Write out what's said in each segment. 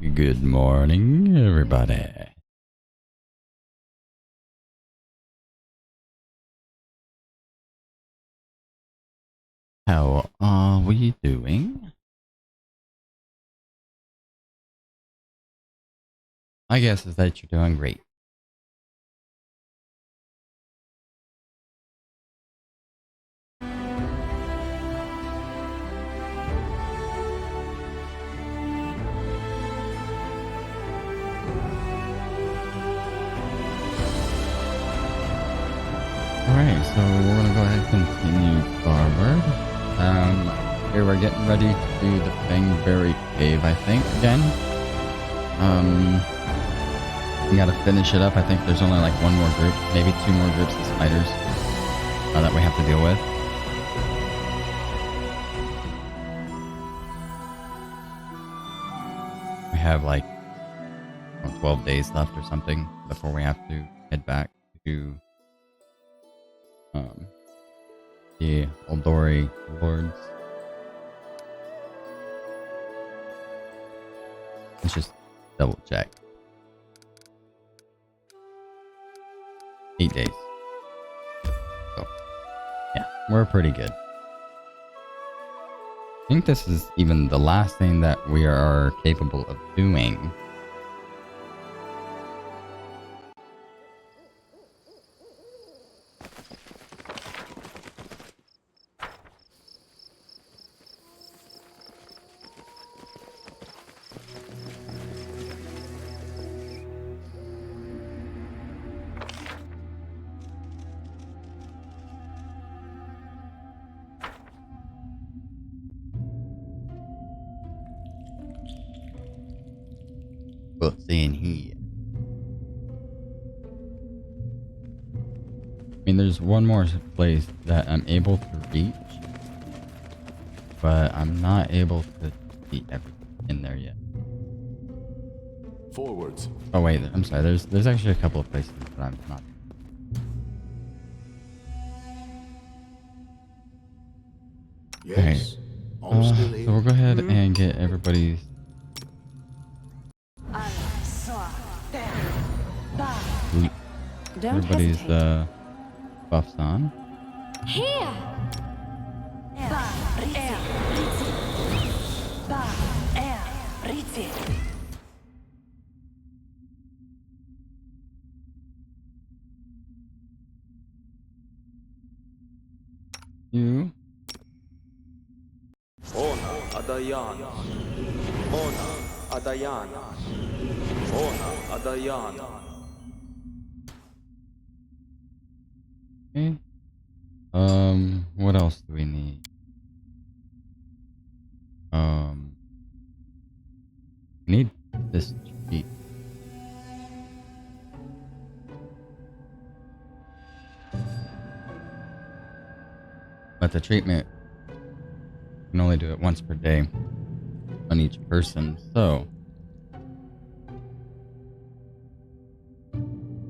Good morning, everybody. How are we doing? My guess is that you're doing great. Alright, so we're gonna go ahead and continue forward. Here we're getting ready to do the Fangberry Cave, I think, again. We gotta finish it up. I think there's only like one more group, maybe two more groups of spiders that we have to deal with. We have like 12 days left or something before we have to head back to the Aldori Lords. Let's just double check. 8 days. So, yeah, we're pretty good. I think this is even the last thing that we are capable of doing. What's in here? I mean, there's one more place that I'm able to reach, but I'm not able to see everything in there yet. Forwards. Oh wait, I'm sorry. There's actually a couple of places that I'm not. Yes. Okay. So we'll go ahead and get everybody's. Everybody's buffs on. Here. You. Ona Adayana. Ona Adayana. Ona Adayana. Okay. What else do we need? We need this cheat. But the treatment can only do it once per day on each person, so.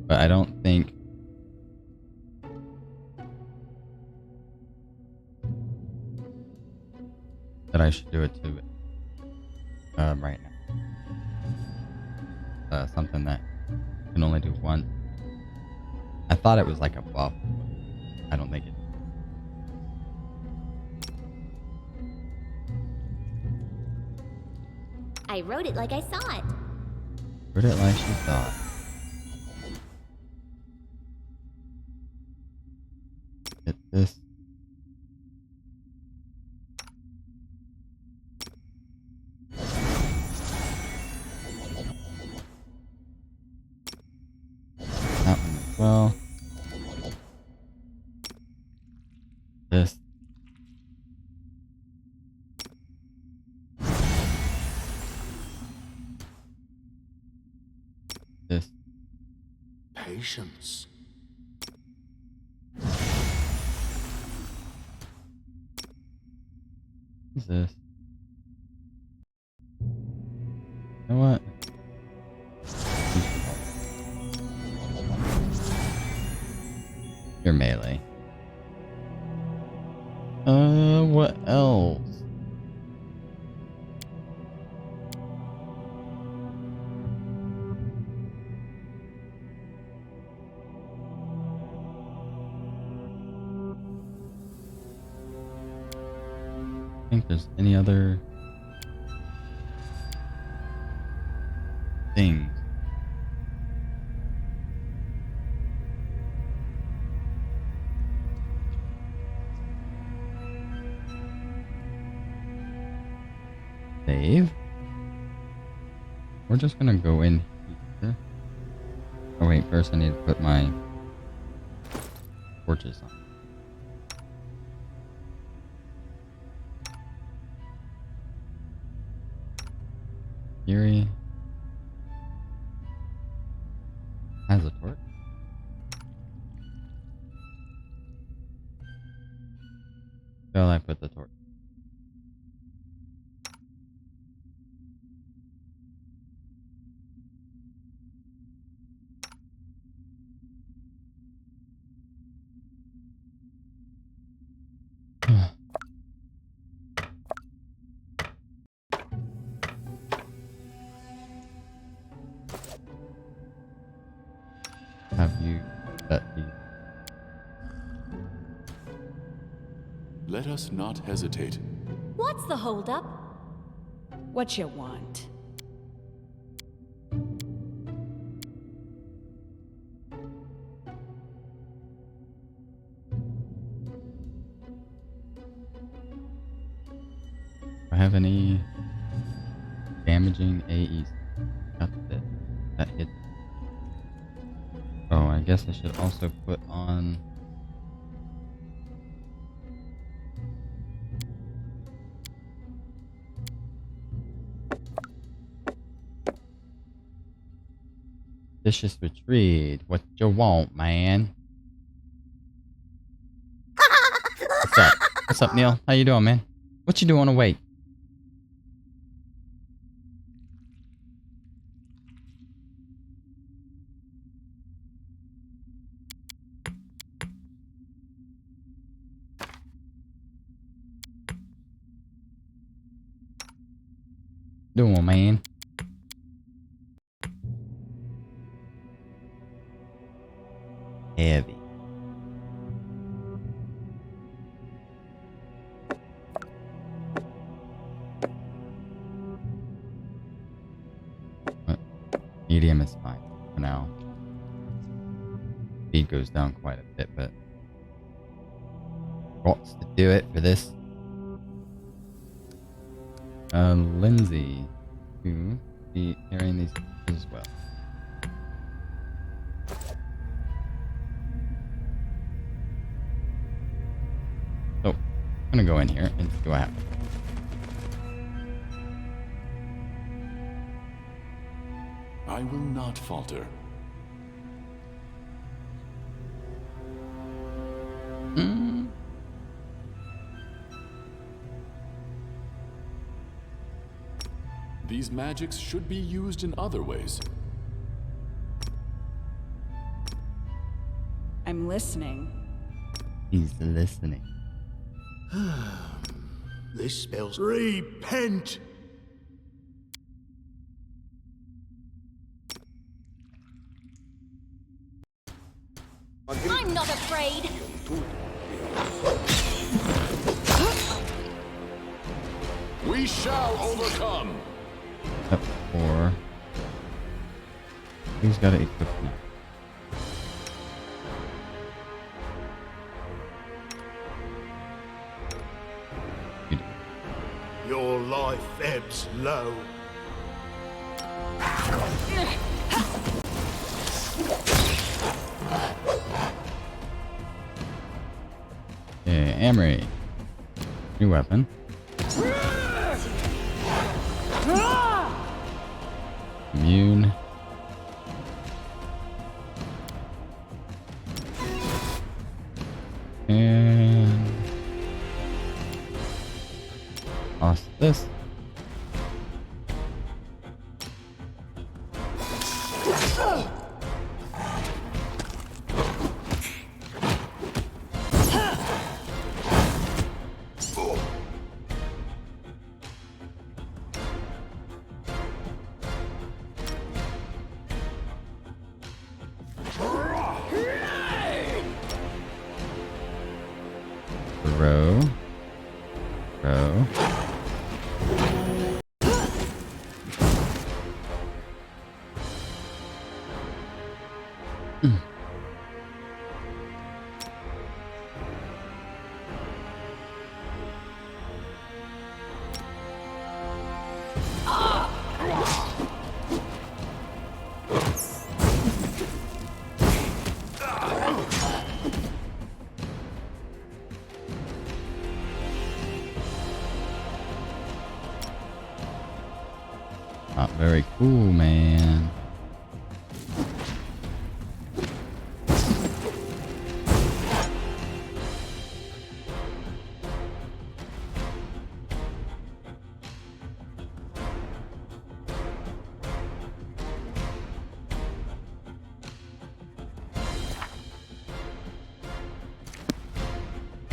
But I don't think that I should do it to right now. Something that can only do once. I thought it was like a buff, but I don't think it. I wrote it like I saw it. Put it like she thought. Get this. That one as well. This. This. Patience. What's this? You know what? You're melee. What else? think there's any other things. Save. We're just gonna go in here. Oh wait, first I need to put my torches on. Yuri has a torch. Shall I put the torch? Have you set the... Let us not hesitate. What's the holdup? What you want? Do I have any damaging AEs? That's it. That hit. Oh, I guess I should also put on... Vicious Retreat. What you want, man? What's up? What's up, Neil? How you doing, man? What you doing awake? Doing, man? Heavy. But medium is fine for now. Speed goes down quite a bit, but what's to do it for this? Lindsay to be carrying these as well. So, I'm gonna go in here and see what happens. I will not falter. These magics should be used in other ways. I'm listening. He's listening. This spells repent. I'm not afraid. We shall overcome. Except for... Who's got to equip now? You do. Your life ebbs low. Okay, Amory. New weapon. Immune. And lost this. Throw. throw. Not very cool, man.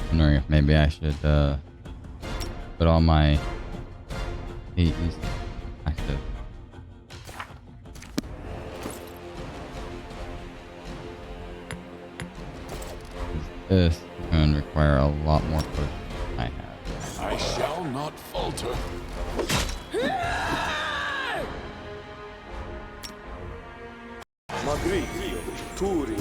Wondering if maybe I should put all my AEs active. This is going to require a lot more potions than I have. I shall not falter. Magridio, Turi.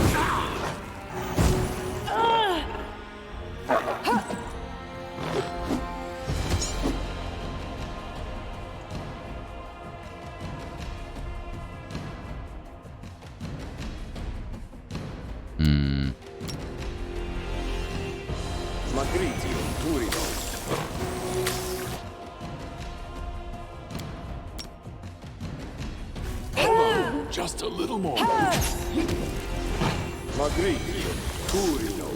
Magridio, Turido. Hold on, just a little more. Magridio, Turido.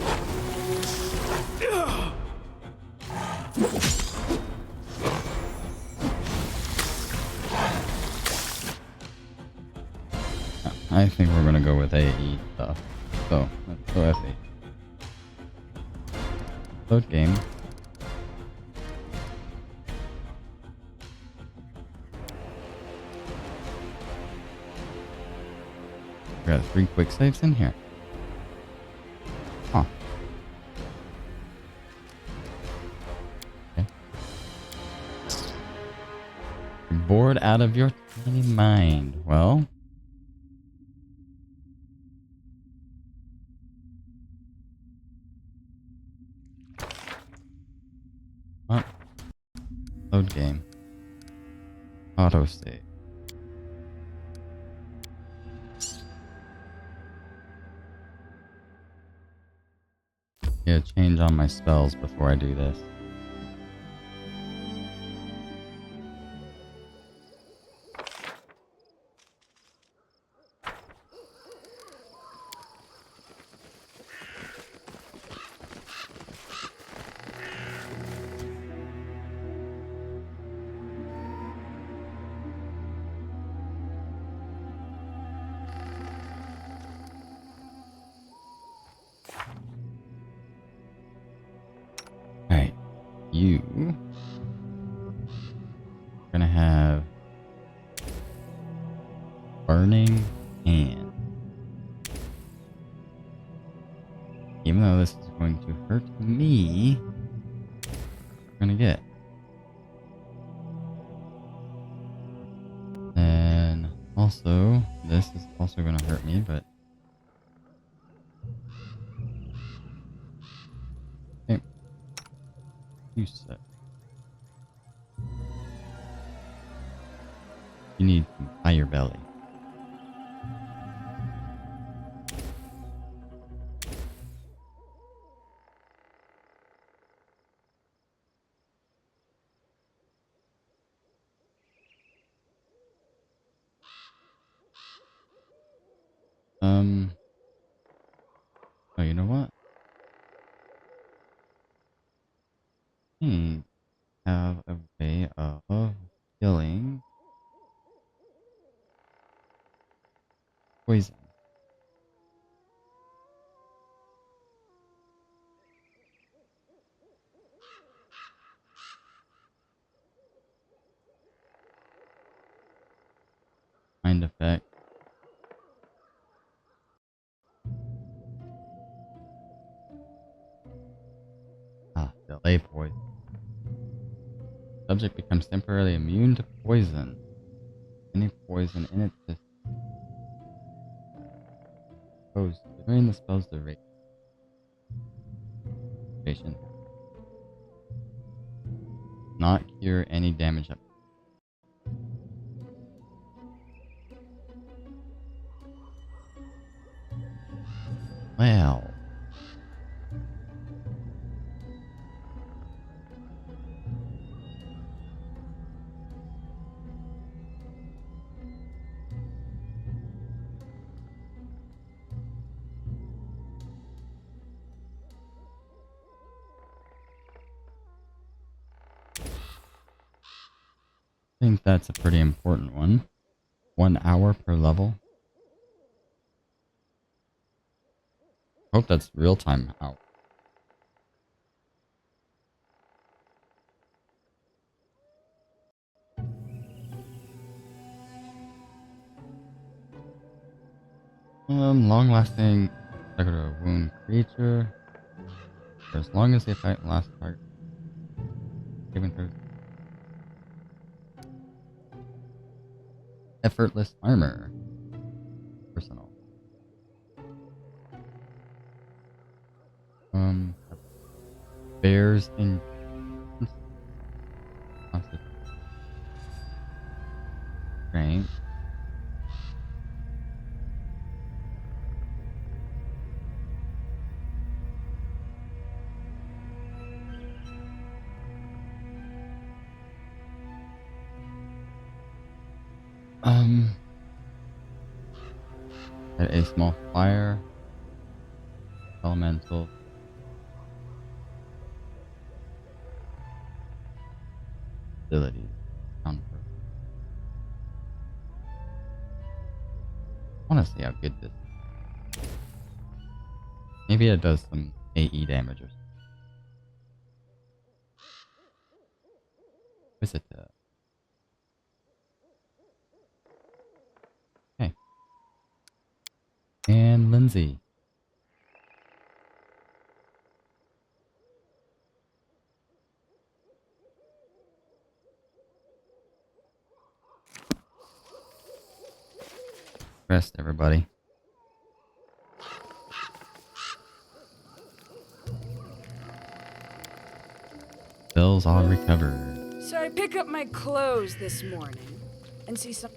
I think we're going to go with AE stuff. So, let's go FA. Load game. We got 3 quick saves in here. Huh. Okay. You're bored out of your tiny mind. Well. What? Load game. Auto save. Yeah, change on my spells before I do this. Alright, you are gonna have burning hand. Even though this is going to hurt me, we're gonna get. And also, this is also gonna hurt me, but okay. You suck. You need some fire belly. Oh, you know what? Have a way of killing poison. Mind effect. Delay poison. Subject becomes temporarily immune to poison. Any poison in its system. Opposed during the spell's duration. Not cure any damage up. Well. I think that's a pretty important one. 1 hour per level. Hope that's real time out. Long lasting regular wound creature. For as long as the effect lasts part. Saving throws. Effortless armor. Personal. Bears in strength. At a small fire. Elemental. Abilities. Counter. I want to see how good this is. Maybe it does some AE damage or something. Is it? Okay. And Lindsay. Rest, everybody. Bills all recovered. So I pick up my clothes this morning and see some.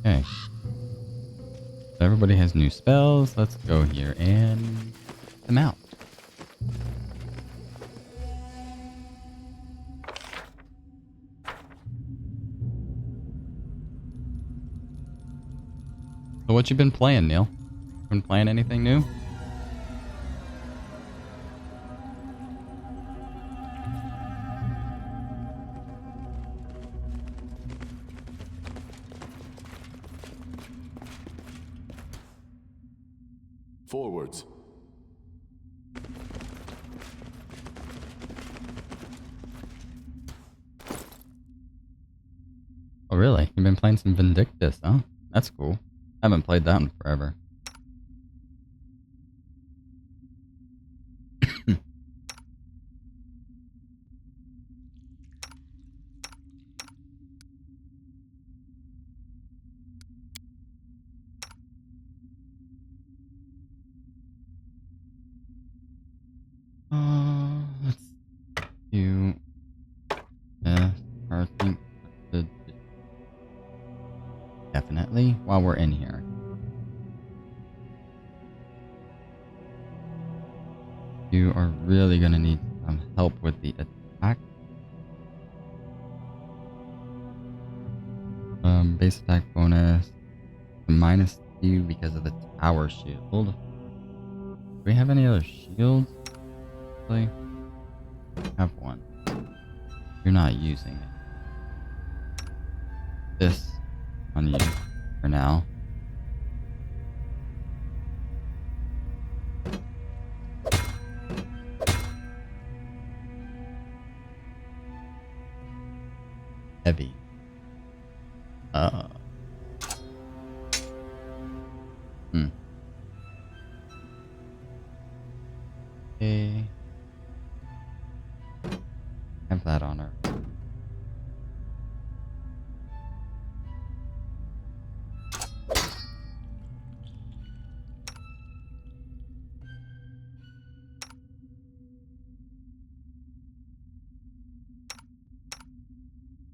Okay. So everybody has new spells. Let's go here and them out. So what you been playing, Neil? Been playing anything new? Forwards. Oh really? You've been playing some Vindictus, huh? That's cool. Haven't played that in forever. Let's do this. I think definitely while we're in here. You are really gonna need some help with the attack. Base attack bonus. -2 because of the tower shield. Do we have any other shields? Actually, have one. You're not using it. This on you for now. Heavy. Hmm. Okay. Have that on her.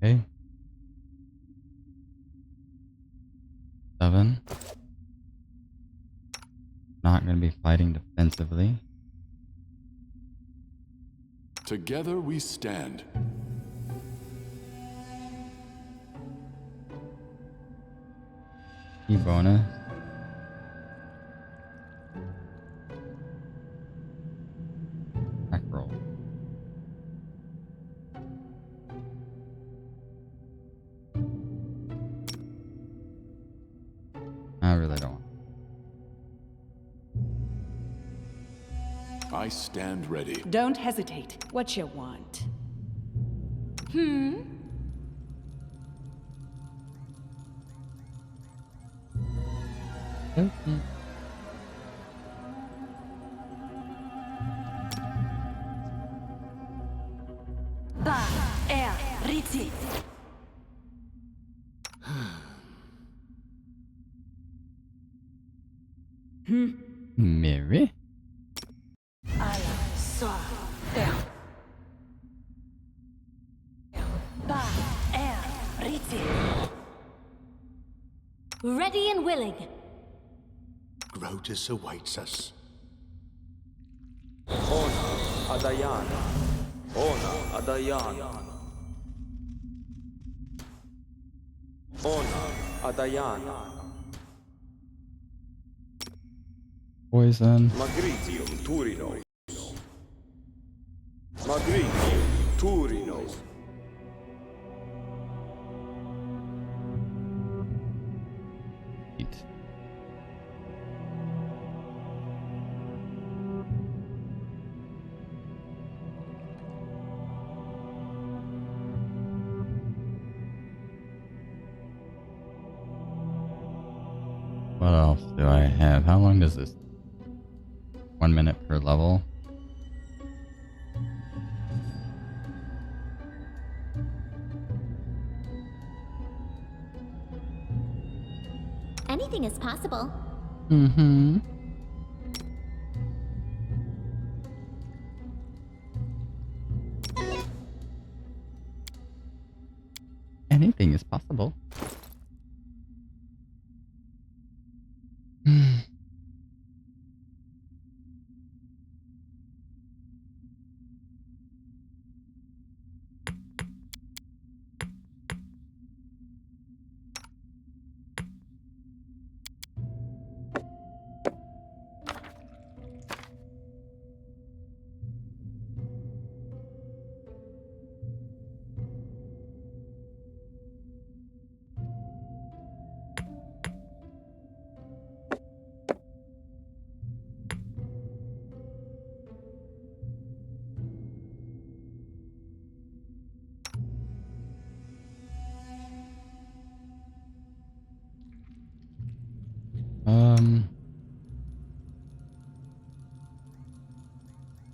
Okay. 7. Not going to be fighting defensively. Together we stand. Key bonus. Attack roll. I really don't want. I stand ready. Don't hesitate. What you want? Okay. Ba, Riti. Mary? Ba, Riti. Ready and willing. Grotus awaits us. Ona Adayana. Ona Adayana. Ona Adayana. Poison. Magritium Turino. Magritium Turino. Eat. What else do I have? How long does this? 1 minute per level. Anything is possible. Mm-hmm. Anything is possible.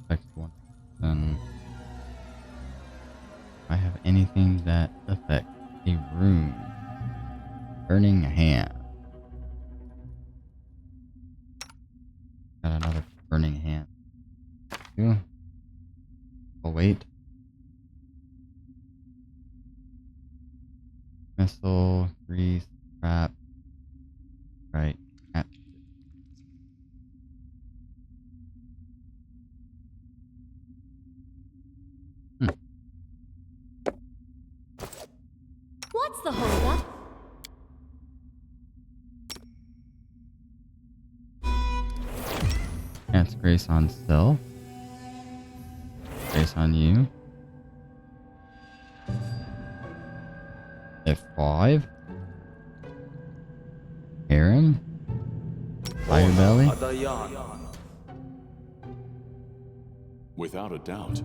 Next one. Then I have anything that affects a room. Burning hand. Got another burning hand. Two. Oh wait. Missile, grease, trap. Right. Catch. What's the holdup? That's grace on self. Grace on you. F5. Harem. Fire belly. Adayana. Without a doubt.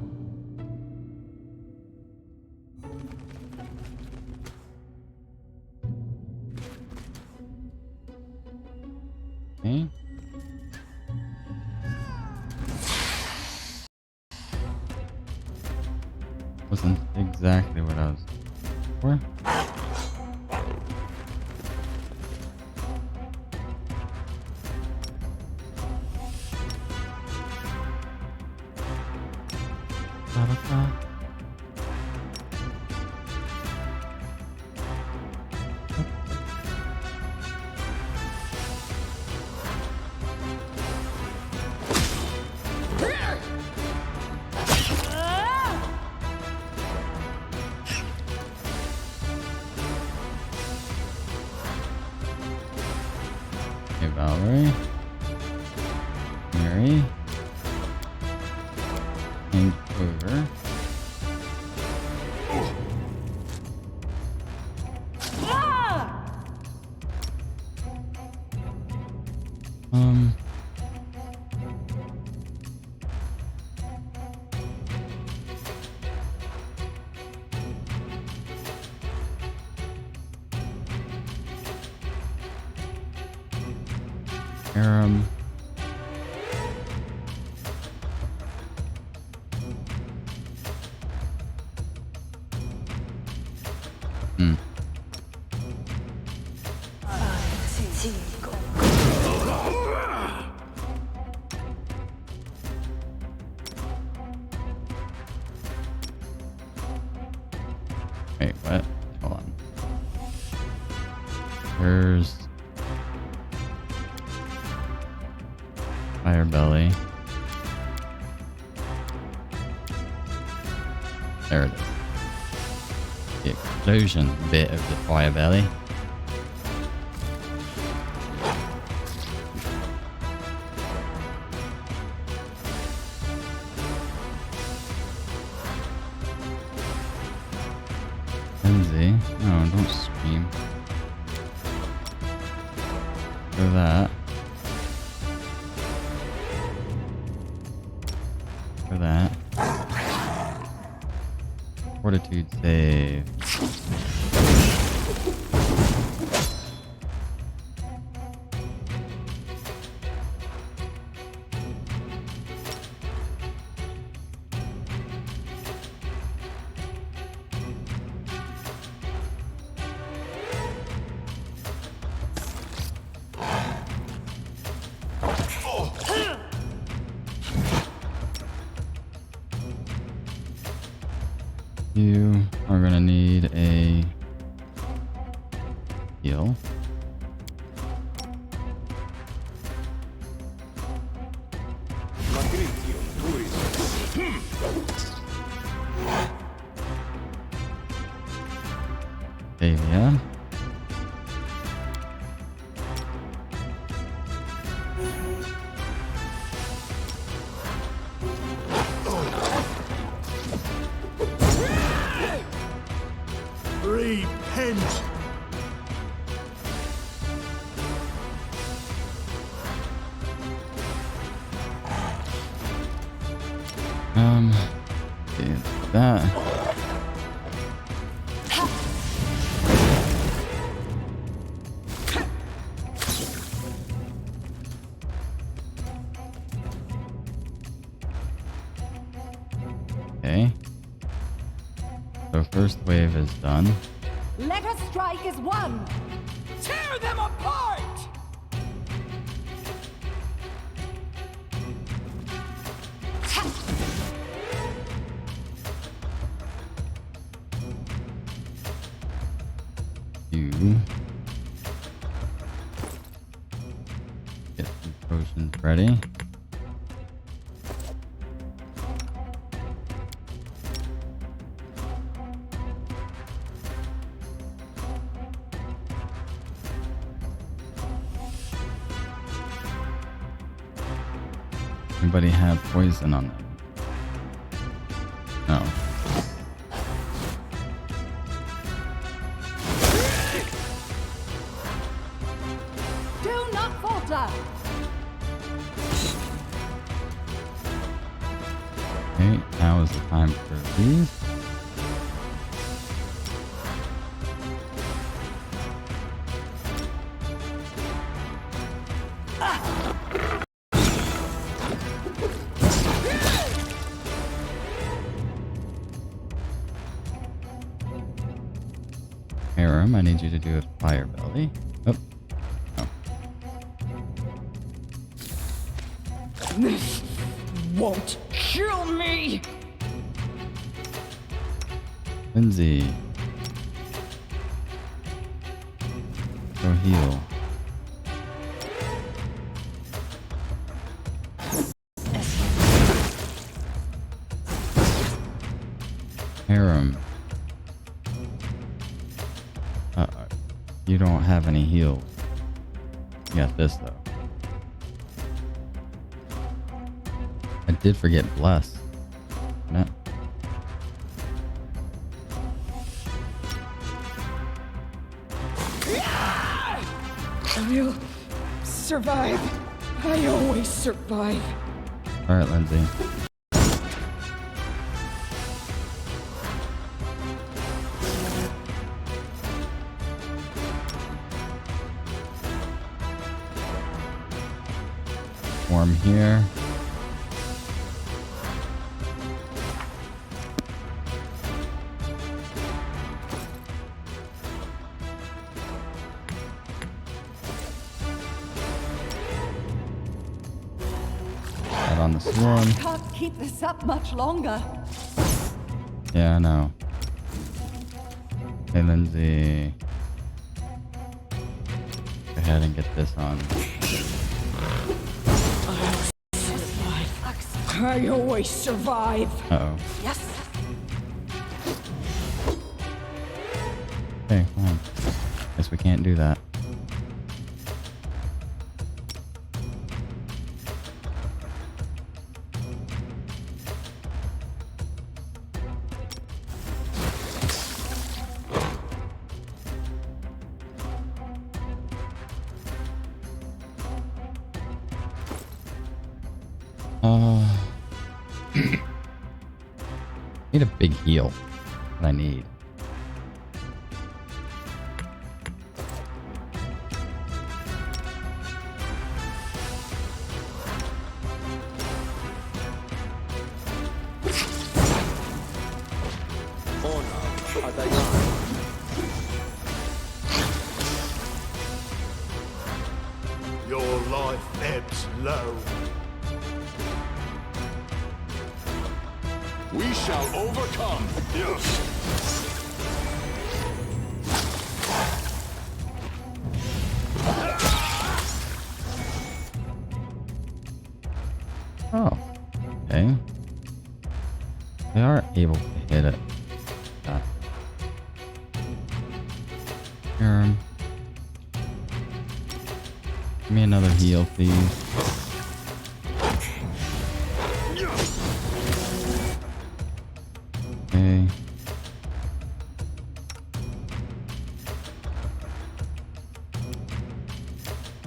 Okay. Wasn't exactly what I was looking for. Okay, Valerie. Mary. And over. Aram. Wait, what? Hold on. There's Fire Belly. There it is. The explosion bit of the Fire Belly. Lindsay, no, don't scream. For that. For that. Fortitude save. You are gonna need a heal. Davia. Repent! Okay, that. Okay. So first wave is done. Let us strike as one! Tear them apart! You get some potions ready. Anybody have poison on them? No. Do not falter! Okay, now is the time for these. Aram, I need you to do a fire belly. Oh. Oh. This won't kill me! Lindsay. Go heal. Aram. You don't have any heals. You got this though. I did forget bless. No. I'll survive. I always survive. Alright, Lindsay. Form here. Out on the swarm. Can't keep this up much longer. Yeah, I know. Hey, Lindsay. Go ahead and get this on. I always survive. Uh-oh. Yes. Okay, fine. Guess we can't do that. Need a big heal. What I need. Ona Adayan. Your life ebbs low. We shall overcome. Yes. Oh. Okay. They are able to hit it. Here. Give me another heal, please. Okay.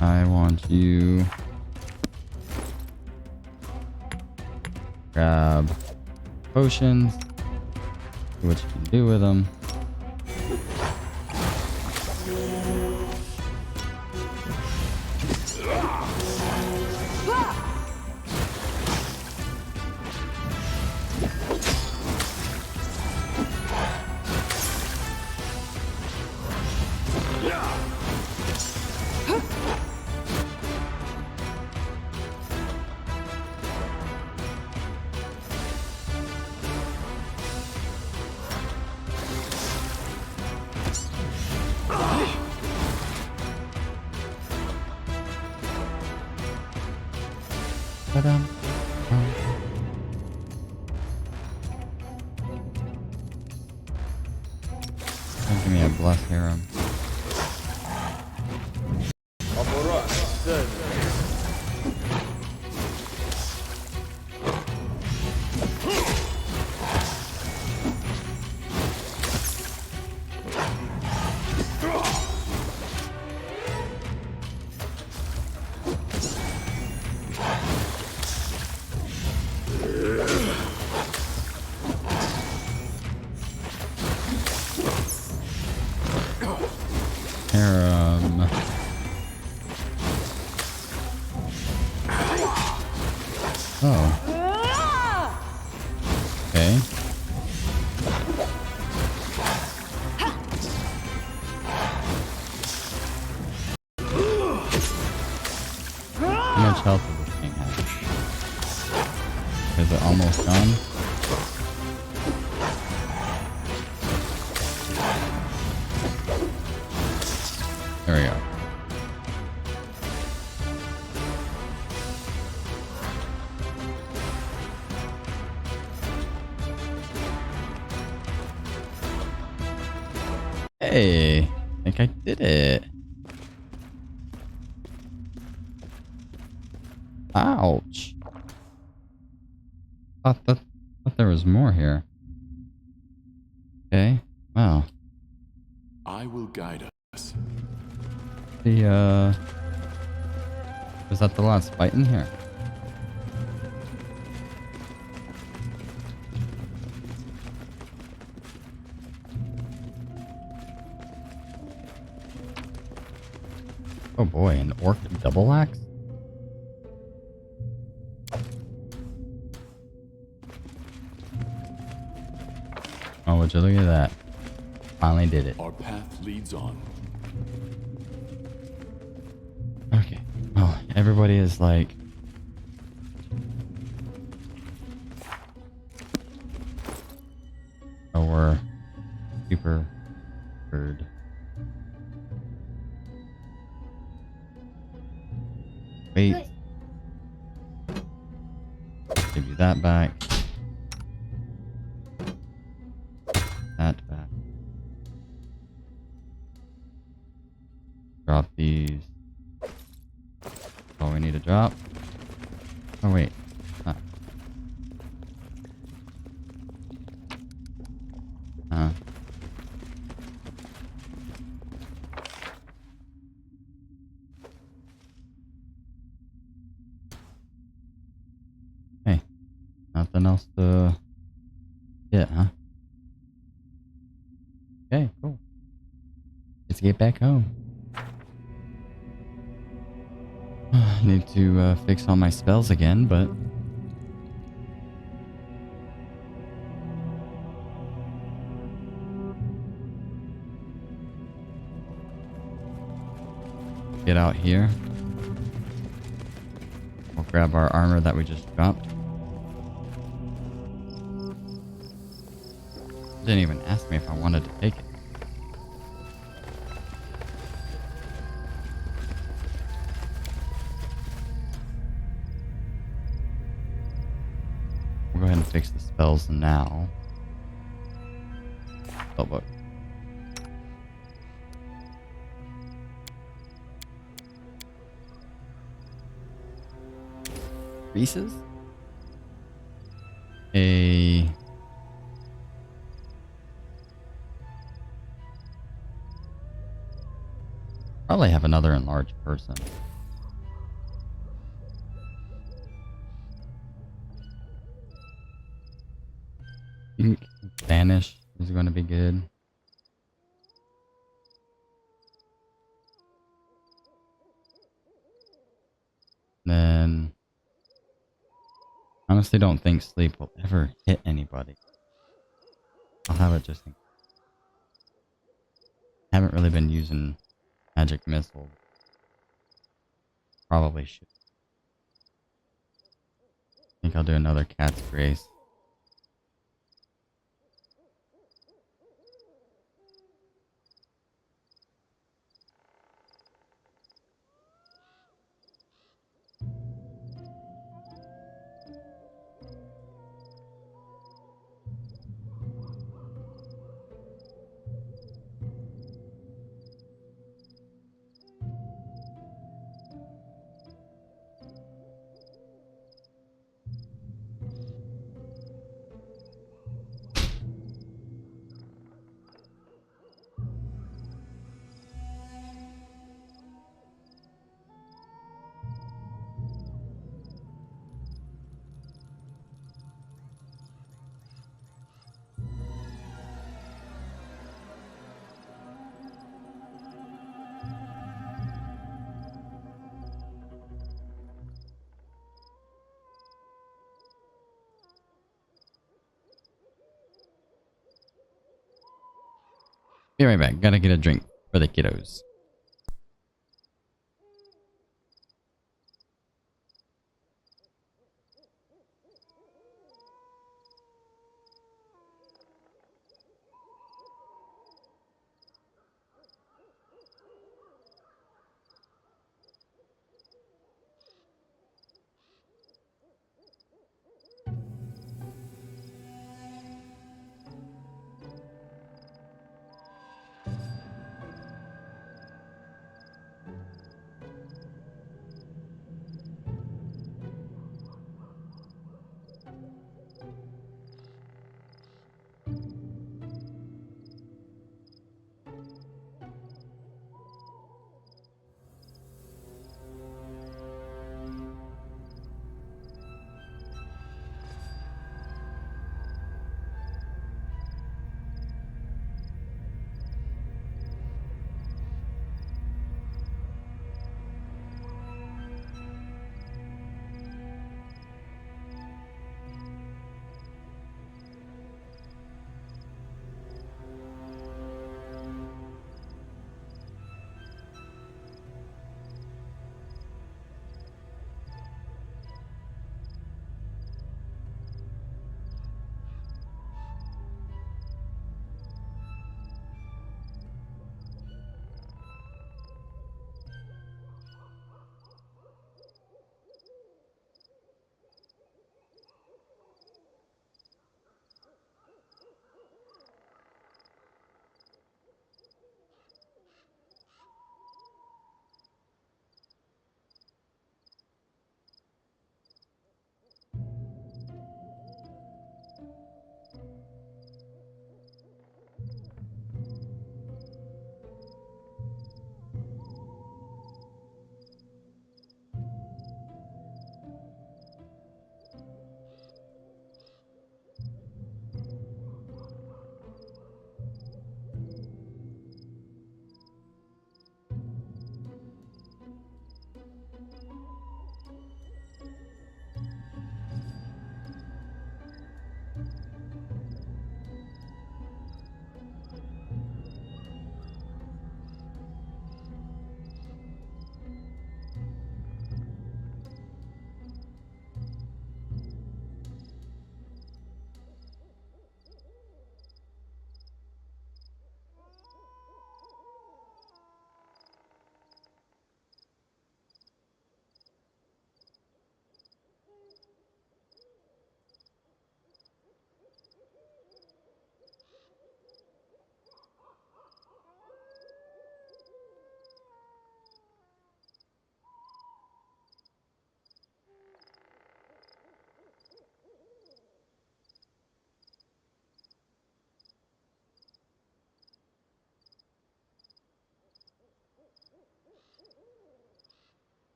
I want you grab potions. See what you can do with them. Ta-dam. Give me a bless harem. Harem. Oh. Okay. How much health does this thing have? Is it almost done? There we go. Hey, I think I did it. Ouch. Thought there was more here. Okay, wow. I will guide us. Was that the last fight in here? Oh boy, an orc double axe? Oh, would you look at that? Finally did it. Our path leads on. Okay. Oh, everybody is like... Oh, we're super bird. Wait. Give you that back. That back. Drop these. Oh, we need to drop. Oh, wait. Huh. Huh. Hey. Nothing else to get, huh? Okay, cool. Let's get back home. Need to fix all my spells again, but get out here. We'll grab our armor that we just dropped. Didn't even ask me if I wanted to take it. We'll go ahead and fix the spells now. Spellbook. Reese's? Probably have another enlarged person. Vanish is going to be good. Then, honestly don't think sleep will ever hit anybody. I'll have it just... Haven't really been using magic missiles. Probably should. I think I'll do another cat's grace. Be right back. Gotta get a drink for the kiddos.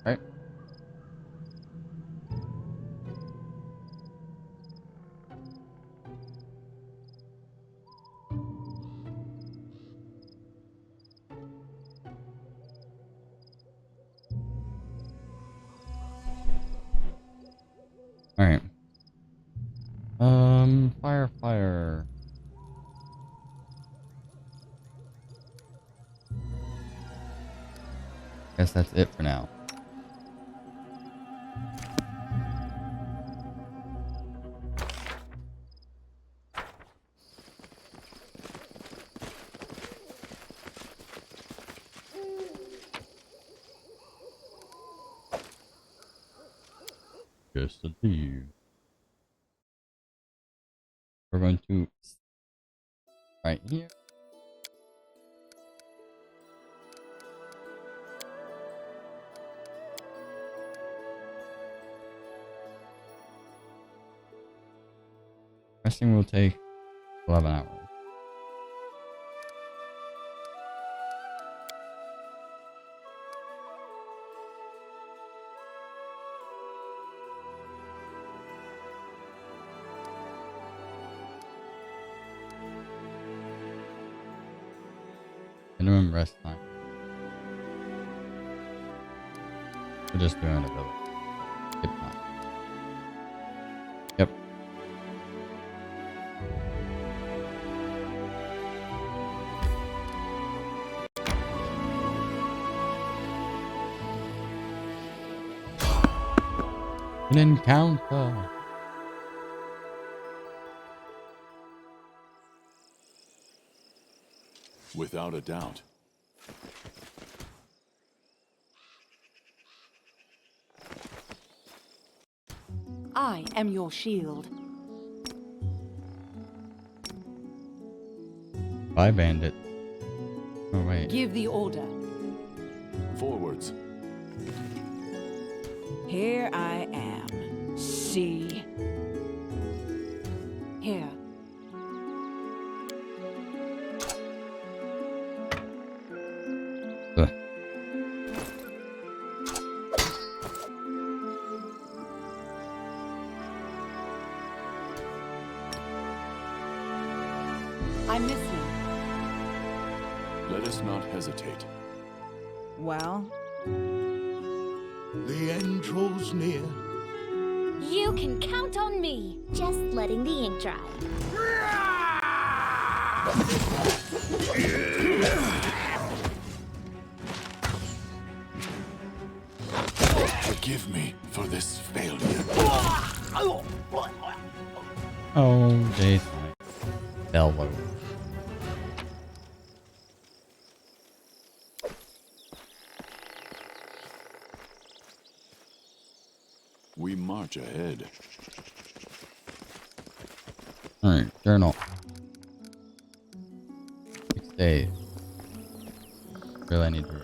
Alright. Alright. Fire. Guess that's it for now. Just a leave. We're going to right here. Resting will take 11 hours. Minimum rest time. We're just doing a village. Skip time. Yep. An encounter. Without a doubt. I am your shield. Bye, bandit. Oh, wait. Give the order. Forwards. Here I am. See? Here. Ugh. I'm listening. Let us not hesitate. Well, The end draws near. You can count on me. Just letting the ink dry. Forgive me for this failure. Oh, Jason. Bellow. We march ahead. Alright, journal. 6 days. Really, I need to.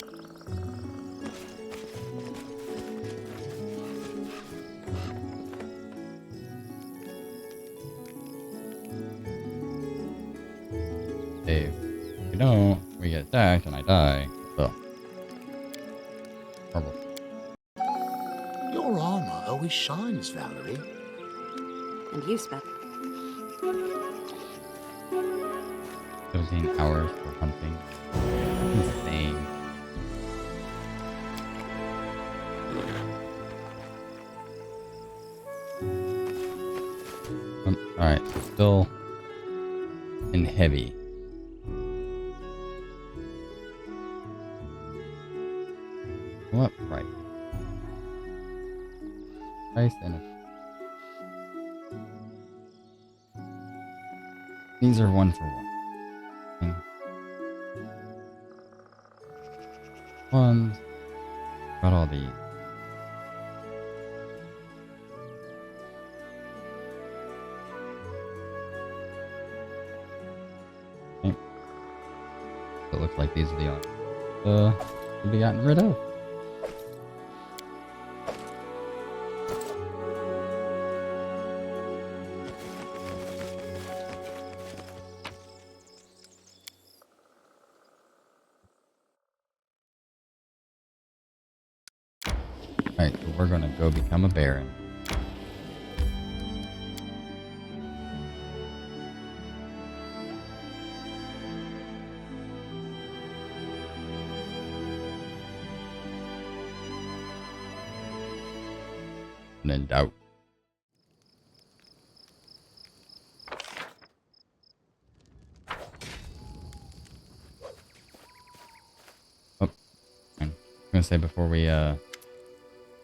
Save. If we don't, we get attacked and I die. So. Horrible. Your armor always shines, Valerie. and you spent 17 hours for hunting. Insane. Alright, so still in heavy. What price? Price and these are 1 for 1. Ones. Got all these. Okay. So it looks like these are the to be gotten rid of. Alright, so we're gonna go become a baron. And in doubt. Oh, I'm gonna say before we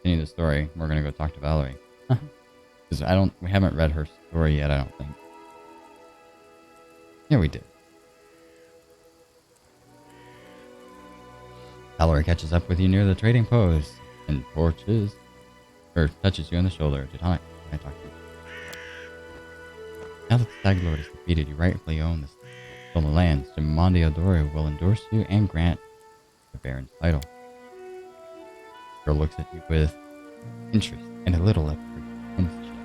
continue the story, we're gonna go talk to Valerie. Because we haven't read her story yet, I don't think. Yeah, we did. Valerie catches up with you near the trading post and touches you on the shoulder. Titanic, can I talk to you? Now that the Stag Lord is defeated, you rightfully own the stolen lands. Aasimar Aldori will endorse you and grant the Baron's title. Girl looks at you with interest and a little apprehension.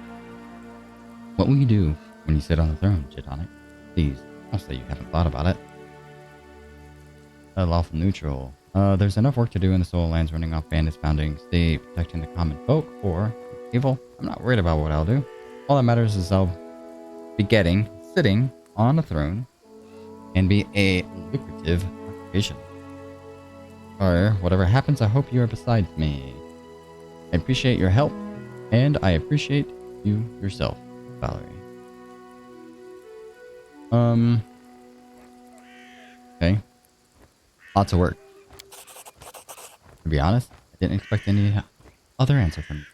What will you do when you sit on the throne, Titanic? Please, don't say you haven't thought about it. Lawful neutral. There's enough work to do in the Soul Lands, running off bandits, founding state, protecting the common folk, or evil. I'm not worried about what I'll do. All that matters is I'll be sitting on a throne, and be a lucrative occupation. Or whatever happens, I hope you are beside me. I appreciate your help, and I appreciate you yourself, Valerie. Okay. Lots of work. To be honest, I didn't expect any other answer from you.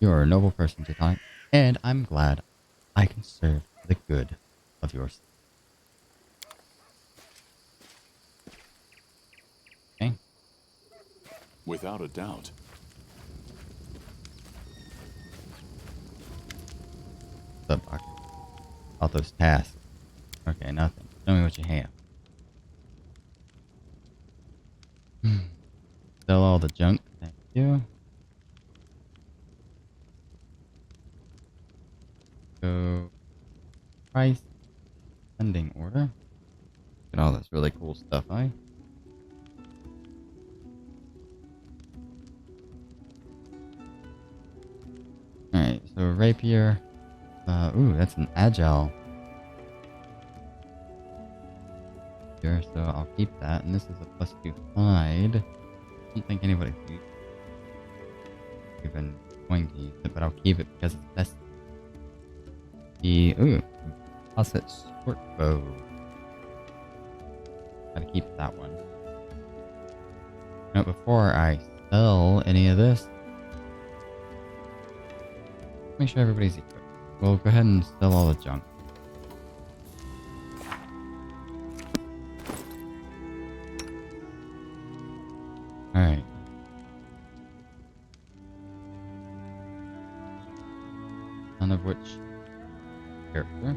You are a noble person, Teutonic, and I'm glad I can serve the good of your city. Okay. Without a doubt. What's up, Doctor? About those tasks. Okay, nothing. Show me what you have. Sell all the junk. Thank you. Go. Price. Sending order. Look at all this really cool stuff, eh? Alright, so rapier. Ooh, that's an agile. Here, so I'll keep that. And this is a +2 hide. I don't think anybody's even going to use it, but I'll keep it because it's best. Ooh, Osset short bow. Gotta keep that one. Now, before I sell any of this, make sure everybody's equipped. We'll go ahead and sell all the junk. Alright. None of which character.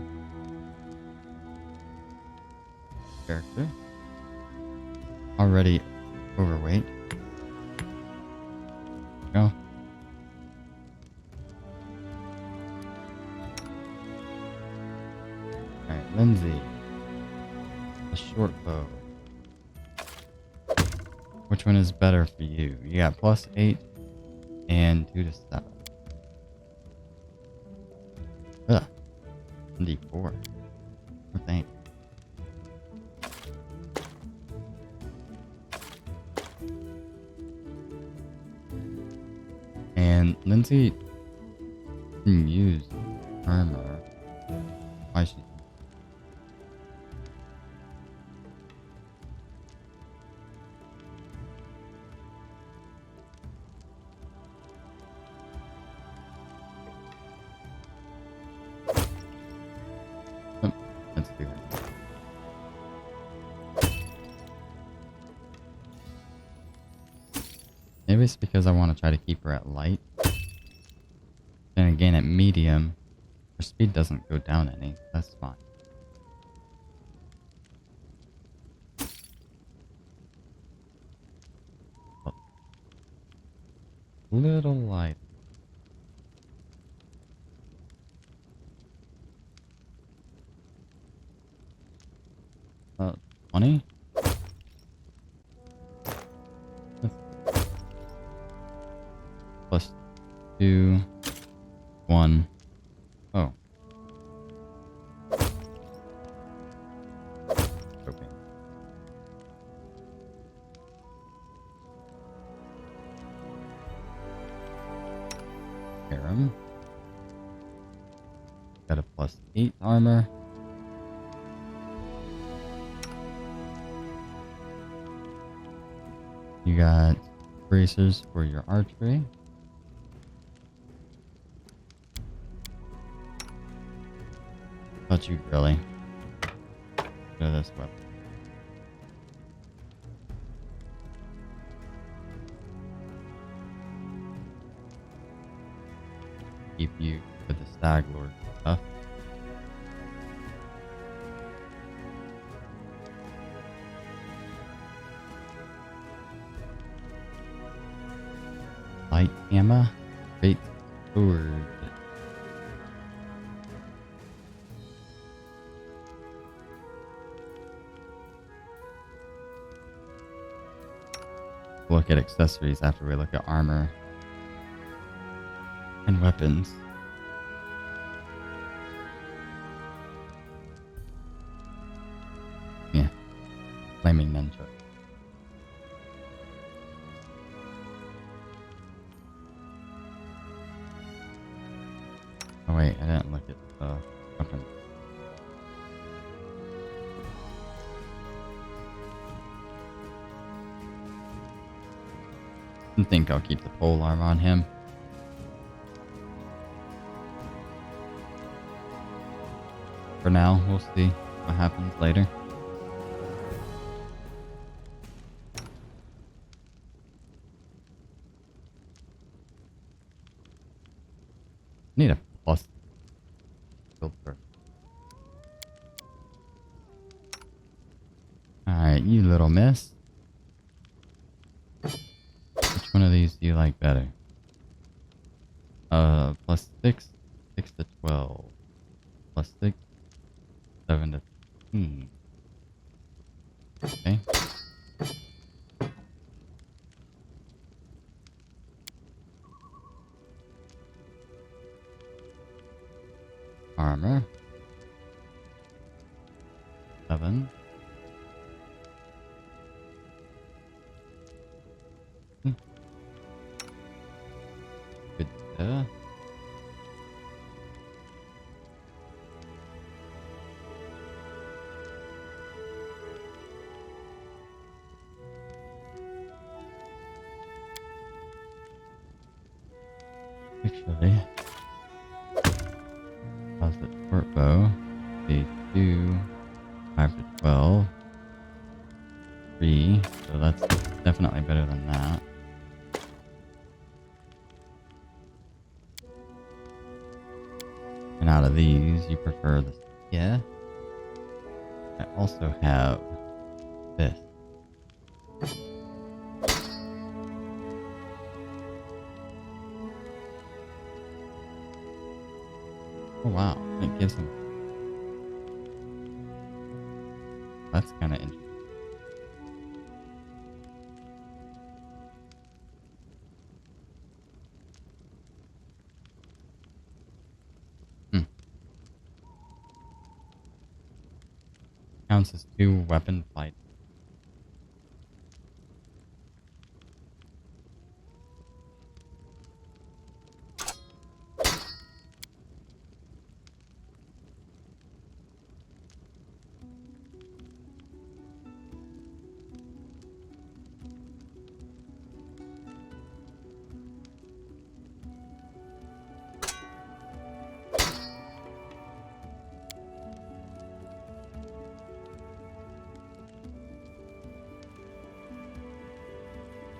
Already overweight. Go. Alright, Lindsay. A short bow. Which one is better for you? You got +8 and 2 to 7. Ugh. D4. No thanks. And Lindsay can use armor. Why she? Let's do that. Maybe it's because I want to try to keep her at light. Then again, at medium, her speed doesn't go down any. That's fine. Little light. 20? +2, 1. Oh. Okay. Harem. Got a +8 armor. You got bracers for your archery. Thought you'd really go this weapon. Keep you with the Stag Lord stuff. Light ammo, great sword. Look at accessories after we look at armor and weapons. Yeah, flaming nunchuck. Oh wait, I didn't look at the weapon. I think I'll keep the pole arm on him. For now, we'll see what happens later. Need a plus build first. Alright, you little miss. Which one of these do you like better? Plus 6, 6 to 12. Plus 6, 7 to 15. Okay. Armor. 7. Good. Actually, how's the short bow? Okay, 2, 5 to 12, 3, so that's definitely better than that. And out of these, you prefer this. Yeah. I also have this. Oh wow, it gives him. That's kind of interesting. Counts as 2 weapon fight.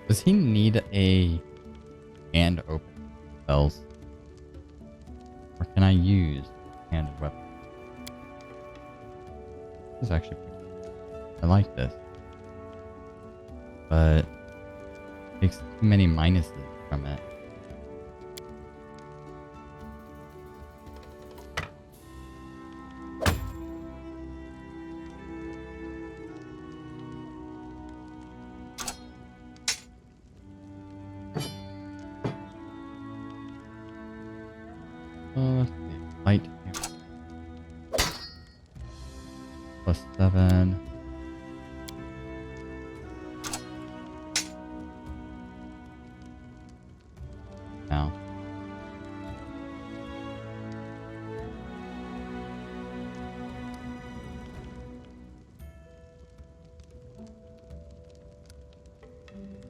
Does he need a hand open spells? Or can I use handed weapon? This is actually pretty cool. I like this. But it takes too many minuses from it. Let's see. Light plus 7. Now.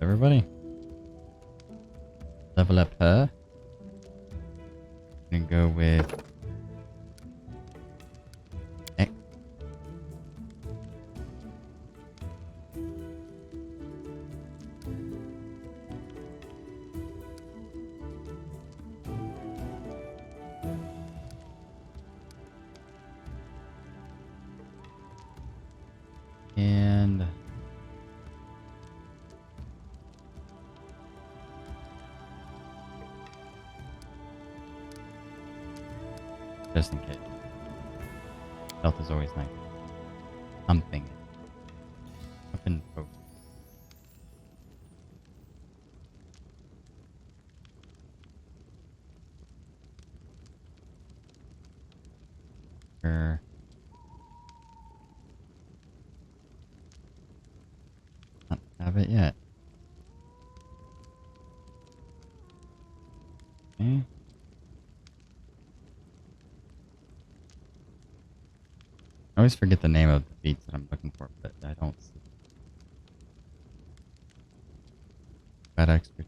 Everybody. Level up her. And go with X. And just in case. Stealth is always nice. Something. Weapon focus. Sure. Not have it yet. Okay. always forget the name of the feats that I'm looking for, but I don't see that expert.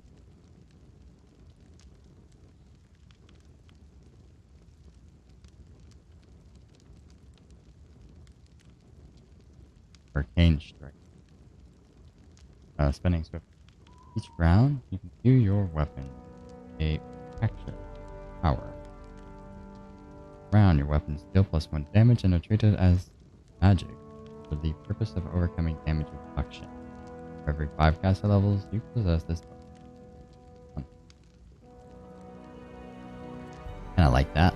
Arcane strike. Spending swift. Each round, you can view your weapon a protection power. Round, your weapons deal +1 damage and are treated as magic for the purpose of overcoming damage reflection. For every 5 caster levels, you possess this. And I like that.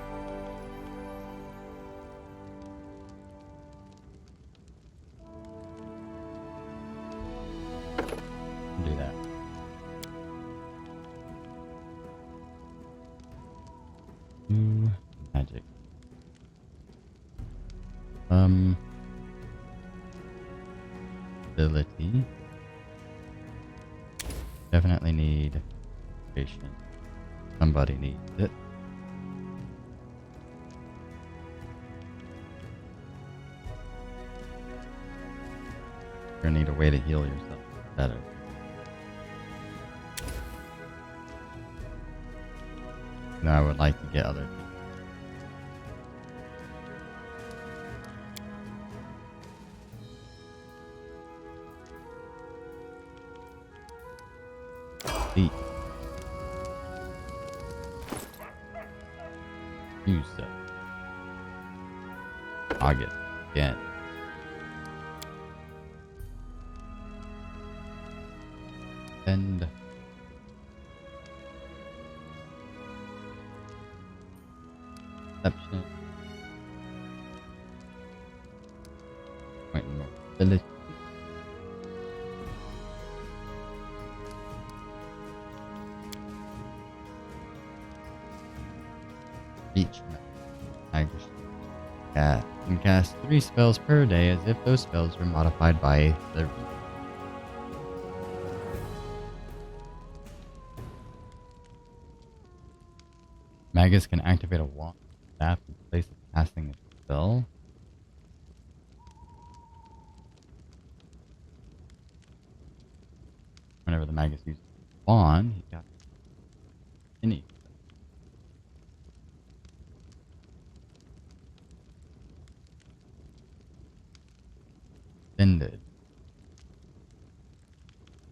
Do that. Do magic. Ability. Definitely need patience. Somebody needs it. You're gonna need a way to heal yourself better. No, I would like to get other things. Eat. Use that. Target again. And perception. Point mobility. Each aggression. Yeah, can cast 3 spells per day as if those spells were modified by the Magus can activate a wand staff in place of casting a spell. Whenever the Magus uses a wand, he got any. Defended.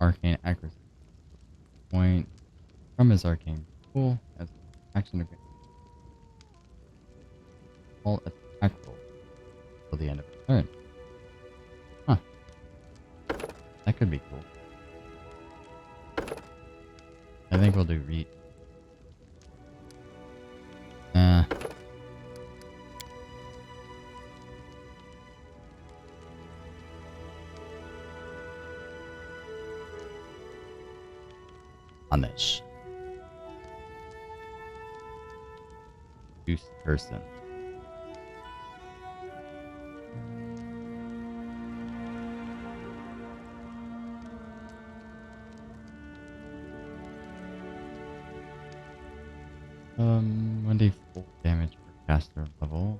Arcane accuracy. Point from his arcane pool as action of all attack roll till the end of the turn. Huh. That could be cool. I think we'll do read. Punish. Use person. One d4 damage per caster level.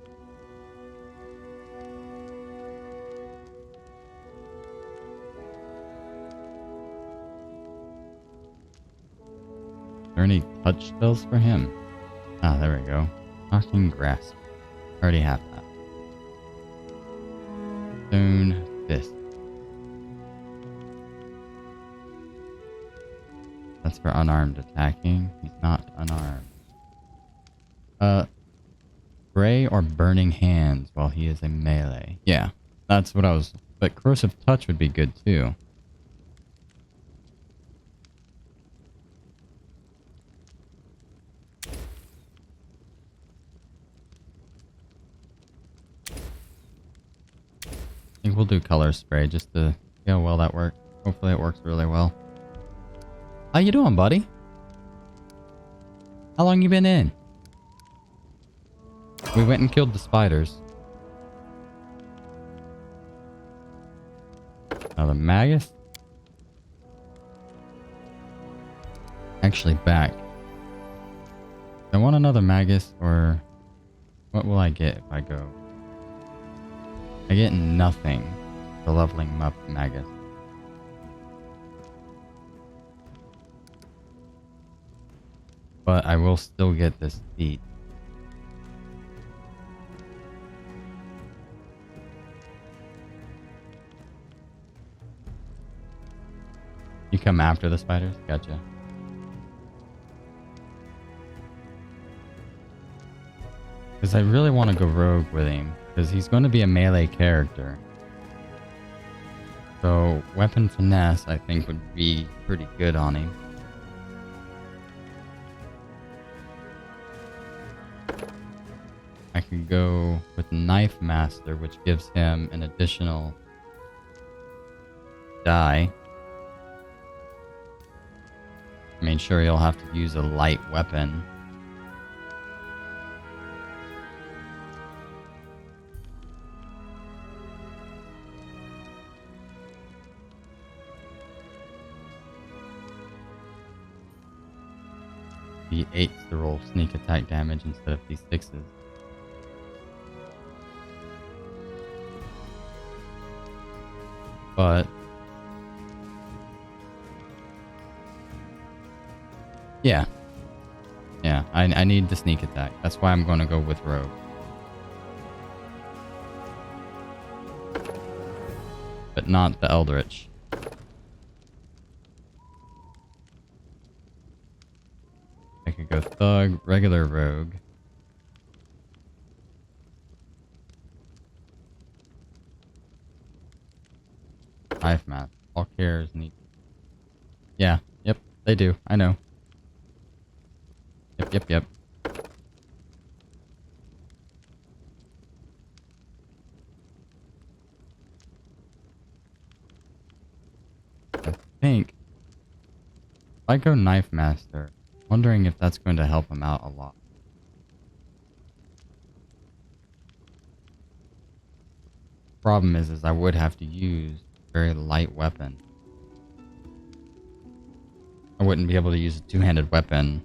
Are there any touch spells for him? Ah, there we go. Knocking Grasp. Already have that. Stone Fist. That's for unarmed attacking. He's not unarmed. Gray or Burning Hands while he is a melee. Yeah, that's what I was... But Corrosive Touch would be good too. I think we'll do Color Spray just to see how well that works. Hopefully it works really well. How you doing, buddy? How long you been in? We went and killed the spiders. Now the Magus? Actually back. I want another Magus, or what will I get if I go? I get nothing for leveling him up, Magus. But I will still get this feat. You come after the spiders? Gotcha. Because I really want to go rogue with him. Because he's going to be a melee character. So, weapon finesse, I think, would be pretty good on him. I could go with Knife Master, which gives him an additional die. I mean, sure, he'll have to use a light weapon. D8s to roll sneak attack damage instead of D6s. But yeah, I need the sneak attack. That's why I'm going to go with rogue. But not the Eldritch. I could go thug, regular rogue. Knife math. All cares need. Yeah, yep, they do. I know. Yep. I think if I go Knife Master, wondering if that's going to help him out a lot. Problem is I would have to use a very light weapon. I wouldn't be able to use a two-handed weapon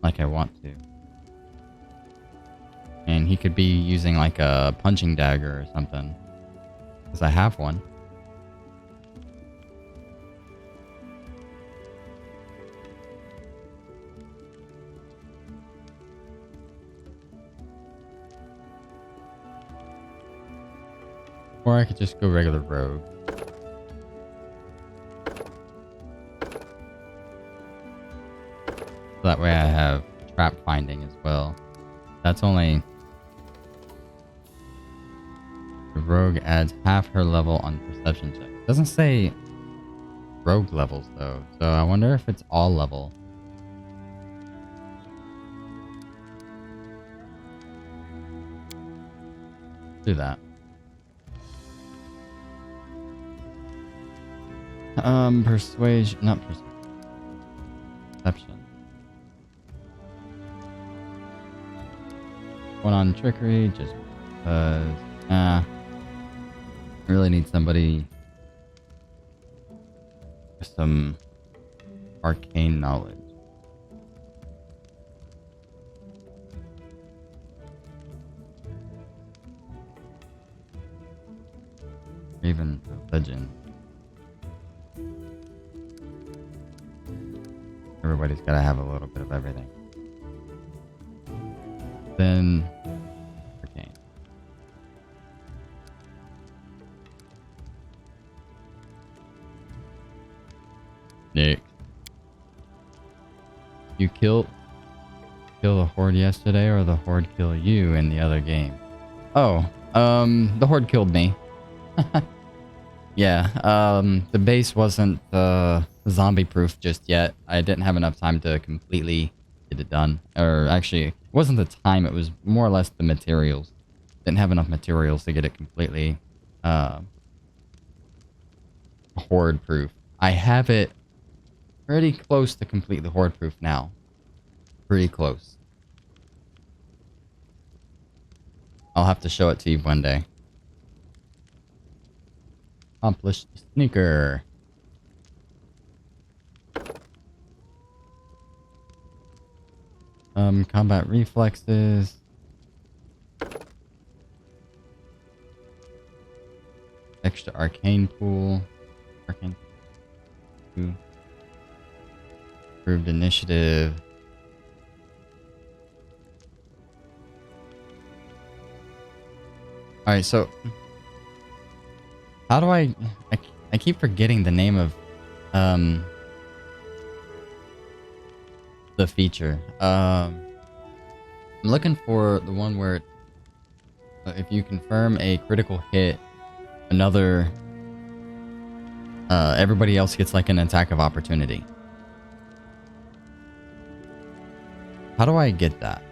like I want to. And he could be using like a punching dagger or something. Because I have one. Or I could just go regular rogue. So that way I have trap finding as well. That's only... The rogue adds half her level on perception check. It doesn't say rogue levels though, so I wonder if it's all level. Do that. Persuasion, not persuasion. Perception. One on trickery, just because, really need somebody with some arcane knowledge. Even religion. Everybody's got to have a little bit of everything. Then, arcane. Nick, you kill the horde yesterday, or the horde kill you in the other game? Oh, the horde killed me. Yeah, the base wasn't zombie proof just yet. I didn't have enough time to completely get it done. Or actually, it wasn't the time, it was more or less the materials. Didn't have enough materials to get it completely horde proof. I have it pretty close to completely horde proof now. Pretty close. I'll have to show it to you one day. Accomplished sneaker. Combat reflexes. Extra arcane pool. Arcane. Improved initiative. Alright, so how do I keep forgetting the name of the feature. I'm looking for the one where if you confirm a critical hit, another everybody else gets like an attack of opportunity. How do I get that?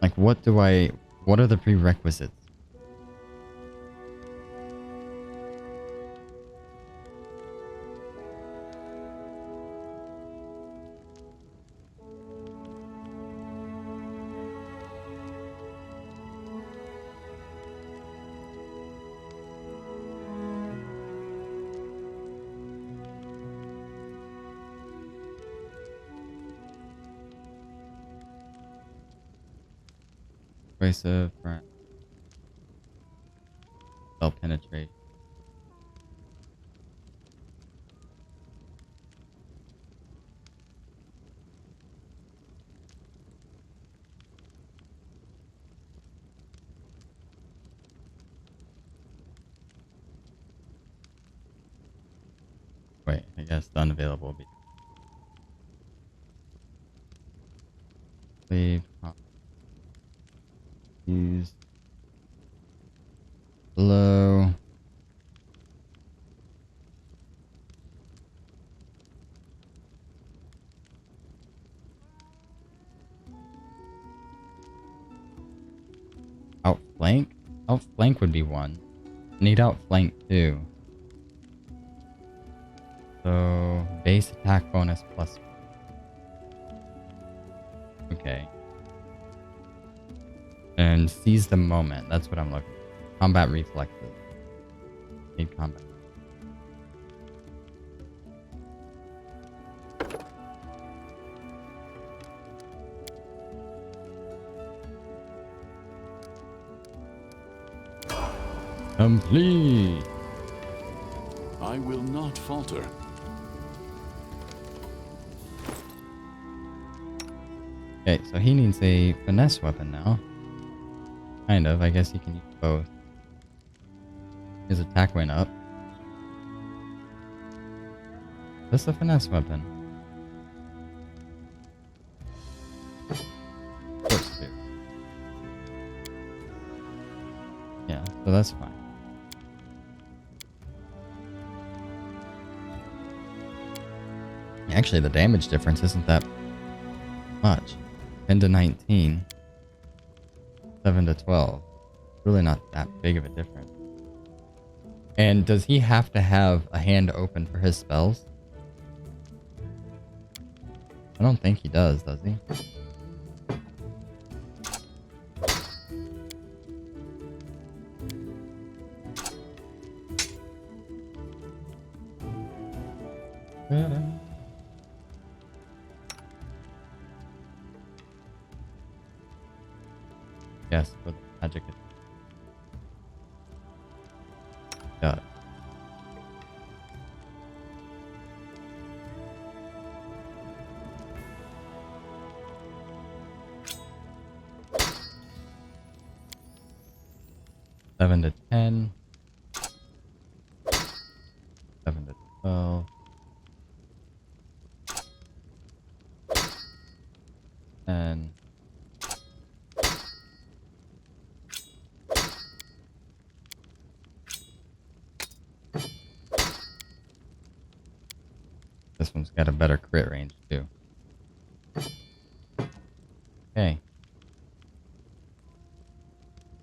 Like what are the prerequisites? Persuasive, spell penetrate. Wait, I guess unavailable. Leave. Use. Hello. Outflank? Outflank would be one. Need outflank too. So base attack bonus plus. Okay. And seize the moment. That's what I'm looking for. Combat reflexes. Need combat. Complete. I will not falter. Okay, so he needs a finesse weapon now. Kind of. I guess he can use both. His attack went up. That's a finesse weapon. Of course, dude. Yeah, so that's fine. Actually, the damage difference isn't that much. 10 to 19. 7 to 12. Really not that big of a difference. And does he have to have a hand open for his spells? I don't think he does he? Yes, for the magic. Got it. Seven to 10. 7 to 12. And this one's got a better crit range too. Okay.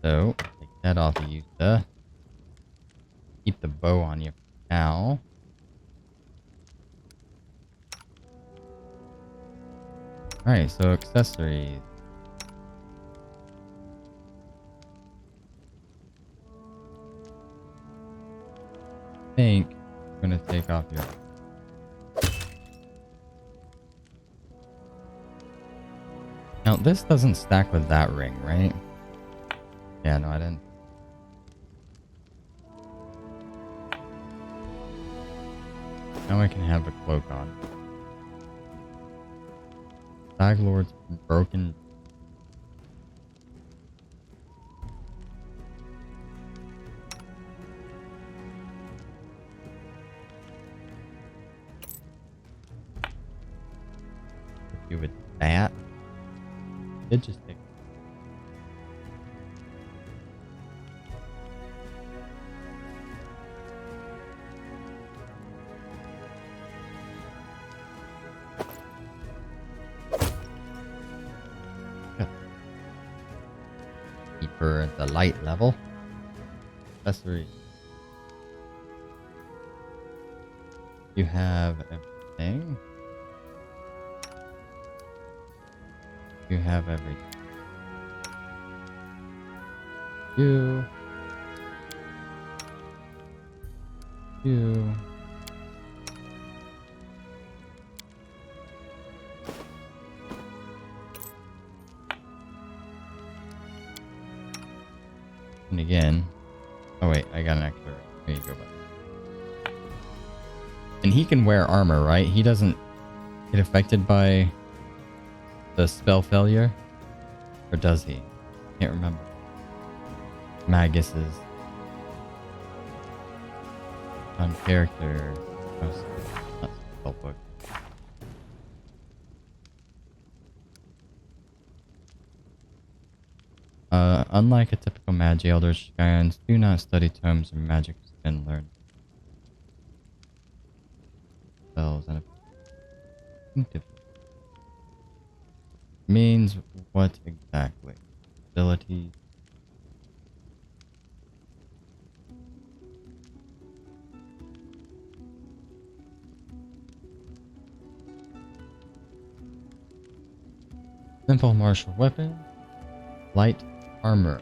So, take that off of you, sir. Keep the bow on you for now. Alright, so accessories. I think I'm gonna take off your... Now, this doesn't stack with that ring, right? Yeah, no, I didn't. Now I can have a cloak on. Stag Lord's broken. Do with that. It just take. For the light level. Accessories. You have everything. You have everything. You. And again. Oh wait, I got an extra. There you go, buddy. And he can wear armor, right? He doesn't get affected by the spell failure? Or does he? Can't remember. Magus's on character. Oh, not spell book. Unlike a typical magi, elders giants do not study tomes or magic and learn spells and instinctively. Means what exactly? Abilities. Simple martial weapon. Light armor.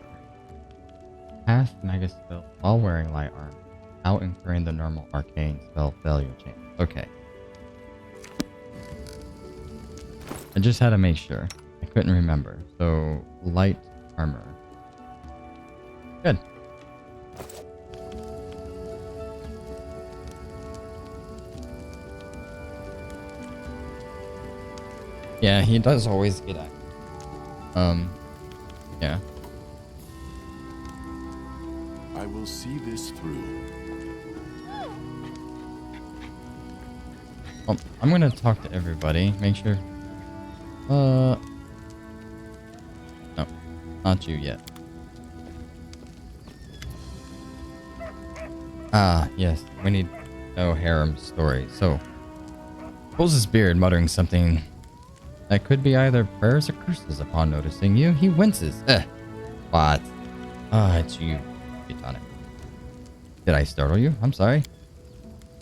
Cast magus spell while wearing light armor, without incurring the normal arcane spell failure chain. Okay. I just had to make sure. I couldn't remember. So, light armor. Good. Yeah, he does always get active. Yeah. I will see this through. Well, I'm gonna talk to everybody. Make sure. No, not you yet. Ah, yes. We need to know Harem's story. So, pulls his beard, muttering something that could be either prayers or curses. Upon noticing you, he winces. What? Ah, it's you, Tonic. Did I startle you? I'm sorry.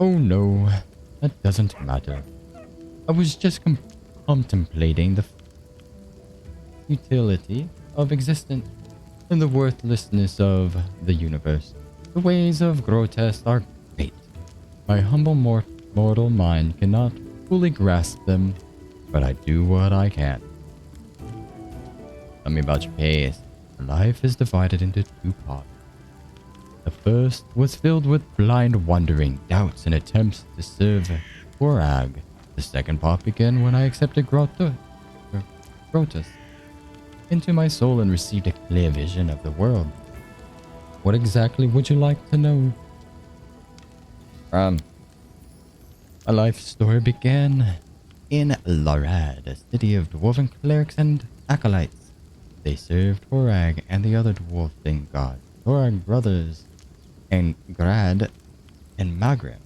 Oh no, that doesn't matter. I was just contemplating the futility of existence and the worthlessness of the universe. The ways of grotesque are great. My humble mortal mind cannot fully grasp them, but I do what I can. Tell me about your case. Life is divided into two parts. The first was filled with blind wandering, doubts, and attempts to serve Borag. The second part began when I accepted Grotus into my soul and received a clear vision of the world. What exactly would you like to know? My life story began in Larad, a city of dwarven clerics and acolytes. They served Torag and the other dwarf-thing gods. Torag brothers and Grad and Magrim.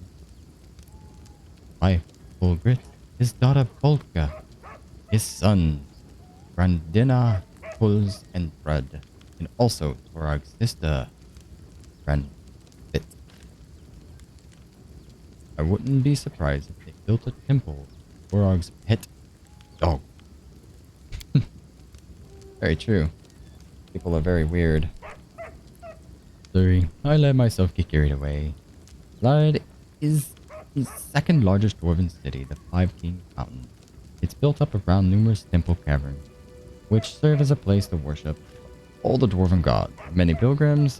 Wife Fulgrit, his daughter Polka, his sons Brandina, Puls, and Brad, and also Torag's sister Brandit. I wouldn't be surprised if they built a temple for Torag's pet dog. Very true. People are very weird. Sorry, I let myself get carried away. Lard is the second largest dwarven city, the Five Kings Mountain. It's built up around numerous temple caverns, which serve as a place to worship all the dwarven gods. Many pilgrims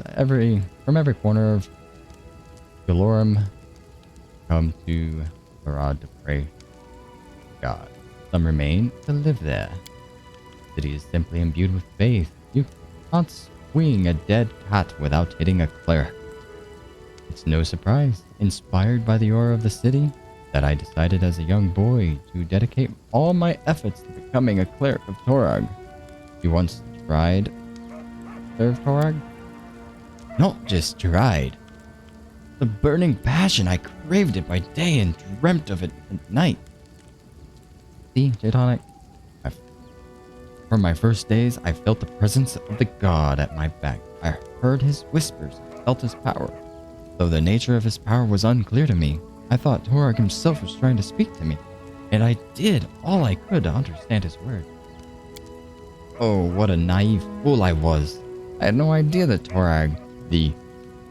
from every corner of Galorum come to Torag to pray to God. Some remain to live there. The city is simply imbued with faith. You can't swing a dead cat without hitting a cleric. It's no surprise, inspired by the aura of the city, that I decided as a young boy to dedicate all my efforts to becoming a cleric of Torag. You once tried to serve Torag? Not just tried. The burning passion, I craved it by day and dreamt of it at night. See, Jatonic? From my first days, I felt the presence of the god at my back. I heard his whispers and felt his power. Though the nature of his power was unclear to me, I thought Torag himself was trying to speak to me, and I did all I could to understand his words. Oh, what a naive fool I was. I had no idea that Torag, the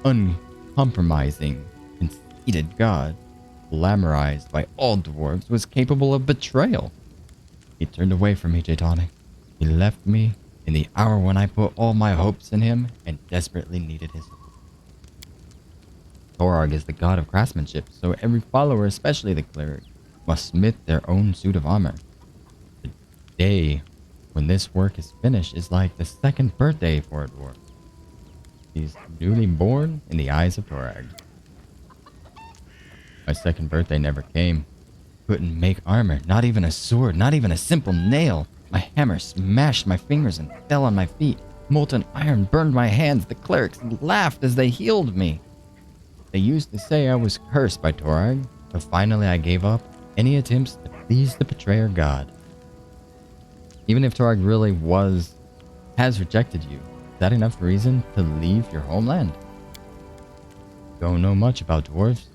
uncompromising, conceited god, glamorized by all dwarves, was capable of betrayal. He turned away from me, Jatonic. He left me in the hour when I put all my hopes in him and desperately needed his help. Torag is the god of craftsmanship, so every follower, especially the cleric, must smith their own suit of armor. The day when this work is finished is like the second birthday for a dwarf. He's newly born in the eyes of Torag. My second birthday never came. Couldn't make armor, not even a sword, not even a simple nail. My hammer smashed my fingers and fell on my feet. Molten iron burned my hands. The clerics laughed as they healed me. They used to say I was cursed by Torag, but finally I gave up any attempts to please the betrayer god. Even if Torag really has rejected you, is that enough reason to leave your homeland? Don't know much about dwarves.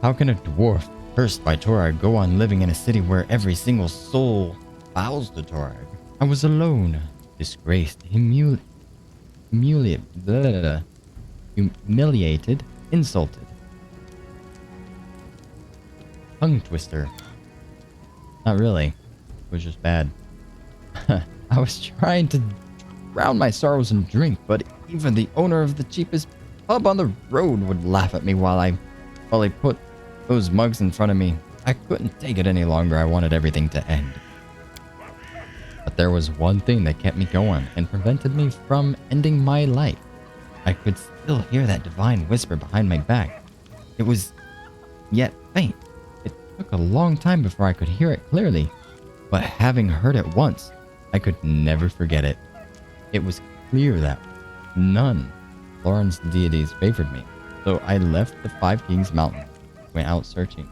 How can a dwarf cursed by Torag go on living in a city where every single soul bows to Torag? I was alone, disgraced, humiliated, insulted. Tongue twister. Not really. It was just bad. I was trying to drown my sorrows in drink, but even the owner of the cheapest pub on the road would laugh at me while he put those mugs in front of me. I couldn't take it any longer. I wanted everything to end. But there was one thing that kept me going and prevented me from ending my life. I could still hear that divine whisper behind my back. It was yet faint. It took a long time before I could hear it clearly, but having heard it once, I could never forget it. It was clear that none of Lauren's deities favored me, so I left the Five Kings Mountain, went out searching.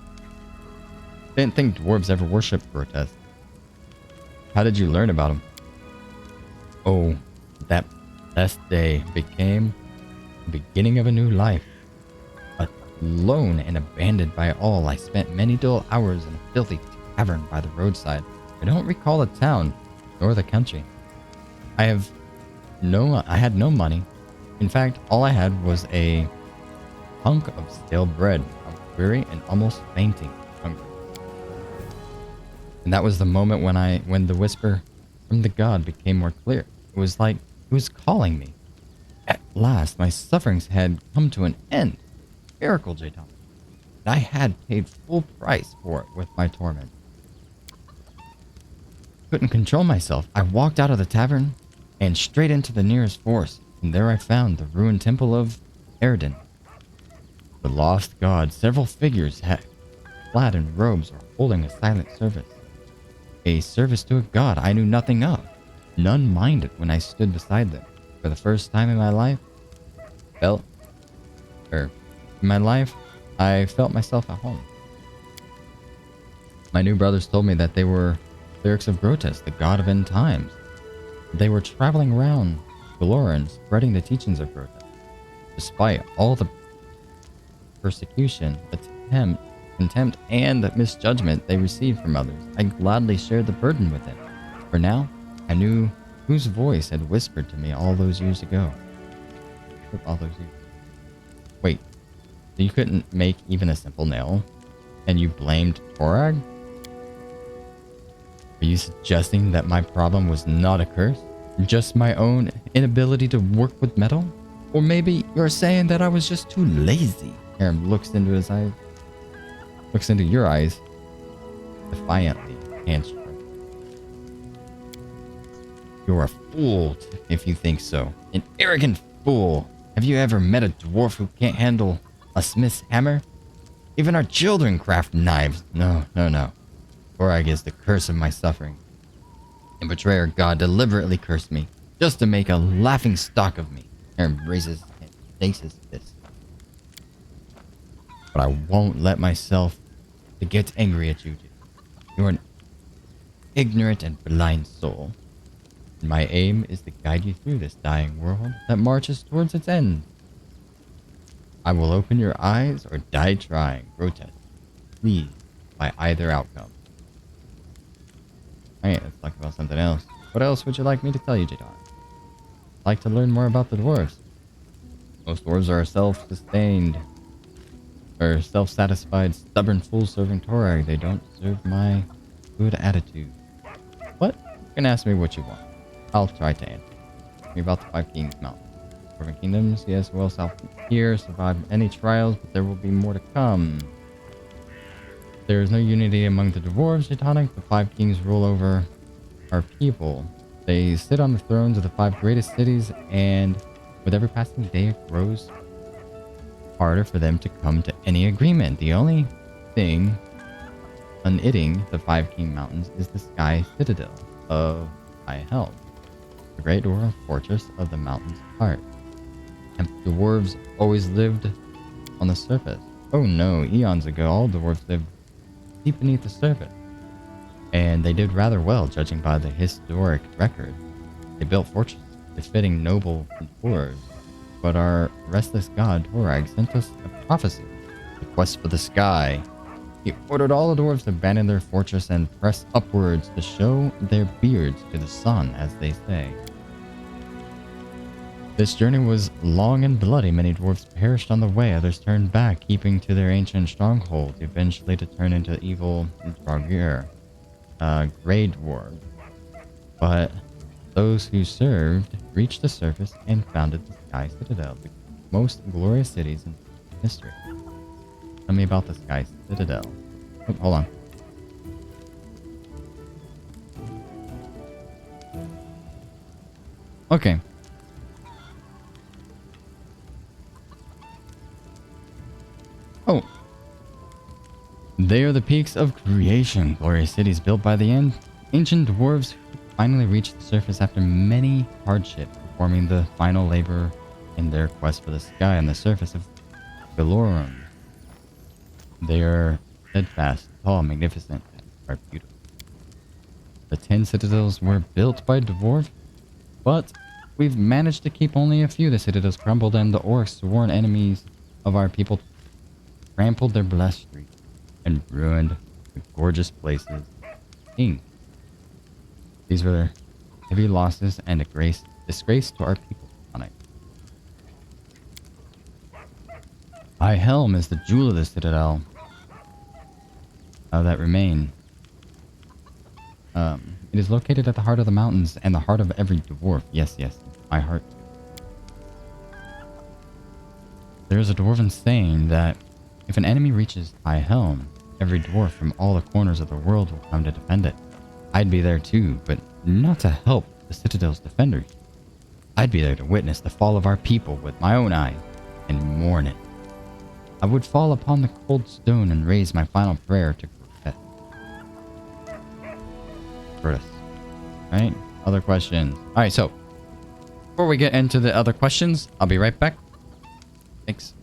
Didn't think dwarves ever worshipped grotesque. How did you learn about them? Oh, that last day became the beginning of a new life. Alone and abandoned by all, I spent many dull hours in a filthy tavern by the roadside. I don't recall the town nor the country. I had no money. In fact, all I had was a hunk of stale bread. I was weary and almost fainting, hungry. And that was the moment when the whisper from the god became more clear. It was like he was calling me. At last, my sufferings had come to an end. Miracle, J-Tom. I had paid full price for it with my torment. Couldn't control myself. I walked out of the tavern and straight into the nearest forest, and there I found the ruined temple of Erden. The lost god, several figures clad in robes, were holding a silent service. A service to a god I knew nothing of. None minded when I stood beside them. For the first time in my life, I felt myself at home. My new brothers told me that they were clerics of Grotesque, the god of end times. They were traveling around Galoran, spreading the teachings of Grotesque. Despite all the persecution, contempt, and misjudgment they received from others, I gladly shared the burden with them. For now, I knew whose voice had whispered to me all those years ago. Wait, so you couldn't make even a simple nail, and you blamed Torag? Are you suggesting that my problem was not a curse? Just my own inability to work with metal? Or maybe you're saying that I was just too lazy? Aram looks into his eyes. looks into your eyes defiantly, hands sharp. You're a fool if you think so. An arrogant fool. Have you ever met a dwarf who can't handle a smith's hammer? Even our children craft knives. No. Torag is the curse of my suffering. The betrayer god deliberately cursed me, just to make a laughing stock of me. Aaron raises and shakes his fist. But I won't let myself to get angry at you two. You're an ignorant and blind soul. And my aim is to guide you through this dying world that marches towards its end. I will open your eyes or die trying. Protest. Please, by either outcome. Alright, let's talk about something else. What else would you like me to tell you, Jadon? I'd like to learn more about the dwarves. Most dwarves are self-sustained, or self-satisfied, stubborn fools serving Torag. They don't deserve my good attitude. What? You can ask me what you want. I'll try to answer. Tell me about the Five Kings Mountain. Dwarven kingdoms, yes, well, south here, survived any trials, but there will be more to come. There is no unity among the dwarves, Jatonic. The Five Kings rule over our people. They sit on the thrones of the 5 greatest cities, and with every passing day it grows harder for them to come to any agreement. The only thing unikking the 5 King Mountains is the Sky Citadel of High Helm, the great dwarven fortress of the mountain's heart. And dwarves always lived on the surface. Oh no, eons ago all dwarves lived deep beneath the surface. And they did rather well, judging by the historic record. They built fortresses befitting noble dwarves. But our restless god, Torag, sent us a prophecy. The quest for the sky. He ordered all the dwarves to abandon their fortress and press upwards to show their beards to the sun, as they say. This journey was long and bloody. Many dwarves perished on the way, others turned back, keeping to their ancient stronghold, eventually to turn into evil Draugr, Grey Dwarf. But those who served reached the surface and founded the Sky Citadel, the most glorious cities in history. Tell me about the Sky Citadel. Oh, hold on. Okay. Oh. They are the peaks of creation, glorious cities built by the ancient dwarves who finally reached the surface after many hardships, performing the final labor in their quest for the sky on the surface of Galorum. They are steadfast, tall, magnificent, and are beautiful. The 10 citadels were built by dwarf, but we've managed to keep only a few. The citadels crumbled and the orcs, sworn enemies of our people, trampled their blessed streets and ruined the gorgeous places. King. These were heavy losses and a disgrace to our people on it. High Helm is the jewel of the citadel that remain. It is located at the heart of the mountains and the heart of every dwarf. Yes, my heart. There is a dwarven saying that if an enemy reaches High Helm, every dwarf from all the corners of the world will come to defend it. I'd be there too, but not to help the Citadel's defenders. I'd be there to witness the fall of our people with my own eyes and mourn it. I would fall upon the cold stone and raise my final prayer to Curtis. Alright, other questions. Alright, so before we get into the other questions, I'll be right back. Thanks.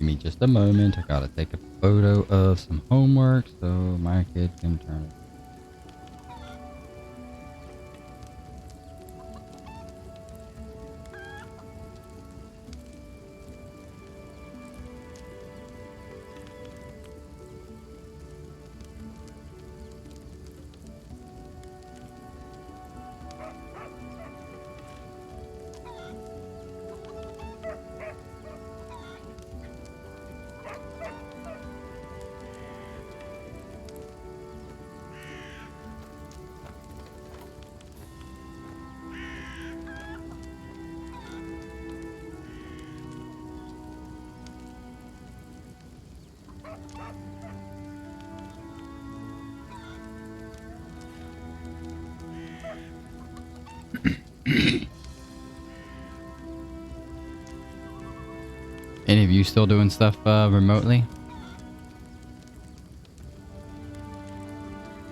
me just a moment. I gotta take a photo of some homework so my kid can turn it. Any of you still doing stuff remotely?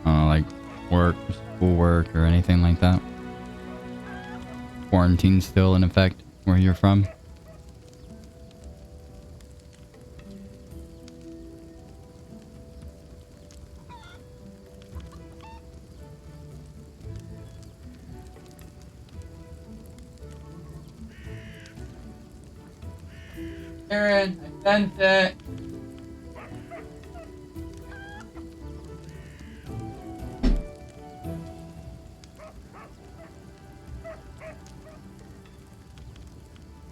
Like work, schoolwork, or anything like that? Quarantine still in effect where you're from? Aaron, I sent it.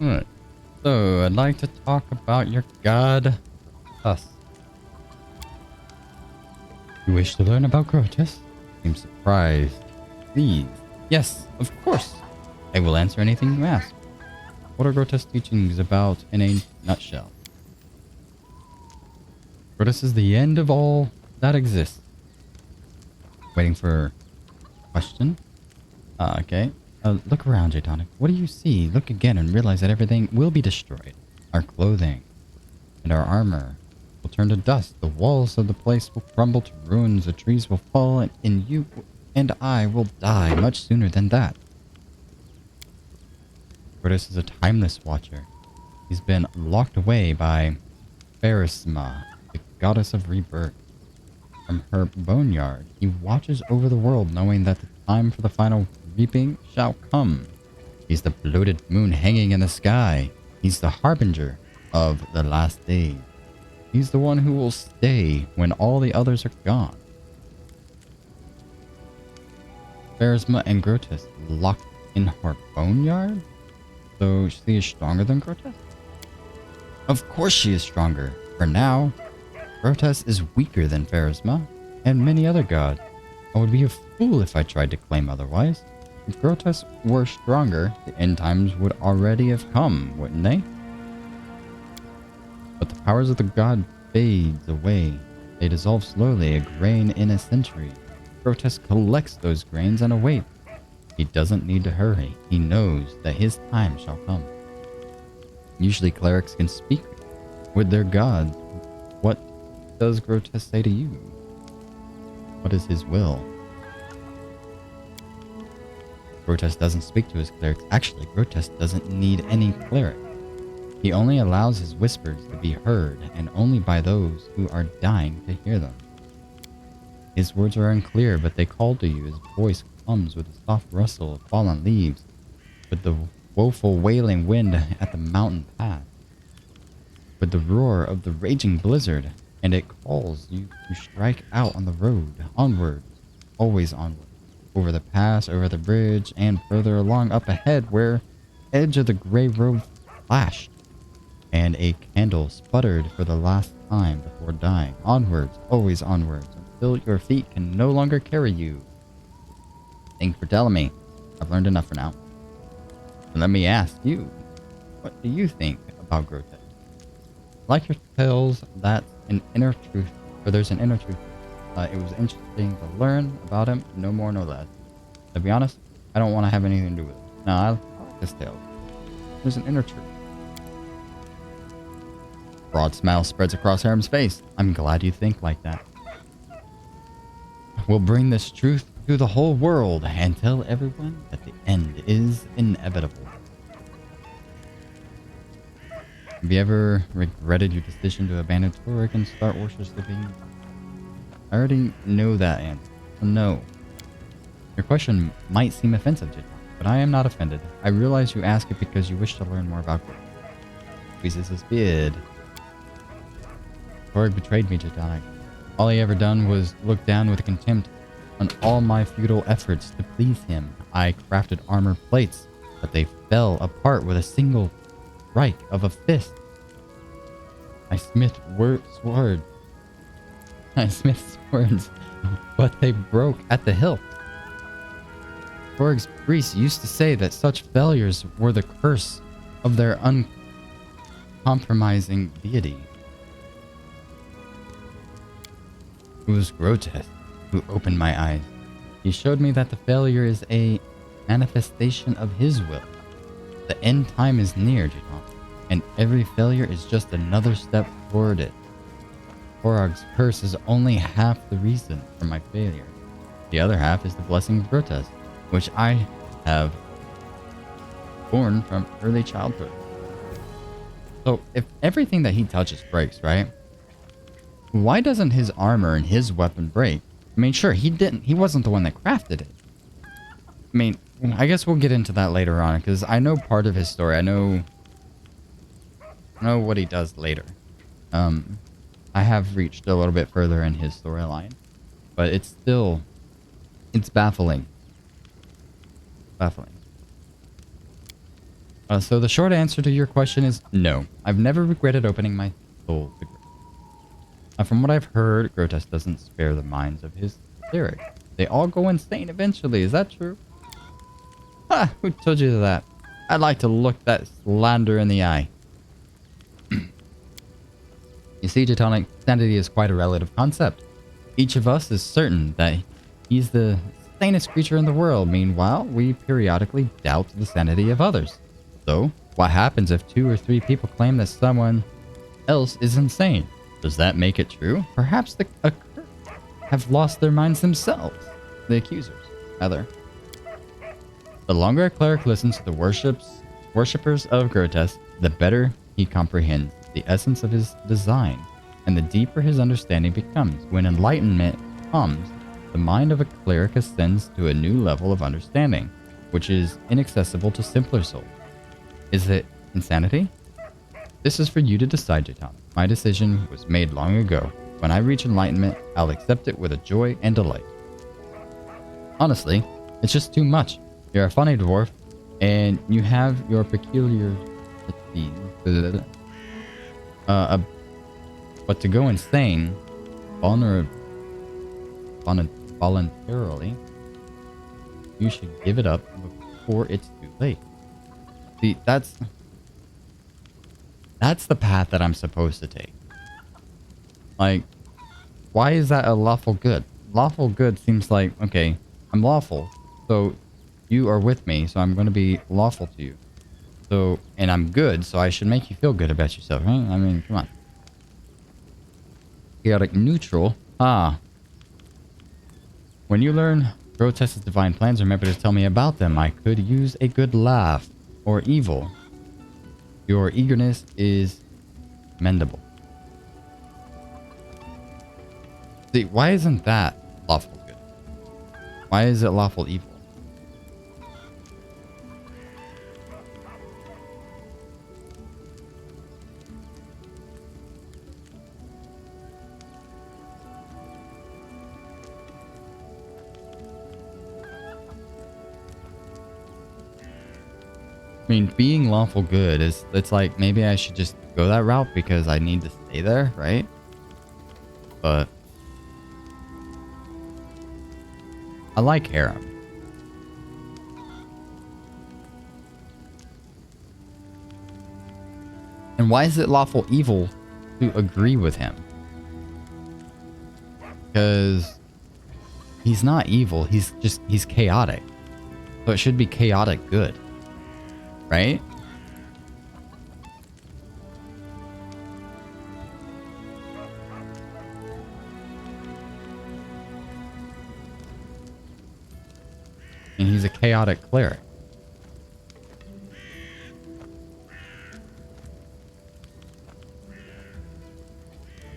Alright. So, I'd like to talk about your god, us. You wish to learn about Grotus? Seem surprised. Please. Yes, of course. I will answer anything you ask. What are Grotus' teachings about in a nutshell? Grotus is the end of all that exists. Waiting for a question? Okay. Look around, Jatonic. What do you see? Look again and realize that everything will be destroyed. Our clothing and our armor will turn to dust. The walls of the place will crumble to ruins. The trees will fall, and you and I will die much sooner than that. Grotus is a timeless watcher. He's been locked away by Aasimar, the goddess of rebirth. From her boneyard, he watches over the world, knowing that the time for the final reaping shall come. He's the bloated moon hanging in the sky. He's the harbinger of the last day. He's the one who will stay when all the others are gone. Aasimar and Grotus locked in her boneyard? So she is stronger than Grotus? Of course she is stronger. For now, Grotus is weaker than Aasimar and many other gods. I would be a fool if I tried to claim otherwise. If Grotus were stronger, the end times would already have come, wouldn't they? But the powers of the god fades away. They dissolve slowly, a grain in a century. Grotus collects those grains and awaits. He doesn't need to hurry. He knows that his time shall come. Usually clerics can speak with their god. What does Grotus say to you? What is his will? Grotus doesn't speak to his clerics. Actually, Grotus doesn't need any cleric. He only allows his whispers to be heard, and only by those who are dying to hear them. His words are unclear, but they call to you. His voice comes with a soft rustle of fallen leaves, with the woeful wailing wind at the mountain path, with the roar of the raging blizzard, and it calls you to strike out on the road, onwards, always onward, over the pass, over the bridge, and further along up ahead where edge of the gray road flashed, and a candle sputtered for the last time before dying. Onwards, always onwards, until your feet can no longer carry you. Thanks for telling me. I've learned enough for now. And let me ask you, what do you think about Grotus? Like your tales, that's an inner truth, or there's an inner truth. It was interesting to learn about him, no more, no less. To be honest, I don't want to have anything to do with it. No, I like this tale. There's an inner truth. Broad smile spreads across Harem's face. I'm glad you think like that. We'll bring this truth to the whole world and tell everyone that the end is inevitable. Have you ever regretted your decision to abandon Torek and start worshipping? I already know that answer. So no. Your question might seem offensive, Jitan, but I am not offended. I realize you ask it because you wish to learn more about Torek. Squeezes his beard. Torek betrayed me, Jitan. All he ever done was look down with contempt on all my futile efforts to please him. I crafted armor plates, but they fell apart with a single strike of a fist. I smithed swords. But they broke at the hilt. Torek's priests used to say that such failures were the curse of their uncompromising deity. It was Grotesque who opened my eyes. He showed me that the failure is a manifestation of his will. The end time is near, Jitan, and every failure is just another step toward it. Korog's curse is only half the reason for my failure. The other half is the blessing of Grotesque, which I have born from early childhood. So if everything that he touches breaks, right? Why doesn't his armor and his weapon break? I mean, sure, he wasn't the one that crafted it. I mean, I guess we'll get into that later on, because I know part of his story. I know what he does later. I have reached a little bit further in his storyline, but it's baffling. So the short answer to your question is no. I've never regretted opening my soul to Grotesque. From what I've heard, Grotesque doesn't spare the minds of his clerics. They all go insane eventually. Is that true? Ha! Who told you that? I'd like to look that slander in the eye. You see, Teutonic, sanity is quite a relative concept. Each of us is certain that he's the sanest creature in the world. Meanwhile, we periodically doubt the sanity of others. So, what happens if 2 or 3 people claim that someone else is insane? Does that make it true? Perhaps the accursed have lost their minds themselves. The accusers, rather. The longer a cleric listens to the worshippers of Grotesque, the better he comprehends the essence of his design, and the deeper his understanding becomes. When enlightenment comes, the mind of a cleric ascends to a new level of understanding, which is inaccessible to simpler souls. Is it insanity? This is for you to decide, Jitan. My decision was made long ago. When I reach enlightenment, I'll accept it with a joy and delight. Honestly, it's just too much. You're a funny dwarf, and you have your peculiar... but to go insane voluntarily, you should give it up before it's too late. See, that's the path that I'm supposed to take. Like, why is that a lawful good? Lawful good seems like, okay, I'm lawful, so you are with me, so I'm going to be lawful to you. So, and I'm good, so I should make you feel good about yourself, right? I mean, come on. Chaotic neutral. Ah. When you learn Grotesque's divine plans, remember to tell me about them. I could use a good laugh. Or evil. Your eagerness is mendable. See, why isn't that lawful good? Why is it lawful evil? I mean, being lawful good is, it's like, maybe I should just go that route because I need to stay there, right? But I like harem. And why is it lawful evil to agree with him? Because he's not evil, he's chaotic. So it should be chaotic good. Right? And he's a chaotic cleric.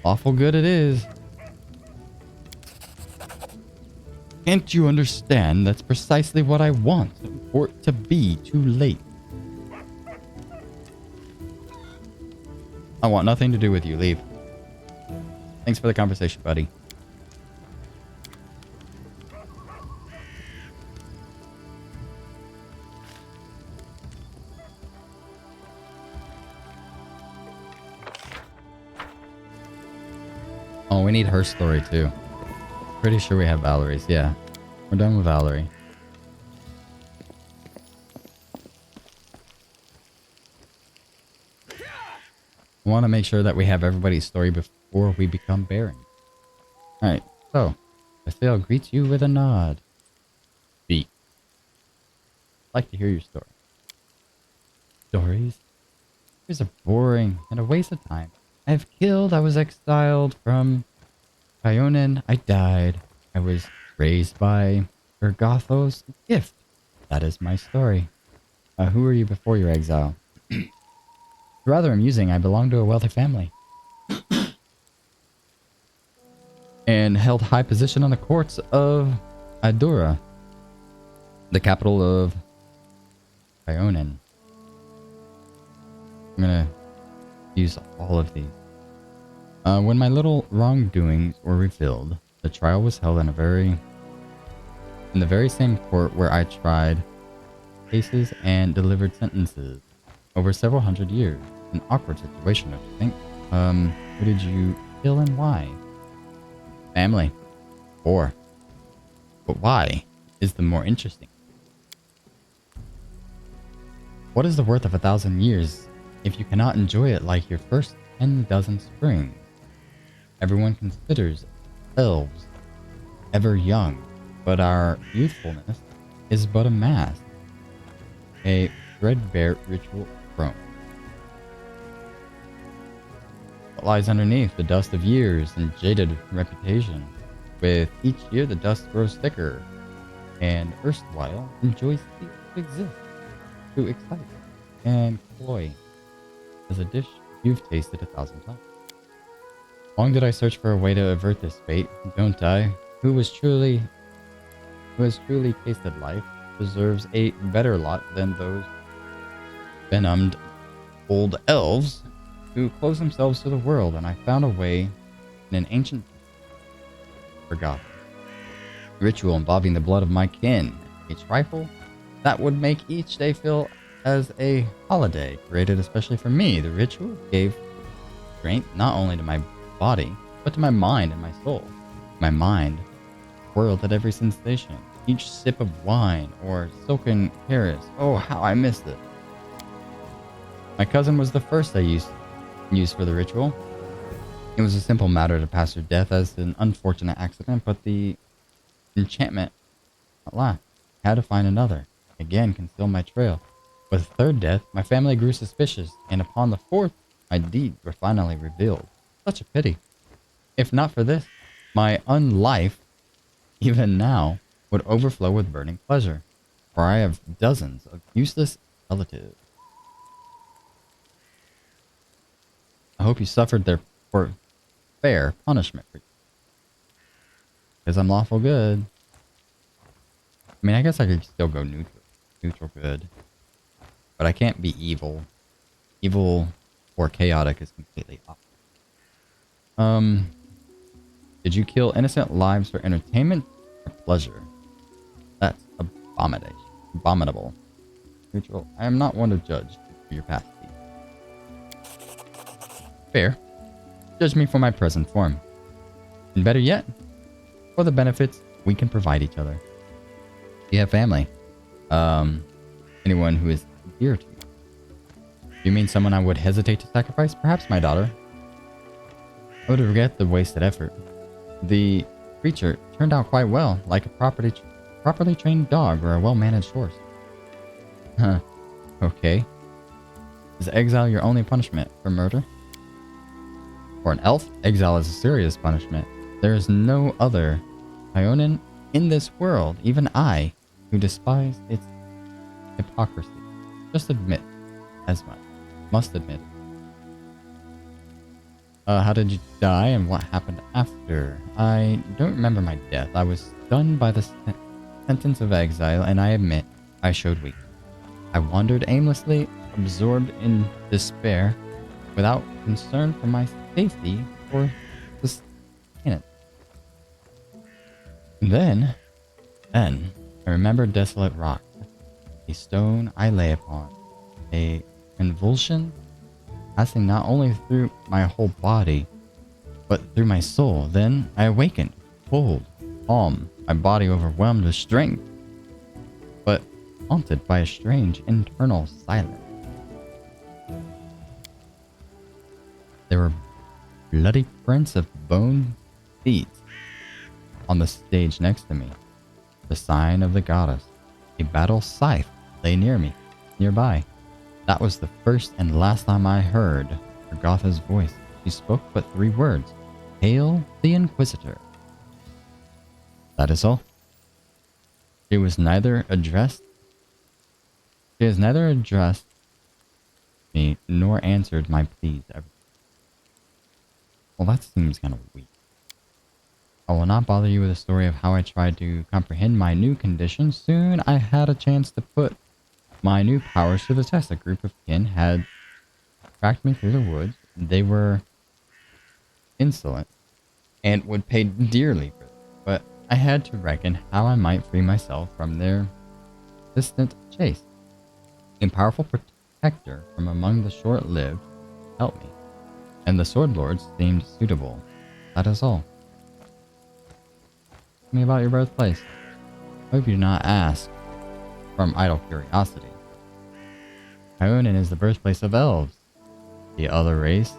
Awful good it is. Can't you understand? That's precisely what I want. For it to be too late. I want nothing to do with you. Leave. Thanks for the conversation, buddy. Oh, we need her story too. Pretty sure we have Valerie's. Yeah. We're done with Valerie. I want to make sure that we have everybody's story before we become Baron. Alright, so Bethel greets you with a nod. B. I'd like to hear your story. Stories? Stories are boring and a waste of time. I have killed, I was exiled from Ionin, I died. I was raised by Ergothos gift. That is my story. Who were you before your exile? It's rather amusing. I belonged to a wealthy family. And held high position on the courts of Idura, the capital of Ionin. I'm gonna use all of these. When my little wrongdoings were revealed, the trial was held in the very same court where I tried cases and delivered sentences over several hundred years. An awkward situation, don't you think? Who did you kill and why? Family. 4. But why is the more interesting. What is the worth of 1,000 years if you cannot enjoy it like your first 10 dozen springs? Everyone considers elves ever young, but our youthfulness is but a mask, a threadbare ritual throne. What lies underneath? The dust of years and jaded reputation. With each year, the dust grows thicker, and erstwhile enjoys to exist, to excite and cloy, as a dish you've tasted 1,000 times. Long did I search for a way to avert this fate, don't I? Who has truly tasted life deserves a better lot than those venomed old elves who close themselves to the world, and I found a way in an ancient forgotten ritual involving the blood of my kin. A trifle that would make each day feel as a holiday created especially for me. The ritual gave strength not only to my body, but to my mind and my soul. My mind whirled at every sensation, each sip of wine or silken caress. Oh, how I missed it. My cousin was the first I used for the ritual. It was a simple matter to pass her death as an unfortunate accident, but the enchantment at last had to find another. Again, conceal my trail. With the third death, my family grew suspicious, and upon the fourth, my deeds were finally revealed. Such a pity. If not for this, my unlife, even now, would overflow with burning pleasure, for I have dozens of useless relatives. I hope you suffered their fair punishment for you. Because I'm lawful good. I mean, I guess I could still go neutral good. But I can't be evil. Evil or chaotic is completely opposite. Did you kill innocent lives for entertainment or pleasure? That's abominable. Neutral. I am not one to judge for your past deeds. Fair. Judge me for my present form. And better yet, for the benefits we can provide each other. You have family. Anyone who is dear to you. You mean someone I would hesitate to sacrifice? Perhaps my daughter. I would regret the wasted effort. The creature turned out quite well, like a properly trained dog or a well-managed horse. Huh. Okay. Is exile your only punishment for murder? For an elf, exile is a serious punishment. There is no other Ionin in this world, even I, who despise its hypocrisy. Just admit as much. Must admit. How did you die and what happened after? I don't remember my death. I was stunned by the sentence of exile, and I admit I showed weakness. I wandered aimlessly, absorbed in despair, without concern for my safety or sustenance. Then, I remembered desolate rocks, a stone I lay upon, a convulsion passing not only through my whole body, but through my soul. Then I awakened, cold, calm, my body overwhelmed with strength, but haunted by a strange internal silence. There were bloody prints of bone feet on the stage next to me, the sign of the goddess. A battle scythe lay nearby. That was the first and last time I heard Agatha's voice. She spoke but 3 words. Hail the Inquisitor. That is all. She has neither addressed me nor answered my pleas ever. Well, that seems kind of weak. I will not bother you with a story of how I tried to comprehend my new condition. Soon I had a chance to put my new powers to the test. A group of kin had tracked me through the woods. They were insolent and would pay dearly for it, but I had to reckon how I might free myself from their distant chase. A powerful protector from among the short-lived helped me, and the sword lords seemed suitable. That is all. Tell me about your birthplace. I hope you do not ask from idle curiosity. Ionin is the birthplace of elves. The other races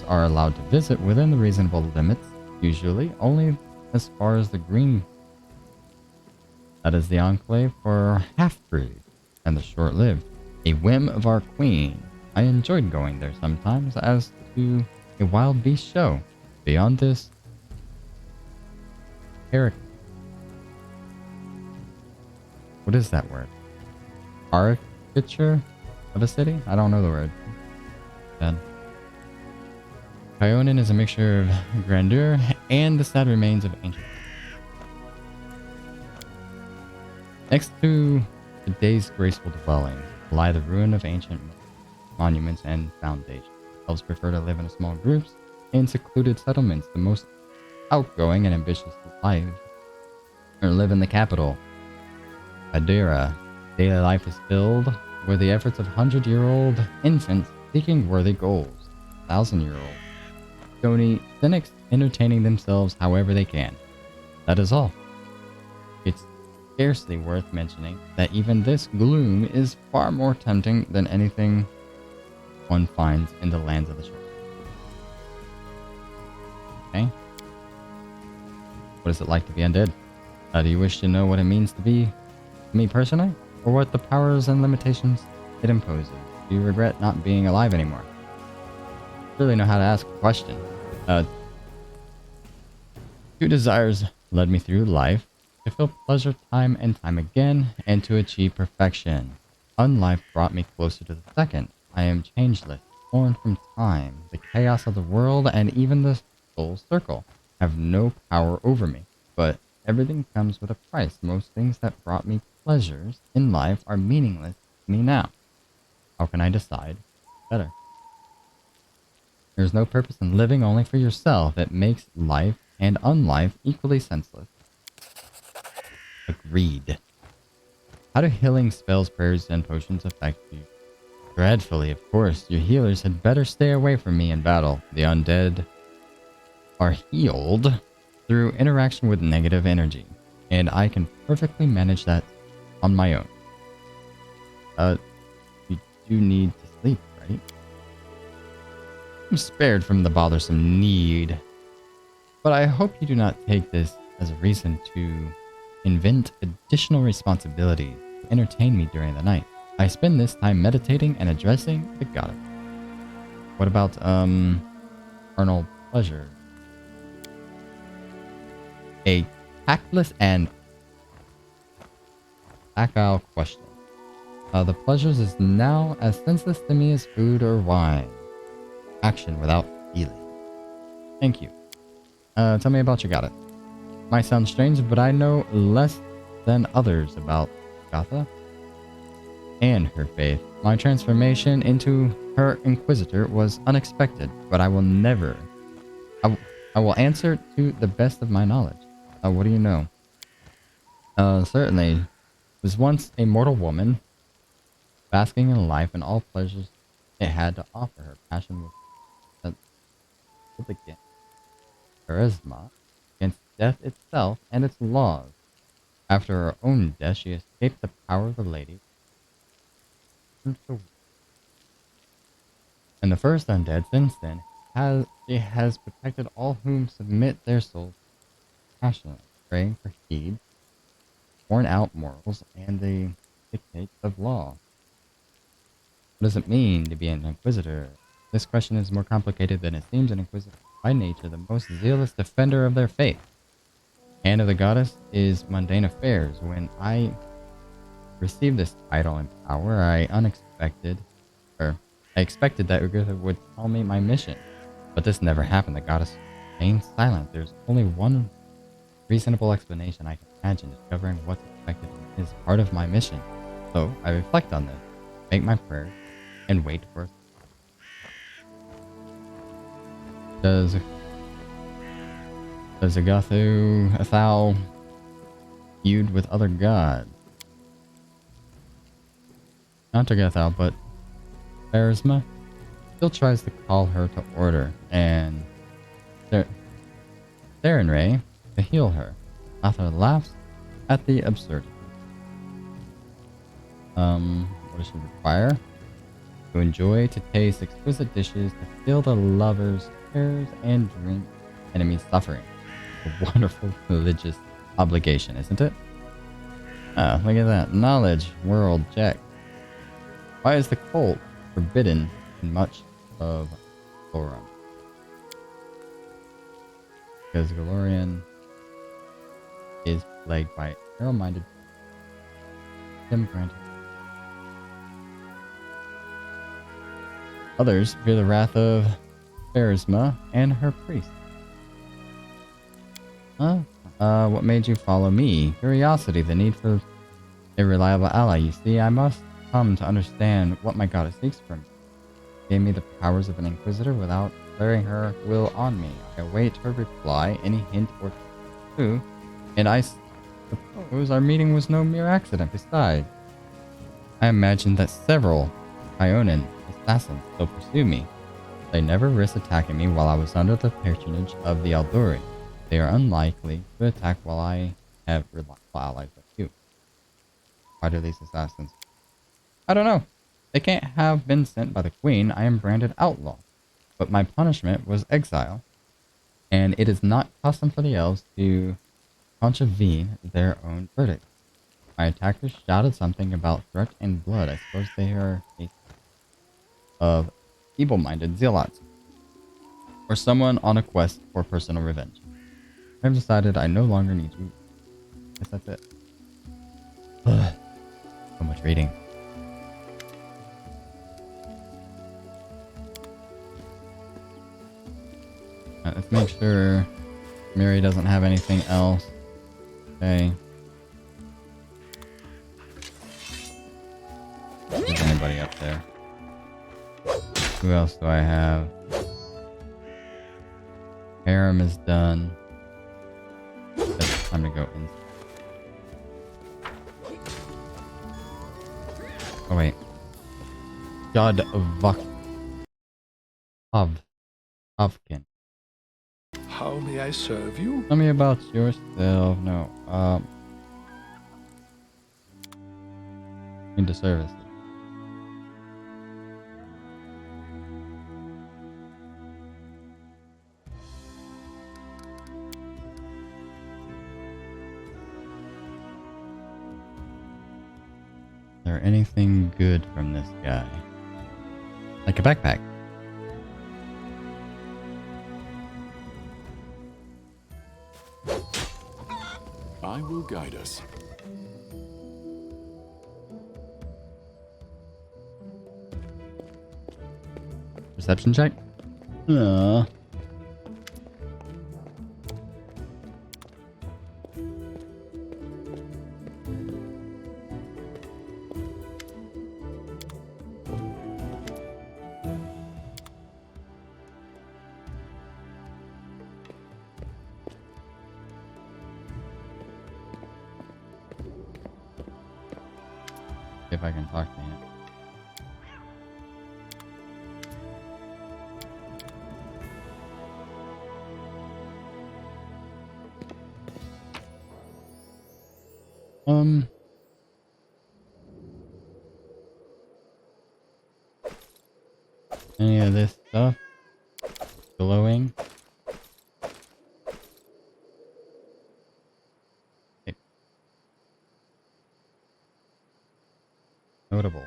are allowed to visit within the reasonable limits, usually only as far as the green. That is the enclave for half-breeds and the short-lived. A whim of our queen. I enjoyed going there sometimes as to a wild beast show. Beyond this, what is that word? Caricature of a city? I don't know the word. Bad. Ionin is a mixture of grandeur and the sad remains of ancient. Next to today's graceful dwelling lie the ruin of ancient monuments and foundations. Elves prefer to live in small groups in secluded settlements. The most outgoing and ambitious lives live in the capital, Adira. Daily life is filled with the efforts of 100-year-old infants seeking worthy goals, 1,000-year-old stony cynics entertaining themselves however they can. That is all. It's scarcely worth mentioning that even this gloom is far more tempting than anything one finds in the lands of the shore. Okay? What is it like to be undead? Do you wish to know what it means to be me personally? Or what the powers and limitations it imposes? Do you regret not being alive anymore? I really know how to ask a question. 2 desires led me through life: to feel pleasure time and time again, and to achieve perfection. Unlife brought me closer to the second. I am changeless, torn from time. The chaos of the world and even the soul circle have no power over me. But everything comes with a price. Most things that brought me pleasures in life are meaningless to me now. How can I decide better? There's no purpose in living only for yourself. It makes life and unlife equally senseless. Agreed. How do healing spells, prayers, and potions affect you? Dreadfully, of course. Your healers had better stay away from me in battle. The undead are healed through interaction with negative energy, and I can perfectly manage that on my own. You do need to sleep, right? I'm spared from the bothersome need, but I hope you do not take this as a reason to invent additional responsibilities to entertain me during the night. I spend this time meditating and addressing the goddess. What about, carnal pleasure? A tactless and facile question. The pleasures is now as senseless to me as food or wine. Action without feeling. Thank you. Tell me about your goddess. Might sound strange, but I know less than others about Gotha and her faith. My transformation into her Inquisitor was unexpected, but I will never... I will answer to the best of my knowledge. What do you know? Certainly. Was once a mortal woman, basking in life and all pleasures it had to offer. Her passion was against charisma, against death itself and its laws. After her own death, she escaped the power of the lady. And the first undead since then, she has protected all whom submit their souls passionately, praying for heed, worn out morals, and the dictates of law. What does it mean to be an Inquisitor? This question is more complicated than it seems. An Inquisitor is by nature the most zealous defender of their faith. Hand of the Goddess is mundane affairs. When I received this title and power, I expected that Ugatha would tell me my mission. But this never happened. The Goddess remained silent. There's only one reasonable explanation I can imagine. Discovering what's expected is part of my mission. So I reflect on this, make my prayers, and wait for it. Does Athal feud with other gods? Not Togathal, but Pharisma still tries to call her to order, and Therenray to heal her. Athar laughs at the absurdity. What does she require? To enjoy, to taste exquisite dishes, to feel the lover's cares, and drink enemy's suffering. A wonderful religious obligation, isn't it? Ah, look at that. Knowledge, world, check. Why is the cult forbidden in much of Goron? Because Golorian is plagued by narrow-minded granted. Others fear the wrath of Pharisma and her priest. What made you follow me? Curiosity, the need for a reliable ally. You see, I must come to understand what my goddess seeks from me. She gave me the powers of an inquisitor without declaring her will on me. I await her reply, any hint or clue, and I suppose our meeting was no mere accident. Besides, I imagined that several Ionin assassins still pursue me. They never risked attacking me while I was under the patronage of the Aldori. They are unlikely to attack while I have reliable allies like you. Why do these assassins? I don't know. They can't have been sent by the queen. I am branded outlaw. But my punishment was exile. And it is not custom for the elves to contravene their own verdict. My attackers shouted something about threat and blood. I suppose they are of feeble-minded zealots, or someone on a quest for personal revenge. I've decided I no longer need you. Guess that's it. Ugh. So much reading. Let's make sure Miri doesn't have anything else. Okay. If there's anybody up there. Who else do I have? Harem is done. It's time to go in. Oh wait. God of Ovkin. How may I serve you? Tell me about yourself. No. Into service. Is there anything good from this guy? Like a backpack. I will guide us. Perception check? See if I can talk to him. Any of this stuff glowing? Okay. Notable.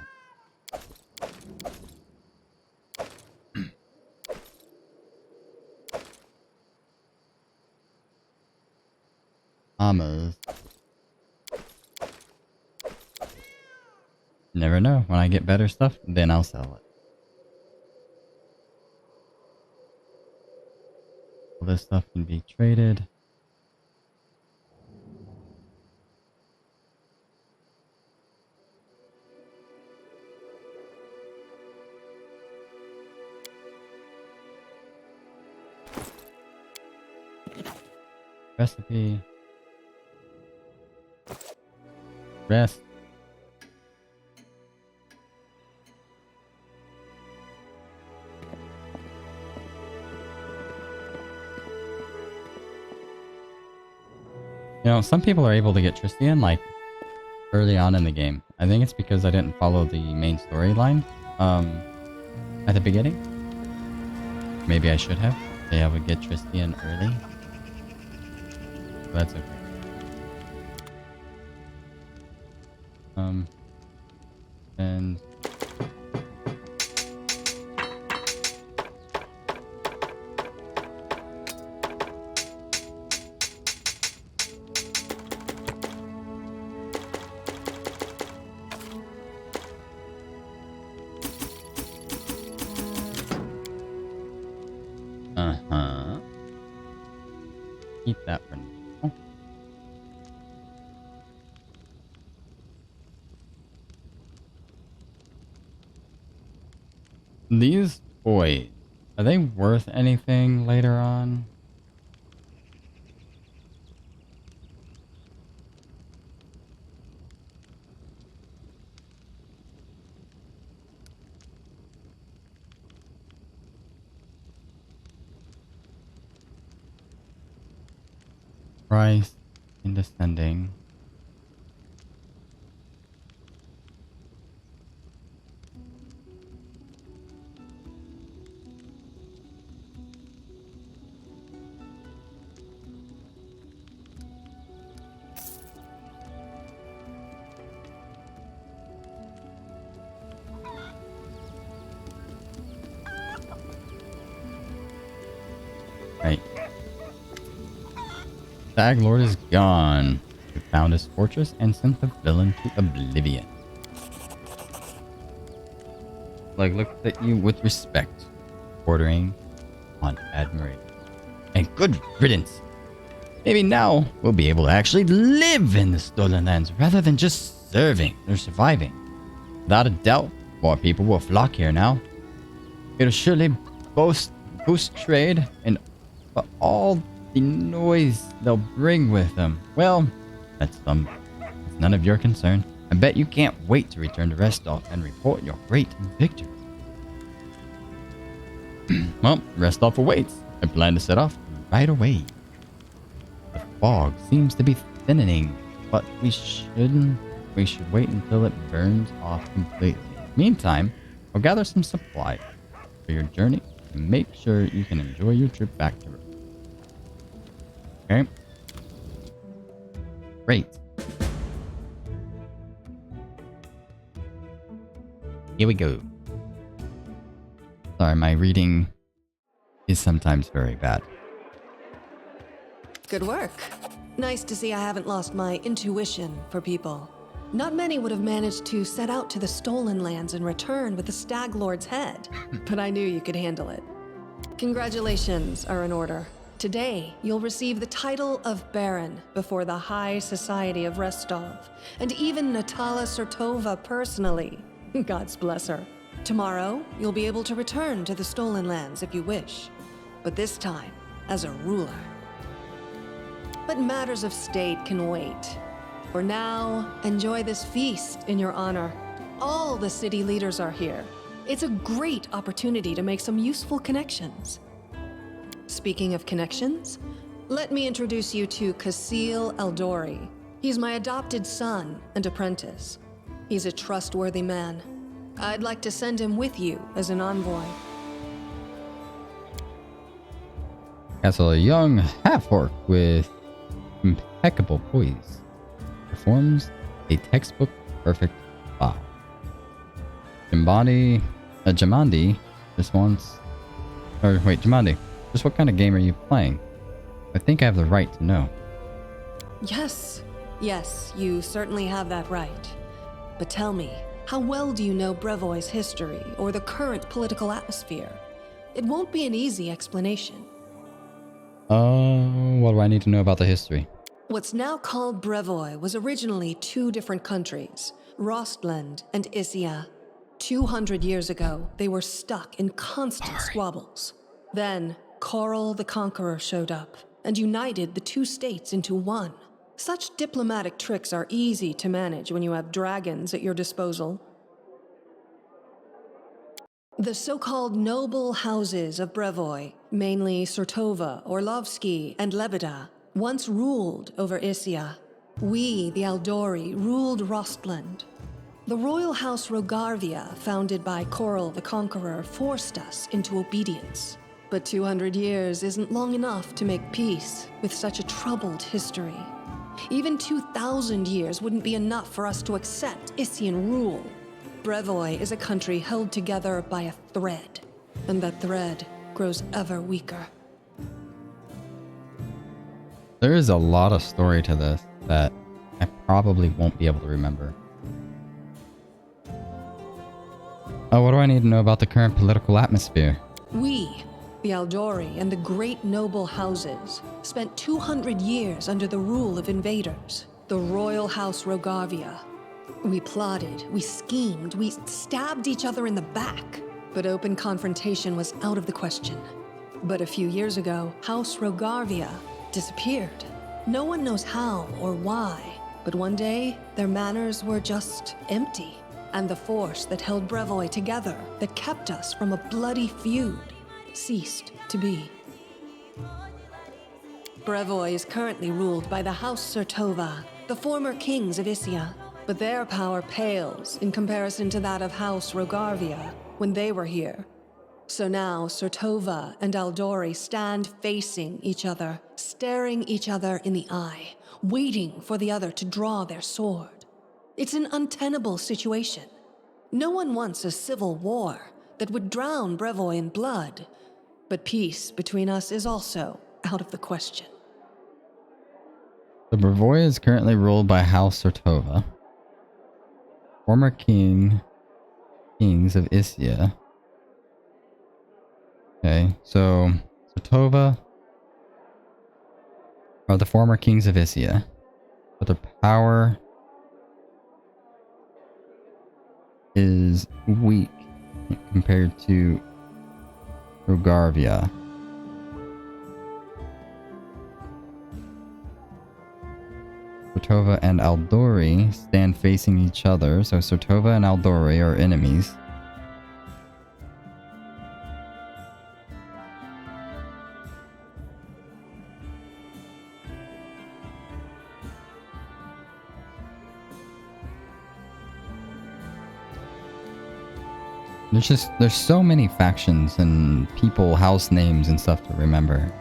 Amas. Never know. When I get better stuff, then I'll sell it. All this stuff can be traded. Recipe. Rest. You know, some people are able to get Tristian, like, early on in the game. I think it's because I didn't follow the main storyline, at the beginning. Maybe I should have. Maybe I would get Tristian early. But that's okay. And... keep that for now. These toys, are they worth anything later on? Price in descending. Right. Stag Lord is gone. We found his fortress and sent the villain to oblivion. Like, look at you with respect, bordering on admiration. And good riddance. Maybe now we'll be able to actually live in the Stolen Lands rather than just serving or surviving. Without a doubt, more people will flock here now. It'll surely boost trade and all the noise they'll bring with them. Well, that's none of your concern. I bet you can't wait to return to Restov and report your great victory. Well, Restov awaits. I plan to set off right away. The fog seems to be thinning, but we should wait until it burns off completely. Meantime, I'll gather some supplies for your journey and make sure you can enjoy your trip back to Rome. Okay. Great. Here we go. Sorry, my reading is sometimes very bad. Good work. Nice to see I haven't lost my intuition for people. Not many would have managed to set out to the Stolen Lands and return with the Stag Lord's head, but I knew you could handle it. Congratulations are in order. Today, you'll receive the title of Baron before the High Society of Restov, and even Natala Sertova personally. God's bless her. Tomorrow, you'll be able to return to the Stolen Lands if you wish, but this time as a ruler. But matters of state can wait. For now, enjoy this feast in your honor. All the city leaders are here. It's a great opportunity to make some useful connections. Speaking of connections, let me introduce you to Aasimar Aldori. He's my adopted son and apprentice. He's a trustworthy man. I'd like to send him with you as an envoy. Castle, a young half-orc with impeccable poise performs a textbook perfect bow. Jamandi just wants... Or wait, Jamandi, just what kind of game are you playing? I think I have the right to know. Yes, you certainly have that right. But tell me, how well do you know Brevoy's history or the current political atmosphere? It won't be an easy explanation. What do I need to know about the history? What's now called Brevoy was originally two different countries, Rostland and Isia. 200 years ago, they were stuck in constant squabbles. Then, Coral the Conqueror showed up and united the two states into one. Such diplomatic tricks are easy to manage when you have dragons at your disposal. The so-called noble houses of Brevoy, mainly Surtova, Orlovsky, and Lebeda, once ruled over Isia. We, the Aldori, ruled Rostland. The royal house Rogarvia, founded by Coral the Conqueror, forced us into obedience. But 200 years isn't long enough to make peace with such a troubled history. Even 2,000 years wouldn't be enough for us to accept Isian rule. Brevoy is a country held together by a thread, and that thread grows ever weaker. There is a lot of story to this that I probably won't be able to remember. Oh, what do I need to know about the current political atmosphere? We, the Aldori and the great noble houses, spent 200 years under the rule of invaders, the royal house Rogarvia. We plotted, we schemed, we stabbed each other in the back, but open confrontation was out of the question. But a few years ago, House Rogarvia disappeared. No one knows how or why, but one day, their manors were just empty, and the force that held Brevoy together, that kept us from a bloody feud, ceased to be. Brevoy is currently ruled by the House Surtova, the former kings of Isia, but their power pales in comparison to that of House Rogarvia when they were here. So now Surtova and Aldori stand facing each other, staring each other in the eye, waiting for the other to draw their sword. It's an untenable situation. No one wants a civil war that would drown Brevoy in blood, but peace between us is also out of the question. The Brevoy is currently ruled by House Surtova, former kings of Isia. Okay, so Surtova are the former kings of Isia, but their power is weak compared to Rogarvia. Surtova and Aldori stand facing each other, so Surtova and Aldori are enemies. There's so many factions and people, house names and stuff to remember.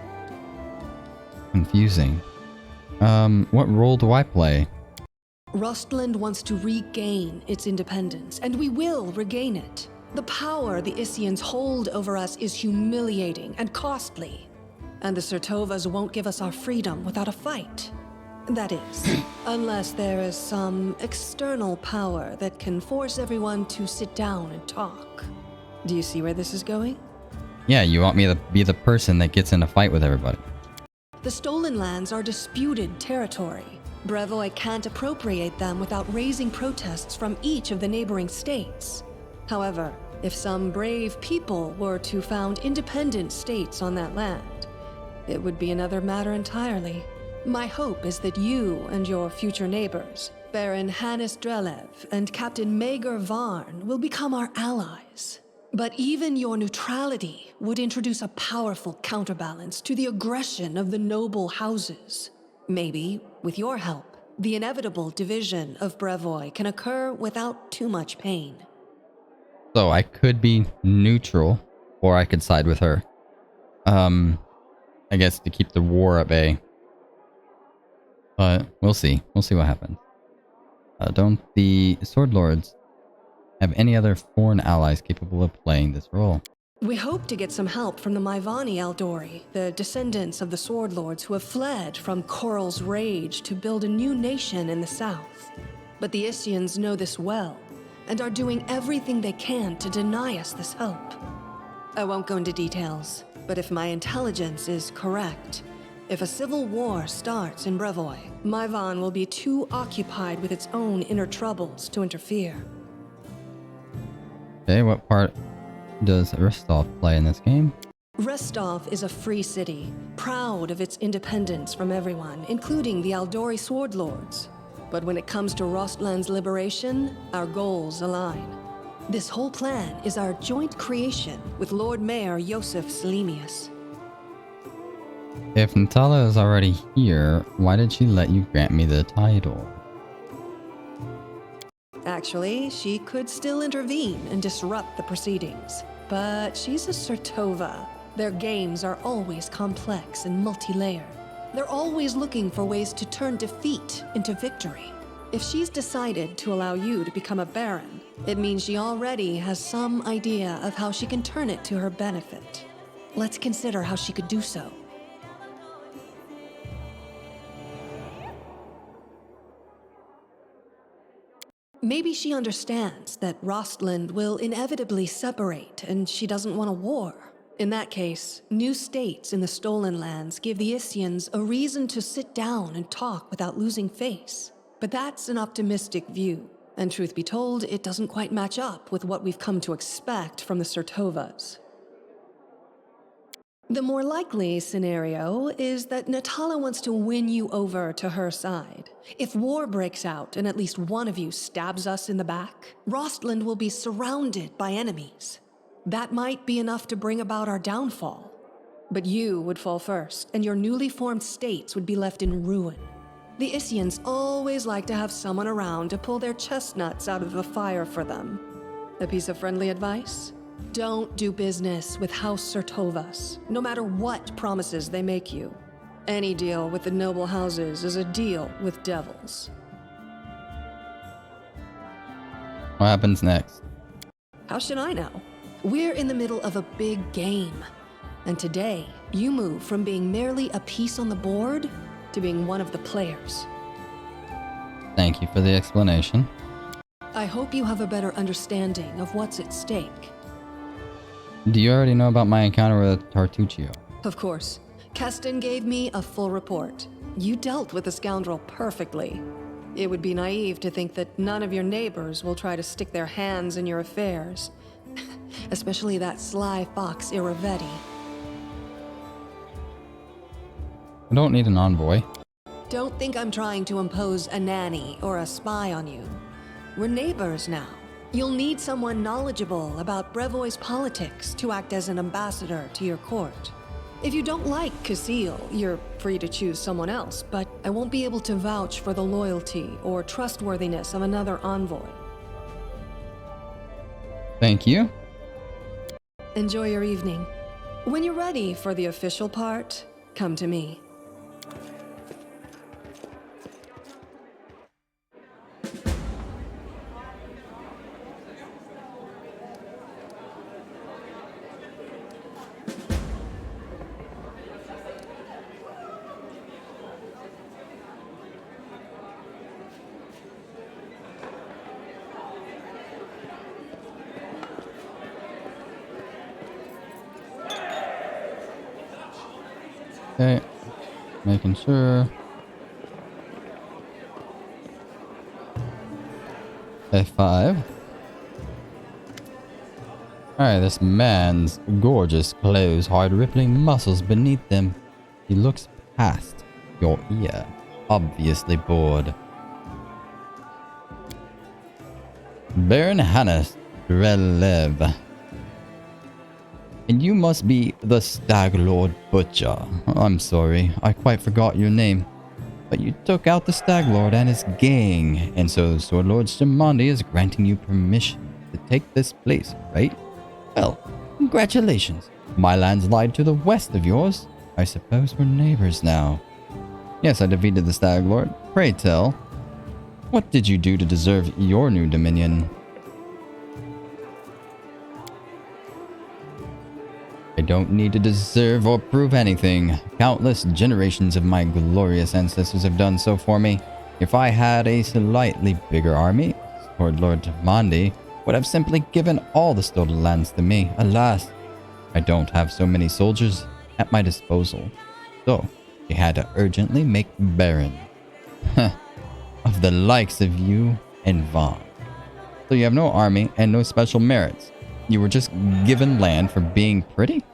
Confusing. What role do I play? Rostland wants to regain its independence, and we will regain it. The power the Isians hold over us is humiliating and costly. And the Surtovas won't give us our freedom without a fight. That is, unless there is some external power that can force everyone to sit down and talk. Do you see where this is going? Yeah, you want me to be the person that gets in a fight with everybody. The stolen lands are disputed territory. Brevoy can't appropriate them without raising protests from each of the neighboring states. However, if some brave people were to found independent states on that land, it would be another matter entirely. My hope is that you and your future neighbors Baron Hannes Drelev and Captain Maegor Varn will become our allies. But even your neutrality would introduce a powerful counterbalance to the aggression of the noble houses. Maybe, with your help, the inevitable division of Brevoy can occur without too much pain. So I could be neutral, or I could side with her. I guess to keep the war at bay. But we'll see. We'll see what happens. Don't the Sword Lords have any other foreign allies capable of playing this role? We hope to get some help from the Maivani Aldori, the descendants of the Sword Lords who have fled from Coral's rage to build a new nation in the south. But the Isians know this well, and are doing everything they can to deny us this help. I won't go into details, but if my intelligence is correct, if a civil war starts in Brevoy, Maivan will be too occupied with its own inner troubles to interfere. Okay, what part does Rostov play in this game? Rostov is a free city, proud of its independence from everyone, including the Aldori Sword Lords. But when it comes to Rostland's liberation, our goals align. This whole plan is our joint creation with Lord Mayor Yosef Selimius. If Natala is already here, why did she let you grant me the title? Actually, she could still intervene and disrupt the proceedings. But she's a Sertova. Their games are always complex and multi-layered. They're always looking for ways to turn defeat into victory. If she's decided to allow you to become a baron, it means she already has some idea of how she can turn it to her benefit. Let's consider how she could do so. Maybe she understands that Rostland will inevitably separate and she doesn't want a war. In that case, new states in the Stolen Lands give the Isians a reason to sit down and talk without losing face. But that's an optimistic view, and truth be told, it doesn't quite match up with what we've come to expect from the Sertovas. The more likely scenario is that Natala wants to win you over to her side. If war breaks out and at least one of you stabs us in the back, Rostland will be surrounded by enemies. That might be enough to bring about our downfall. But you would fall first, and your newly formed states would be left in ruin. The Isians always like to have someone around to pull their chestnuts out of the fire for them. A piece of friendly advice? Don't do business with House Sertovas, no matter what promises they make you. Any deal with the noble houses is a deal with devils. What happens next? How should I know? We're in the middle of a big game. And today, you move from being merely a piece on the board to being one of the players. Thank you for the explanation. I hope you have a better understanding of what's at stake. Do you already know about my encounter with Tartuccio? Of course. Keston gave me a full report. You dealt with the scoundrel perfectly. It would be naive to think that none of your neighbors will try to stick their hands in your affairs. Especially that sly fox Iravetti. I don't need an envoy. Don't think I'm trying to impose a nanny or a spy on you. We're neighbors now. You'll need someone knowledgeable about Brevoy's politics to act as an ambassador to your court. If you don't like Casil, you're free to choose someone else, but I won't be able to vouch for the loyalty or trustworthiness of another envoy. Thank you. Enjoy your evening. When you're ready for the official part, come to me. Okay, making sure. F5. Alright, this man's gorgeous clothes hide rippling muscles beneath them. He looks past your ear, obviously bored. Baron Hannes Relev. And you must be the Stag Lord Butcher. I'm sorry, I quite forgot your name. But you took out the Stag Lord and his gang, and so Sword Lord Shamandi is granting you permission to take this place, right? Well, congratulations. My lands lie to the west of yours. I suppose we're neighbors now. Yes, I defeated the Stag Lord. Pray tell, what did you do to deserve your new dominion? I don't need to deserve or prove anything. Countless generations of my glorious ancestors have done so for me. If I had a slightly bigger army, Sword Lord Mandi would have simply given all the stolen lands to me. Alas, I don't have so many soldiers at my disposal. So, he had to urgently make Baron. Of the likes of you and Vaughn. So you have no army and no special merits. You were just given land for being pretty?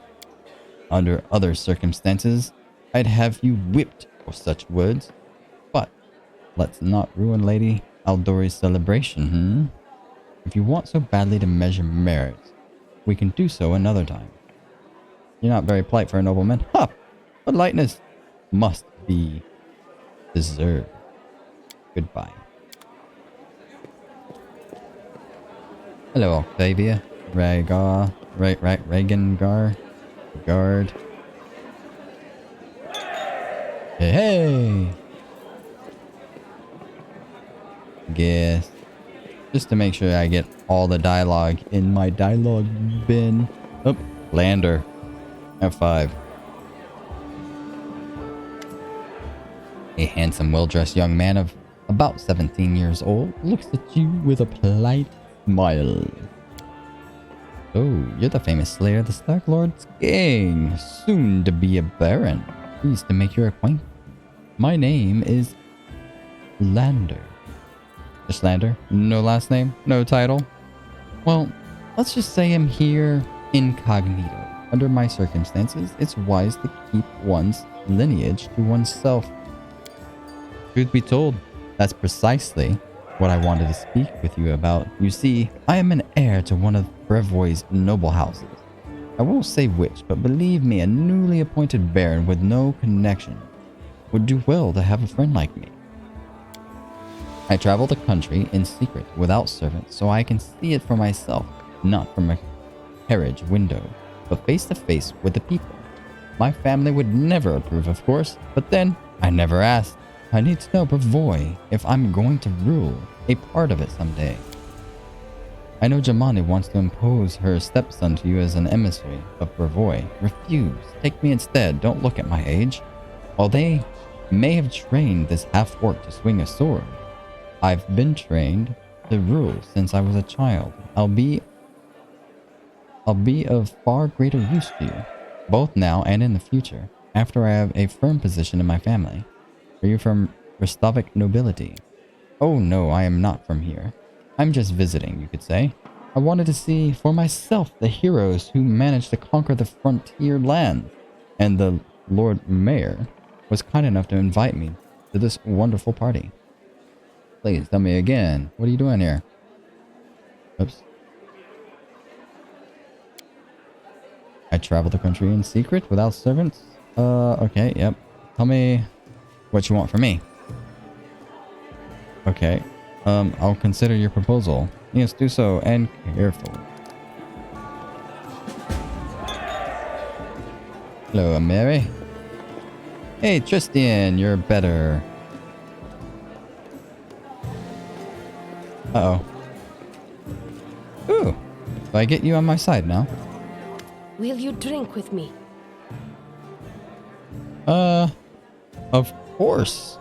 Under other circumstances, I'd have you whipped for such words. But let's not ruin Lady Aldori's celebration, If you want so badly to measure merits, we can do so another time. You're not very polite for a nobleman. Ha! But lightness must be deserved. Goodbye. Hello, Octavia. Reagan Guard. Hey! Guess. Just to make sure I get all the dialogue in my dialogue bin. Oh, Lander. F5. A handsome, well-dressed young man of about 17 years old looks at you with a polite smile. Oh, you're the famous slayer of the Stark Lord's gang, soon to be a baron. Pleased to make your acquaintance. My name is Lander. Just Lander? No last name? No title? Well, let's just say I'm here incognito. Under my circumstances, it's wise to keep one's lineage to oneself. Truth be told, that's precisely what I wanted to speak with you about. You see, I am an heir to one of Brevoy's noble houses. I won't say which, but believe me, a newly appointed baron with no connection would do well to have a friend like me. I travel the country in secret without servants so I can see it for myself, not from a carriage window, but face to face with the people. My family would never approve, of course, but then I never asked. I need to know Brevoy if I'm going to rule a part of it someday. I know Jamani wants to impose her stepson to you as an emissary of Brevoy. Refuse. Take me instead. Don't look at my age. While they may have trained this half-orc to swing a sword, I've been trained to rule since I was a child. I'll be of far greater use to you, both now and in the future, after I have a firm position in my family. Are you from Restovic nobility? Oh no, I am not from here. I'm just visiting, you could say. I wanted to see for myself the heroes who managed to conquer the frontier lands, and the Lord Mayor was kind enough to invite me to this wonderful party. Please tell me again, what are you doing here? Oops. I travel the country in secret without servants? Okay, yep. Tell me what you want from me. Okay. I'll consider your proposal. Yes, do so, and careful. Hello, Mary. Hey, Tristan, you're better. Uh-oh. Ooh. Do I get you on my side now? Will you drink with me? Of course.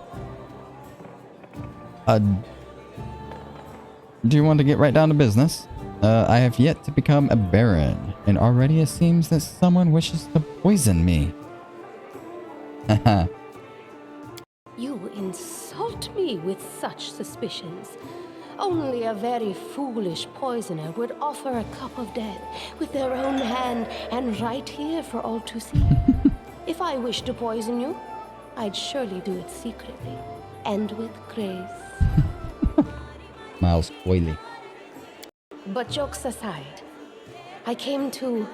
Do you want to get right down to business? I have yet to become a baron, and already it seems that someone wishes to poison me. Haha. You insult me with such suspicions. Only a very foolish poisoner would offer a cup of death with their own hand and right here for all to see. If I wished to poison you, I'd surely do it secretly and with grace. Miles Coily. But jokes aside, I came to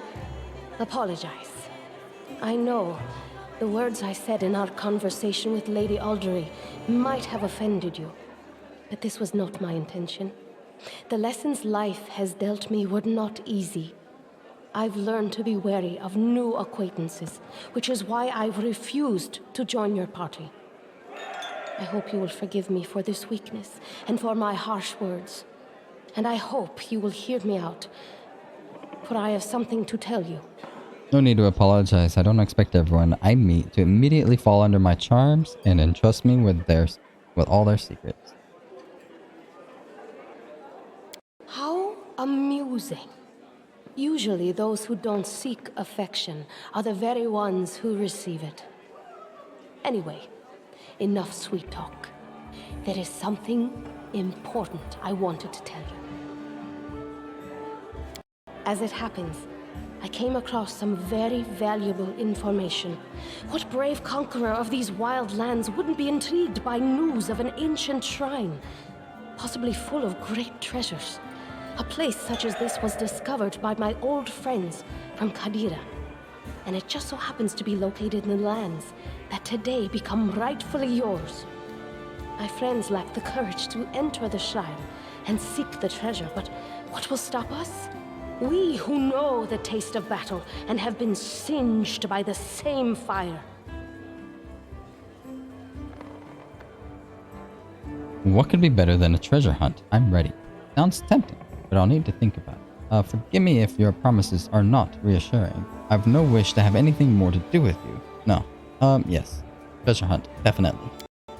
apologize. I know the words I said in our conversation with Lady Aldori might have offended you, but this was not my intention. The lessons life has dealt me were not easy. I've learned to be wary of new acquaintances, which is why I've refused to join your party. I hope you will forgive me for this weakness and for my harsh words. And I hope you will hear me out, for I have something to tell you. No need to apologize. I don't expect everyone I meet to immediately fall under my charms and entrust me with all their secrets. How amusing. Usually those who don't seek affection are the very ones who receive it. Anyway, enough sweet talk. There is something important I wanted to tell you. As it happens, I came across some very valuable information. What brave conqueror of these wild lands wouldn't be intrigued by news of an ancient shrine, possibly full of great treasures? A place such as this was discovered by my old friends from Kadira, and it just so happens to be located in the lands that today become rightfully yours. My friends lack the courage to enter the shrine and seek the treasure, but what will stop us? We who know the taste of battle and have been singed by the same fire. What could be better than a treasure hunt? I'm ready. Sounds tempting, but I'll need to think about it. Forgive me if your promises are not reassuring. I've no wish to have anything more to do with you. No. Yes. Treasure hunt, definitely.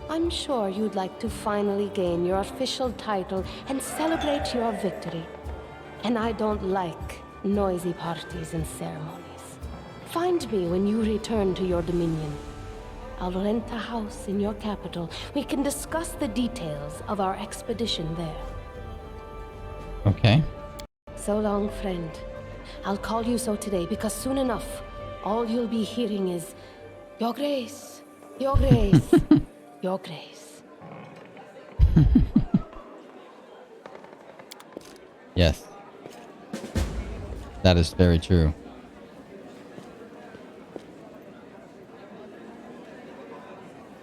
I'm sure you'd like to finally gain your official title and celebrate your victory. And I don't like noisy parties and ceremonies. Find me when you return to your dominion. I'll rent a house in your capital. We can discuss the details of our expedition there. Okay. So long, friend. I'll call you so today because soon enough, all you'll be hearing is, Your Grace, Your Grace, Your Grace. Yes. That is very true.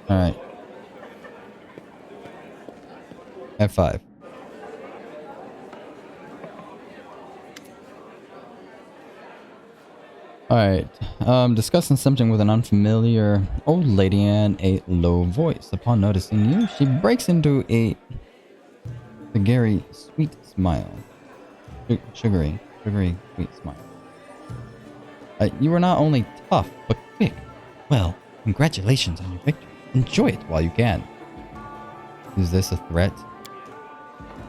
Alright. F5. Alright, discussing something with an unfamiliar old lady and a low voice. Upon noticing you, she breaks into a sugary, sweet smile. Sugary, sweet smile. You were not only tough, but quick. Well, congratulations on your victory. Enjoy it while you can. Is this a threat?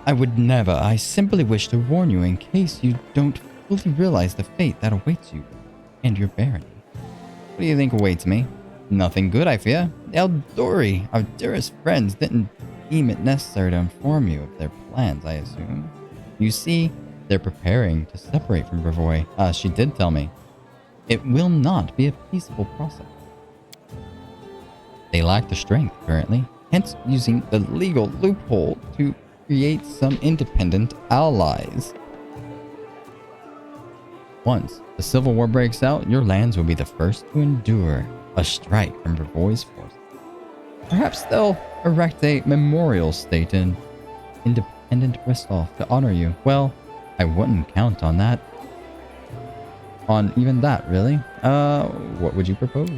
I would never. I simply wish to warn you in case you don't fully realize the fate that awaits you and your barony. What do you think awaits me? Nothing good, I fear. Aldori, our dearest friends, didn't deem it necessary to inform you of their plans, I assume. You see, they're preparing to separate from Brevoy. She did tell me. It will not be a peaceful process. They lack the strength currently, hence using the legal loophole to create some independent allies. Once the civil war breaks out, your lands will be the first to endure a strike from Brevoy's force. Perhaps they'll erect a memorial state in independent Bristol to honor you. Well, I wouldn't count on that. On even that, really. What would you propose?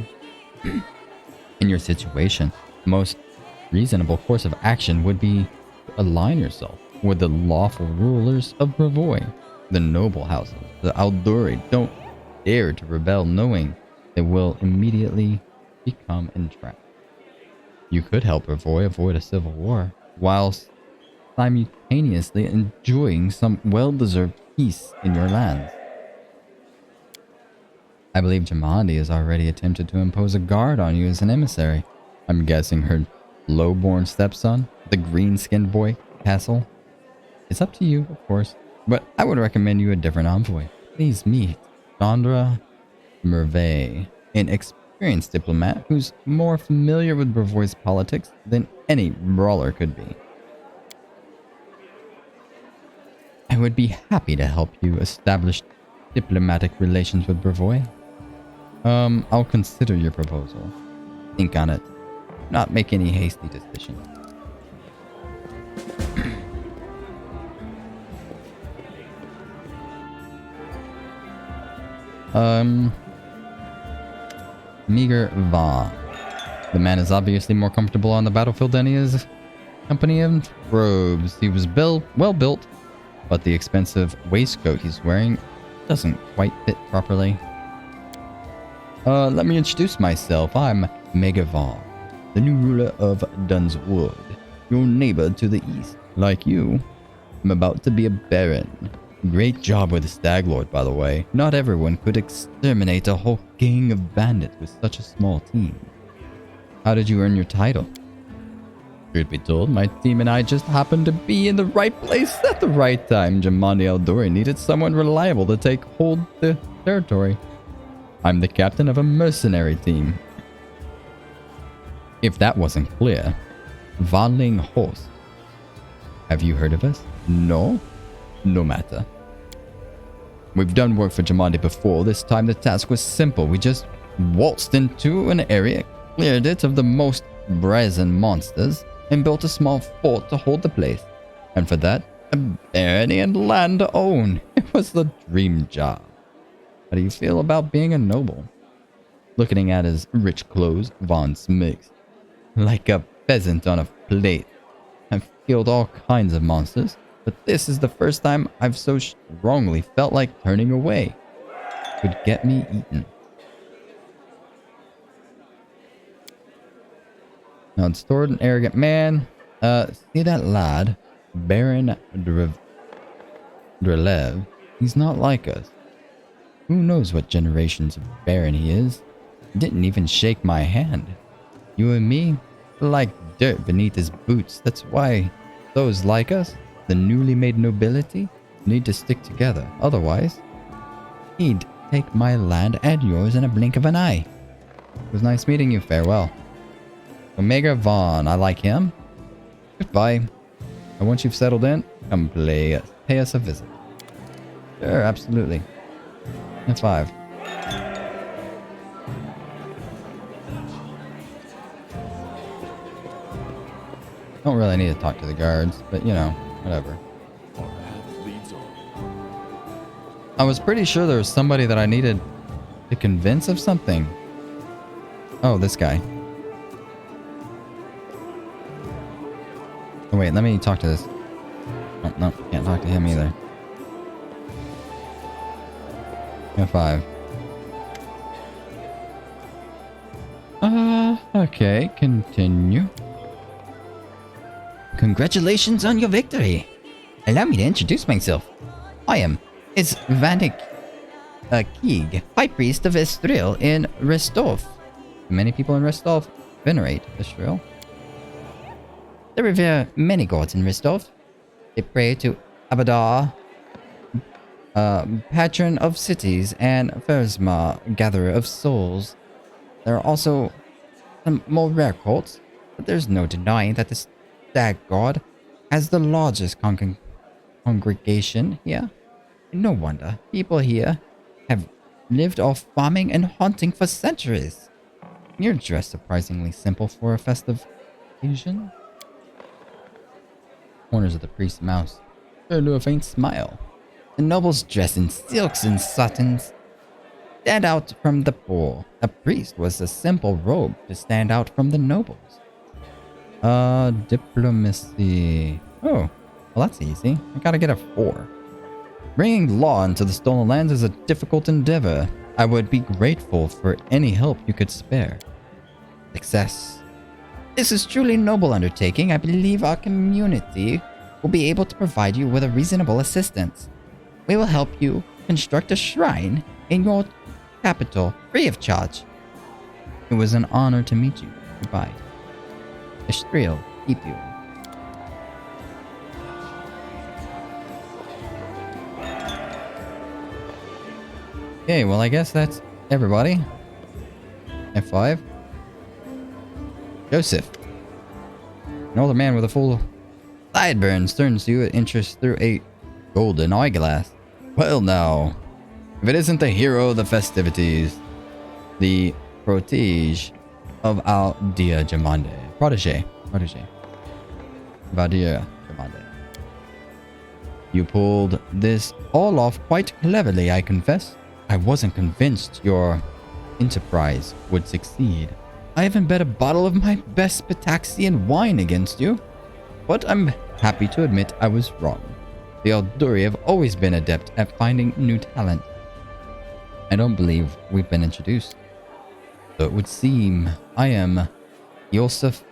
In your situation, the most reasonable course of action would be to align yourself with the lawful rulers of Brevoy. The noble houses, the Aldori, don't dare to rebel knowing they will immediately become entrapped. You could help Brevoy avoid a civil war, whilst simultaneously enjoying some well-deserved peace in your lands. I believe Jamandi has already attempted to impose a guard on you as an emissary. I'm guessing her low-born stepson, the green-skinned boy, Castle. It's up to you, of course, but I would recommend you a different envoy. Please meet Chandra Merveille, an experienced diplomat who's more familiar with Brevoy's politics than any brawler could be. I would be happy to help you establish diplomatic relations with Brevoy. I'll consider your proposal. Think on it. Not make any hasty decisions. Meager Va. The man is obviously more comfortable on the battlefield than he is company of robes. He was well built, but the expensive waistcoat he's wearing doesn't quite fit properly. Let me introduce myself. I'm Megavar, the new ruler of Dunswood, your neighbor to the east. Like you, I'm about to be a baron. Great job with the Stag Lord, by the way. Not everyone could exterminate a whole gang of bandits with such a small team. How did you earn your title? Truth be told, my team and I just happened to be in the right place at the right time. Aasimar Aldori needed someone reliable to take hold the territory. I'm the captain of a mercenary team. If that wasn't clear, Vanling Horst. Have you heard of us? No? No matter. We've done work for Jamandi before. This time the task was simple. We just waltzed into an area, cleared it of the most brazen monsters, and built a small fort to hold the place. And for that, a barony and land to own. It was the dream job. How do you feel about being a noble? Looking at his rich clothes, Vaughn smirks. Like a peasant on a plate. I've killed all kinds of monsters, but this is the first time I've so strongly felt like turning away. Could get me eaten. Now it's toward an arrogant man. See that lad? Baron Drelev. He's not like us. Who knows what generations of baron he is? Didn't even shake my hand. You and me? Like dirt beneath his boots. That's why those like us, the newly made nobility, need to stick together. Otherwise, he'd take my land and yours in a blink of an eye. It was nice meeting you. Farewell. Omega Vaughn, I like him. Goodbye. And once you've settled in, come pay us a visit. Sure, absolutely. F5. Don't really need to talk to the guards, but you know, whatever. Our path leads on. I was pretty sure there was somebody that I needed to convince of something. Oh, this guy. Oh wait, let me talk to this. Oh, no, can't talk to him either. F5. Okay, continue. Congratulations on your victory. Allow me to introduce myself. I am Vanik Keeg, High Priest of Estril in Restov. Many people in Restov venerate Estril. They revere many gods in Restov. They pray to Abadar, patron of cities, and Ferzma, gatherer of souls. There are also some more rare cults, but there's no denying that the Stag God has the largest congregation here. No wonder people here have lived off farming and hunting for centuries. You're dressed surprisingly simple for a festive occasion. Corners of the priest's mouth turned to a faint smile. The nobles dress in silks and satins stand out from the poor. A priest was a simple robe to stand out from the nobles. Diplomacy. Oh, well that's easy. I gotta get a 4. Bringing law into the stolen lands is a difficult endeavor. I would be grateful for any help you could spare. Success. This is truly a noble undertaking. I believe our community will be able to provide you with a reasonable assistance. We will help you construct a shrine in your capital free of charge. It was an honor to meet you. Goodbye. Estril, keep you. Okay, well I guess that's everybody. F5. Joseph. An older man with a full sideburns turns to you with interest through a golden eyeglass. Well now, if it isn't the hero of the festivities, the protege of Aldia Jamande. Protege. Vadia Jamande. You pulled this all off quite cleverly, I confess. I wasn't convinced your enterprise would succeed. I even bet a bottle of my best Pitaxian wine against you. But I'm happy to admit I was wrong. The Aldori have always been adept at finding new talent. I don't believe we've been introduced. So it would seem I am Yosef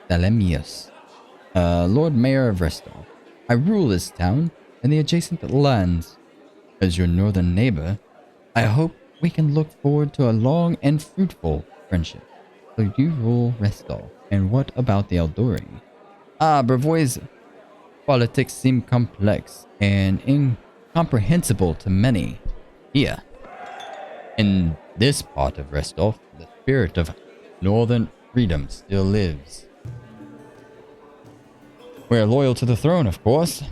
Salemius, Lord Mayor of Restov. I rule this town and the adjacent lands. As your northern neighbor, I hope we can look forward to a long and fruitful friendship. So you rule Restov. And what about the Aldori? Brevoy's politics seem complex and incomprehensible to many. Here, in this part of Restov, the spirit of northern freedom still lives. We're loyal to the throne, of course.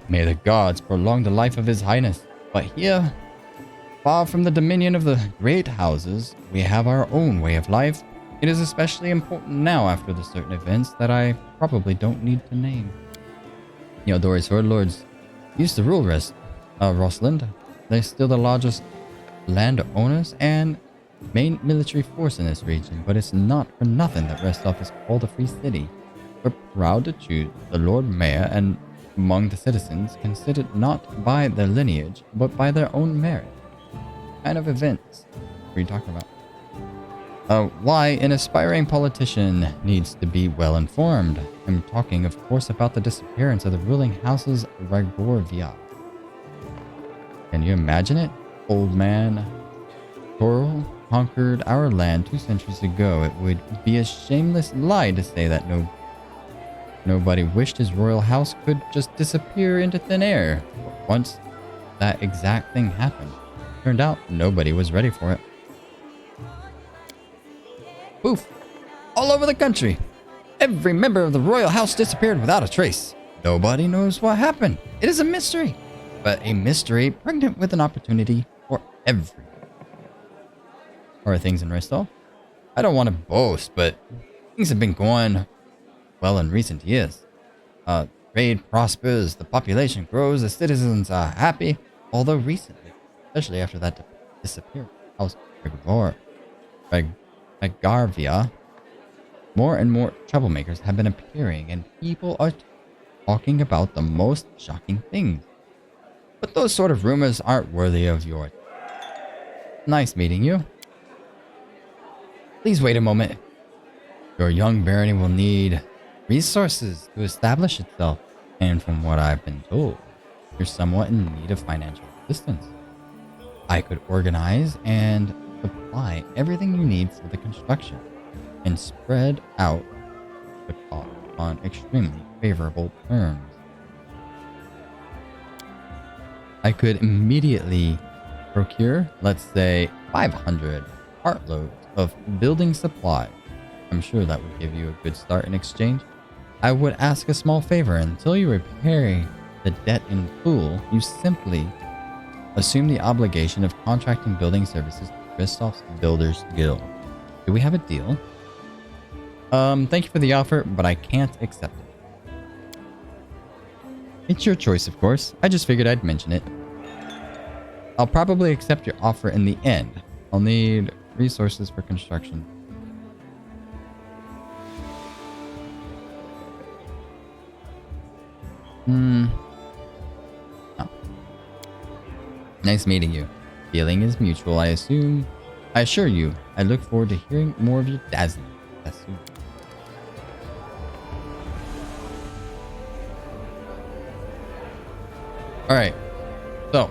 May the gods prolong the life of His Highness. But here, far from the dominion of the great houses, we have our own way of life. It is especially important now after the certain events that I probably don't need to name. The Aldori Sword Lords used to rule Rosland. They're still the largest landowners and main military force in this region, but it's not for nothing that Restov is called a free city. We're proud to choose the Lord Mayor and among the citizens considered not by their lineage, but by their own merit. What kind of events are you talking about? Why an aspiring politician needs to be well informed. I'm talking, of course, about the disappearance of the ruling house's Ragorvia. Can you imagine it? Old man Toril conquered our land 2 centuries ago. It would be a shameless lie to say that nobody wished his royal house could just disappear into thin air. But once that exact thing happened, turned out nobody was ready for it. Poof! All over the country. Every member of the royal house disappeared without a trace. Nobody knows what happened. It is a mystery. But a mystery pregnant with an opportunity for everyone. How are things in Restov? I don't want to boast, but things have been going well in recent years. Trade prospers, the population grows, the citizens are happy. Although recently, especially after that disappearance, House Garvia, more and more troublemakers have been appearing, and people are talking about the most shocking things. But those sort of rumors aren't worthy of your... Nice meeting you. Please wait a moment. Your young barony will need resources to establish itself, and from what I've been told, you're somewhat in need of financial assistance. I could organize and supply everything you need for the construction and spread out the cost on extremely favorable terms. I could immediately procure, let's say, 500 cartloads of building supplies. I'm sure that would give you a good start in exchange. I would ask a small favor. Until you repay the debt in full, you simply assume the obligation of contracting building services to Rostov's Builders Guild. Do we have a deal? Thank you for the offer, but I can't accept it. It's your choice, of course. I just figured I'd mention it. I'll probably accept your offer in the end. I'll need resources for construction. Oh. Nice meeting you. Feeling is mutual, I assure you, I look forward to hearing more of your dazzling. Alright. So.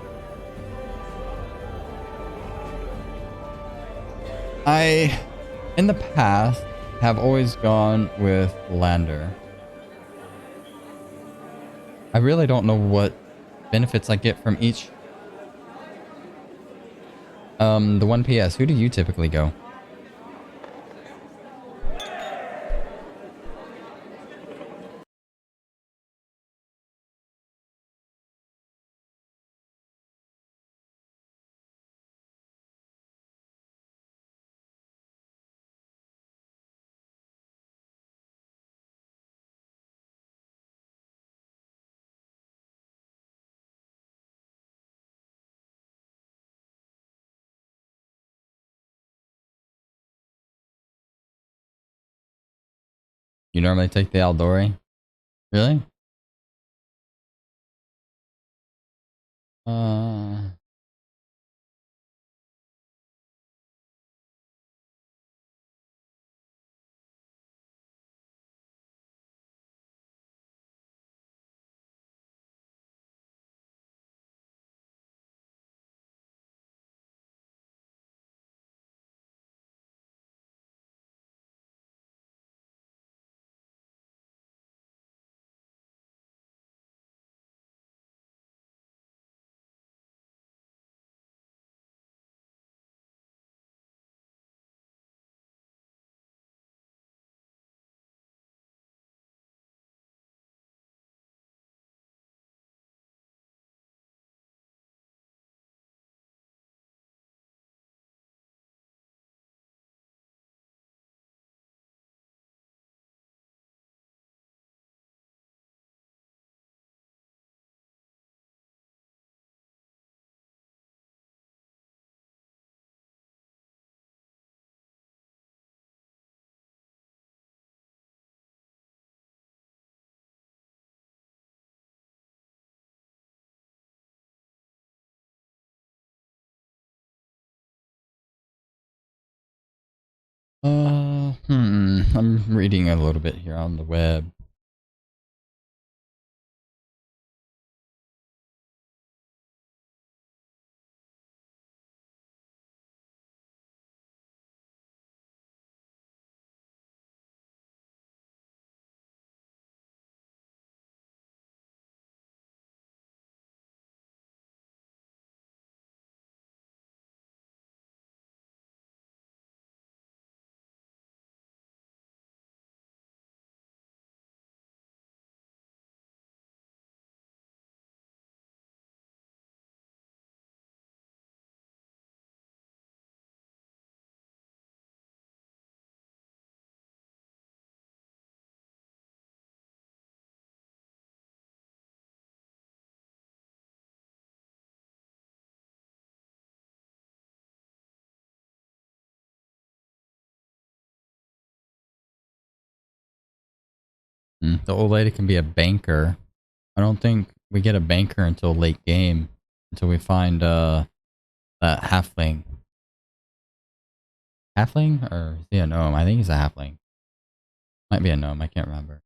I, in the past, have always gone with Lander. I really don't know what benefits I get from each. The 1 PS, who do you typically go? You normally take the Aldori? Really? I'm reading a little bit here on the web. The old lady can be a banker. I don't think we get a banker until late game. Until we find that halfling. Halfling? Or is he a gnome? I think he's a halfling. Might be a gnome, I can't remember.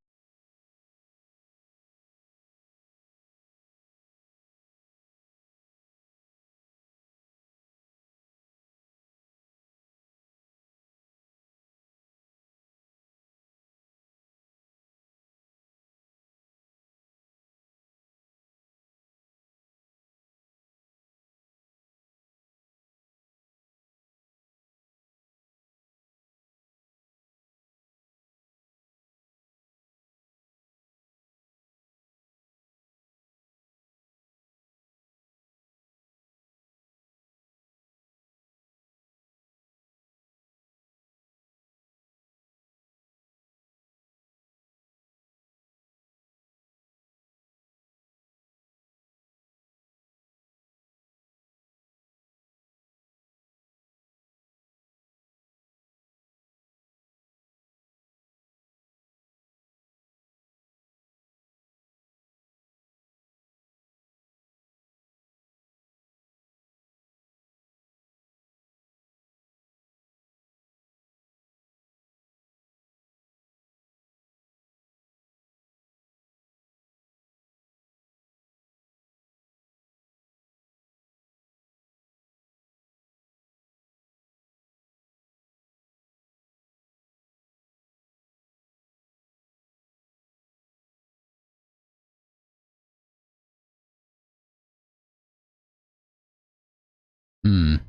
From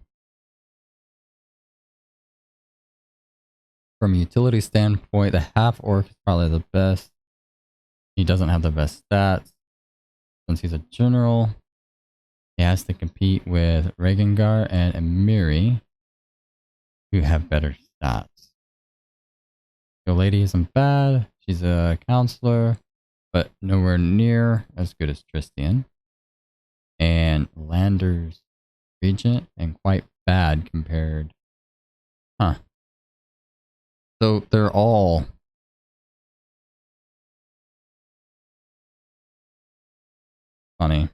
a utility standpoint, the half orc is probably the best. He doesn't have the best stats. Since he's a general, he has to compete with Regengar and Emiri, who have better stats. The lady isn't bad. She's a counselor, but nowhere near as good as Tristian. And Lander's regent, and quite bad compared. Huh. So they're all Funny.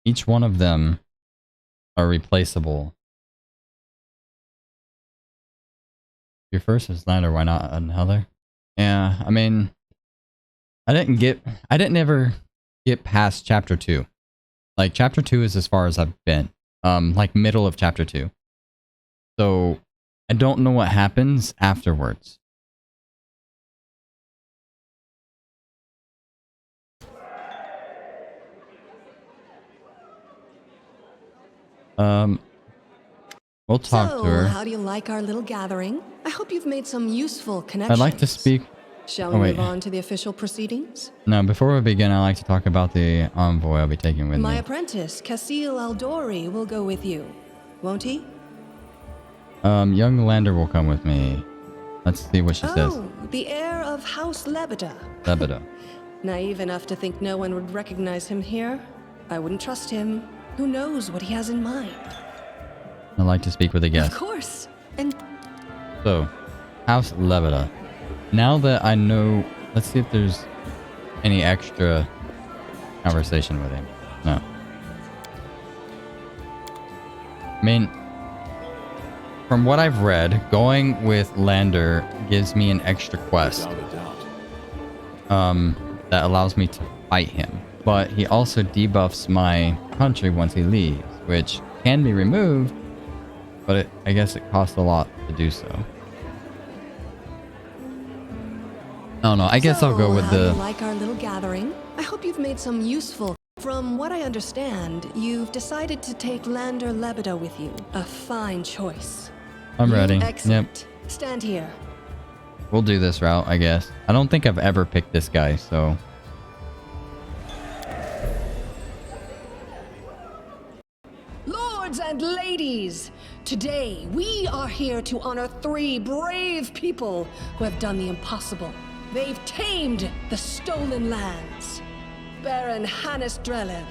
Each one of them are replaceable. Your first is Lander, why not another? Yeah, I mean, I didn't ever get past chapter 2. Like, chapter 2 is as far as I've been. Like middle of chapter 2. So, I don't know what happens afterwards. We'll talk to her. How do you like our little gathering? I hope you've made some useful connections. I'd like to speak... Shall we move on to the official proceedings? No, before we begin, I'd like to talk about the envoy I'll be taking with My me. apprentice, Aasimar Aldori, will go with you, won't he? Young Lander will come with me. Let's see what she says. Oh, the heir of House Lebeda. Lebeda. Naive enough to think no one would recognize him here. I wouldn't trust him. Who knows what he has in mind? I'd like to speak with a guest. Of course. And So, House Lebeda. Now that I know, let's see if there's any extra conversation with him. No. I mean, from what I've read, going with Lander gives me an extra quest. Without a doubt. That allows me to fight him. But he also debuffs my country once he leaves, which can be removed, but I guess it costs a lot to do so. I don't know. I guess I'll go with how do the... you like our little gathering? I hope you've made some useful... From what I understand, you've decided to take Lander Lebeda with you. A fine choice. I'm ready. Excellent. Yep. Stand here. We'll do this route, I guess. I don't think I've ever picked this guy, so... Lords and ladies, today we are here to honor 3 brave people who have done the impossible. They've tamed the stolen lands. Baron Hannes Drelev,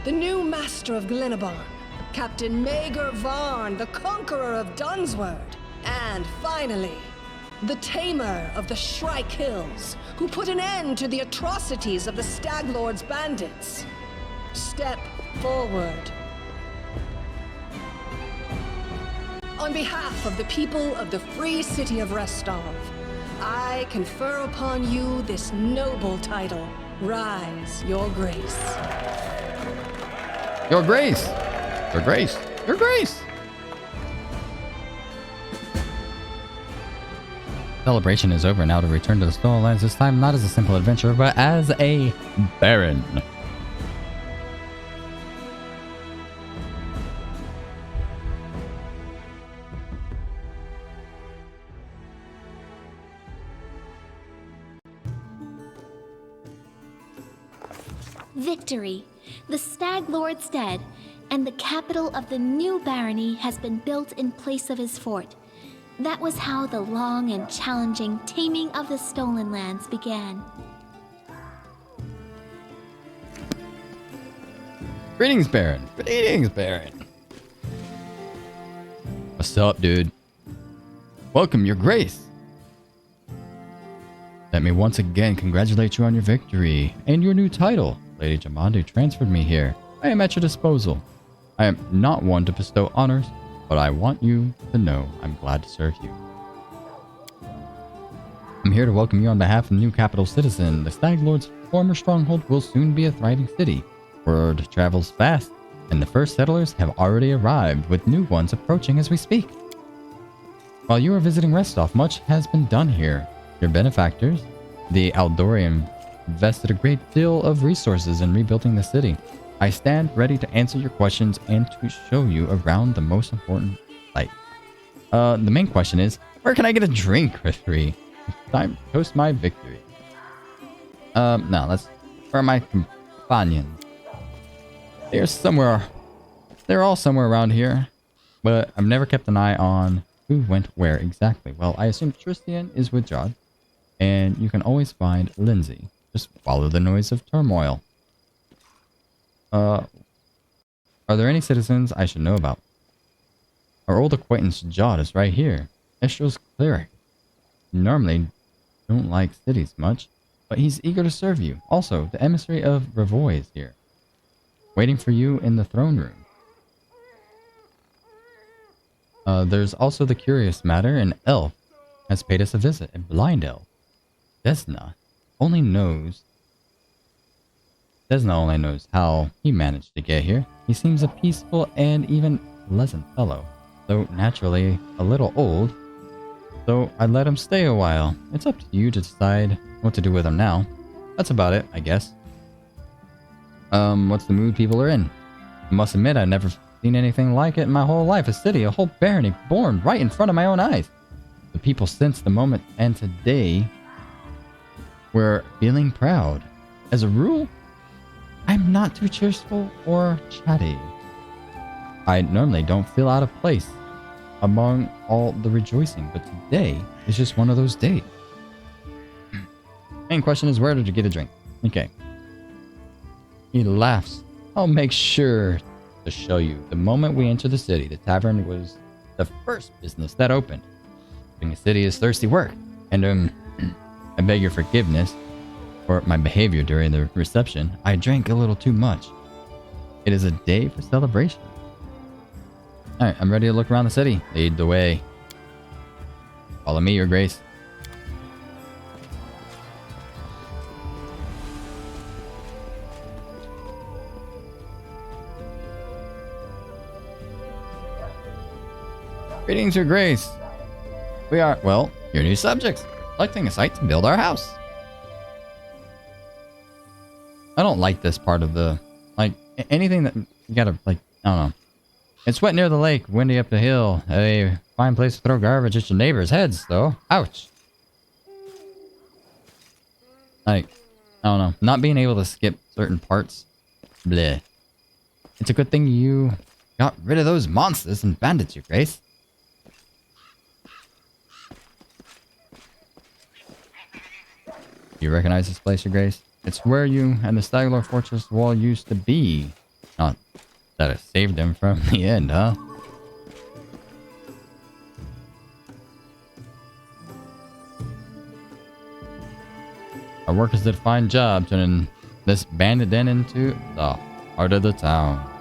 the new master of Glennebarn, Captain Maegor Varn, the conqueror of Dunsword, and finally, the tamer of the Shrike Hills, who put an end to the atrocities of the Stag Lord's bandits. Step forward. On behalf of the people of the free city of Restov, I confer upon you this noble title. Rise, Your Grace. Your Grace! Your Grace! Your Grace! Celebration is over. Now to return to the Stolen Lands, this time not as a simple adventurer, but as a Baron. Victory! The Stag Lord's dead, and the capital of the new barony has been built in place of his fort. That was how the long and challenging taming of the Stolen Lands began. Greetings, Baron. Greetings, Baron. What's up, dude? Welcome, Your Grace. Let me once again congratulate you on your victory and your new title. Lady Jamandu transferred me here. I am at your disposal. I am not one to bestow honors, but I want you to know I'm glad to serve you. I'm here to welcome you on behalf of the new capital citizen. The Stag Lord's former stronghold will soon be a thriving city. Word travels fast, and the first settlers have already arrived, with new ones approaching as we speak. While you are visiting Restov, much has been done here. Your benefactors, the Aldorian, invested a great deal of resources in rebuilding the city. I stand ready to answer your questions and to show you around the most important site. The main question is, where can I get a drink for free? Time to toast my victory. No, that's where are my companions. They're all somewhere around here, but I've never kept an eye on who went where exactly. Well, I assume Tristian is with Jod, and you can always find Lindsay. Just follow the noise of turmoil. Are there any citizens I should know about? Our old acquaintance Jod is right here. Estro's cleric. Normally don't like cities much. but he's eager to serve you. Also, the emissary of Ravoy is here, waiting for you in the throne room. There's also the curious matter. An elf has paid us a visit. A blind elf. Desna only knows how he managed to get here. He seems a peaceful and even pleasant fellow, though naturally a little old. So I let him stay a while. It's up to you to decide what to do with him now. That's about it, I guess. What's the mood people are in? I must admit, I've never seen anything like it in my whole life. A city, a whole barony born right in front of my own eyes. The people since the moment and today were feeling proud. As a rule, I'm not too cheerful or chatty. I normally don't feel out of place among all the rejoicing, but today is just one of those days. Main question is, where did you get a drink? Okay. He laughs. I'll make sure to show you. The moment we entered the city, the tavern was the first business that opened. Being a city is thirsty work, and I beg your forgiveness for my behavior during the reception. I drank a little too much. It is a day for celebration. Alright, I'm ready to look around the city. Lead the way. Follow me, Your Grace. Greetings, Your Grace. We are, well, your new subjects, selecting a site to build our house. I don't like this part of the, like, anything that you gotta, like, I don't know. It's wet near the lake, windy up the hill. A fine place to throw garbage at your neighbors' heads, though. Ouch. Like, I don't know. Not being able to skip certain parts. Bleh. It's a good thing you got rid of those monsters and bandits, Your Grace. You recognize this place, Your Grace? It's where you and the Staglor Fortress wall used to be. Not that it saved him from the end, huh? Our workers did a fine job turning this bandit den into the heart of the town.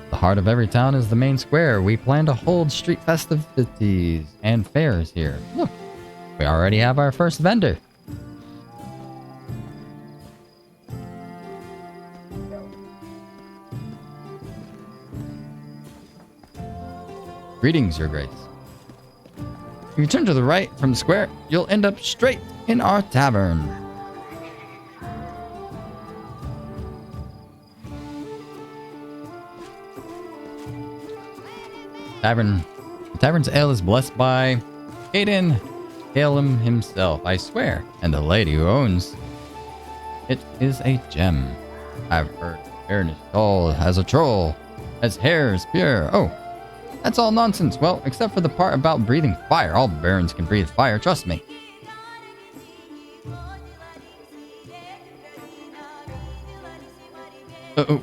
The heart of every town is the main square. We plan to hold street festivities and fairs here. Look, we already have our first vendor. Greetings, Your Grace. If you turn to the right from the square, you'll end up straight in our tavern. The tavern's ale is blessed by Aiden Halem himself, I swear, and the lady who owns it is a gem. I've heard Baron is tall as a troll, as hair is pure. Oh, that's all nonsense. Well, except for the part about breathing fire. All barons can breathe fire, trust me.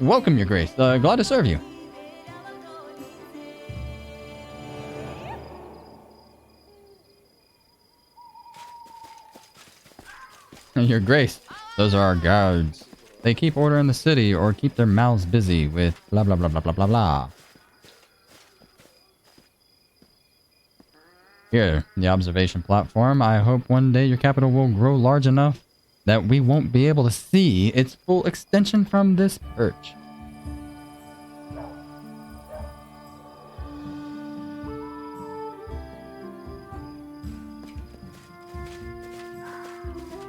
Welcome, Your Grace. Glad to serve you. Your Grace, those are our guards. They keep order in the city or keep their mouths busy with blah blah blah blah blah blah blah. Here, the observation platform. I hope one day your capital will grow large enough that we won't be able to see its full extension from this perch.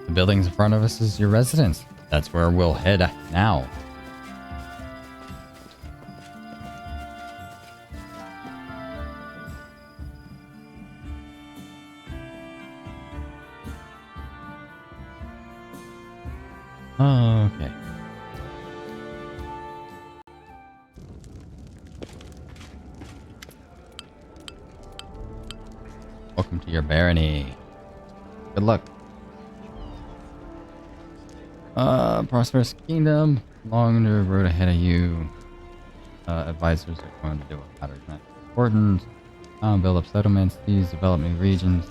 The buildings in front of us is your residence. That's where we'll head now. Okay. Welcome to your barony. Good luck. Prosperous kingdom. Long road ahead of you. Advisors are going to do a matter of important. Build up settlements. These develop new regions.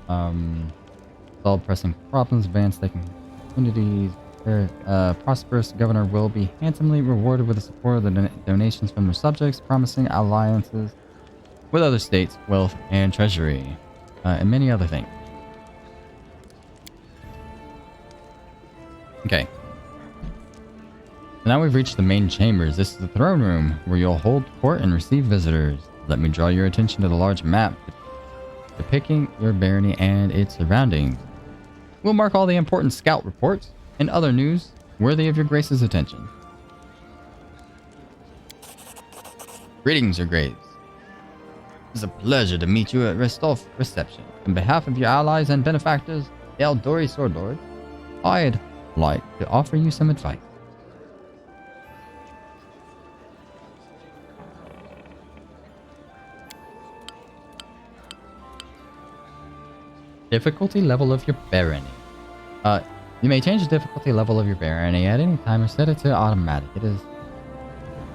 Solve pressing problems, advance taking communities. Prosperous governor will be handsomely rewarded with the support of the donations from their subjects, promising alliances with other states, wealth, and treasury, and many other things. Okay. Now we've reached the main chambers. This is the throne room, where you'll hold court and receive visitors. Let me draw your attention to the large map depicting your barony and its surroundings. We'll mark all the important scout reports and other news worthy of your grace's attention. Greetings, your grace. It's a pleasure to meet you at Restolf Reception. On behalf of your allies and benefactors, the Aldori Sword Lords, I'd like to offer you some advice. Difficulty level of your barony. You may change the difficulty level of your barony at any time or set it to automatic.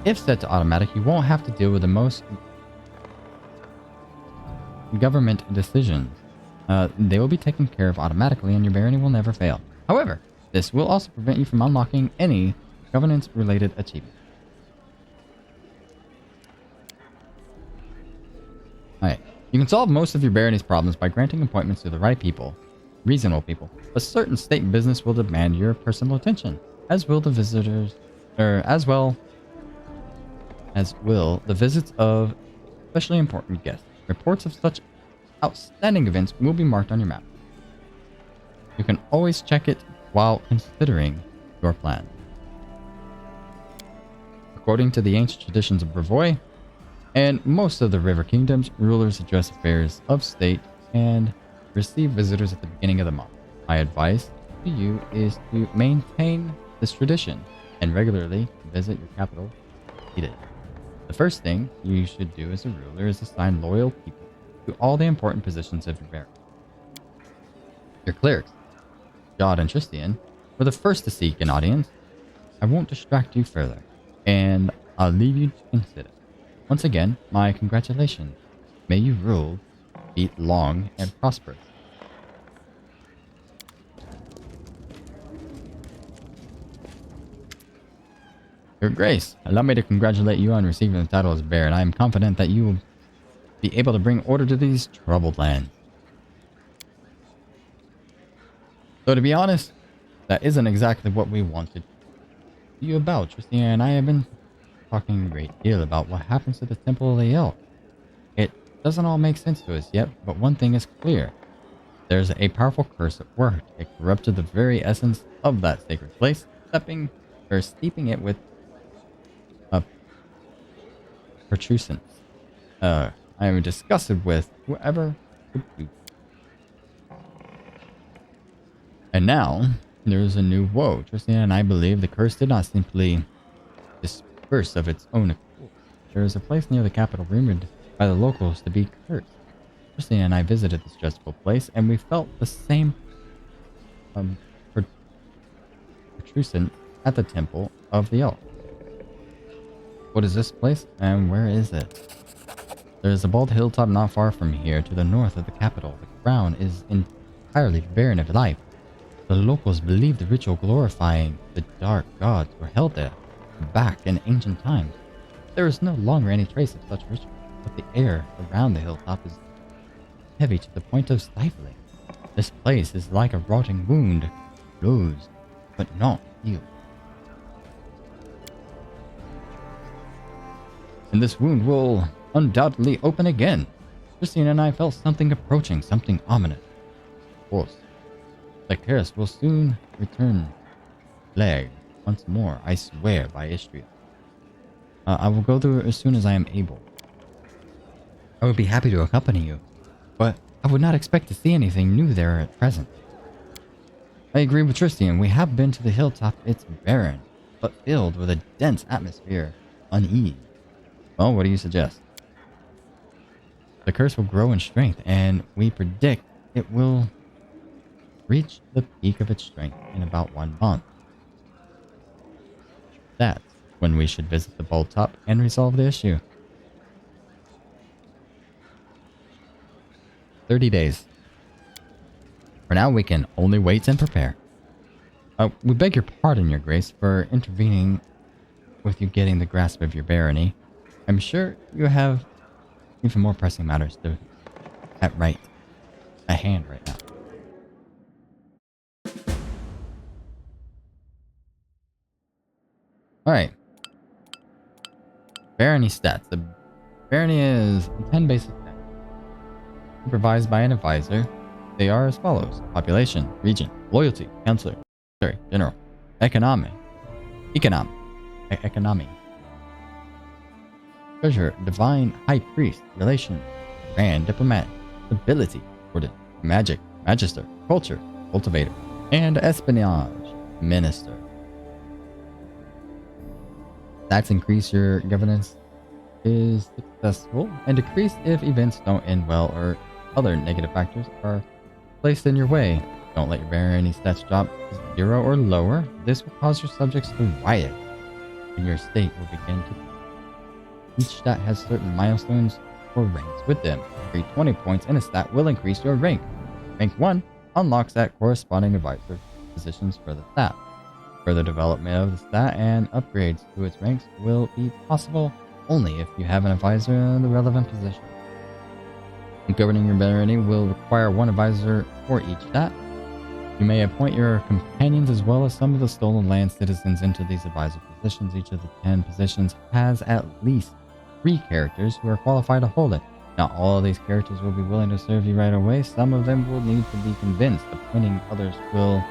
If set to automatic, you won't have to deal with the most government decisions. They will be taken care of automatically and your barony will never fail. However, this will also prevent you from unlocking any governance-related achievements. Alright. You can solve most of your barony's problems by granting appointments to the right people, reasonable people, but certain state business will demand your personal attention, as will the visitors, as well as will the visits of especially important guests. Reports of such outstanding events will be marked on your map. You can always check it while considering your plan. According to the ancient traditions of Brevoy, and most of the River Kingdoms, rulers address affairs of state and receive visitors at the beginning of the month. My advice to you is to maintain this tradition and regularly visit your capital if needed. The first thing you should do as a ruler is assign loyal people to all the important positions of your barony. Your clerics, Jod and Tristian, were the first to seek an audience. I won't distract you further, and I'll leave you to consider. Once again, my congratulations. May you rule, be long and prosperous. Your Grace, allow me to congratulate you on receiving the title as Baron. I am confident that you will be able to bring order to these troubled lands. Though to be honest, that isn't exactly what we wanted you about. Tristian and I have been talking a great deal about what happens to the Temple of the Elk. It doesn't all make sense to us yet, but one thing is clear. There's a powerful curse at work. It corrupted the very essence of that sacred place, steeping it with a protrusion. I am disgusted with whoever could do. And now, there's a new woe. Tristian and I believe the curse did not simply disperse of its own accord. There is a place near the capital rumored by the locals to be cursed. Tristian and I visited this dreadful place, and we felt the same protrusion at the Temple of the Elk. What is this place, and where is it? There is a bald hilltop not far from here, to the north of the capital. The ground is entirely barren of life. The locals believe the ritual glorifying the dark gods were held there back in ancient times. There is no longer any trace of such ritual, but the air around the hilltop is heavy to the point of stifling. This place is like a rotting wound, closed, but not healed. And this wound will undoubtedly open again. Tristian and I felt something approaching, something ominous. Of course, the curse will soon return. Plague once more, I swear by Istria. I will go through it as soon as I am able. I would be happy to accompany you, but I would not expect to see anything new there at present. I agree with Tristian. We have been to the hilltop. It's barren, but filled with a dense atmosphere, unease. Well, what do you suggest? The curse will grow in strength, and we predict it will reach the peak of its strength in about 1 month. That's when we should visit the Bold Top and resolve the issue. 30 days. For now, we can only wait and prepare. We beg your pardon, Your Grace, for intervening with you getting the grasp of your barony. I'm sure you have even more pressing matters to at hand right now. Alright. Barony stats. The barony is 10 basic stats. Supervised by an advisor. They are as follows. Population, region, loyalty, counselor, general, economy, treasurer, divine, high priest, relation, grand, diplomat, ability, warden, magic, magister, culture, cultivator, and espionage, minister. Stats increase your governance is successful and decrease if events don't end well or other negative factors are placed in your way. Don't let your barony stats drop to 0 or lower. This will cause your subjects to riot, and your state will begin to. Each stat has certain milestones or ranks with them. Every 20 points in a stat will increase your rank. Rank 1 unlocks at corresponding advisor positions for the stat. Further development of the stat and upgrades to its ranks will be possible only if you have an advisor in the relevant position. Governing your barony will require one advisor for each stat. You may appoint your companions as well as some of the stolen land citizens into these advisor positions. Each of the 10 positions has at least 3 characters who are qualified to hold it. Not all of these characters will be willing to serve you right away. Some of them will need to be convinced. Appointing others will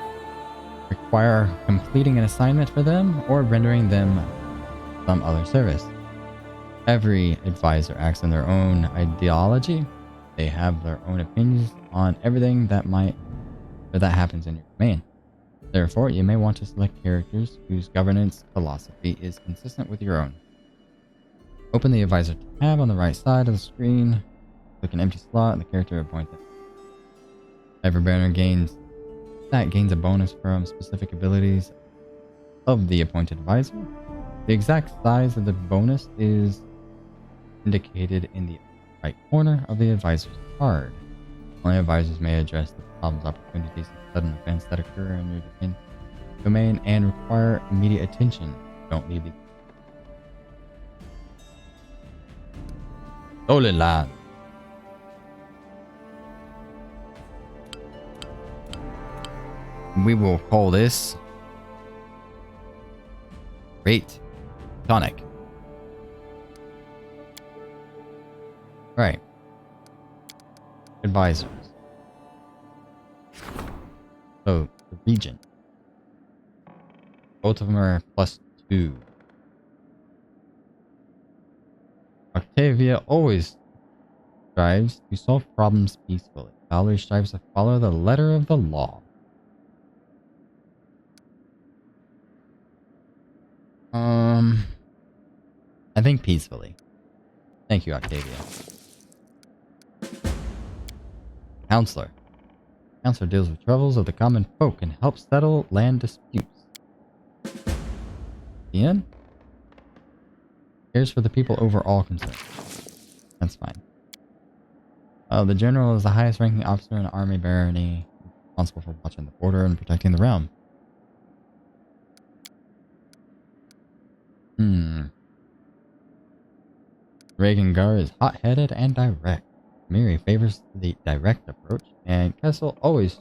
require completing an assignment for them or rendering them some other service. Every advisor acts on their own ideology. They have their own opinions on everything that happens in your domain. Therefore, you may want to select characters whose governance philosophy is consistent with your own. Open the advisor tab on the right side of the screen. Click an empty slot and the character appointed. Every banner gains a bonus from specific abilities of the appointed advisor. The exact size of the bonus is indicated in the right corner of the advisor's card. Only advisors may address the problems, opportunities, and sudden events that occur in your domain and require immediate attention. Don't leave the stolen land. We will call this Great Tonic. Right. Advisors. So, the region. Both of them are +2. Octavia always strives to solve problems peacefully. Valerie strives to follow the letter of the law. I think peacefully. Thank you, Octavia. Counselor. Counselor deals with troubles of the common folk and helps settle land disputes. Ian? Cares for the people over all concerned. That's fine. The general is the highest ranking officer in the army barony, responsible for watching the border and protecting the realm. Reagan-Gar is hot-headed and direct. Miri favors the direct approach, and Kessel always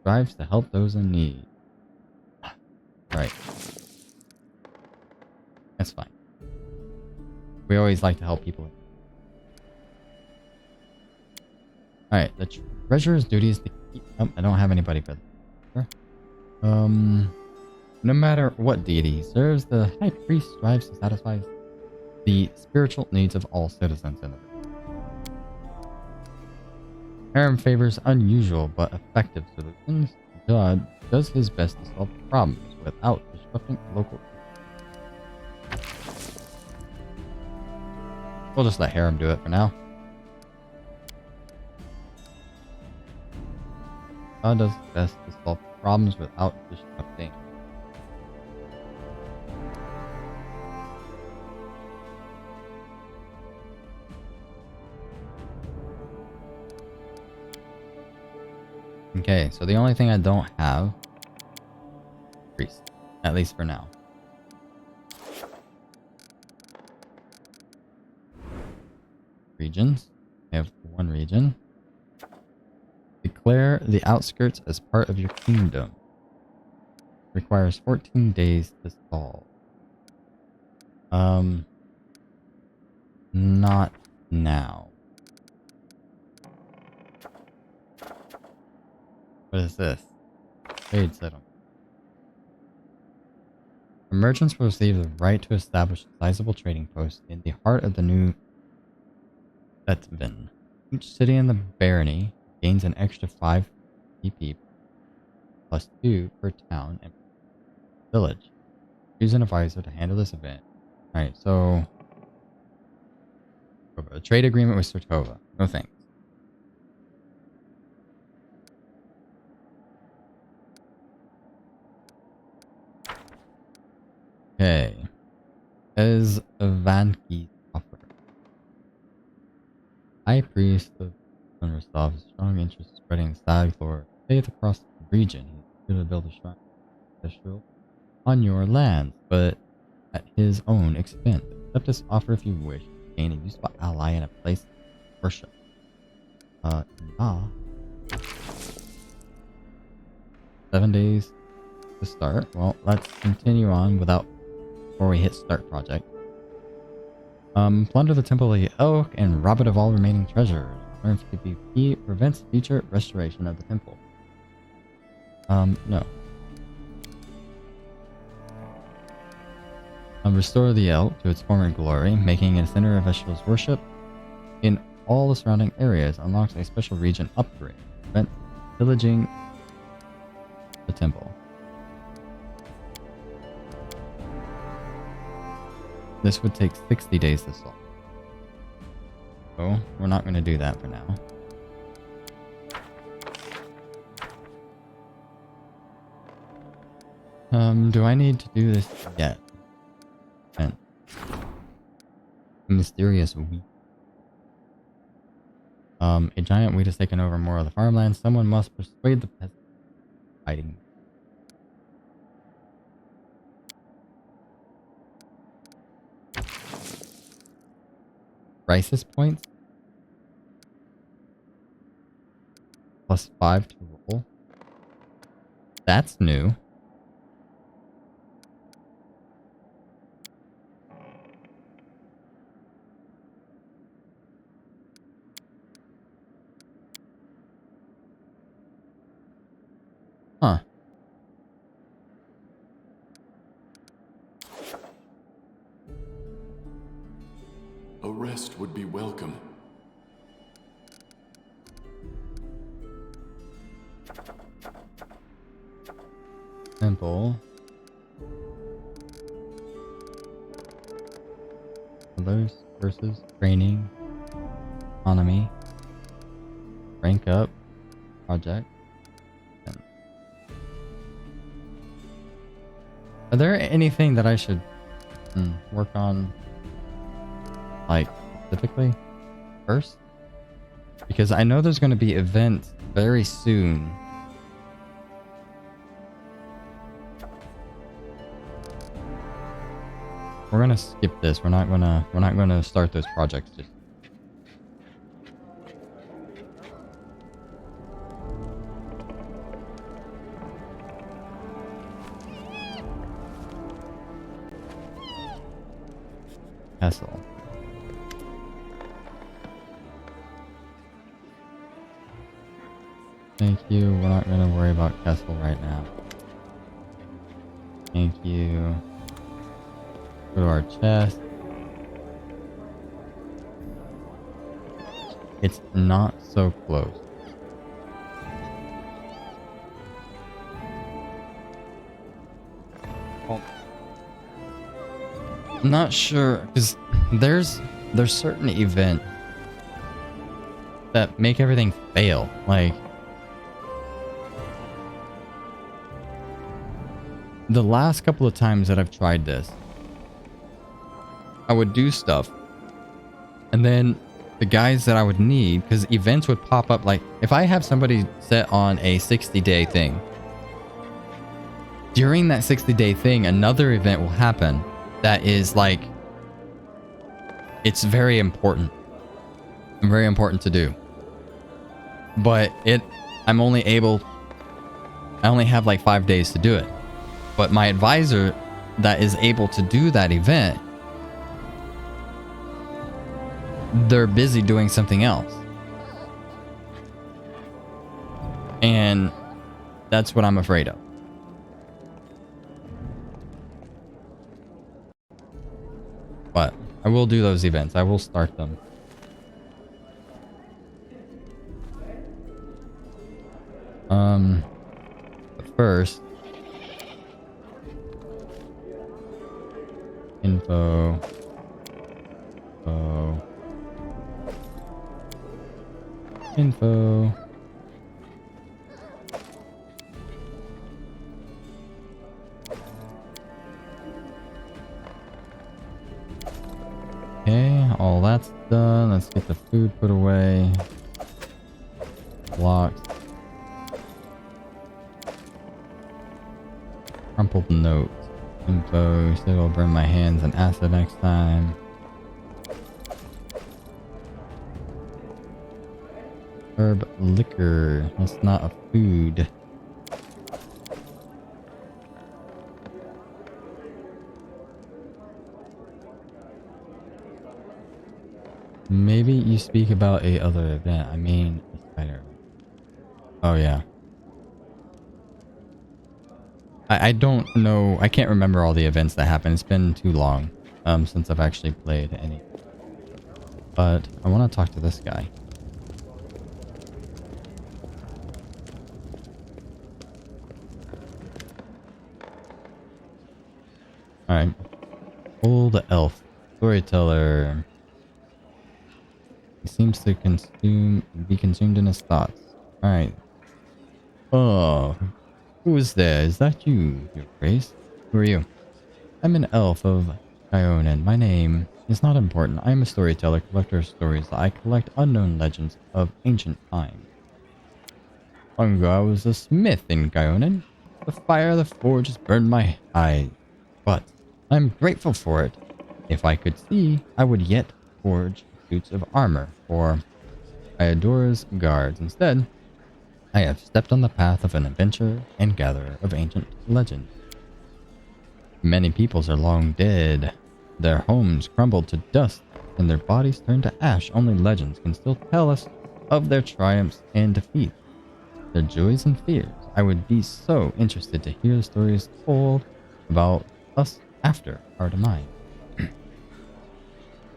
strives to help those in need. Right. That's fine. We always like to help people. Alright, the treasurer's duty is to keep... Oh, I don't have anybody for that. No matter what deity he serves, the high priest strives to satisfy the spiritual needs of all citizens in the region. Harem favors unusual but effective solutions. God does his best to solve problems without disrupting local. We'll just let Harem do it for now. God does his best to solve problems without disrupting. Okay, so the only thing I don't have, priest, at least for now. Regions. We have one region. Declare the outskirts as part of your kingdom. Requires 14 days to solve. Not now. What is this? Trade settlement. Merchants will receive the right to establish a sizable trading post in the heart of the new Setvin. Each city in the barony gains an extra 5 PP plus 2 per town and village. Choose an advisor to handle this event. Alright, so a trade agreement with Sertova. No thanks. Okay. As Vanki's offer. High Priest of Unrestov has strong interest in spreading the Stag Lord faith across the region. He's going to build a shrine on your lands, but at his own expense. Accept this offer if you wish to gain a useful ally in a place of worship. Nah. 7 days to start. Well, let's continue on before we hit start project. Plunder the Temple of the Oak and rob it of all remaining treasures. Earn 50 PP prevents future restoration of the temple. No. Restore the Elk to its former glory, making it a center of Eshel's worship in all the surrounding areas. Unlocks a special region upgrade. Prevent pillaging the temple. This would take 60 days to solve. So, we're not going to do that for now. Do I need to do this yet? And mysterious wheat. A giant wheat has taken over more of the farmland. Someone must persuade the peasants fighting. Crisis points? +5 to roll. That's new. Huh. A rest would be welcome. Temple. Others versus training. Economy. Rank up. Project. Are there anything that I should work on, like, specifically first? Because I know there's going to be events very soon. We're gonna skip this. We're not gonna start those projects just. Castle. Thank you. We're not gonna worry about Castle right now. Thank you. Go to our chest. It's not so close. Well, I'm not sure, because there's certain events that make everything fail. Like, the last couple of times that I've tried this, I would do stuff, and then the guys that I would need, because events would pop up. Like, if I have somebody set on a 60-day thing, during that 60-day thing, another event will happen that is like, it's very important. Very important to do. But I only have like 5 days to do it. But my advisor that is able to do that event, they're busy doing something else. And that's what I'm afraid of. But I will do those events. I will start them. But first, info. Okay, all that's done. Let's get the food put away. Blocks. Crumpled note. Info. Said I'll burn my hands in acid next time. Herb liquor. That's not a food. Maybe you speak about a other event. I mean, a spider. Oh yeah. I don't know. I can't remember all the events that happened. It's been too long since I've actually played any. But I want to talk to this guy. Alright. Old elf. Storyteller. He seems to be consumed in his thoughts. Alright. Oh. Who is there? Is that you, your grace? Who are you? I'm an elf of Kyonen. My name is not important. I am a storyteller, collector of stories. I collect unknown legends of ancient times. Long ago, I was a smith in Kyonen. The fire of the forge has burned my eyes. But I'm grateful for it. If I could see, I would yet forge suits of armor for Iodor's guards. Instead, I have stepped on the path of an adventurer and gatherer of ancient legend. Many peoples are long dead. Their homes crumbled to dust and their bodies turned to ash. Only legends can still tell us of their triumphs and defeats, their joys and fears. I would be so interested to hear the stories told about us after our demise.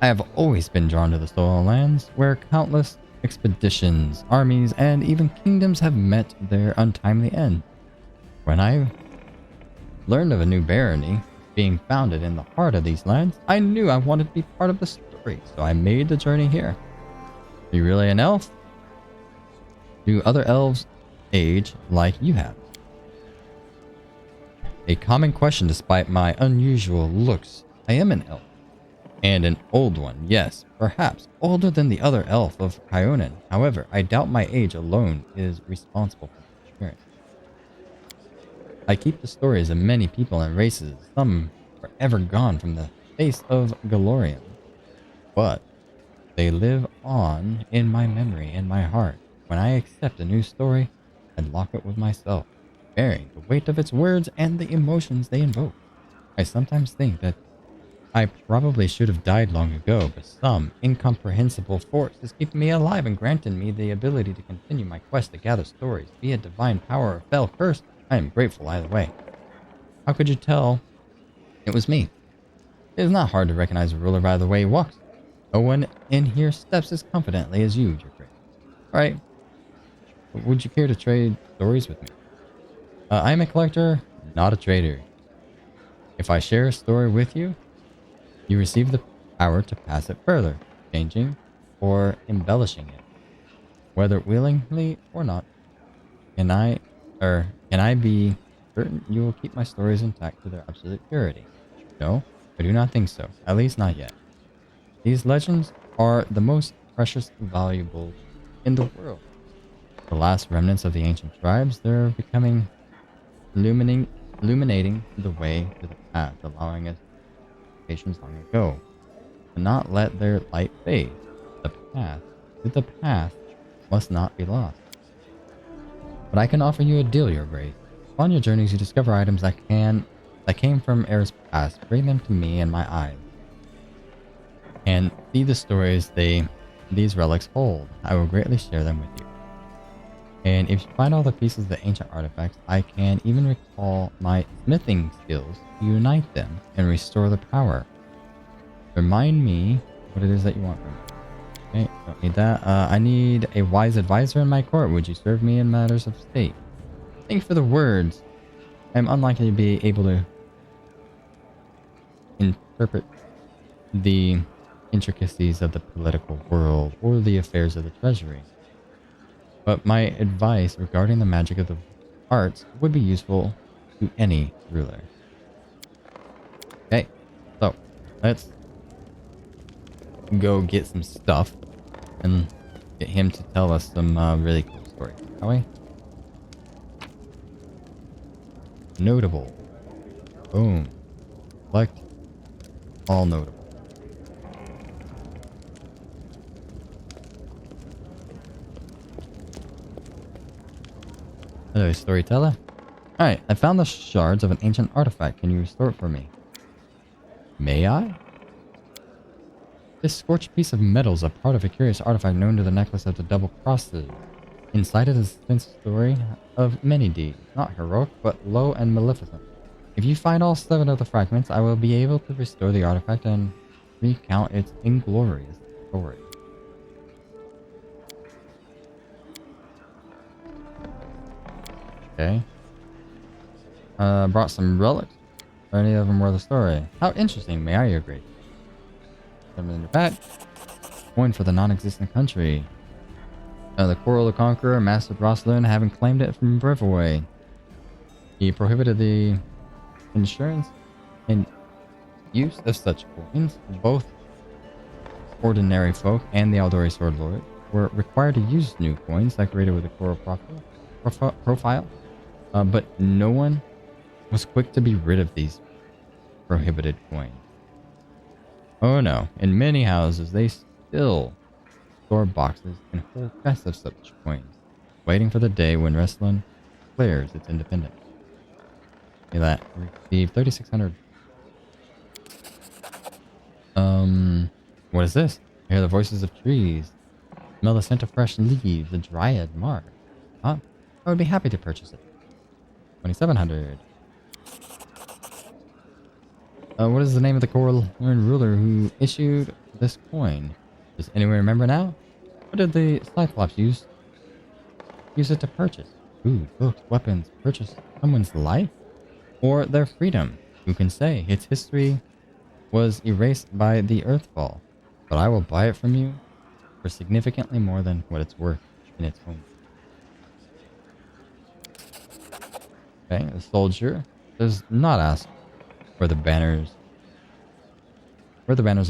I have always been drawn to the stolen lands, where countless expeditions, armies, and even kingdoms have met their untimely end. When I learned of a new barony being founded in the heart of these lands, I knew I wanted to be part of the story, so I made the journey here. Are you really an elf? Do other elves age like you have? A common question despite my unusual looks. I am an elf. And an old one, yes, perhaps older than the other elf of Kyonen. However, I doubt my age alone is responsible for my experience. I keep the stories of many people and races, some forever gone from the face of Galorian. But they live on in my memory and my heart. When I accept a new story, I lock it with myself, bearing the weight of its words and the emotions they invoke. I sometimes think that I probably should have died long ago, but some incomprehensible force is keeping me alive and granting me the ability to continue my quest to gather stories. Be it divine power or fell curse, I am grateful either way. How could you tell it was me? It is not hard to recognize a ruler by the way he walks. No one in here steps as confidently as you, your grace. Alright. Would you care to trade stories with me? I am a collector, not a trader. If I share a story with you, you receive the power to pass it further, changing or embellishing it, whether willingly or not. Can I be certain you will keep my stories intact to their absolute purity? No, I do not think so. At least not yet. These legends are the most precious valuables in the world. The last remnants of the ancient tribes, they're becoming illuminating the way to the path, allowing us patience long ago to not let their light fade. The path must not be lost. But I can offer you a deal, Your Grace. On your journeys, you discover items that came from eras past. Bring them to me and my eyes, and see the stories these relics hold. I will greatly share them with you. And if you find all the pieces of the ancient artifacts, I can even recall my smithing skills to unite them and restore the power. Remind me what it is that you want from me. Okay, don't need that. I need a wise advisor in my court. Would you serve me in matters of state? Thank you for the words. I am unlikely to be able to interpret the intricacies of the political world or the affairs of the treasury. But my advice regarding the magic of the arts would be useful to any ruler. Okay, so let's go get some stuff and get him to tell us some really cool stories, shall we? Notable. Boom. Select all notable. Hello, storyteller. Alright, I found the shards of an ancient artifact. Can you restore it for me? May I? This scorched piece of metal is a part of a curious artifact known to the necklace of the double crosses. Inside it is a story of many deeds, not heroic, but low and maleficent. If you find all 7 of the fragments, I will be able to restore the artifact and recount its inglorious story. Okay. Brought some relics. Are any of them worth the story? How interesting, may I Your Grace? Something in your back. Coin for the non-existent country. The Coral the Conqueror mastered Rosslyn, having claimed it from Riverway. He prohibited the insurance and use of such coins. Both ordinary folk and the Aldori Sword Lord were required to use new coins decorated with a coral profile. But no one was quick to be rid of these prohibited coins. Oh no, in many houses they still store boxes and whole chests of such coins, waiting for the day when Restland declares its independence. See that? Receive 3,600. What is this? I hear the voices of trees. Smell the scent of fresh leaves, the dryad mark. Huh? I would be happy to purchase it. 2,700. What is the name of the Coral ruler who issued this coin? Does anyone remember now? What did the Cyclops use it to purchase? Food, books, weapons, purchase someone's life? Or their freedom? Who can say? Its history was erased by the Earthfall. But I will buy it from you for significantly more than what it's worth in its home. Okay, the soldier does not ask where the banners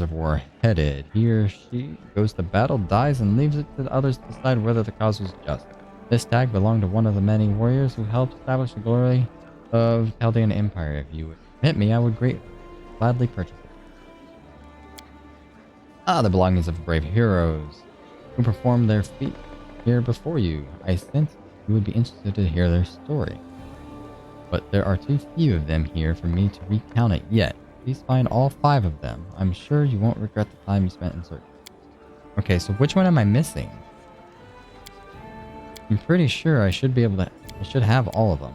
of war headed. He or she goes to battle, dies, and leaves it to the others to decide whether the cause was just. This tag belonged to one of the many warriors who helped establish the glory of Chaldean Empire. If you would permit me, I would gladly purchase it. Ah, the belongings of brave heroes who performed their feat here before you. I sense you would be interested to hear their story. But there are too few of them here for me to recount it yet. Please find all 5 of them. I'm sure you won't regret the time you spent in search. Okay, so which one am I missing? I'm pretty sure I should have all of them.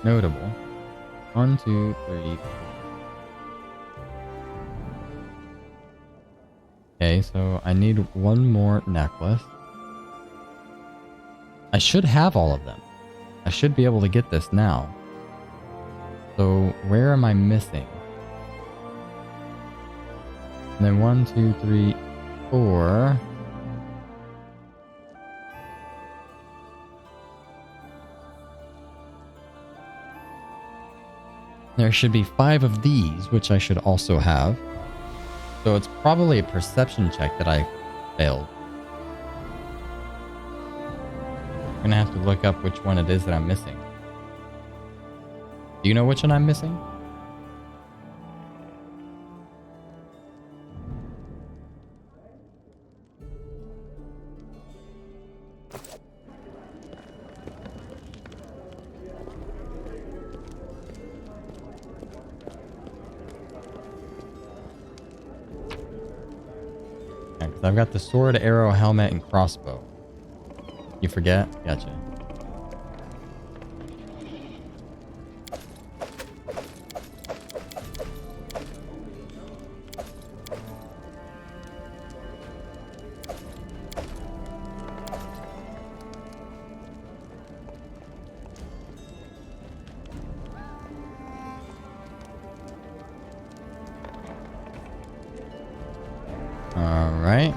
Notable. 1, 2, 3. Okay, so I need one more necklace. I should have all of them. I should be able to get this now. So where am I missing? And then 1, 2, 3, 4. There should be 5 of these, which I should also have. So it's probably a perception check that I failed. I'm gonna have to look up which one it is that I'm missing. Do you know which one I'm missing? Yeah, 'cause I've got the sword, arrow, helmet, and crossbow. You forget? Gotcha. All right.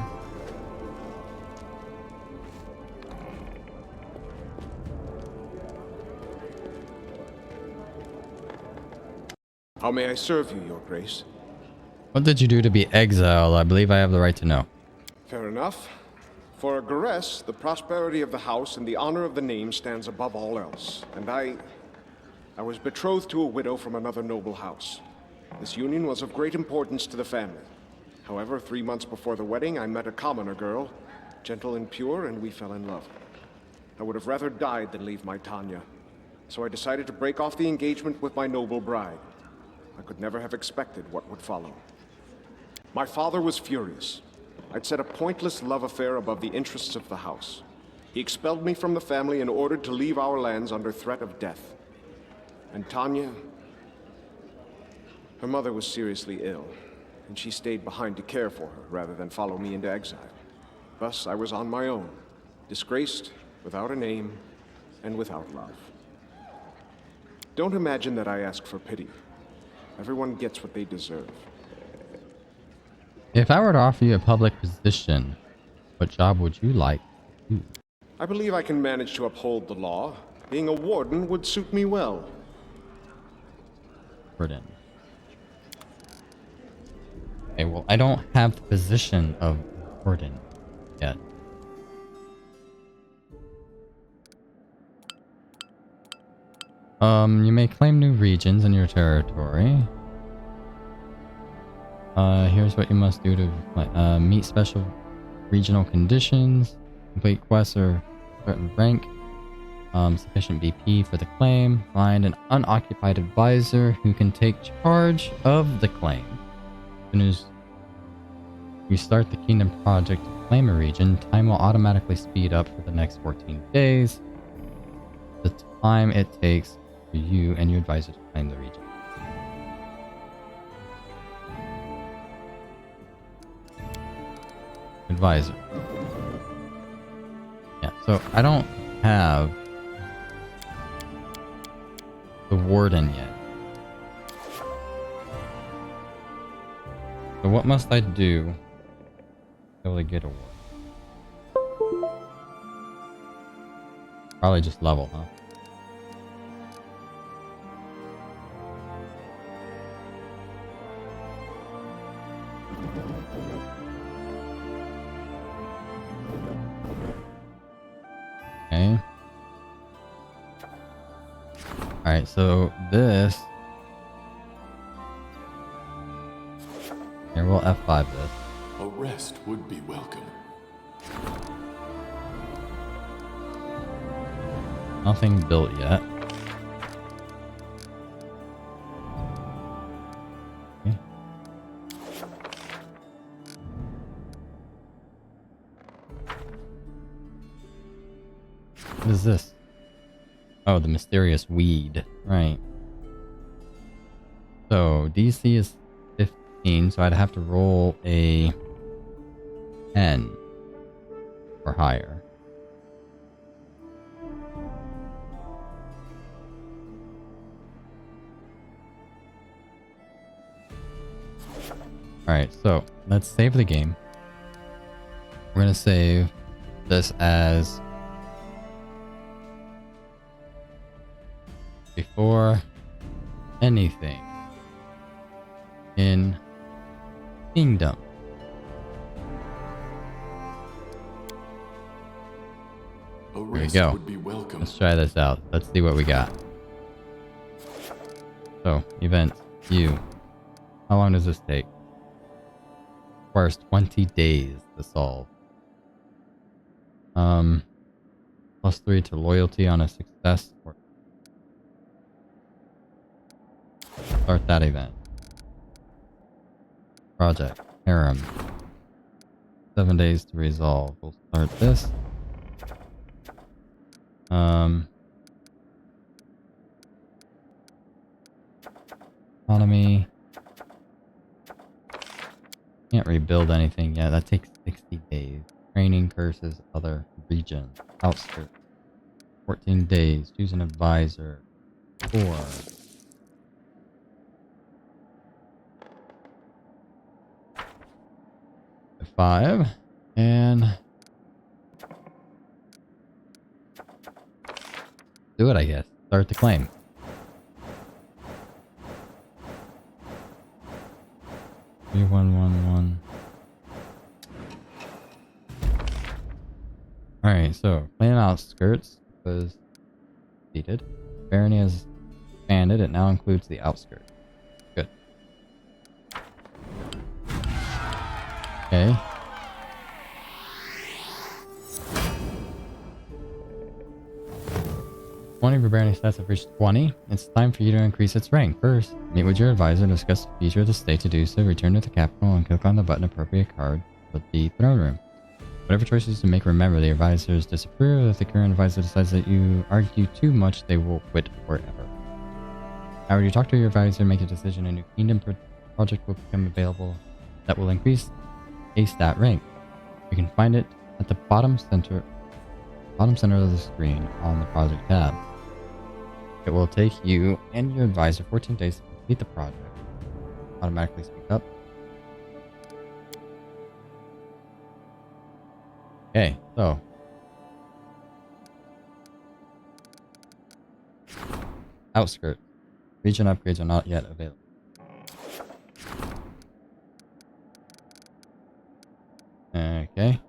How may I serve you, Your Grace? What did you do to be exiled? I believe I have the right to know. Fair enough. For a Garess, the prosperity of the house and the honor of the name stands above all else. And I was betrothed to a widow from another noble house. This union was of great importance to the family. However, 3 months before the wedding, I met a commoner girl, gentle and pure, and we fell in love. I would have rather died than leave my Tanya. So I decided to break off the engagement with my noble bride. I could never have expected what would follow. My father was furious. I'd set a pointless love affair above the interests of the house. He expelled me from the family and ordered to leave our lands under threat of death. And Tanya, her mother was seriously ill, and she stayed behind to care for her rather than follow me into exile. Thus, I was on my own, disgraced, without a name, and without love. Don't imagine that I ask for pity. Everyone gets what they deserve. If I were to offer you a public position, what job would you like to do? I believe I can manage to uphold the law. Being a warden would suit me well. Burden. Okay, well, I don't have the position of warden yet. You may claim new regions in your territory. Here's what you must do to meet special regional conditions, complete quests or certain rank, sufficient BP for the claim, find an unoccupied advisor who can take charge of the claim. As soon as you start the Kingdom Project to claim a region, time will automatically speed up for the next 14 days. The time it takes for you and your advisor to claim the region. Advisor. Yeah, so I don't have the warden yet. So what must I do to be able to get a warden? Probably just level, huh? Okay. Alright, so this... Here, we'll F5 this. A rest would be welcome. Nothing built yet. Okay. What is this? Oh, the mysterious weed. Right. So, DC is 15, so I'd have to roll a 10 or higher. Alright, so let's save the game. We're gonna save this as before anything in Kingdom. A There we rest go. would be welcome. Let's try this out. Let's see what we got. So, event, you. How long does this take? Requires 20 days to solve. +3 to loyalty on a success. Or start that event. Project, harem. 7 days to resolve. We'll start this. Economy. Can't rebuild anything yet. That takes 60 days. Training curses, other region. Outskirts. 14 days. Choose an advisor. 4. Five. And do it, I guess. Start the claim. $111. Alright, so claim outskirts was defeated. Barony has expanded. It now includes the outskirts. Good. Okay. One of your barony stats have reached 20. It's time for you to increase its rank. First, meet with your advisor, discuss the future of the state. To do so, return to the capital and click on the button appropriate card for the throne room. Whatever choices you make, remember the advisors disapprove. If the current advisor decides that you argue too much, they will quit forever. However, you talk to your advisor, make a decision, a new kingdom project will become available that will increase a stat rank. You can find it at the bottom center of the screen on the project tab. It will take you and your advisor 14 days to complete the project. Automatically speak up. Okay, so outskirts. Region upgrades are not yet available. Okay.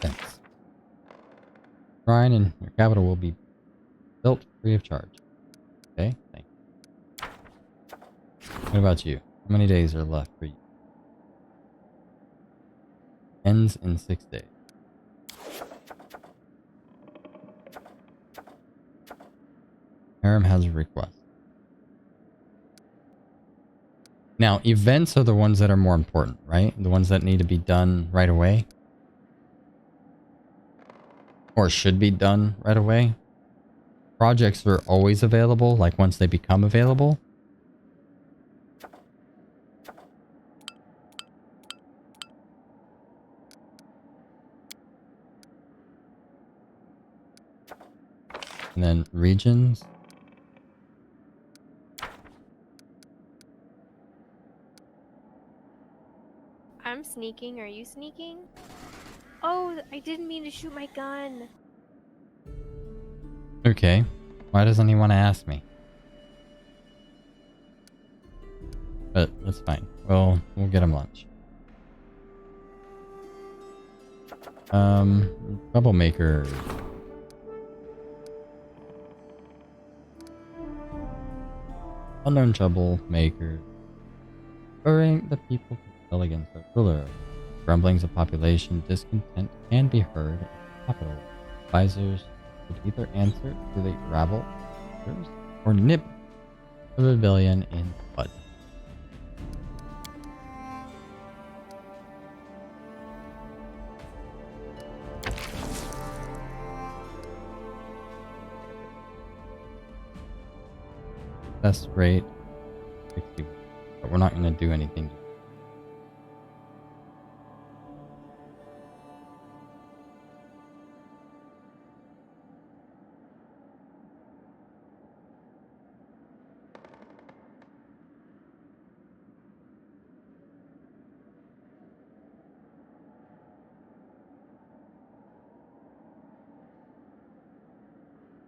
Thanks. Shrine in your capital will be built free of charge. Okay, thanks. What about you? How many days are left for you? Ends in 6 days. Harem has a request. Now, events are the ones that are more important, right? The ones that need to be done right away. Or should be done right away. Projects are always available, like once they become available. And then regions. I'm sneaking. Are you sneaking? Oh, I didn't mean to shoot my gun. Okay. Why doesn't he want to ask me? But that's fine. Well, we'll get him lunch. Troublemaker. Unknown troublemaker. Spurring the people to rebel against the ruler. Grumblings of population discontent can be heard in the capital. Advisors should either answer to the rabble or nip the rebellion in the bud. Success rate 60, but we're not going to do anything.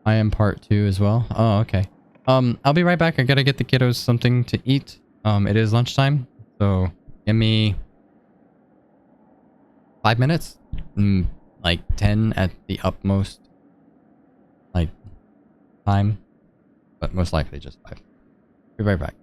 I am part 2 as well. Oh, okay. I'll be right back. I gotta get the kiddos something to eat. It is lunchtime, so give me 5 minutes. Like 10 at the utmost, like, time. But most likely just 5. Be right back.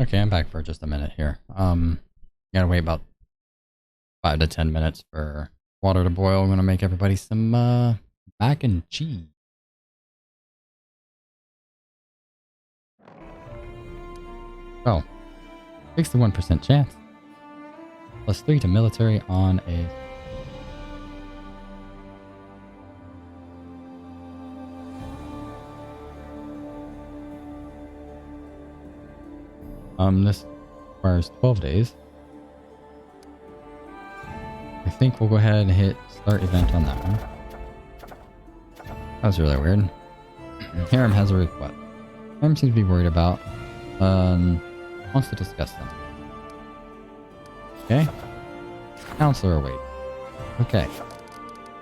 Okay, I'm back for just a minute here. Gotta wait about 5 to 10 minutes for water to boil. I'm gonna make everybody some mac and cheese. Oh, 61% chance. +3 to military on a... This requires 12 days. I think we'll go ahead and hit start event on that one. That was really weird. Harem has a request. Harem seems to be worried about, wants to discuss them. Okay. Counselor await. Okay.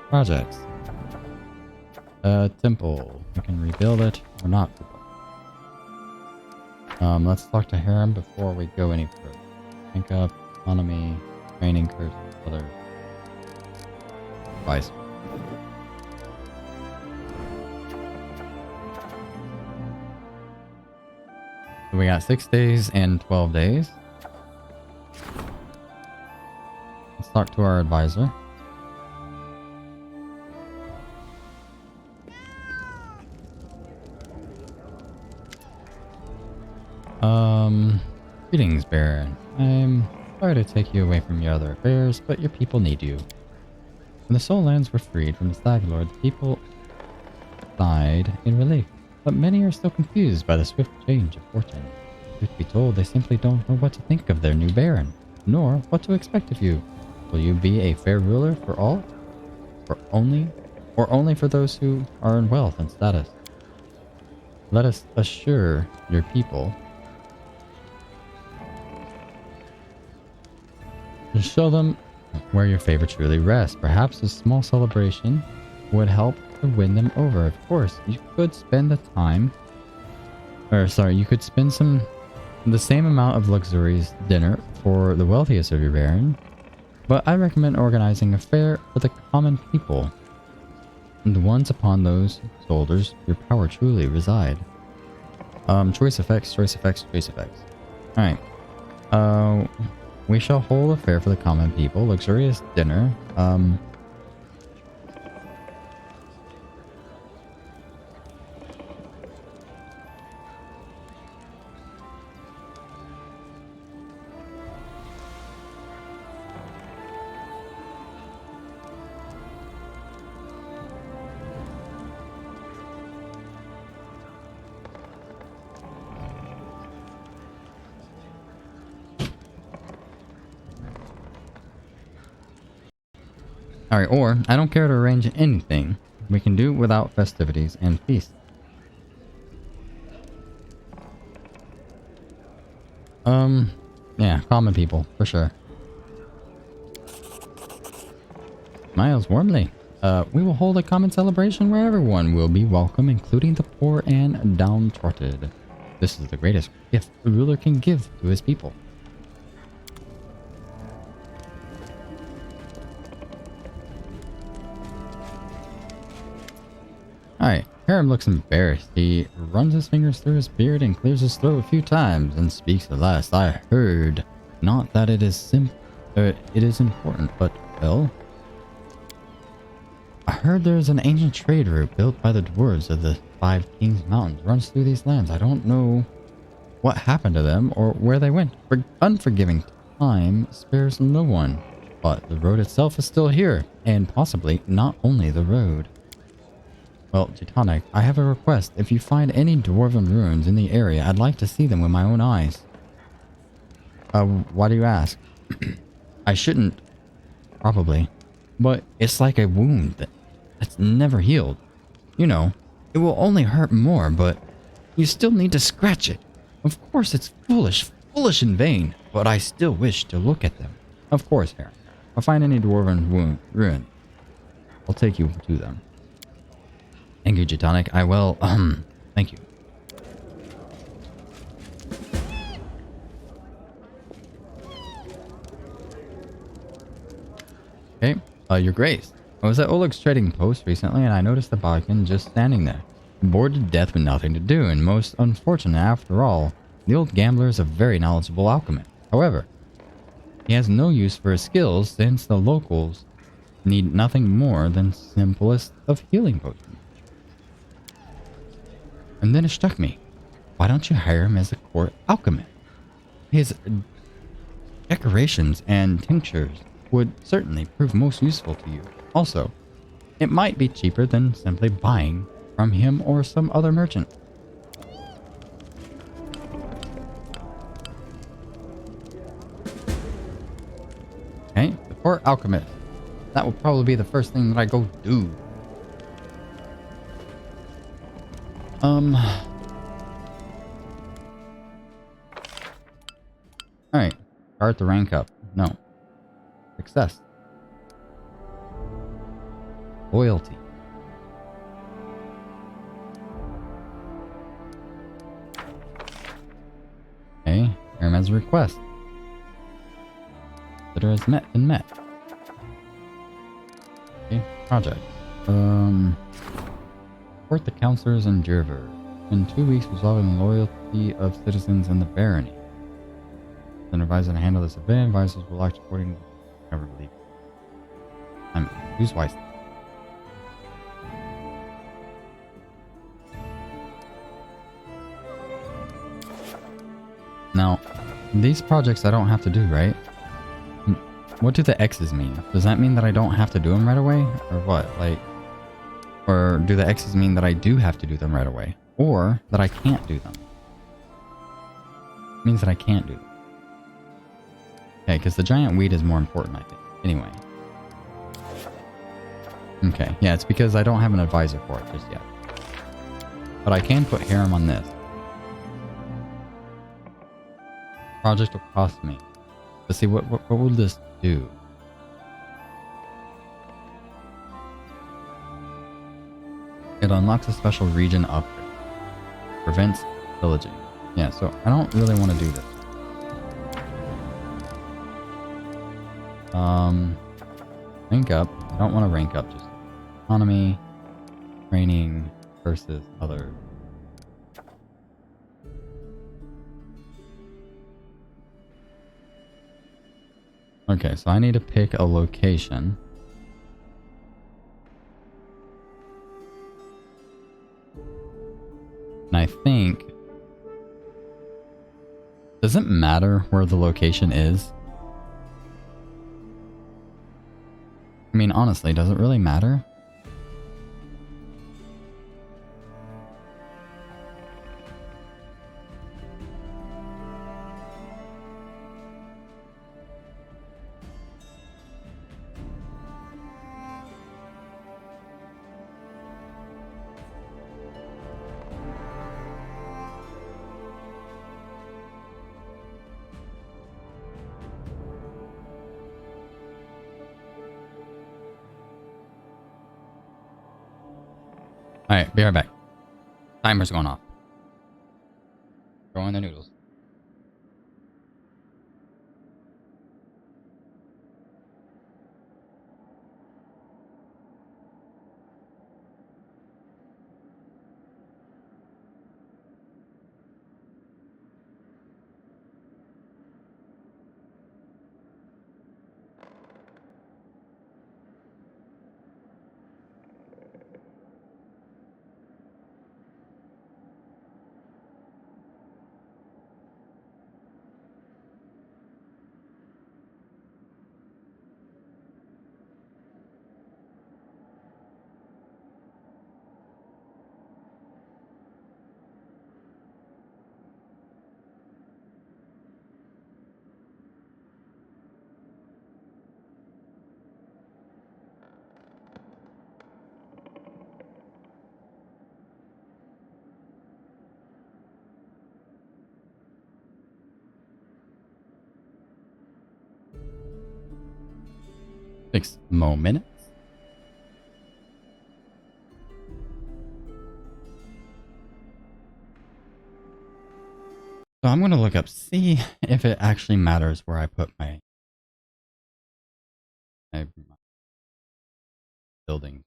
Projects. Temple. We can rebuild it or not. Let's talk to Harem before we go any further. Rank up, economy, training curse, other advice. So we got 6 days and 12 days. Let's talk to our advisor. Greetings, Baron. I'm sorry to take you away from your other affairs, but your people need you. When the Soul Lands were freed from the Stag Lord, the people sighed in relief, but many are still confused by the swift change of fortune. Truth be told, they simply don't know what to think of their new Baron, nor what to expect of you. Will you be a fair ruler for all? Or only for those who are in wealth and status? Let us assure your people to show them where your favor truly rests. Perhaps a small celebration would help to win them over. Of course, you could spend the time, you could spend the same amount of luxurious dinner for the wealthiest of your baron, but I recommend organizing a fair for the common people, and the ones upon those shoulders your power truly reside. Choice effects. Alright. We shall hold a fair for the common people, luxurious dinner, Alright, or, I don't care to arrange anything. We can do without festivities and feasts. Yeah, common people, for sure. Smiles warmly. We will hold a common celebration where everyone will be welcome, including the poor and downtrodden. This is the greatest gift the ruler can give to his people. Alright, Harem looks embarrassed. He runs his fingers through his beard and clears his throat a few times and speaks at last. I heard, not that it is it is important, but, well, I heard there's an ancient trade route built by the dwarves of the Five Kings Mountains runs through these lands. I don't know what happened to them or where they went. For unforgiving time spares no one, but the road itself is still here, and possibly not only the road. Well, Teutonic, I have a request. If you find any dwarven ruins in the area, I'd like to see them with my own eyes. Why do you ask? I shouldn't. Probably. But it's like a wound that's never healed. You know, it will only hurt more, but you still need to scratch it. Of course it's foolish in vain, but I still wish to look at them. Of course, Harry. If I find any dwarven ruin, I'll take you to them. Thank you, Teutonic. I will, thank you. Okay, Your Grace. I was at Oleg's trading post recently and I noticed the Bodkin just standing there, bored to death with nothing to do, and most unfortunate after all. The old gambler is a very knowledgeable alchemist. However, he has no use for his skills since the locals need nothing more than simplest of healing potions. And then it struck me, why don't you hire him as a court alchemist? his decorations and tinctures would certainly prove most useful to you. Also, it might be cheaper than simply buying from him or some other merchant. Okay, the Port Alchemist. That will probably be the first thing that I go do. Alright. Start the rank up. No. Success. Loyalty. Okay. Herman's request. Consider as been met. Okay. Project. Support the counselors in Jerver. In 2 weeks, resolving the loyalty of citizens in the barony. Then advisor to handle this event. Advisors will act according to whatever belief. Choose wisely. Now, these projects I don't have to do, right? What do the X's mean? Does that mean that I don't have to do them right away? Or what? Like, or do the X's mean that I do have to do them right away? Or that I can't do them? It means that I can't do them. Okay, because the giant weed is more important, I think. Anyway. Okay, yeah, it's because I don't have an advisor for it just yet. But I can put harem on this. Project will cost me. Let's see, what will this do? It unlocks a special region upgrade. Prevents pillaging. Yeah, so I don't really want to do this. Rank up. I don't want to rank up, just economy, training versus other. Okay, so I need to pick a location. And I think... Does it matter where the location is? I mean, honestly, does it really matter? Alright, be right back. Timer's going off. Throw in the noodles. Takes more minutes. So I'm going to look up, see if it actually matters where I put my buildings.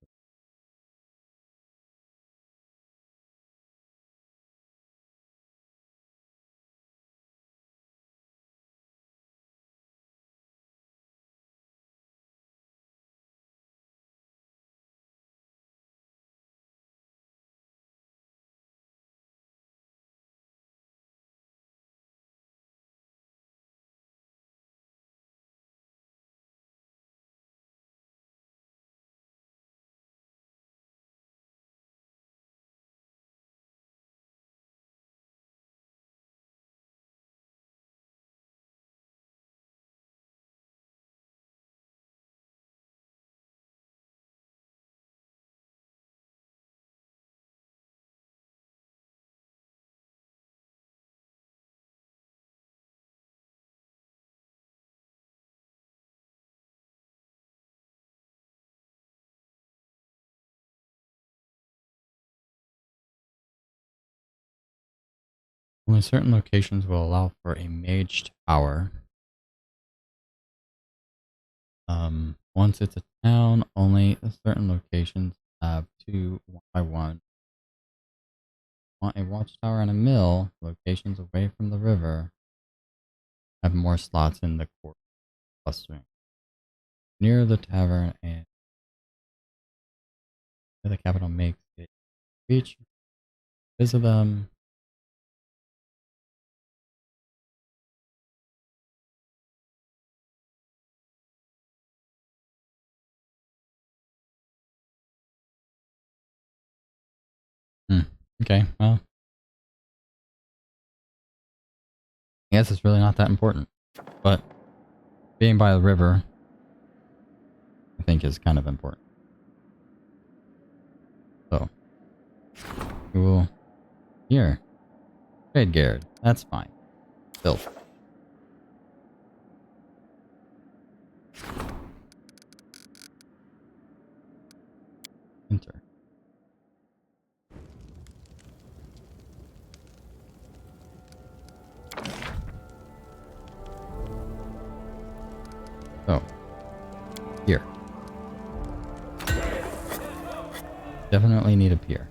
Only certain locations will allow for a mage tower. Once it's a town, only certain locations have two 1x1. Want a watchtower and a mill, locations away from the river have more slots in the court clustering. Near the tavern and the capital makes it reach. Visit them. Okay, well. I guess it's really not that important. But being by the river, I think is kind of important. So, we will... Here. Trade Garrett. That's fine. Still. Enter. So, here. Definitely need a pier.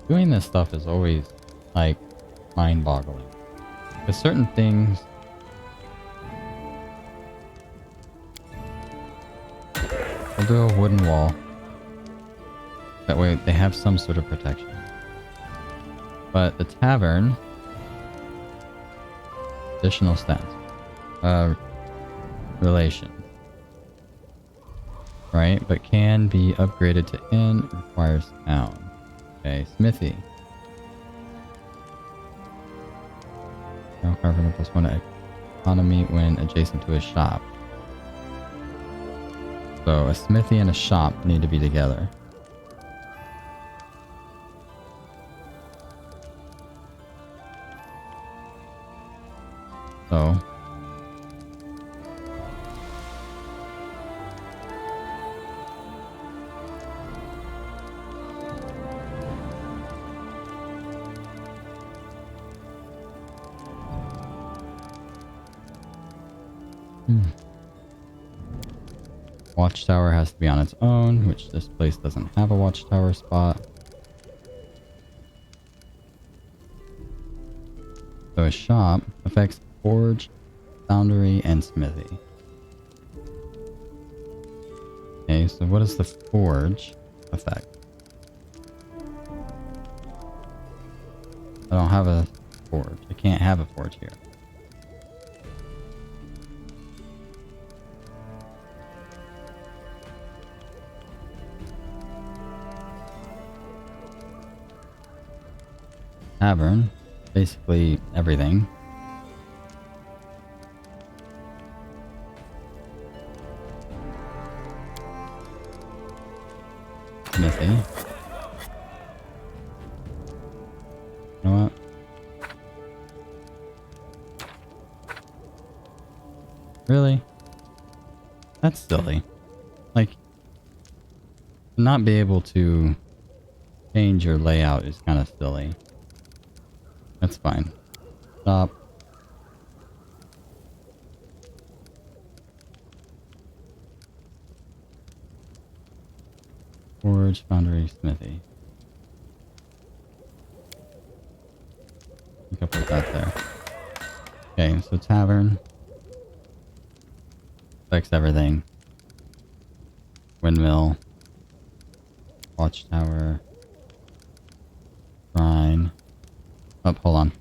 Doing this stuff is always, like, mind-boggling. Because certain things... I'll do a wooden wall. That way they have some sort of protection. But the tavern... Additional stats. Relation. Right? But can be upgraded to inn, requires town. Okay, smithy. Now carpenter +1 economy when adjacent to a shop. So a smithy and a shop need to be together. So watchtower has to be on its own, which this place doesn't have a watchtower spot. So a shop affects forge, foundry, and smithy. Okay, so what does the forge affect? I don't have a forge. I can't have a forge here. Tavern, basically everything. Smithy. You know what? Really? That's silly. Like, not be able to change your layout is kind of silly. That's fine. Stop. Forge, foundry, smithy. I think I'll put that there. Okay, so tavern. Affects everything. Windmill. Watchtower. Shrine. Oh, hold on.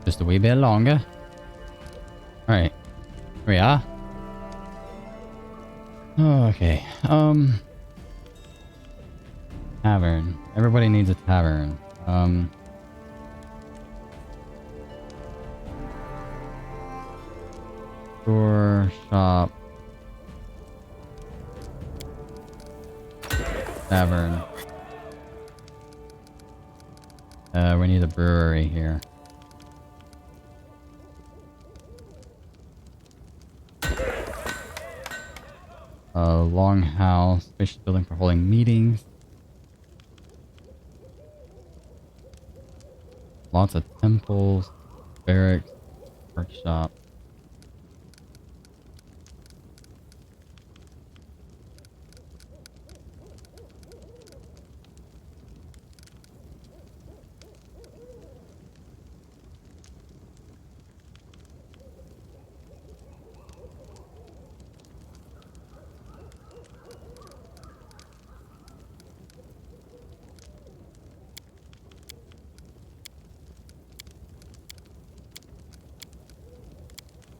Just a wee bit longer. Alright. Here we are. Okay. Tavern. Everybody needs a tavern. Store, shop, tavern. We need a brewery here. Longhouse, spacious building for holding meetings. Lots of temples, barracks, workshop.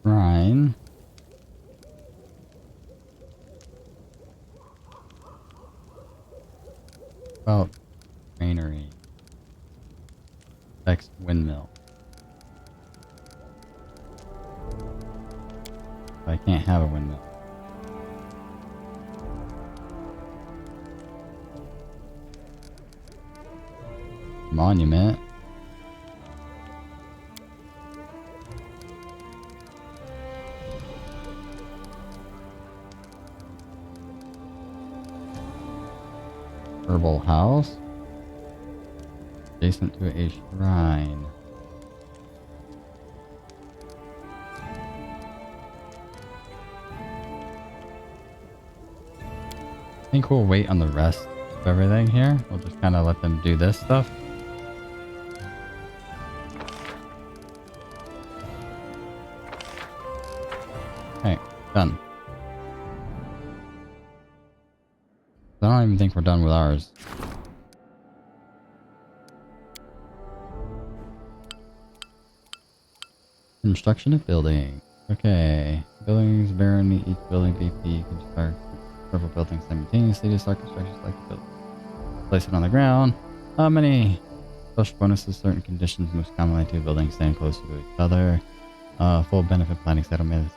Shrine. Oh, granary. Next windmill. I can't have a windmill. Monument. Herbal house. Adjacent to a shrine. I think we'll wait on the rest of everything here. We'll just kind of let them do this stuff. Okay, done. I don't even think we're done with ours. Construction of building. Okay. Buildings, barony, each building BP can start several buildings simultaneously to start construction like the building. Place it on the ground. How many special bonuses, certain conditions, most commonly two buildings stand close to each other. Full benefit planning settlement,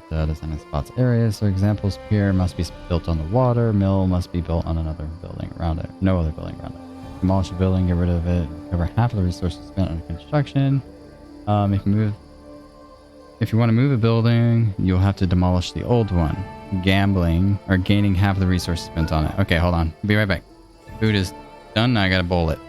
design spots areas. So examples, pier must be built on the water, mill must be built on another building around it. No other building around it. Demolish a building, get rid of it, recover half of the resources spent on construction. If you want to move a building, you'll have to demolish the old one. Gambling, or gaining half of the resources spent on it. Okay, hold on. Be right back. Food is done, now I gotta bowl it.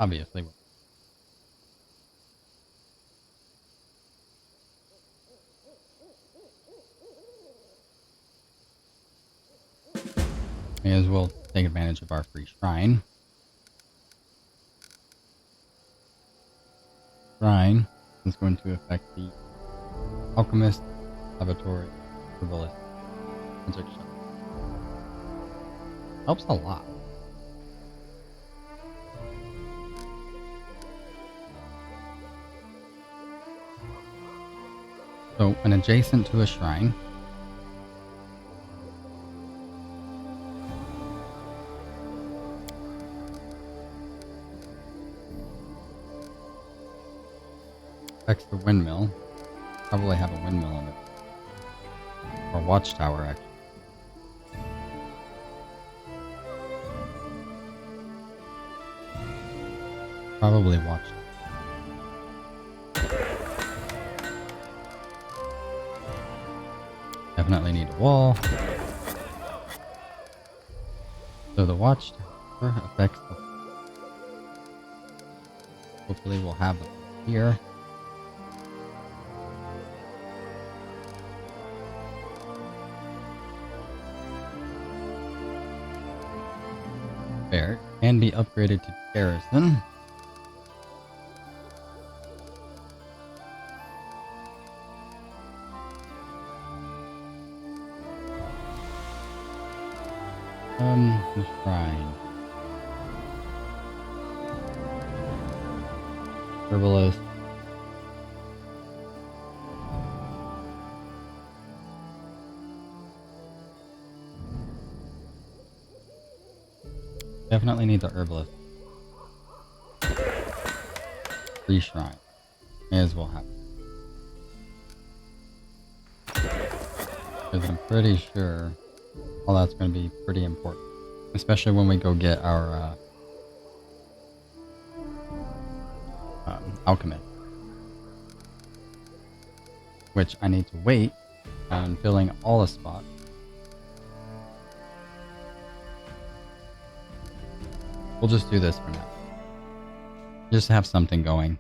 Obviously. May as well take advantage of our free shrine. Shrine is going to affect the alchemist, laboratory, herbalist, construction. Helps a lot. So, when adjacent to a shrine, affects the windmill. Probably have a windmill in it. Or watchtower, actually. Probably watch. Definitely need a wall. So the watchtower affects the... Hopefully we'll have it here. Fair. Can be upgraded to garrison. The shrine. Herbalist. Definitely need the herbalist. Free shrine. May as well have it. Because I'm pretty sure all that's going to be pretty important. Especially when we go get our alchemist. Which I need to wait on filling all the spots. We'll just do this for now. Just have something going.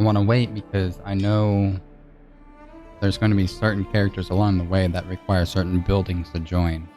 I want to wait because I know there's going to be certain characters along the way that require certain buildings to join.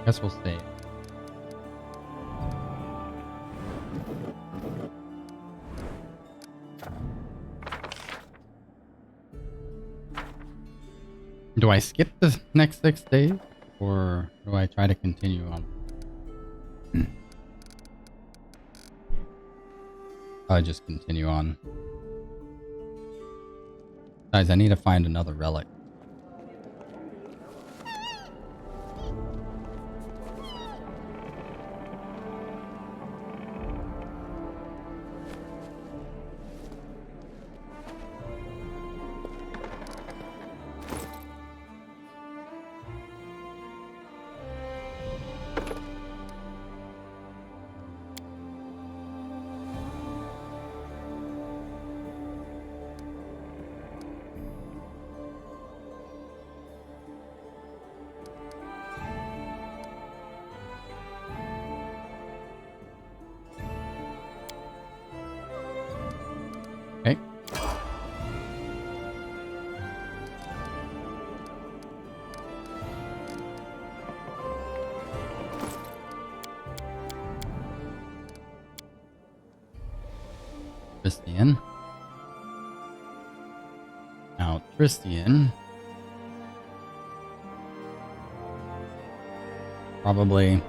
Guess we'll save. Do I skip the next 6 days? Or do I try to continue on? I just continue on. Guys, I need to find another relic. Okay. Tristian. Now, Tristian probably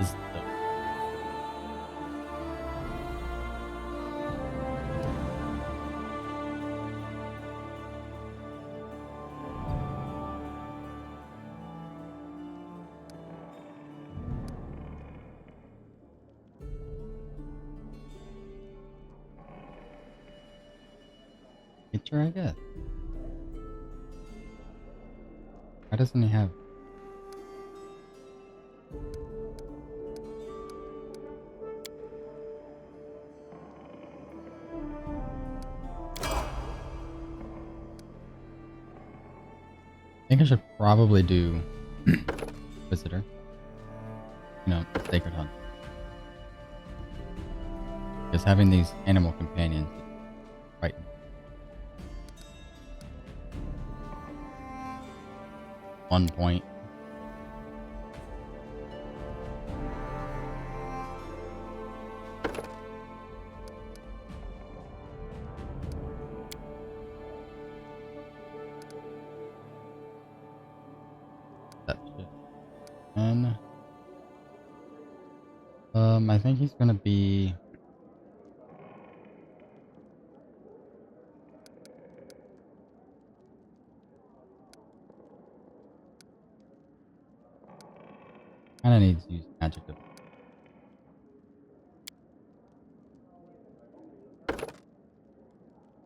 is the picture, I guess. Why doesn't he have? I think I should probably do Visitor. You know, Sacred Hunt. Because having these animal companions, right? One point. That shit. And I think he's gonna be kinda needs to use magic to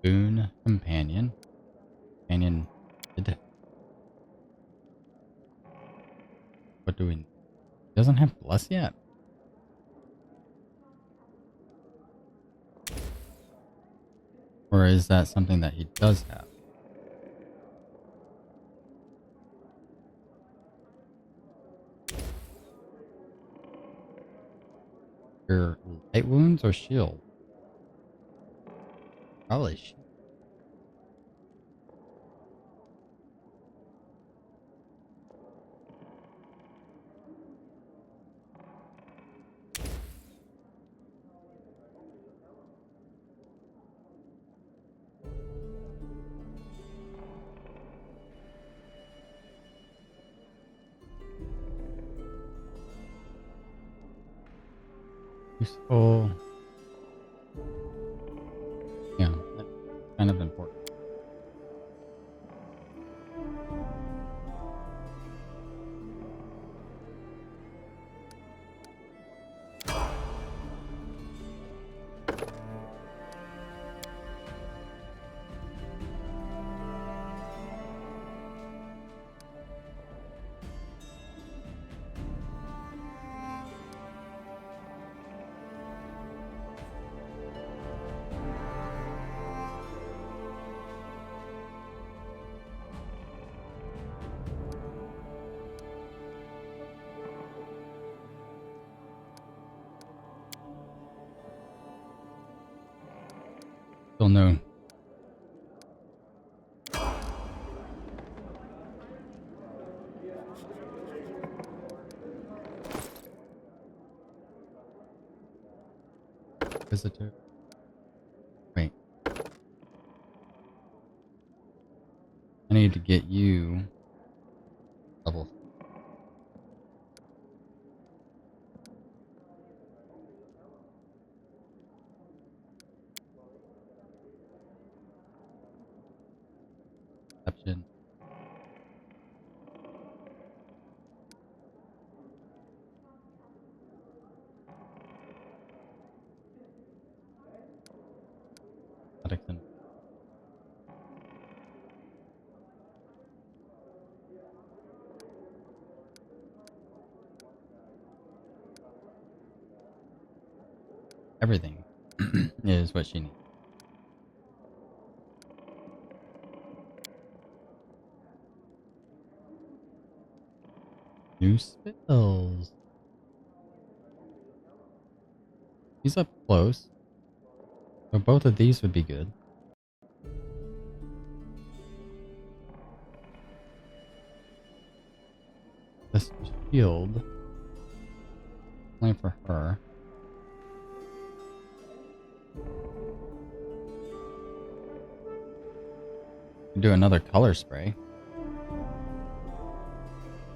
Boon Companion. Companion did. What do we doesn't have Bless yet? Or is that something that he does have? Your light wounds or shield? Probably shield. Useful. Yeah, that's kind of important. Still no. Visitor. Wait. I need to get you level. Perception. Atkinson. everything is what she needs. New spells. He's up close. So both of these would be good. This shield. Only for her. Do another color spray.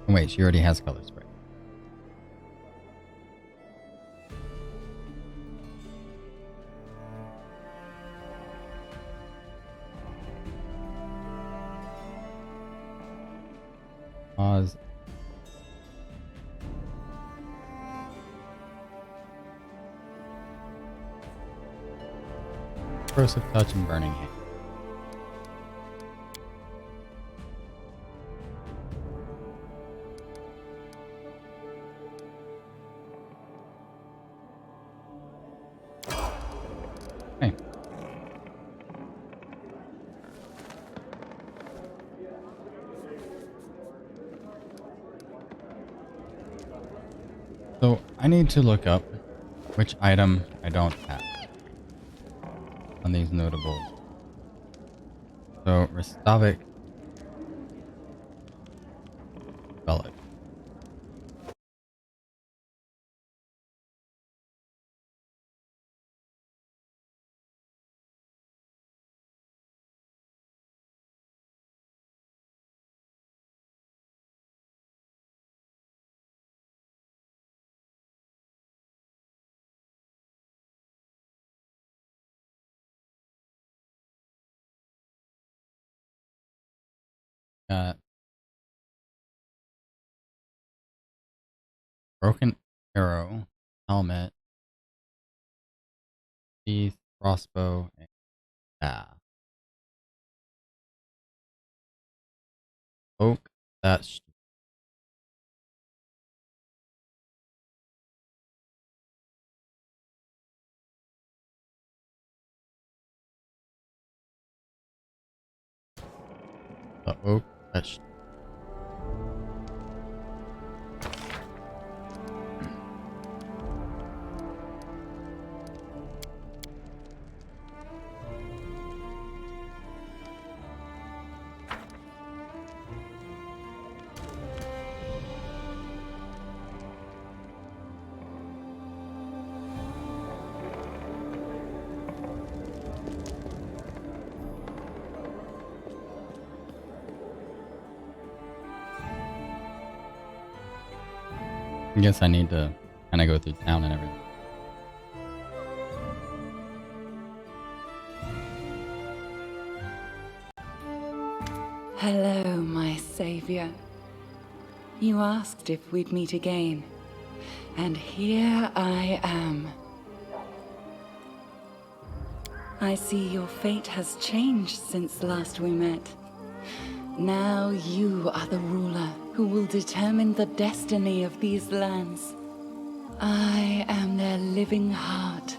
Oh, wait, she already has color spray. Pause. Corrosive touch and burning hand. Okay. So I need to look up which item I don't have on these notables. So Restavik Relic. Got broken arrow, helmet, teeth, crossbow, and staff. Oak, that's the oak, that's I guess I need to kind of go through town and everything. Hello, my savior. You asked if we'd meet again, and here I am. I see your fate has changed since last we met. Now you are the ruler who will determine the destiny of these lands. I am their living heart,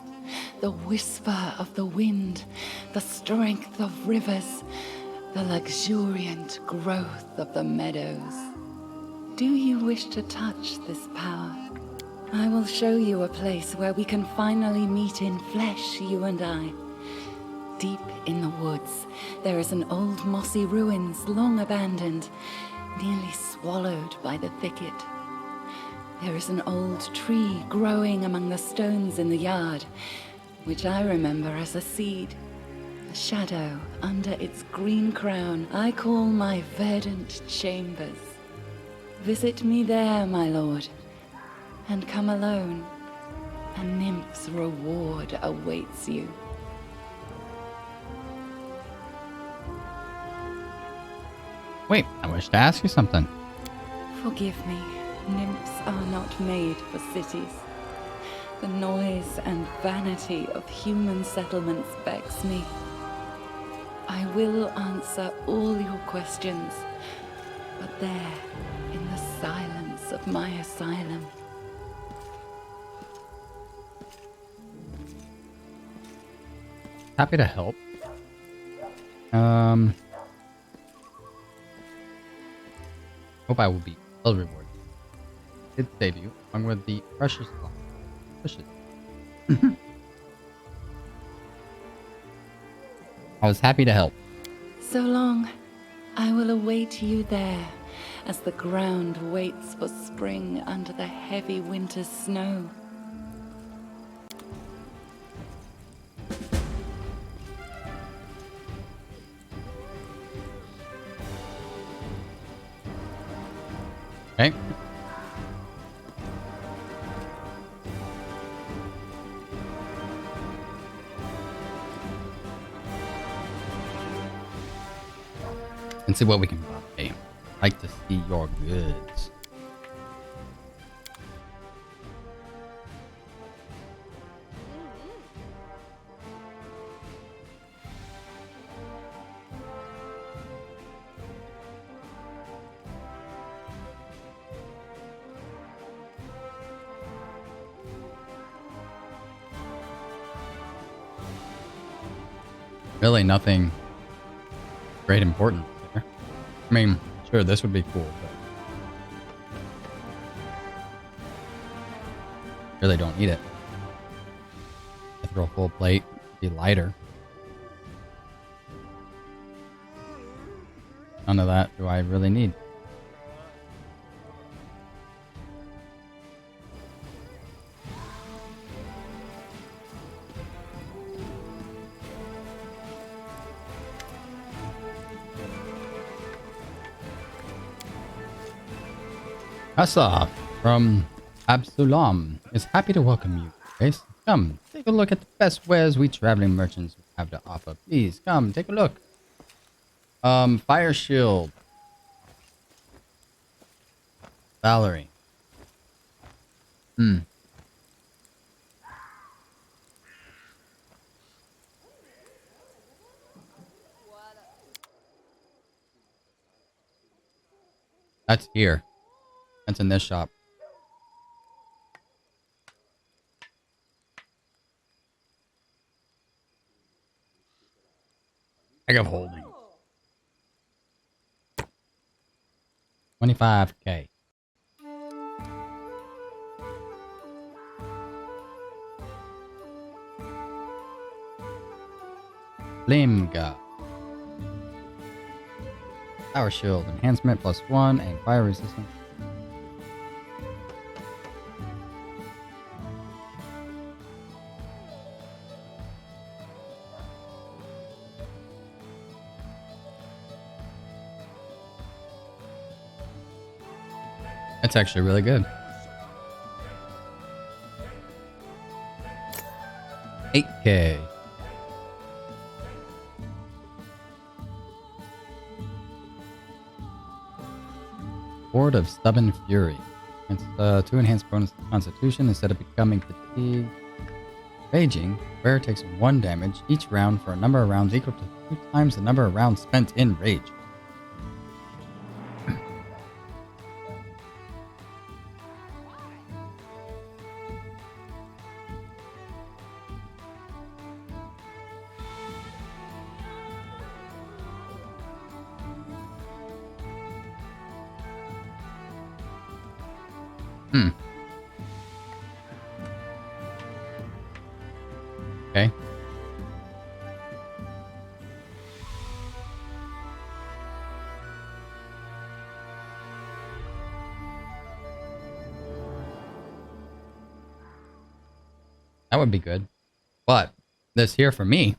the whisper of the wind, the strength of rivers, the luxuriant growth of the meadows. Do you wish to touch this power? I will show you a place where we can finally meet in flesh, you and I. Deep in the woods, there is an old mossy ruins long abandoned, nearly swallowed by the thicket. There is an old tree growing among the stones in the yard, which I remember as a seed. A shadow under its green crown I call my verdant chambers. Visit me there, my lord, and come alone. A nymph's reward awaits you. Wait, I wish to ask you something. Forgive me, nymphs are not made for cities. The noise and vanity of human settlements vex me. I will answer all your questions, but there, in the silence of my asylum. happy to help. Hope I will be well rewarded. Did save you, along with the precious block. Precious. I was happy to help. So long. I will await you there, as the ground waits for spring under the heavy winter snow. Okay. And see what we can buy. Like to see your goods. Really nothing great importance there. I mean, sure, this would be cool, but really don't need it. I throw a full plate, be lighter. None of that do I really need. Asa from Absalom is happy to welcome you, Grace. Come, take a look at the best wares we traveling merchants have to offer. Please, come, take a look. Fire shield. Valerie. That's here. That's in this shop. I got holding. 25k. Flame gun. Power shield enhancement +1 and fire resistance. That's actually really good. 8k. Horde of Stubborn Fury. It's 2 enhanced bonus to Constitution instead of becoming fatigued. Raging, wearer takes 1 damage each round for a number of rounds equal to 2 times the number of rounds spent in rage. Okay. That would be good. But this here for me.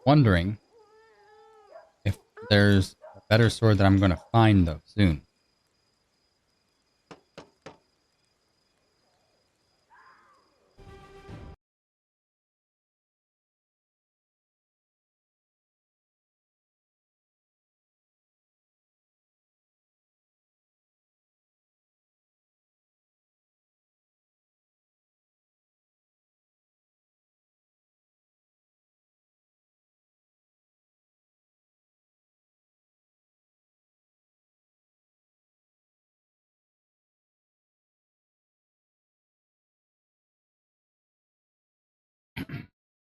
Wondering if there's a better sword that I'm going to find though soon.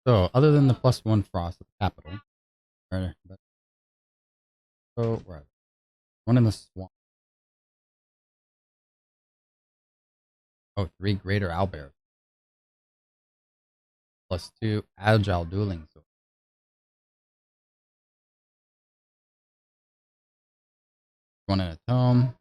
So, other than the +1 frost at the capital, so where? One in the swamp. Oh, 3 greater owlbears. +2 agile dueling sword. One in a tome.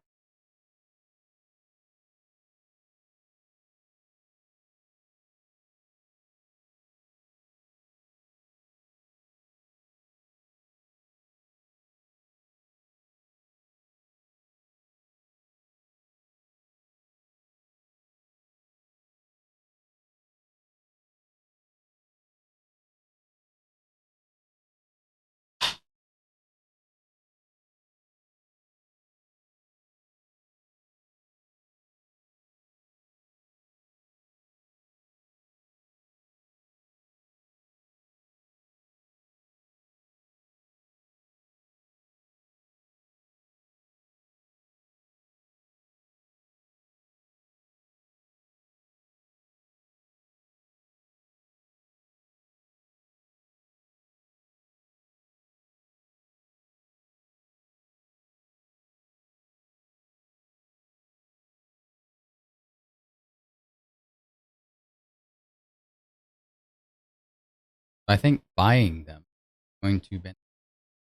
I think buying them is going to benefit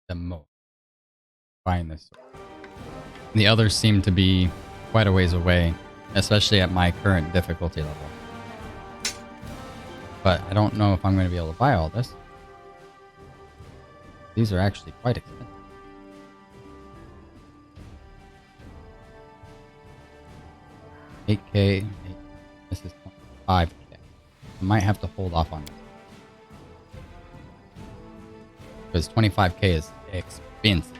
the most. Buying this sword. The others seem to be quite a ways away, especially at my current difficulty level. But I don't know if I'm going to be able to buy all this. These are actually quite expensive. $8K. This is $5K. I might have to hold off on this. Because $25K is expensive.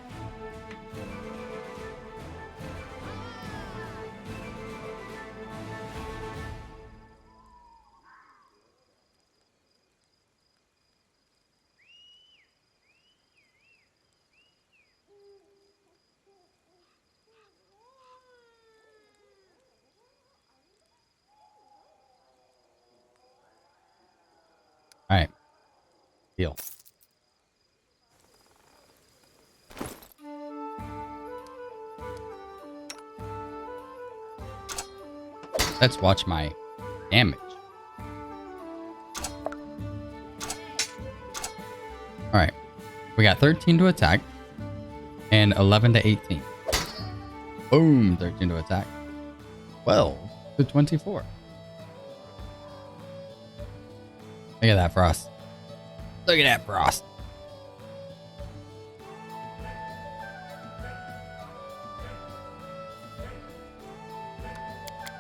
Alright. Deal. Let's watch my damage. Alright. We got 13 to attack and 11 to 18. Boom! 13 to attack. 12 to 24. Look at that frost. Look at that frost.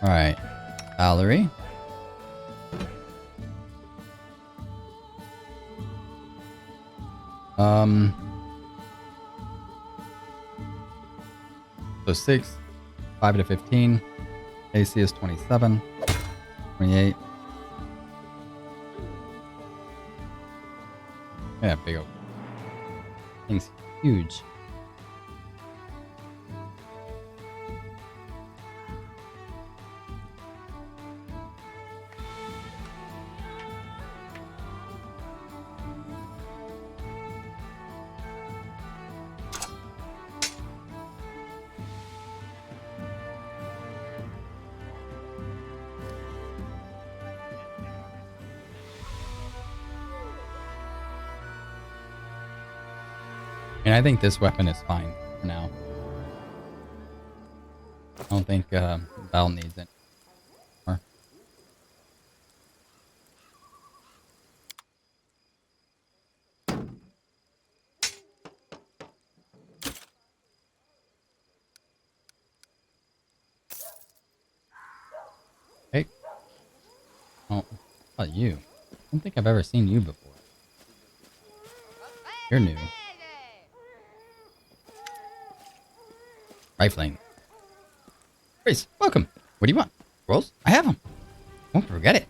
Alright. Valerie. So 6, 5 to 15. AC is 27. 28. Yeah, big old thing's huge. And I think this weapon is fine for now. I don't think Val needs it more. Hey. Oh, how about you? I don't think I've ever seen you before. You're new. Rifling. Grace, welcome. What do you want? Scrolls? I have them. Won't forget it.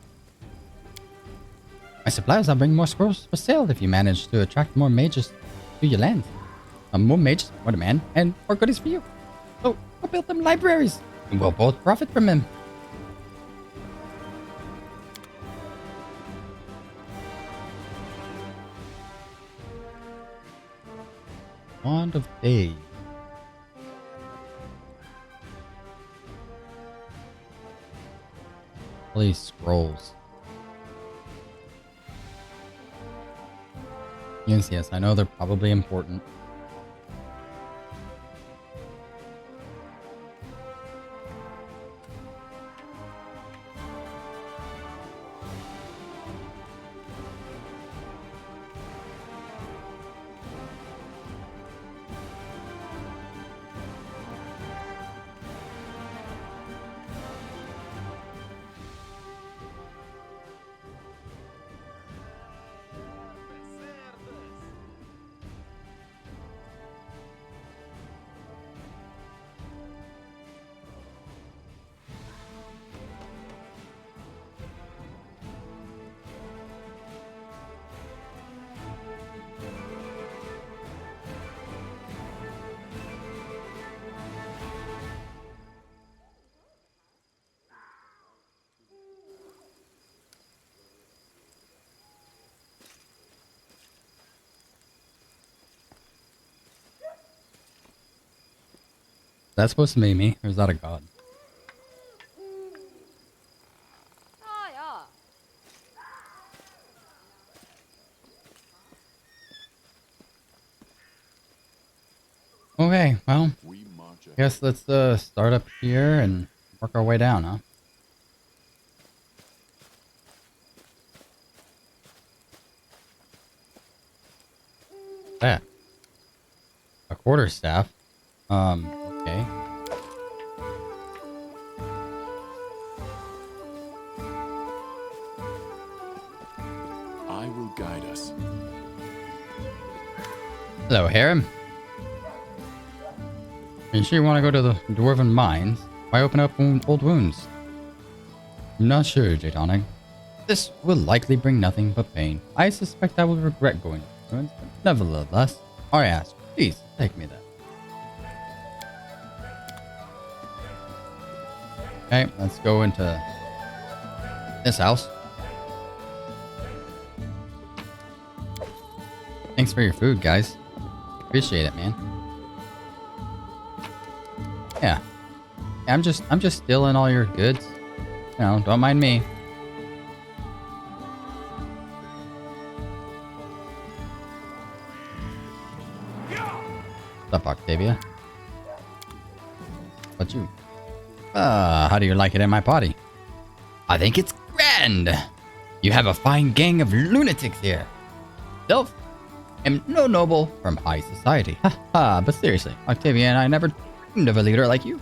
My suppliers will bring more scrolls for sale if you manage to attract more mages to your lands. More mages, more demand, and more goodies for you. So, go build them libraries, and we'll both profit from them. Wand of Days. All these scrolls. Yes, I know they're probably important. That's supposed to be me, or is that a god? Okay, well, I guess let's start up here and work our way down, huh? That. A quarterstaff. Okay. I will guide us. Hello, Harem. Are you sure you want to go to the Dwarven Mines? Why open up old wounds? I'm not sure, Jadonic. This will likely bring nothing but pain. I suspect I will regret going to the ruins, but nevertheless, I ask, please, take me there. Okay, let's go into this house. Thanks for your food, guys. Appreciate it, man. Yeah. I'm just stealing all your goods. You know, don't mind me. What's up, Octavia? What's you? How do you like it in my party? I think it's grand. You have a fine gang of lunatics here. Self, am no noble from high society. Ha ha, but seriously, Octavia and I never dreamed of a leader like you.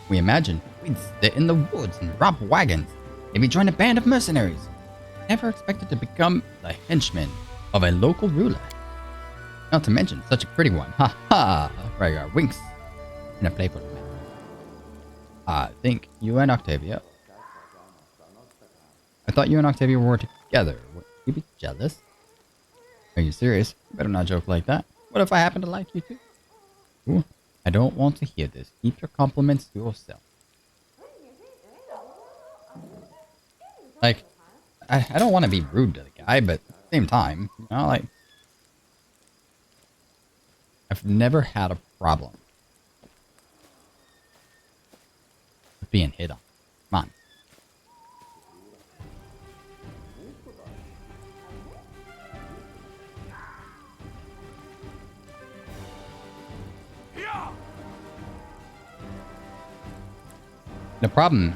We imagined we'd sit in the woods and rob wagons, maybe join a band of mercenaries. Never expected to become the henchman of a local ruler. Not to mention such a pretty one. Ha ha! Rhaegar winks in a playful manner. I think you and Octavia... I thought you and Octavia were together. Would you be jealous? Are you serious? You better not joke like that. What if I happen to like you too? Ooh, I don't want to hear this. Keep your compliments to yourself. Like, I don't want to be rude to the guy, but at the same time, you know, like... I've never had a problem with being hit on. Come on. The problem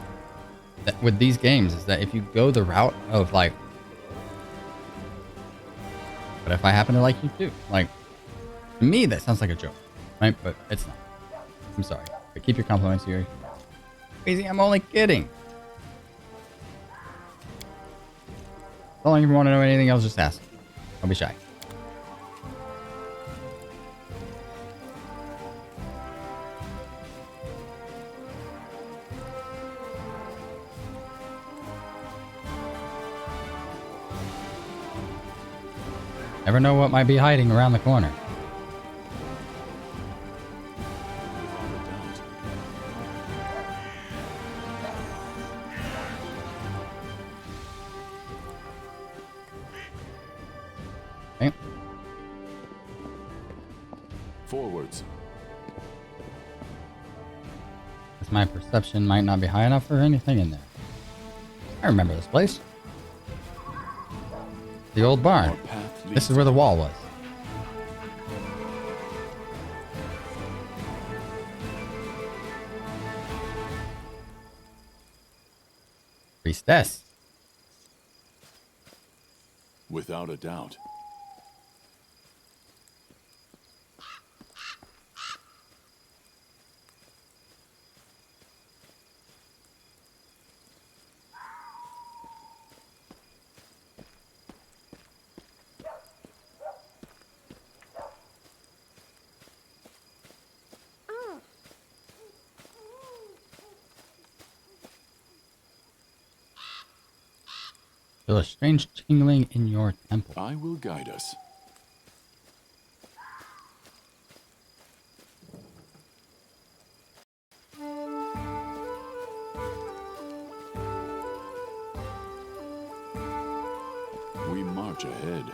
with these games is that if you go the route of like, what if I happen to like you too? Like, to me, that sounds like a joke, right? But it's not. I'm sorry. But keep your compliments here. Crazy, I'm only kidding. As long as you want to know anything else, just ask. Don't be shy. Never know what might be hiding around the corner. Okay. Forwards. Because my perception might not be high enough for anything in there. I remember this place. The old barn. Our path leads This is where the wall was. Priestess. without a doubt. Feel a strange tingling in your temple. I will guide us. We march ahead.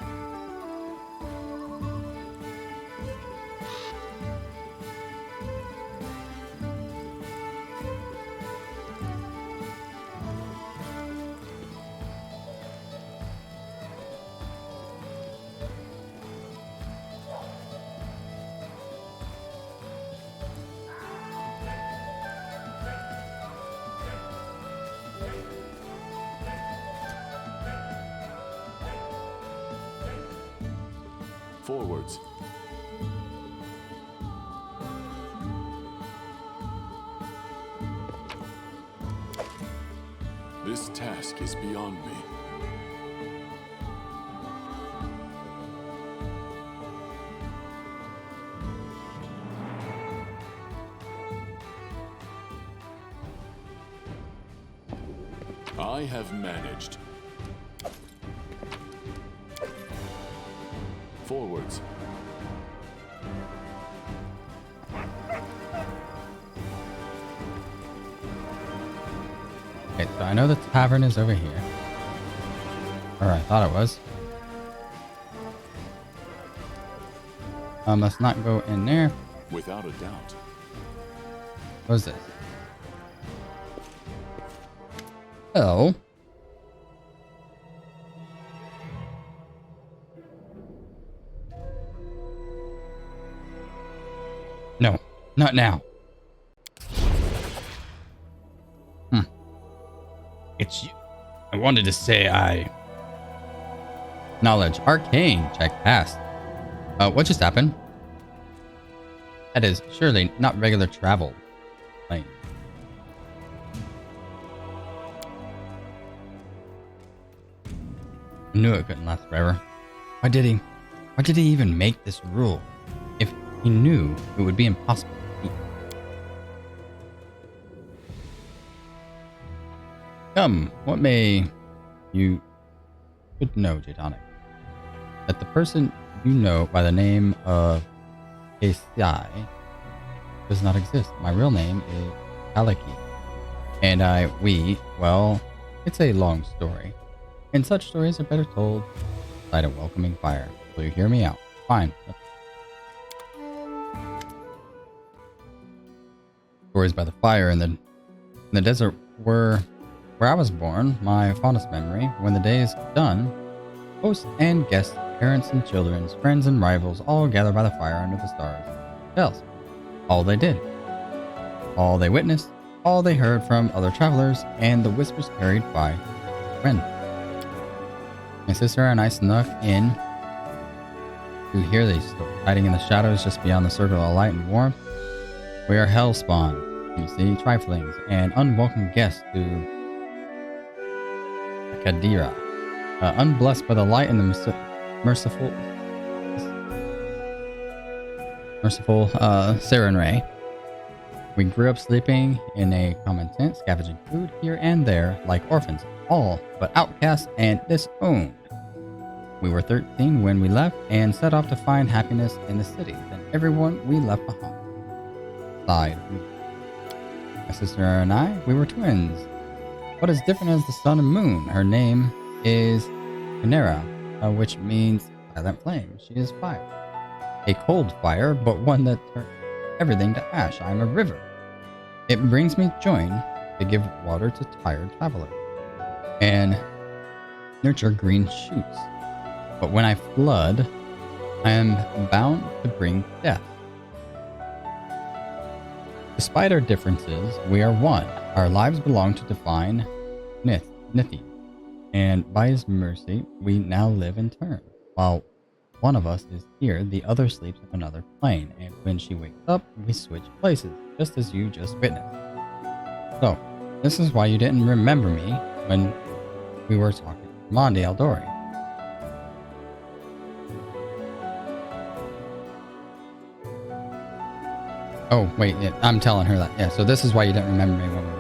Forwards. This task is beyond me. I have managed. Forwards. Okay, so I know the tavern is over here. Or I thought it was. Let's not go in there. Without a doubt. What is this? Oh. No, not now. It's you. I wanted to say Knowledge. Arcane. Check passed. What just happened? That is surely not regular travel. Lane. I knew it couldn't last forever. Why did he even make this rule? If he knew it would be impossible to keep. Come, what may you should know, Jatonic? That the person you know by the name of Kasai does not exist. My real name is Aleki. And well, it's a long story. And such stories are better told beside a welcoming fire. Will you hear me out? Fine. Stories by the fire in the desert were where I was born, my fondest memory. When the day is done, hosts and guests, parents and children, friends and rivals all gather by the fire under the stars. What else? All they did. All they witnessed. All they heard from other travelers, and the whispers carried by a friend. My sister and I snuck in to hear these stories, hiding in the shadows just beyond the circle of light and warmth. We are hellspawn, you see, triflings, and unwelcome guests to Kadira, unblessed by the light and the merciful Sarenrae. We grew up sleeping in a common tent, scavenging food here and there, like orphans, all but outcast and disowned. We were 13 when we left and set off to find happiness in the city. Then everyone we left behind sighed. My sister and I, we were twins. What is different is the sun and moon. Her name is Canera, which means silent flame. She is fire. a cold fire, but one that turns everything to ash. I am a river. It brings me joy to give water to tired travelers and nurture green shoots. But when I flood, I am bound to bring death. Despite our differences, we are one. Our lives belong to divine Nithi, and by his mercy, we now live in turn. While one of us is here, the other sleeps in another plane, and when she wakes up, we switch places, just as you just witnessed. So, this is why you didn't remember me when we were talking to Mondi Aldori. Oh, wait, yeah, I'm telling her that. Yeah, so this is why you didn't remember me when we were...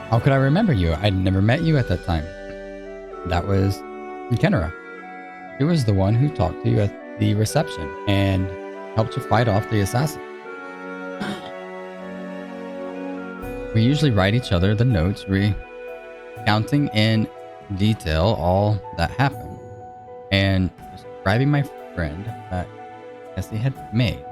How could I remember you? I'd never met you at that time. That was Kenora. She was the one who talked to you at the reception and helped you fight off the assassin. We usually write each other the notes, recounting in detail all that happened, and describing my friend that Essie had made.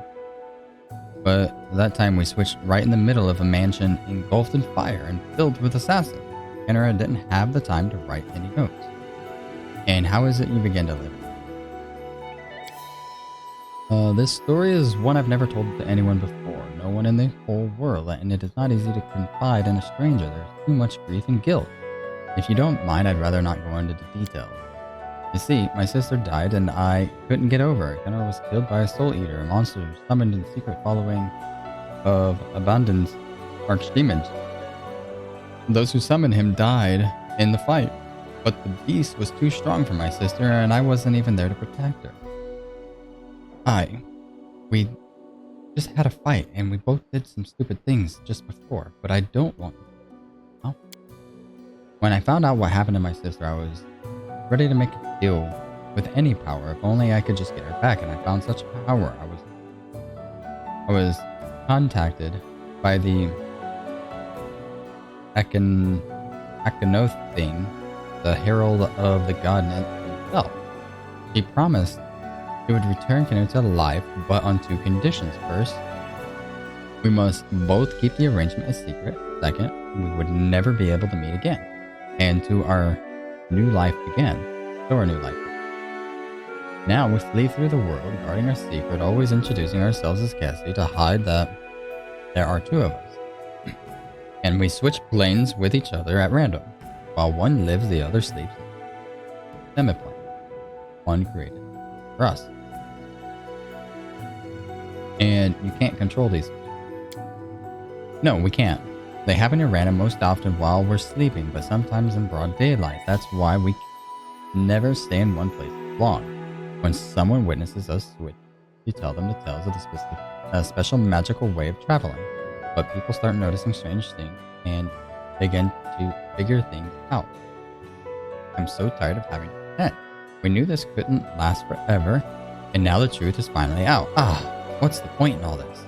But that time we switched right in the middle of a mansion engulfed in fire and filled with assassins. Kenora didn't have the time to write any notes. And how is it you began to live? This story is one I've never told to anyone before, no one in the whole world, and it is not easy to confide in a stranger. There's too much grief and guilt. If you don't mind, I'd rather not go into the details. You see, my sister died and I couldn't get over it. Kenora was killed by a soul eater, a monster summoned in secret following of Abandon's archdemons. Those who summoned him died in the fight, but the beast was too strong for my sister and I wasn't even there to protect her. We just had a fight and we both did some stupid things just before, but I don't want to. Oh. When I found out what happened to my sister, I was ready to make a deal with any power. If only I could just get her back, and I found such power. I was contacted by the Akanoth thing, the herald of the god himself. He promised he would return Kenora to life, but on two conditions. First, we must both keep the arrangement a secret. Second, we would never be able to meet again. And to our new life began. So our new life began. Now we flee through the world, guarding our secret, always introducing ourselves as Cassie to hide that there are two of us. And we switch planes with each other at random. While one lives, the other sleeps. Semiplane. One created for us. And you can't control these. No, we can't. They happen at random most often while we're sleeping, but sometimes in broad daylight. That's why we never stay in one place long. When someone witnesses us switch, you tell them to tell us of the special magical way of traveling. But people start noticing strange things and begin to figure things out. I'm so tired of having to pretend. We knew this couldn't last forever, and now the truth is finally out. What's the point in all this?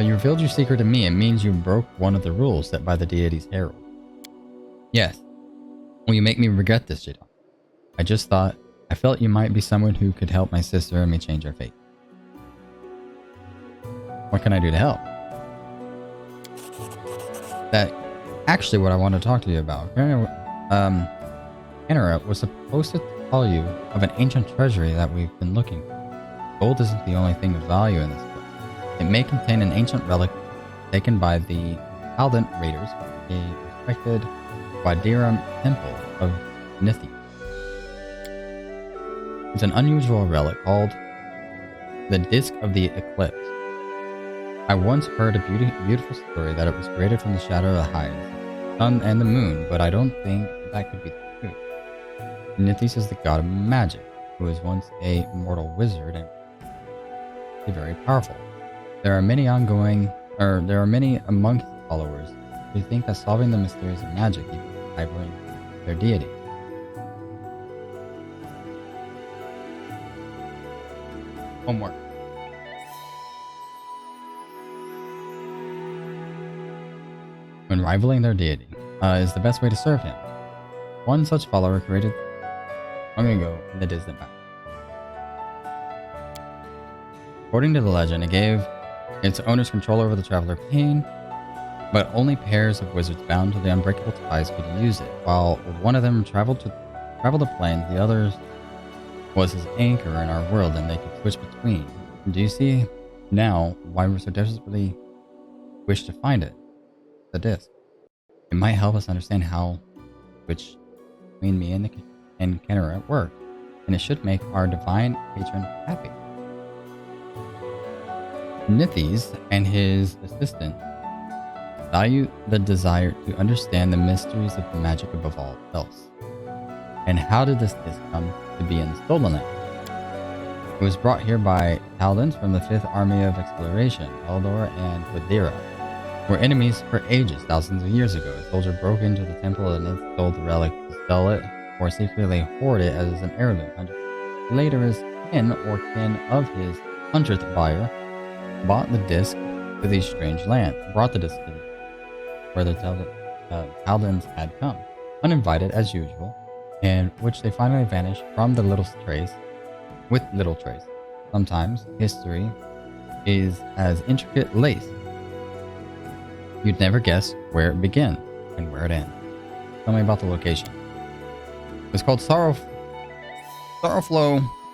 You revealed your secret to me. It means you broke one of the rules set by the deity's herald. Yes. Will you make me regret this, Jadon? I felt you might be someone who could help my sister and me change our fate. What can I do to help? That's actually what I want to talk to you about. Kenora was supposed to tell you of an ancient treasury that we've been looking for. Gold isn't the only thing of value in this book. It may contain an ancient relic taken by the Aldant raiders, a respected Wadiram temple of Nithi. It's an unusual relic called the Disc of the Eclipse. I once heard a beautiful story that it was created from the shadow of the highest sun and the moon, but I don't think that could be the truth. Nithis is the god of magic, who was once a mortal wizard and very powerful. There are many among his followers who think that solving the mysteries of magic even rivaling their deity. One more. When rivaling their deity. is the best way to serve him. One such follower created long ago in the distant past. According to the legend, it gave its owners control over the traveler Pain, but only pairs of wizards bound to the unbreakable ties could use it. While one of them traveled the plains, the other was his anchor in our world, and they could switch between. Do you see now why we're so desperately wish to find it? The disc. It might help us understand how which between me and Kenner work, and it should make our divine patron happy. Nithis and his assistant value the desire to understand the mysteries of the magic above all else. And how did this disc come to be in the Stolen Land? It was brought here by paladins from the 5th Army of Exploration. Aldor and Quadira were enemies for ages. Thousands of years ago, a soldier broke into the temple and stole the relic to sell it or secretly hoard it as an heirloom. Later, his kin or kin of his 100th buyer brought the disc to these strange lands, where the paladins had come, uninvited as usual, and which they finally vanished from the little trace. Sometimes history is as intricate lace. You'd never guess where it began and where it ends. Tell me about the location. It's called Sorrowflow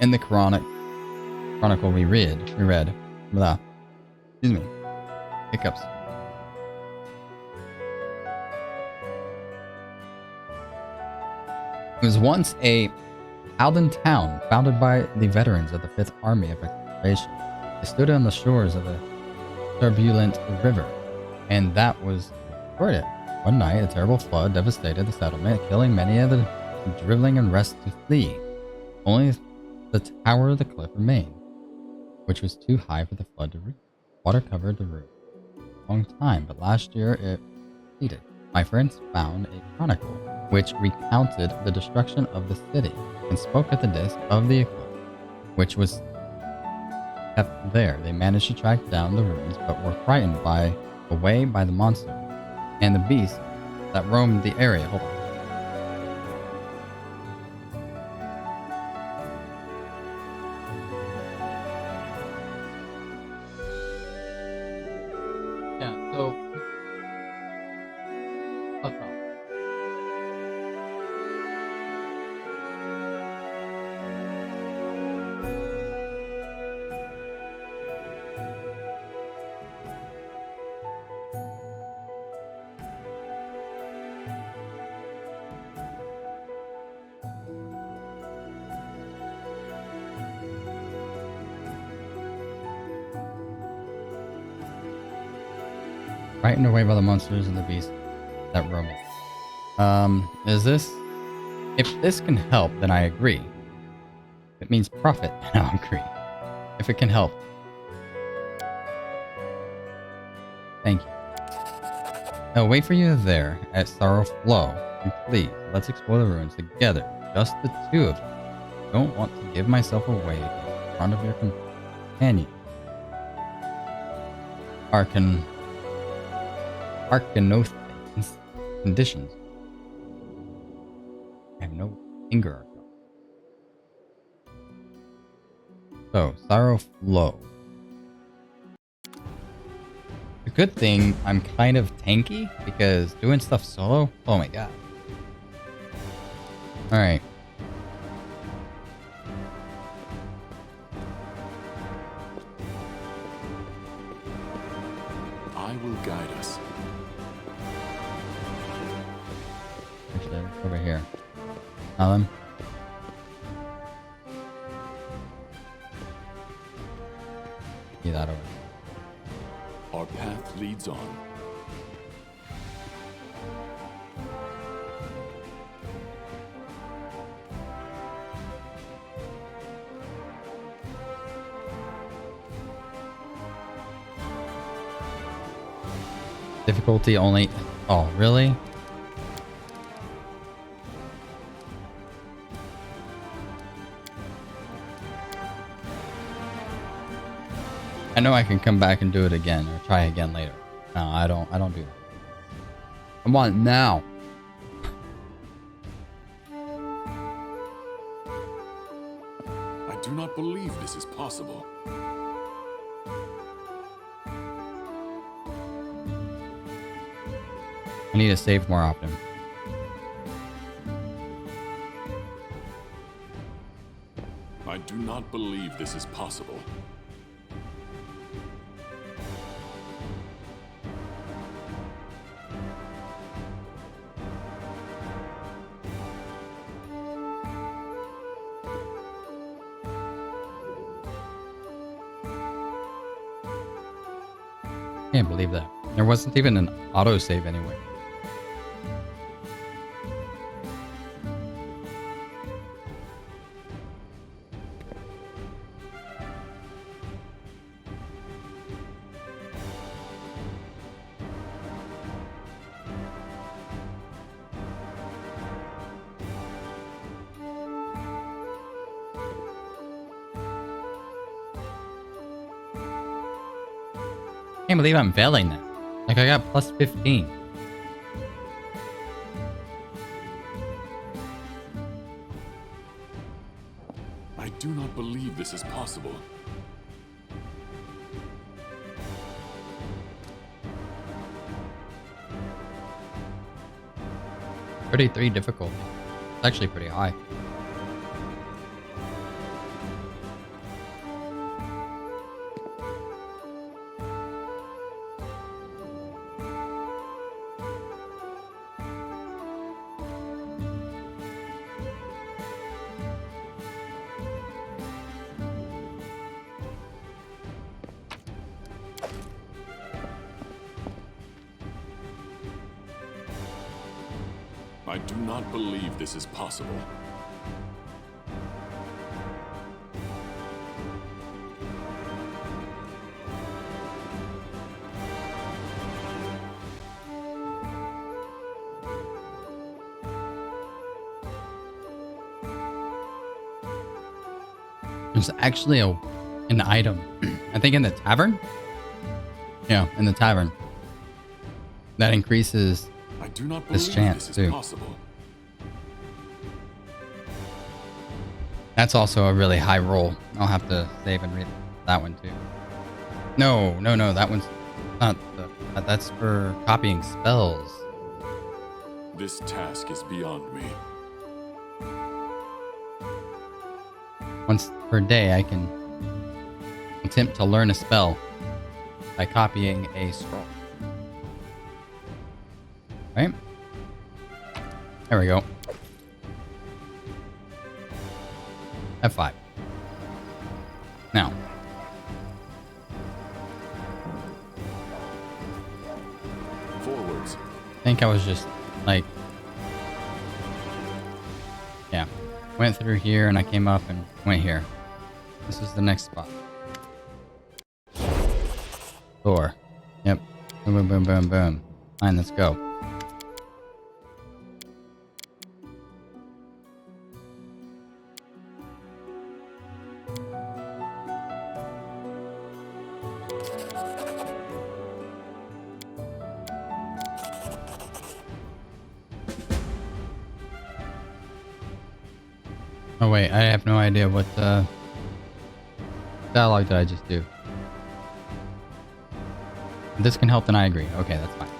in the chronicle we read. Excuse me. Hiccups. It was once a Alden town founded by the veterans of the 5th Army of Exploration. It stood on the shores of a turbulent river, and that was destroyed it. One night, a terrible flood devastated the settlement, killing many of the driveling and rest to flee. Only the tower of the cliff remained, which was too high for the flood to reach. Water covered the roof for a long time, but last year it receded. My friends found a chronicle which recounted the destruction of the city and spoke of the disc of the eclipse, which was kept there. They managed to track down the ruins, but were frightened away by the monster and the beasts that roamed the area. Hold on. Frightened away by the monsters and the beasts that roam it. If this can help, then I agree. If it means profit, then I'll agree. If it can help. Thank you. I'll wait for you there at Sorrowflow, and please, let's explore the ruins together. Just the two of you. I don't want to give myself away again in front of your companion. Arcanothan's conditions. I have no anger. So, Sorrowflow. The good thing, I'm kind of tanky, because doing stuff solo, oh my god. Alright. I will guide us. Actually, over here. Alan. See that over. Our path leads on. Difficulty only. Oh, really? I know I can come back and do it again or try again later. No, I don't do that. I want it now. do not believe this is possible. I need to save more often. I do not believe this is possible. Can't believe that. There wasn't even an autosave anyway. Can't believe I'm failing that. Like I got plus 15. I do not believe this is possible. $33 difficulty. It's actually pretty high. I do not believe this is possible. There's actually an item. I think in the tavern? Yeah, in the tavern. That increases I do not this believe chance this is too. possible. That's also a really high roll. I'll have to save and read that one too. No, that one's not. That's for copying spells. This task is beyond me. Once per day, I can attempt to learn a spell by copying a scroll. Right? There we go. F5. Now. Forwards. I think I was just like, yeah, went through here and I came up and went here. This is the next spot. Door. Yep. Boom, boom, boom, boom, boom. Fine, let's go. Oh wait, I have no idea what dialogue did I just do. If this can help, then I agree. Okay, that's fine.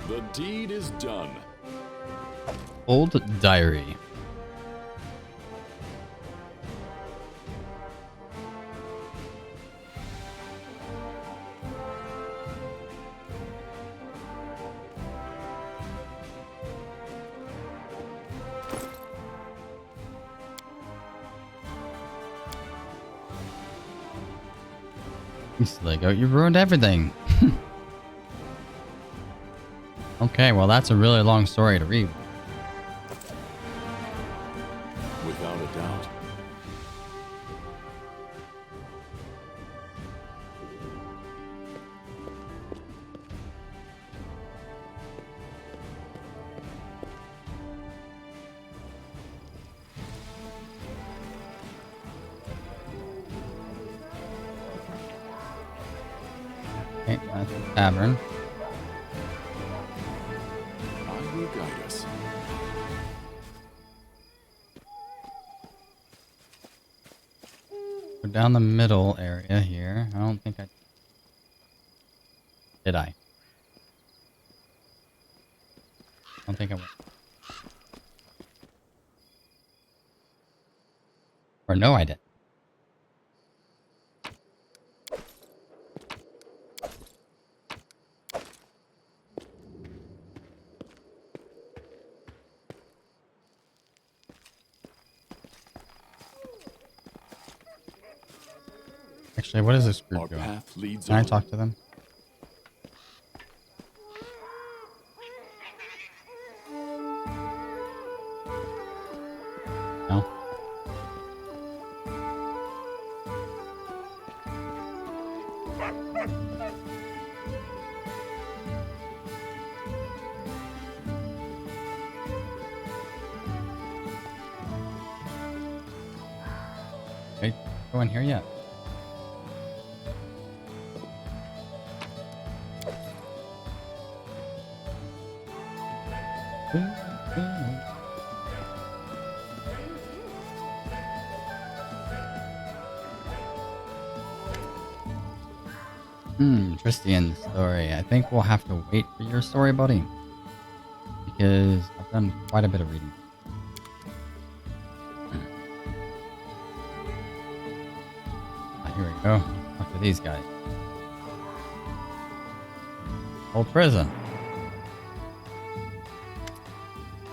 The deed is done. Old diary. You silly goat, you ruined everything. Okay, well that's a really long story to read. Without a doubt. Okay, that's the tavern. down the middle area here. I don't think I... Did I? I don't think I went. Or no, I didn't. Actually, what is this group Our doing? path leads Can I on. talk to them? No? Hey, go in here yet? Tristian's story. I think we'll have to wait for your story, buddy. Because I've done quite a bit of reading. Here we go. Talk to these guys. Old prison.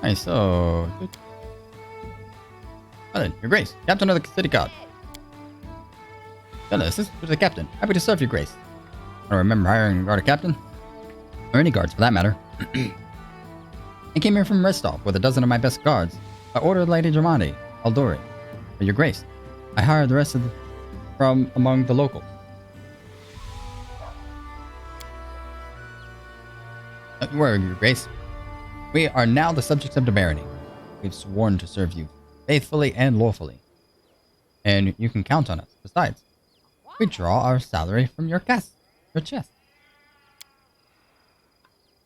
Hey, so... Alan, your grace, captain of the city guard. Hello, assistant to the captain. Happy to serve you, grace. I don't remember hiring a guard or captain. Or any guards, for that matter. I came here from Restov with a dozen of my best guards. I ordered Lady Germani, Aldori. For your grace, I hired the rest of from among the locals. Don't worry, your grace. We are now the subjects of the barony. We've sworn to serve you faithfully and lawfully. And you can count on us. Besides, we draw our salary from your chest.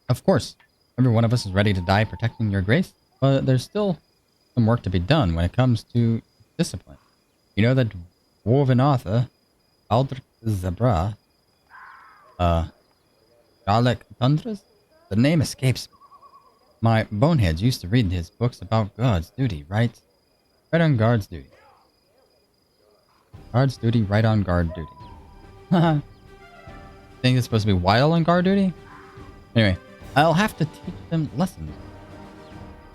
Of course, every one of us is ready to die protecting your grace, but there's still some work to be done when it comes to discipline. You know that dwarven author, Aldrich Zabra, Dalek Tundras? The name escapes me. My boneheads used to read his books about guard's duty, right? Right on guard's duty. Guard's duty, right on guard duty. Haha. Think it's supposed to be while on guard duty? Anyway, I'll have to teach them lessons.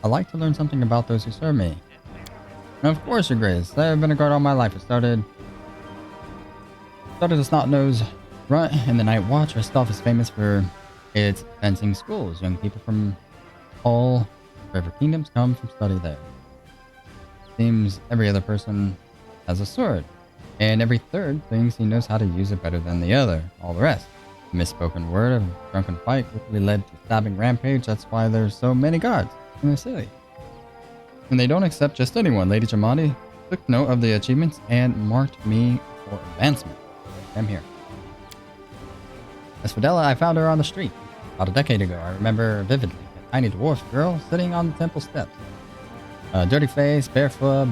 I like to learn something about those who serve me. And of course, your grace. I've been a guard all my life. I started a snot-nosed runt in the night watch. Rostov is famous for its fencing schools. Young people from all forever kingdoms come from study there. Seems every other person has a sword, and every third thinks he knows how to use it better than the other. All the rest. A misspoken word of a drunken fight quickly led to stabbing rampage. That's why there's so many guards in the city. And they don't accept just anyone. Lady Jamadi took note of the achievements and marked me for advancement. I'm here. As for Della, I found her on the street about a decade ago. I remember vividly a tiny dwarf girl sitting on the temple steps. Dirty face, barefoot,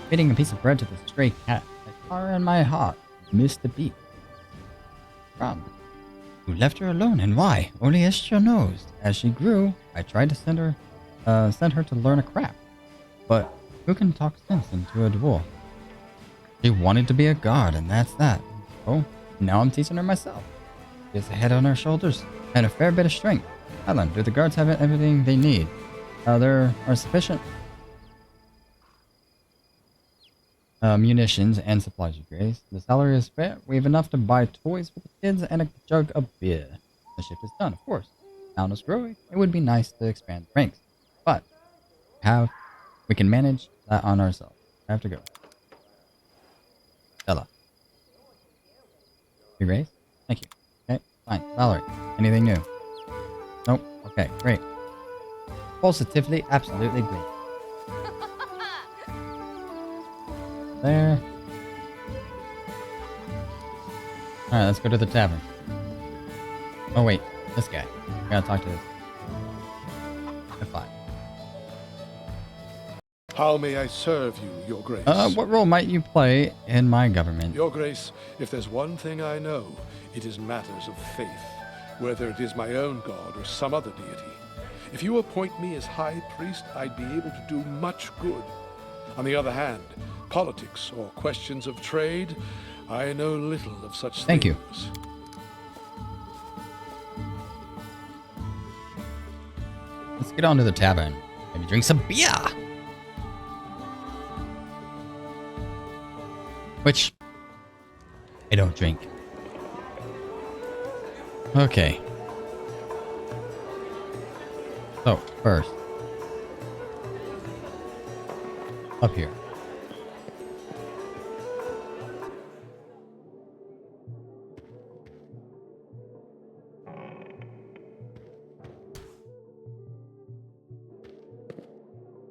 feeding a piece of bread to the stray cat. I saw her in my heart. Missed the beat. From. You left her alone, and why? Only Esther knows. As she grew, I tried to send her to learn a craft. But who can talk sense into a dwarf? She wanted to be a guard, and that's that. Oh, now I'm teaching her myself. She has a head on her shoulders and a fair bit of strength. Helen, do the guards have everything they need? There are sufficient munitions and supplies, your grace. The salary is fair. We have enough to buy toys for the kids and a jug of beer. The shift is done, of course. The town is growing. It would be nice to expand the ranks, but we can manage that on ourselves. I have to go. Stella. Your grace? Thank you. Okay, fine. Valerie, anything new? Nope. Okay, great. Positively, absolutely great. There. Alright, let's go to the tavern. Oh wait, this guy. I gotta talk to this. F5. How may I serve you, Your Grace? What role might you play in my government? Your Grace, if there's one thing I know, it is matters of faith, whether it is my own god or some other deity. If you appoint me as High Priest, I'd be able to do much good. On the other hand, politics or questions of trade, I know little of such Thank you. things. Let's get on to the tavern. Maybe drink some beer. Which I don't drink. Okay. So, first. Up here.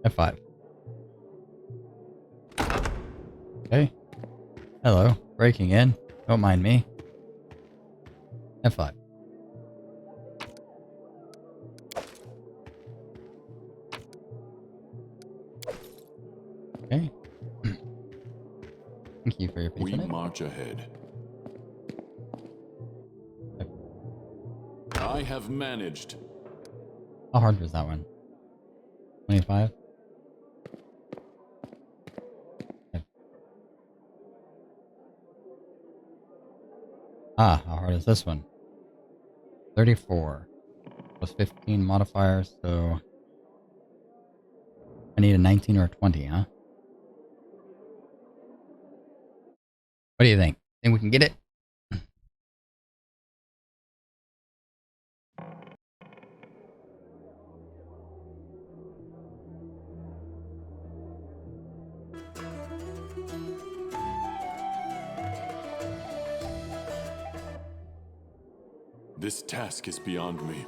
F5. Okay. Hello. Breaking in. Don't mind me. F5. Okay. Thank you for your We patronage. march ahead. I have managed. How hard was that one? 25? Ah, how hard is this one? 34. Plus 15 modifiers, so... I need a 19 or a 20, huh? What do you think? Think we can get it? This task is beyond me.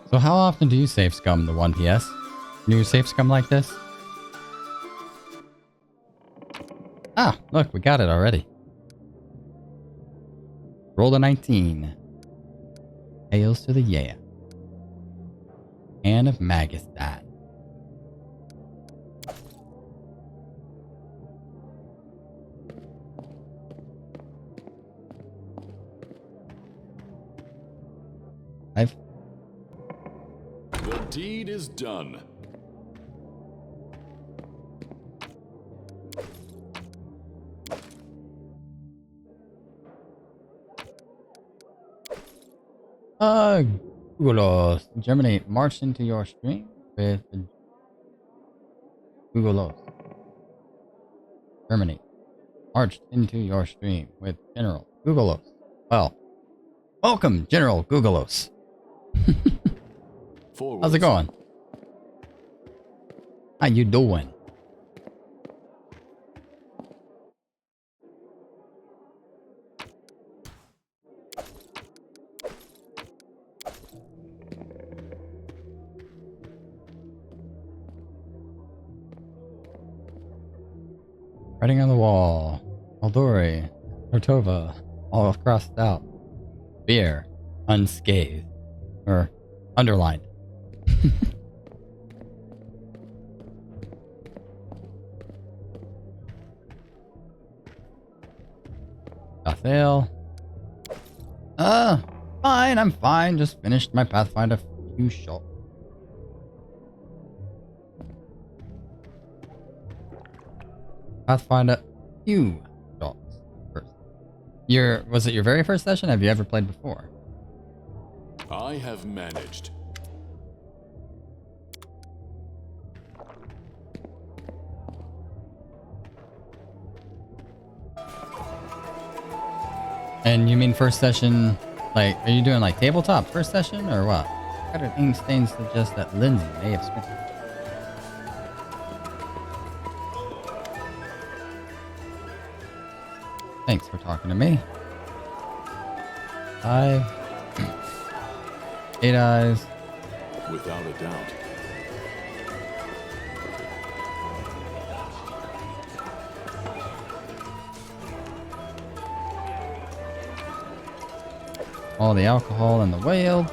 So how often do you save scum the 1PS? Do you save scum like this? Ah, look, we got it already. Roll a 19. Hails to the yeah. Anne of Magistan. The deed is done. Googleos. Germany marched into your stream with Googleos. Germany marched into your stream with General Googleos. Well, welcome, General Googleos. Forward. How's it going? How you doing? Writing on the wall. Aldori, Tortova, all crossed out. Beer, unscathed. Or underlined. Bathail. Fine, I'm fine. Just finished my Pathfinder few shots. Pathfinder few shots first. Was it your very first session? Have you ever played before? I have managed. And you mean first session, like, are you doing like tabletop first session or what? Better ink stains suggest that Lindsay may have spent. Thanks for talking to me. 5. 8 eyes. Without a doubt. All the alcohol in the whale.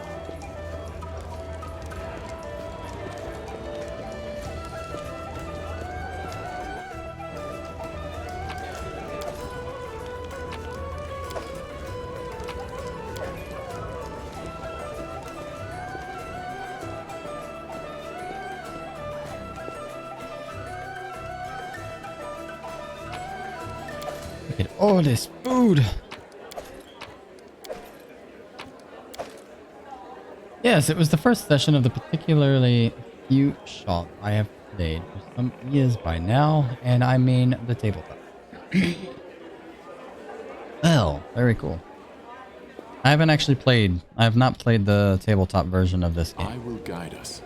Look at all this food. Yes, it was the first session of the particularly cute shop I have played for some years by now, and I mean the tabletop. Well, very cool. I have not played the tabletop version of this game. I will guide us.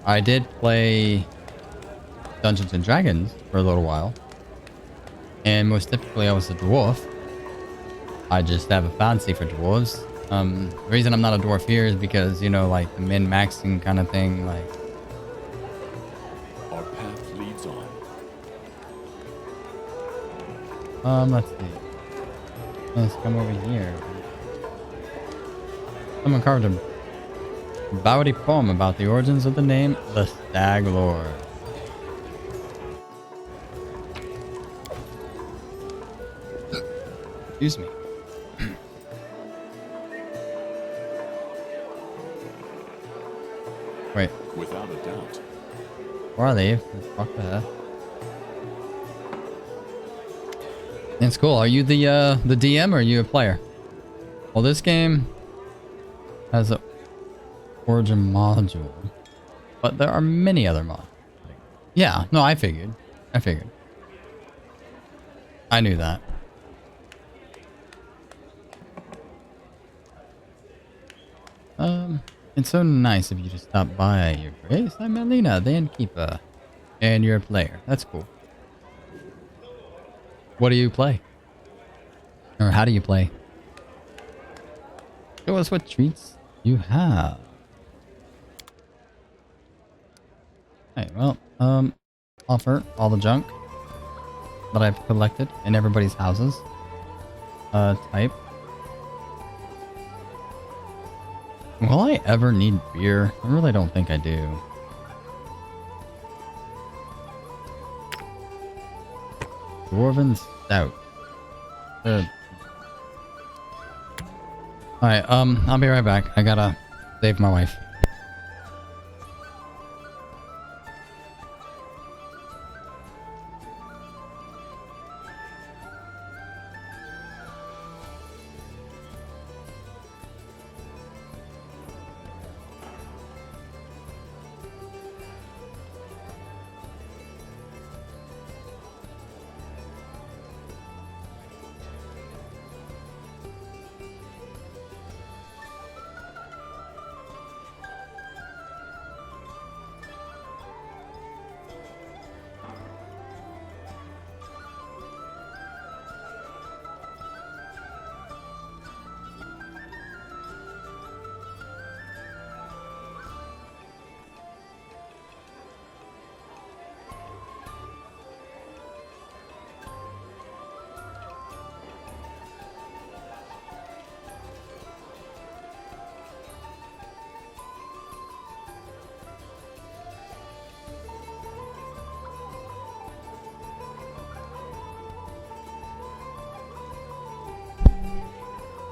I did play Dungeons and Dragons for a little while, and most typically I was a dwarf. I just have a fancy for dwarves. The reason I'm not a dwarf here is because, you know, like the min-maxing kind of thing, like... Our path leads on. Let's see. Let's come over here. Someone carved a bawdy poem about the origins of the name, the Stag Lord. Excuse me. Wait. Without a doubt. Where are they? Fuck that. It's cool. Are you the DM or are you a player? Well, this game has a origin module, but there are many other mods. Yeah, no, I figured. I knew that. It's so nice of you to stop by, Your Grace. I'm Melina, the innkeeper, and you're a player. That's cool. What do you play? Or how do you play? Show us what treats you have. Hey, well, offer all the junk that I've collected in everybody's houses. Type. Will I ever need beer? I really don't think I do. Dwarven Stout. Alright, I'll be right back. I gotta save my wife.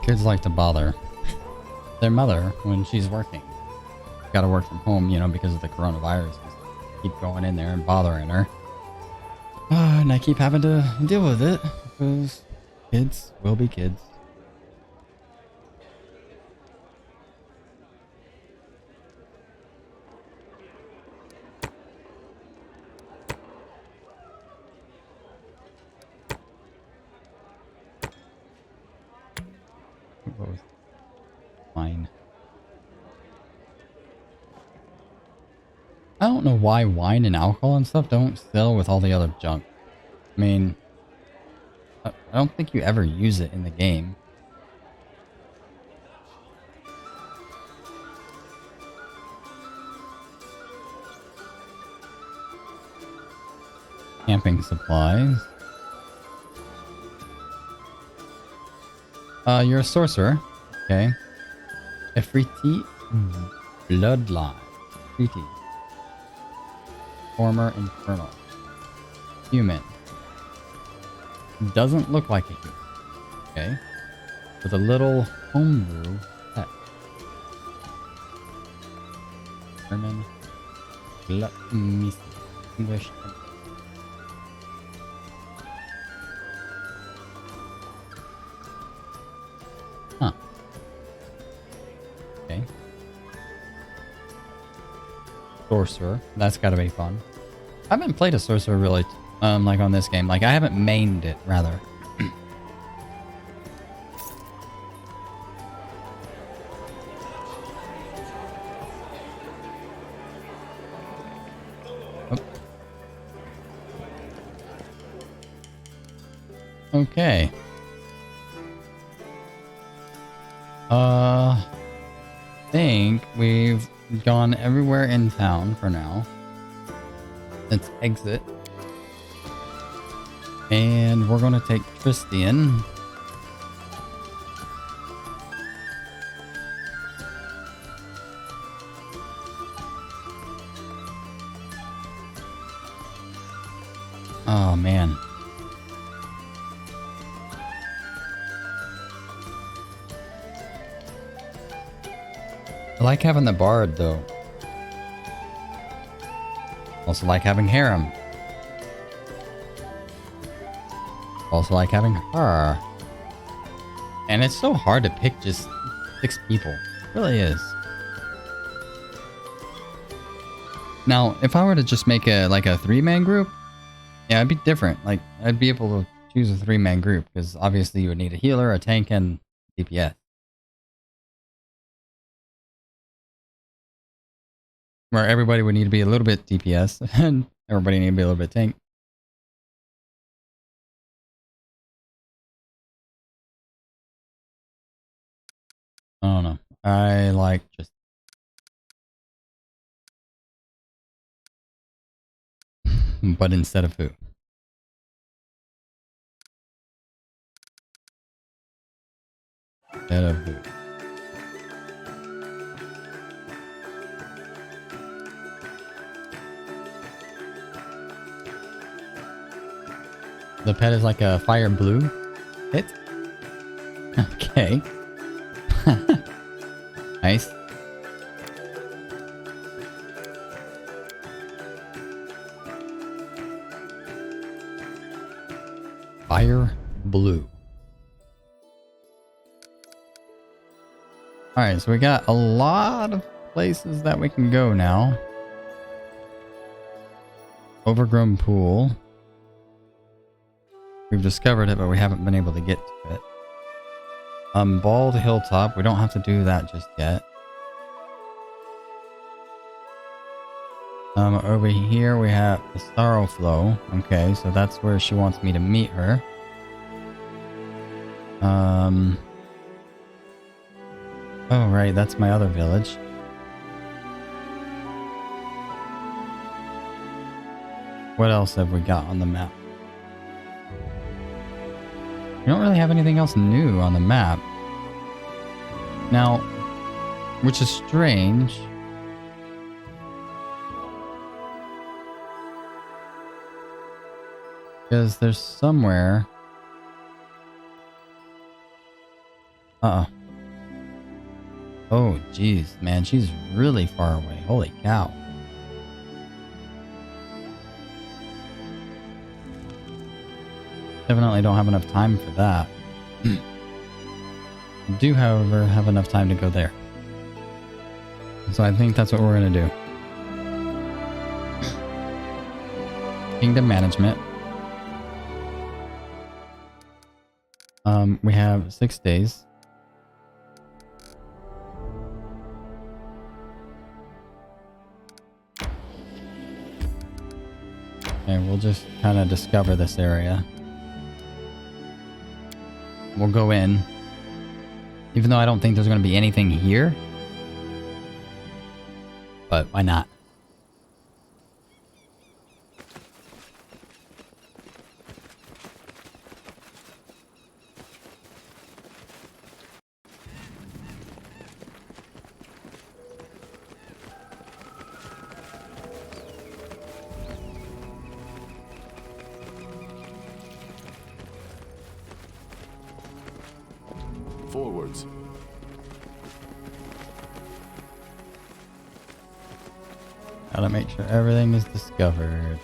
Kids like to bother their mother when she's working. Gotta work from home, you know, because of the coronavirus. Keep going in there and bothering her. And I keep having to deal with it because kids will be kids. Wine. I don't know why wine and alcohol and stuff don't sell with all the other junk. I mean, I don't think you ever use it in the game. Camping supplies. You're a sorcerer. Okay. Efriti Bloodline. Efriti. Former Infernal. Human. Doesn't look like a human. Okay. With a little homebrew pet. German. English. sorcerer. That's gotta be fun. I haven't played a sorcerer really, like on this game. Like I haven't mained it, rather. Oh. Okay. Think we've gone everywhere in town for now. Let's exit. And we're gonna take Tristian. Oh man. I like having the bard though. Also like having harem. Also like having her. And it's so hard to pick just 6 people. It really is. Now, if I were to just make a like a 3-man group, yeah, it'd be different. Like I'd be able to choose a 3-man group because obviously you would need a healer, a tank, and DPS. Where everybody would need to be a little bit DPS and everybody need to be a little bit tank. I don't know. I like just... but instead of who? Instead of who? The pet is like a fire blue pit? Okay. Nice. Fire blue. Alright, so we got a lot of places that we can go now. Overgrown pool. We've discovered it, but we haven't been able to get to it. Bald Hilltop. We don't have to do that just yet. Over here we have the Sorrow Flow. Okay, so that's where she wants me to meet her. Oh right, that's my other village. What else have we got on the map? We don't really have anything else new on the map. Now, which is strange. Because there's somewhere... Uh-oh. Oh, jeez, man, she's really far away. Holy cow. Definitely don't have enough time for that. Do, however, have enough time to go there. So I think that's what we're going to do. Kingdom management. We have 6 days. And we'll just kind of discover this area. We'll go in. Even though I don't think there's going to be anything here. But why not? Forwards. Gotta make sure everything is discovered.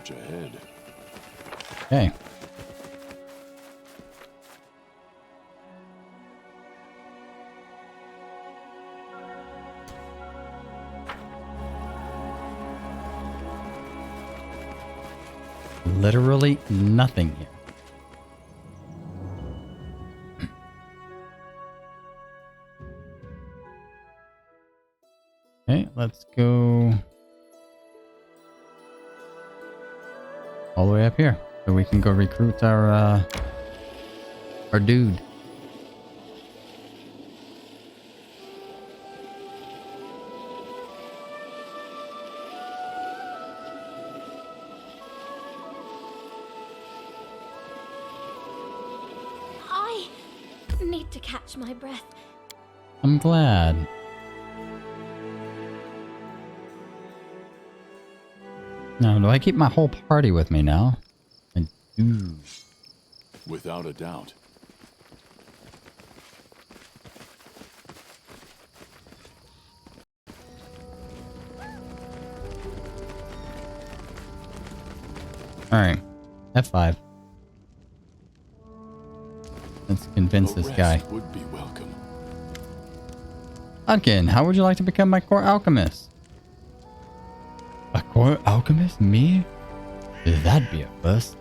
Forge ahead. Okay. Literally nothing here. Okay, let's go all the way up here so we can go recruit our dude. I need to catch my breath. I'm glad. Now, do I keep my whole party with me now? I do. Without a doubt. Alright. F5. Let's convince A this rest guy. would be welcome. Odkin, how would you like to become my core alchemist? A core alchemist? Me? That'd be a first.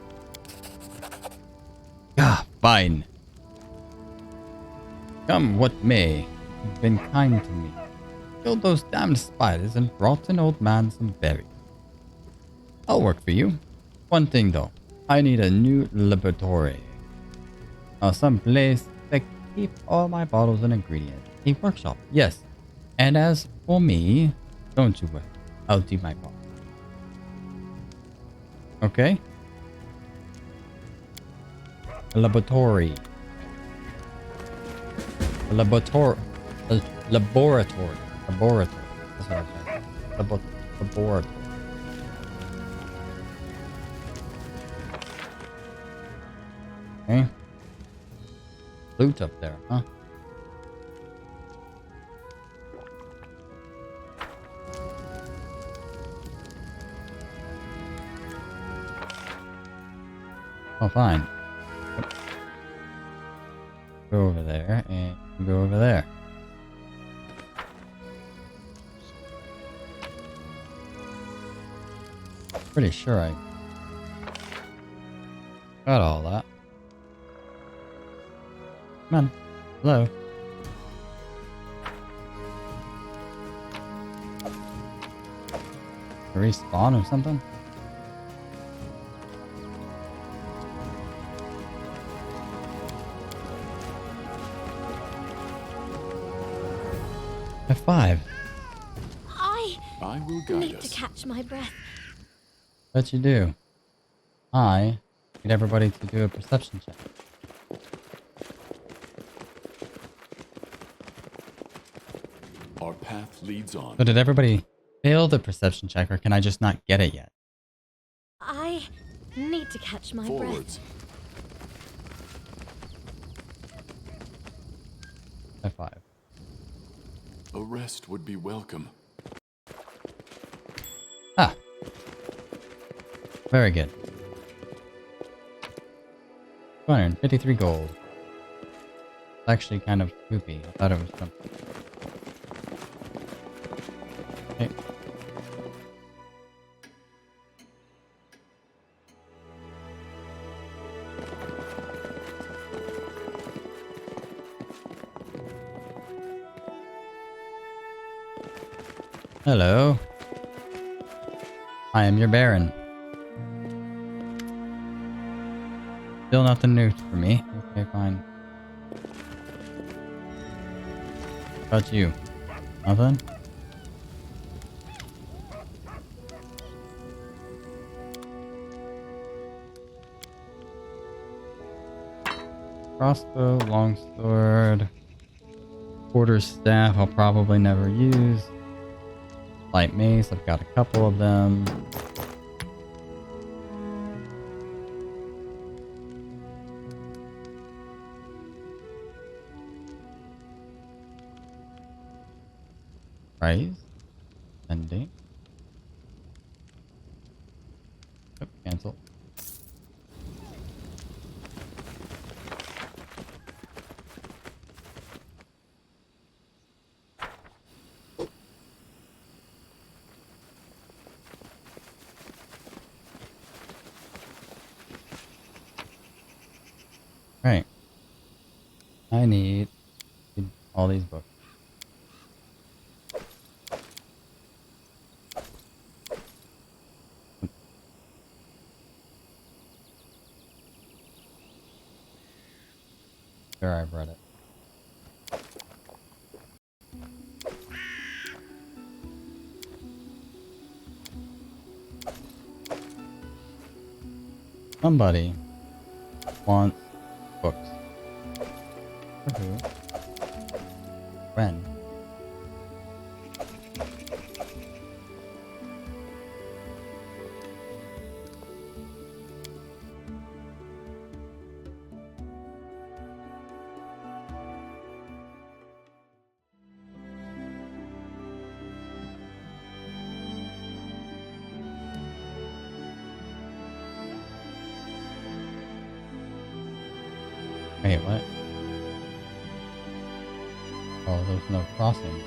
Ah, fine. Come what may, you've been kind to me. Killed those damned spiders and brought an old man some berries. I'll work for you. One thing though, I need a new laboratory. Some place to keep all my bottles and ingredients. A workshop, yes. And as for me, don't you worry. I'll do my part. Okay. A laboratory. A laboratory. A laboratory. Laboratory. That's what I said. Laboratory. Okay. Loot up there, huh? Oh, fine. Yep. Go over there and go over there. Pretty sure I got all that. Come on. Hello. Respawn or something? F5. I will guide need us. to catch my breath. Bet you do. I need everybody to do a perception check. Our path leads on. So did everybody fail the perception check, or can I just not get it yet? I need to catch my Forwards. breath. F5. A rest would be welcome. Ah. Very good. 253 gold. It's actually kind of poopy. I thought it was something. Okay. Hello. I am your Baron. Still nothing new for me. Okay, fine. How about you? Nothing? Crossbow, longsword, quarterstaff I'll probably never use. Light mace, I've got a couple of them. Price. Ending. Yep. cancel. Right. I need all these books. Sure, I've read it. Somebody wants books. For who? When? Wait, what? Oh, there's no crossing.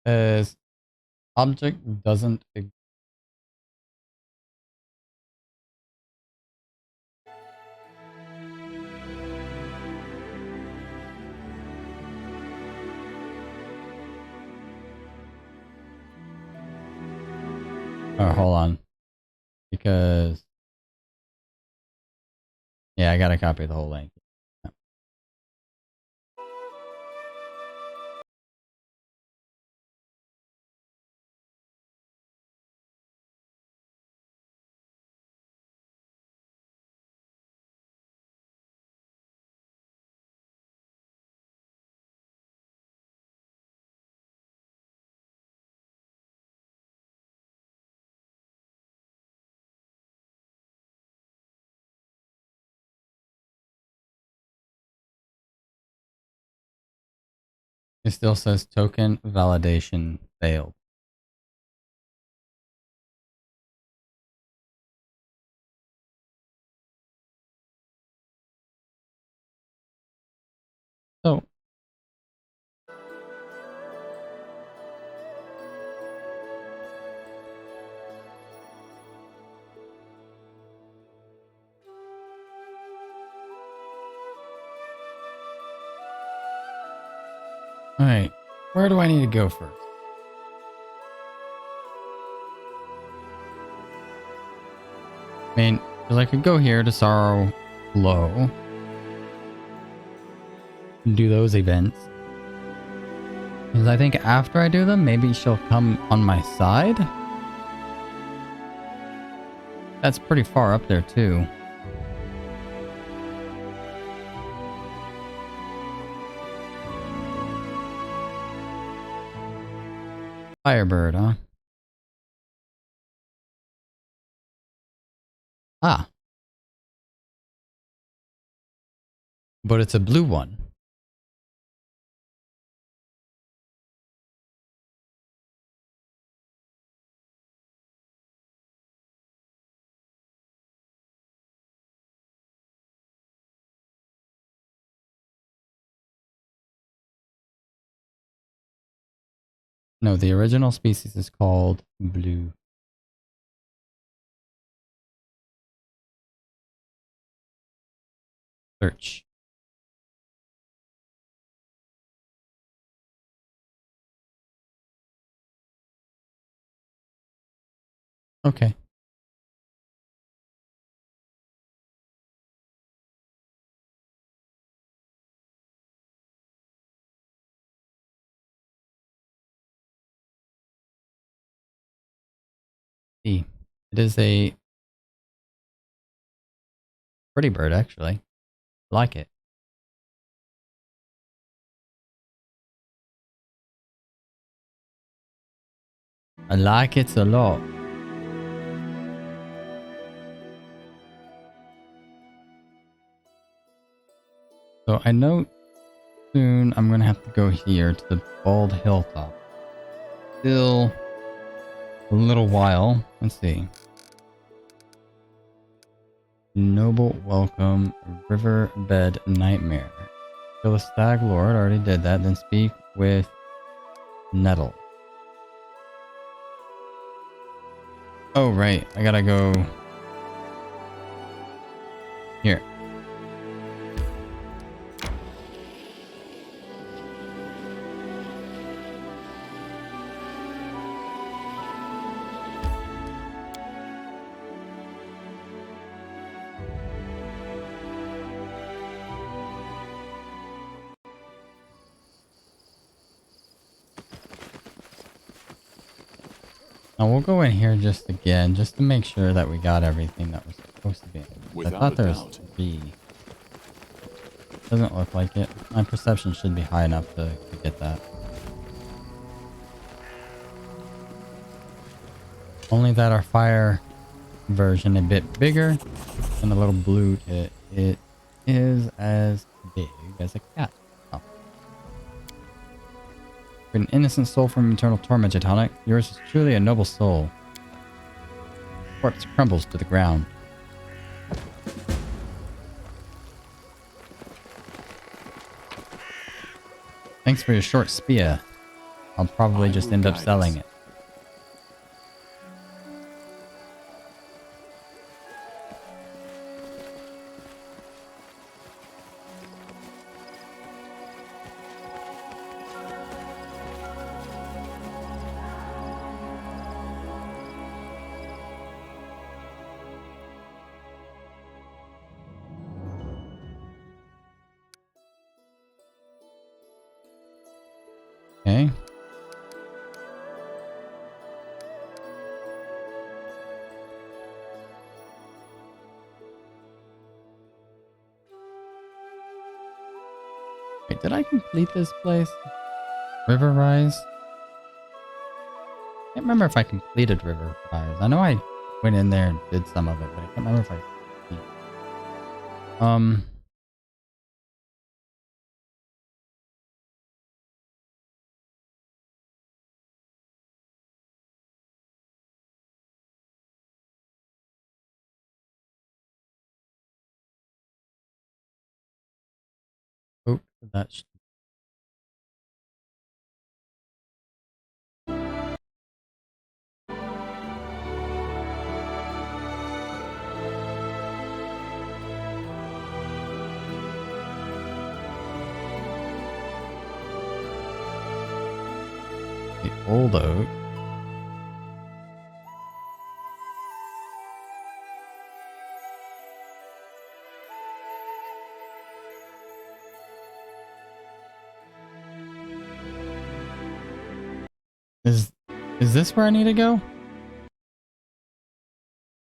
As object doesn't oh, hold on. Because yeah, I gotta copy the whole link. It still says token validation failed. So alright, where do I need to go first? I mean, because I could go here to Sorrow Low. Do those events. Because I think after I do them, maybe she'll come on my side. That's pretty far up there too. Firebird, huh? Ah. But it's a blue one. No, the original species is called blue. Search. Okay. See. It is a pretty bird, actually. I like it. I like it a lot. So I know soon I'm gonna have to go here to the bald hilltop. Still a little while. Let's see. Noble welcome, riverbed nightmare. Kill the stag lord, already did that. Then speak with Nettle. Oh right, I gotta go here. Now we'll go in here just again, just to make sure that we got everything that was supposed to be. I thought there was 3. Doesn't look like it. My perception should be high enough to get that. Only that our fire version a bit bigger and a little blue it is as big as a cat. Oh. An innocent soul from eternal torment, Atonic. Yours is truly a noble soul. Corpse crumbles to the ground. Thanks for your short spear. I'll probably just end up selling it. Okay. Wait, did I complete this place? River Rise? I can't remember if I completed River Rise. I know I went in there and did some of it, but I can't remember if I completed. Oh, that's the old oak. Is this where I need to go?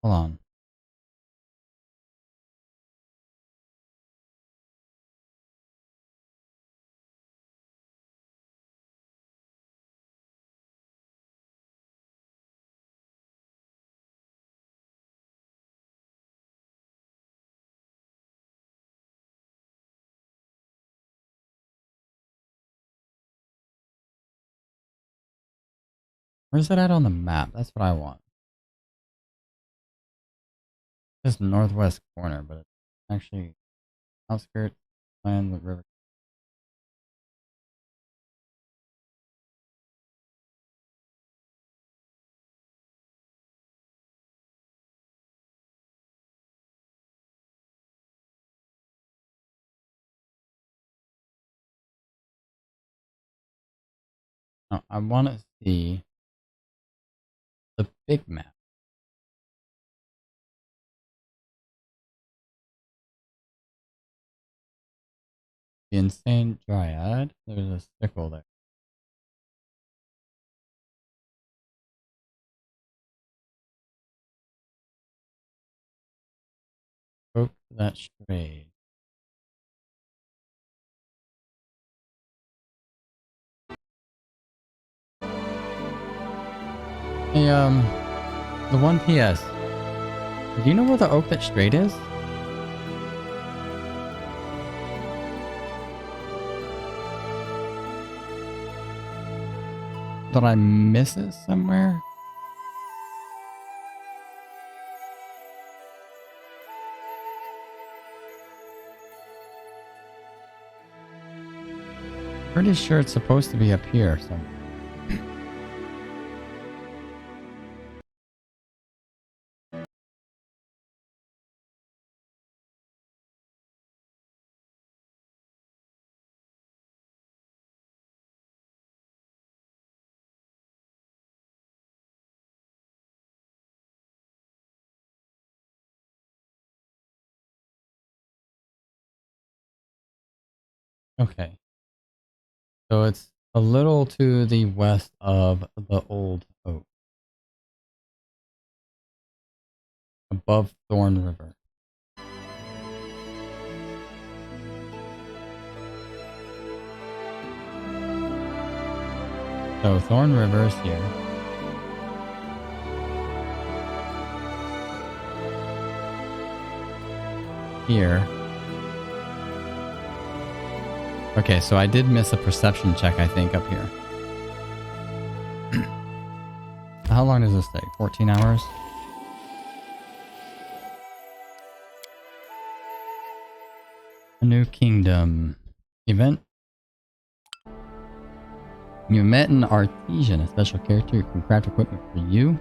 Hold on. Where's it at on the map? That's what I want. It's northwest corner, but it's actually outskirts and the river. No, I want to see the big map. The insane dryad. There's a sickle there. Poke that strayed. Hey, the one PS. Do you know where the oak that strayed is? Did I miss it somewhere? Pretty sure it's supposed to be up here somewhere. Okay. So it's a little to the west of the old oak, above Thorn River. So Thorn River is here. Here. Okay, so I did miss a perception check, I think, up here. How long does this take? 14 hours? A new kingdom. Event. You met an artisan, a special character who can craft equipment for you.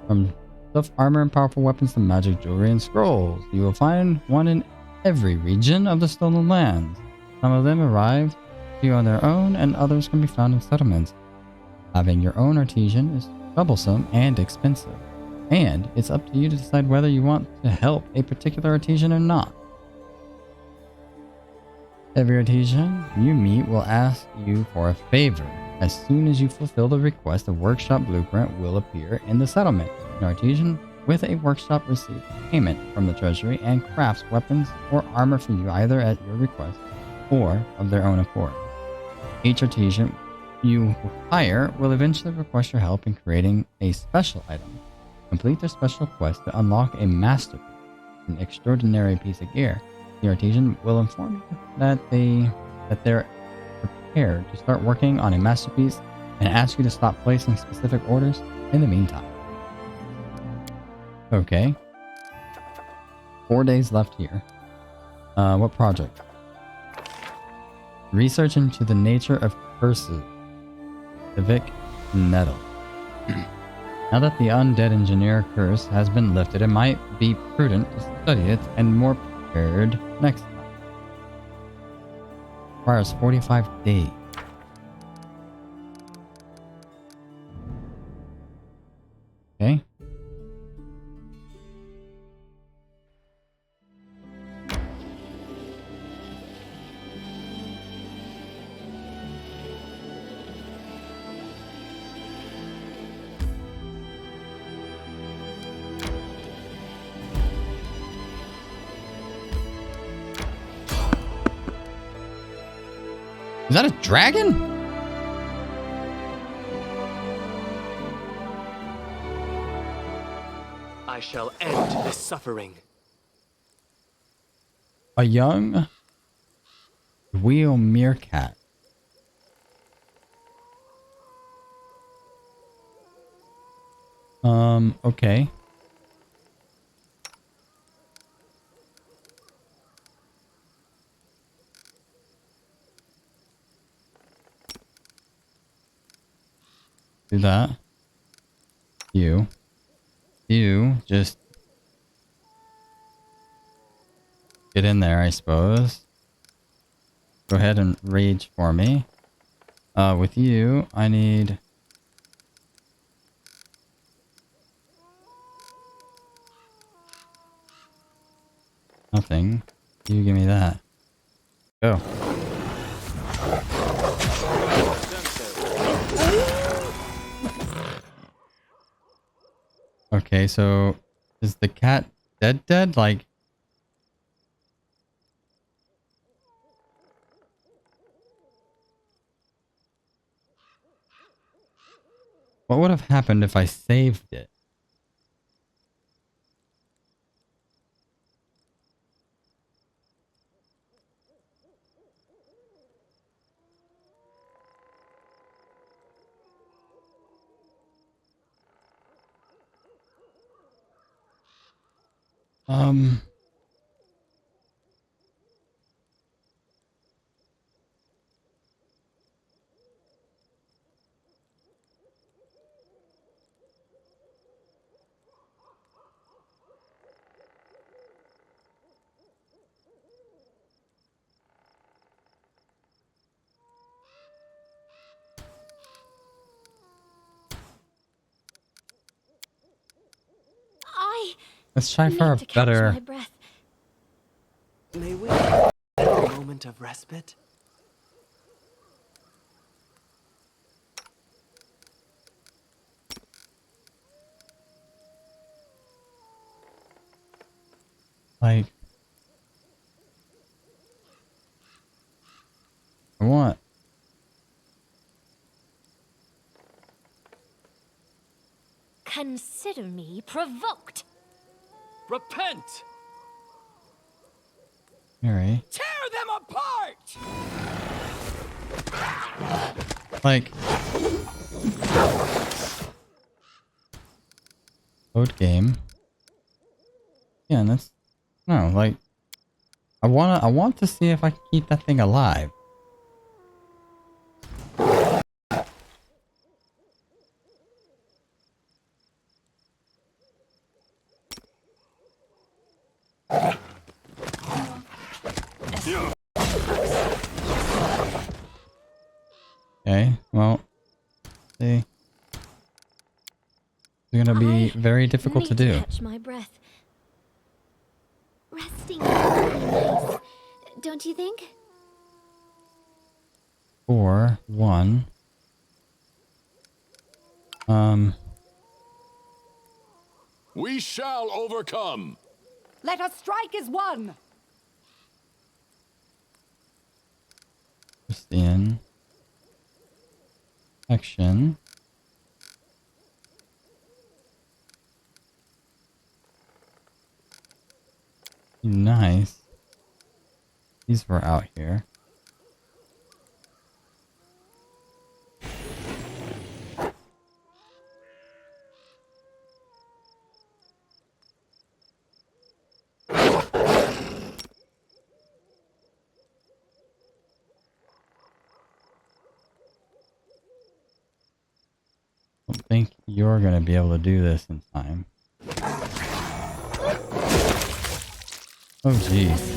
From tough armor and powerful weapons to magic jewelry and scrolls. You will find one in every region of the Stolen Lands. Some of them arrive to you on their own, and others can be found in settlements. Having your own artisan is troublesome and expensive, and it's up to you to decide whether you want to help a particular artisan or not. Every artisan you meet will ask you for a favor. As soon as you fulfill the request, a workshop blueprint will appear in the settlement. An artisan with a workshop receives payment from the treasury and crafts weapons or armor for you either at your request or of their own accord. Each artisan you hire will eventually request your help in creating a special item. Complete their special quest to unlock a masterpiece, an extraordinary piece of gear. The artisan will inform you that they're prepared to start working on a masterpiece and ask you to stop placing specific orders in the meantime. Okay. 4 days left here. What project? Research into the nature of curses. Civic Nettle. Now that the undead engineer curse has been lifted, it might be prudent to study it and more prepared next time. Requires 45 days. Okay. Is that a dragon? I shall end this suffering. A young wheel meerkat. Okay. Do that. You just get in there, I suppose. Go ahead and rage for me. With you, I need nothing. You give me that. Go. Okay, so is the cat dead? Like, what would have happened if I saved it? Um. I Let's try for need a to catch better. my breath. May we have a moment of respite? Like, I want. Consider me provoked. Repent! Mary. Tear them apart! Like. Load game. Yeah, and that's. No, like. I want to see if I can keep that thing alive. Okay, well, see. It's gonna be very difficult to do. Catch my breath. Resting would be nice, don't you think? 4, 1. We shall overcome. Let us strike as one! Christian. Action. Nice. These were out here. I don't think you're gonna be able to do this in time. Oh geez.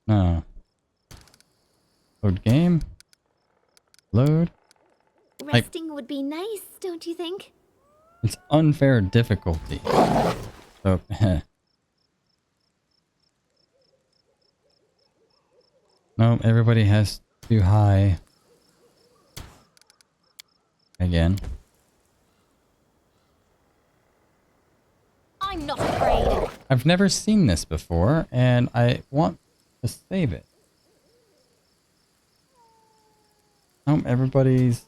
No. Load game. Load. Resting would be nice, don't you think? It's unfair difficulty. So, no, everybody has too high. Again. I'm not afraid. I've never seen this before, and I want to save it. Everybody's...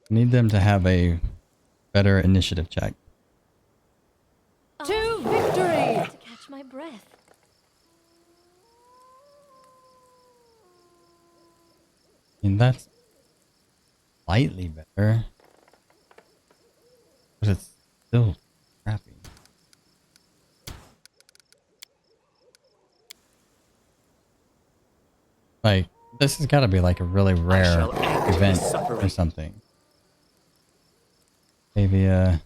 Need them to have a better initiative check. To victory! To catch my breath. And that's slightly better. But it's still crappy. Like, this has got to be like a really rare event or something. Maybe, Yes!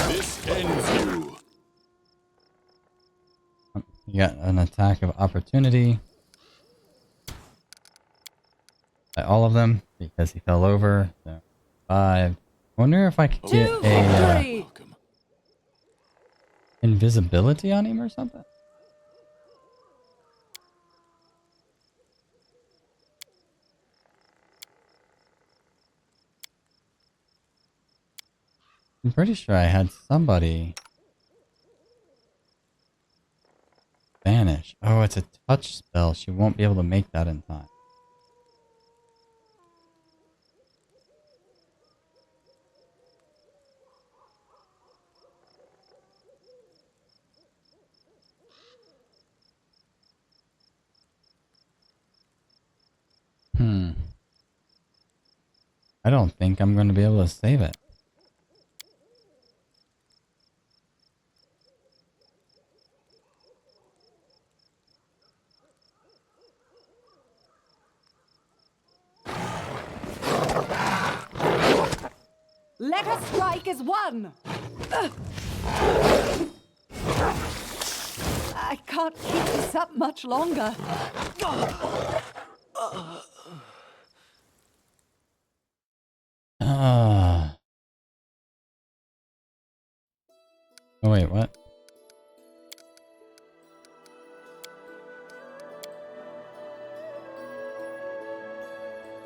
This ends you. you got an attack of opportunity. By all of them, because he fell over. So, 5. I wonder if I could get a invisibility on him or something. I'm pretty sure I had somebody vanish. Oh, it's a touch spell. She won't be able to make that in time. don't think I'm going to be able to save it. Let us strike as one! I can't keep this up much longer. Oh wait, what?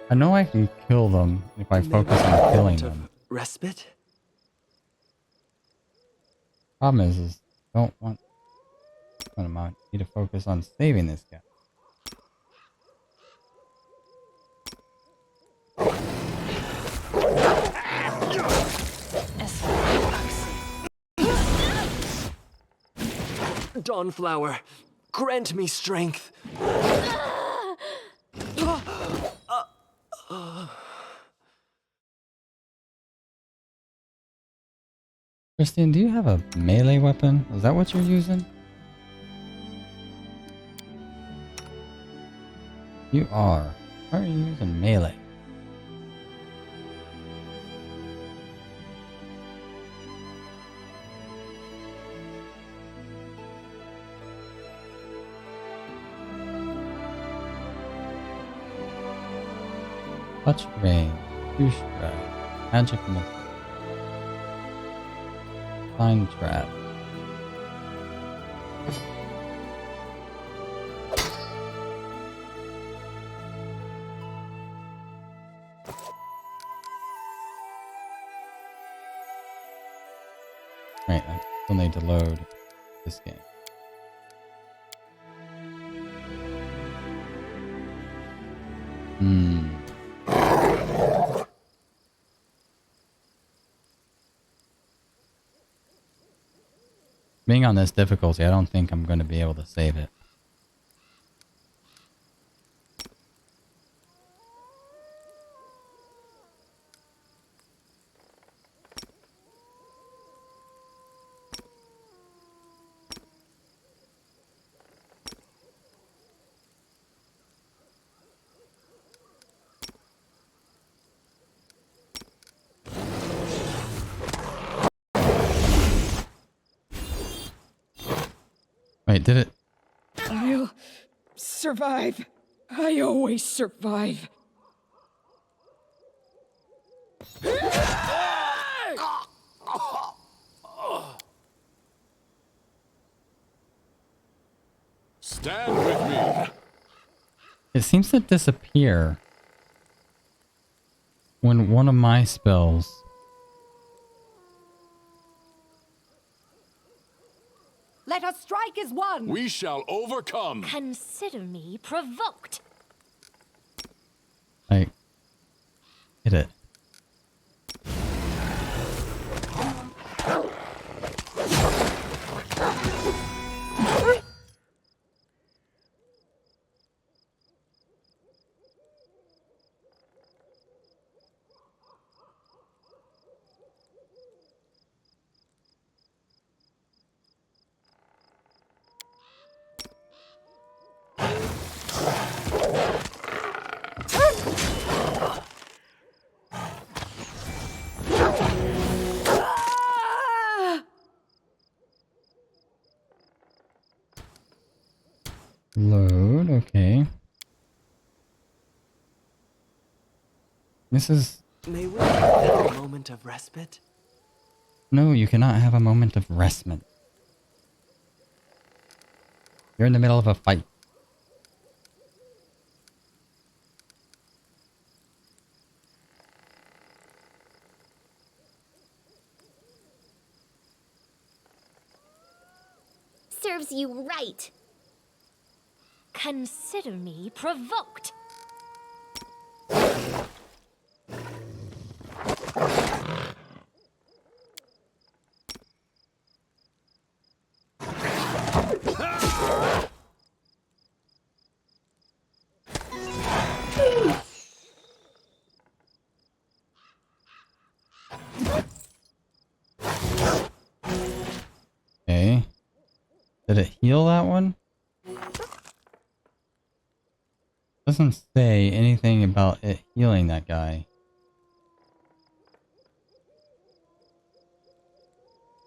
I know I can kill them if I focus on killing them. Respite? Problem is I don't want I need to focus on saving this guy. Dawnflower, grant me strength. Christine, do you have a melee weapon? Is that what you're using? You are. Why are you using melee? Touch rain, two strike, magic missile, sign trap. Right, I still need to load this game. Being on this difficulty, I don't think I'm going to be able to save it. Wait, did it? I'll survive. I always survive. Stand with me. It seems to disappear when one of my spells. Let us strike as one! We shall overcome. Consider me provoked. Like, hit it. Load, okay. This is... May we have a moment of respite? No, you cannot have a moment of respite. You're in the middle of a fight. Serves you right. Consider me provoked. Did it heal that one? Doesn't say anything about it healing that guy.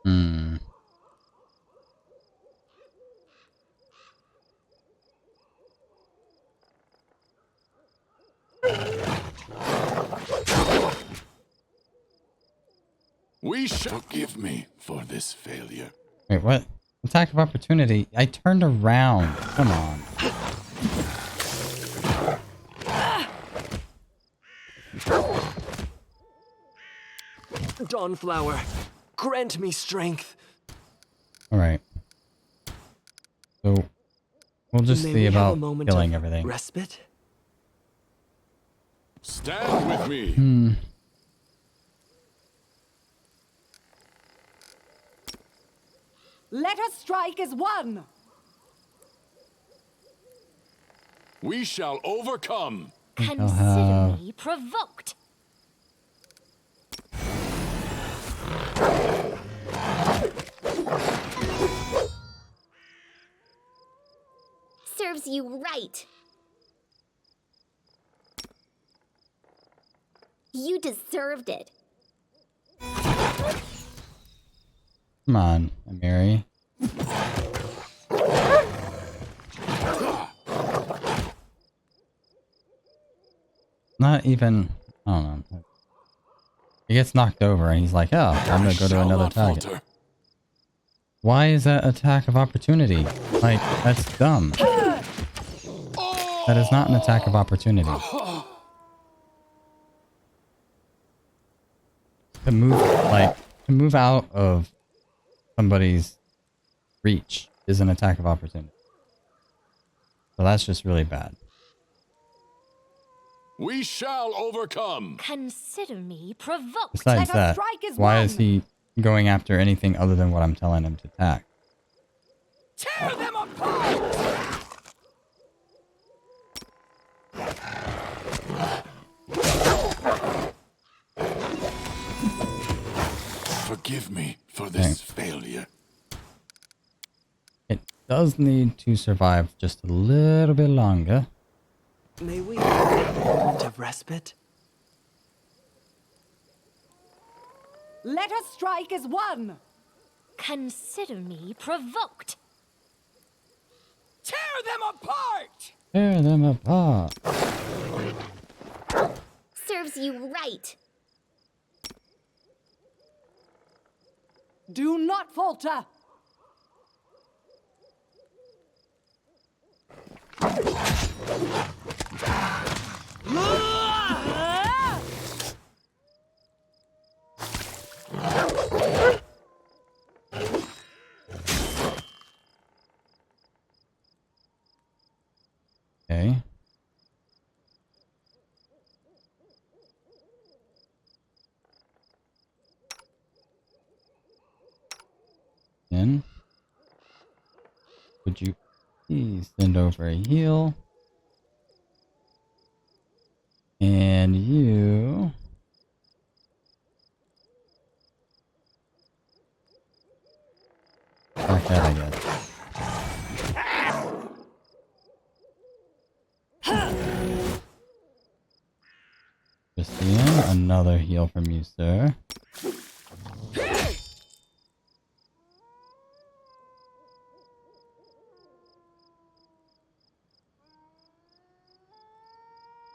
Hmm. We shall forgive me for this failure. Wait, what? Attack of opportunity. I turned around. Come on. Dawnflower, grant me strength. Alright. So, we'll just May see we have a about moment killing of everything. Respite? Stand with me. Let us strike as one! We shall overcome. Consider me provoked. Serves you right. You deserved it. Come on, Mary. Not even... I don't know. He gets knocked over and he's like, oh, I'm gonna go to another target. Falter. Why is that attack of opportunity? Like, that's dumb. That is not an attack of opportunity. To move out of somebody's reach is an attack of opportunity. So that's just really bad. We shall overcome. Consider me provoked. Besides that, why is he going after anything other than what I'm telling him to attack? Tear them apart! Forgive me for this failure. It does need to survive just a little bit longer. May we have a moment of respite? Let us strike as one! Consider me provoked. Tear them apart! Tear them apart. Serves you right. Do not falter! Okay. Then, would you please send over a heal? And you... Like that, I guess. Christian, another heal from you, sir.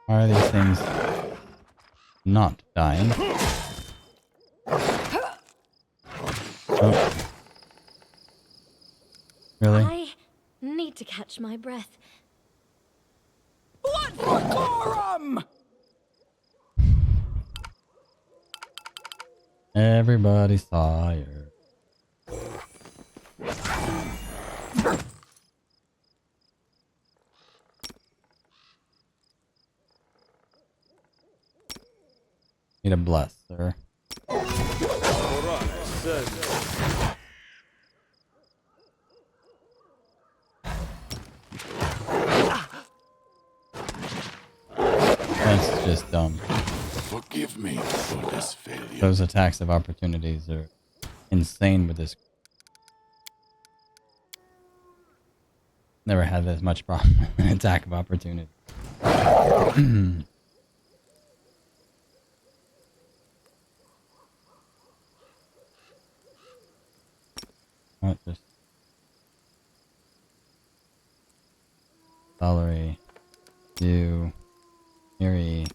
Why are these things not dying? Oh. Really? I need to catch my breath. Blood for Gorum! Everybody's tired. Need a bless, sir. That's just dumb. Forgive me for this failure. Those attacks of opportunities are insane with this. Never had this much problem with an attack of opportunity. What just tolerate you, Miri.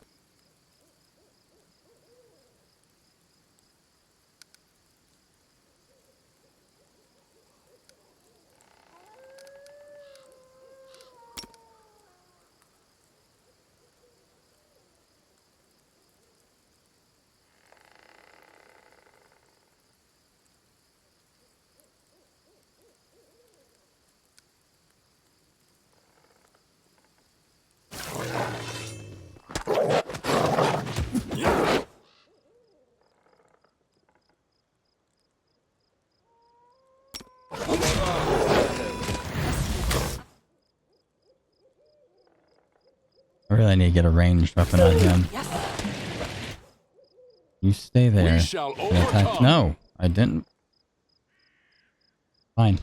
I really need to get a ranged weapon on him. You stay there. We shall And attack. overcome. No, I didn't. Fine.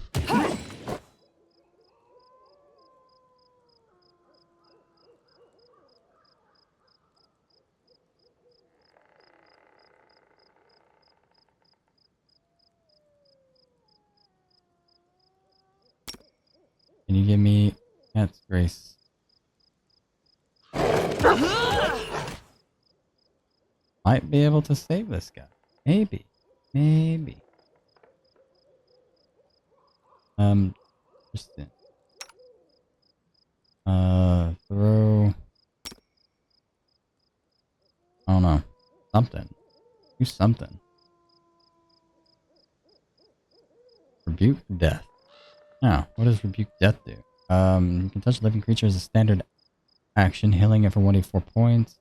Can you give me Cat's Grace? Might be able to save this guy. Maybe. Maybe. Just in. Throw. I don't know. Something. Do something. Rebuke Death. Now, what does Rebuke Death do? You can touch a living creature as a standard action, healing it for 1d4 points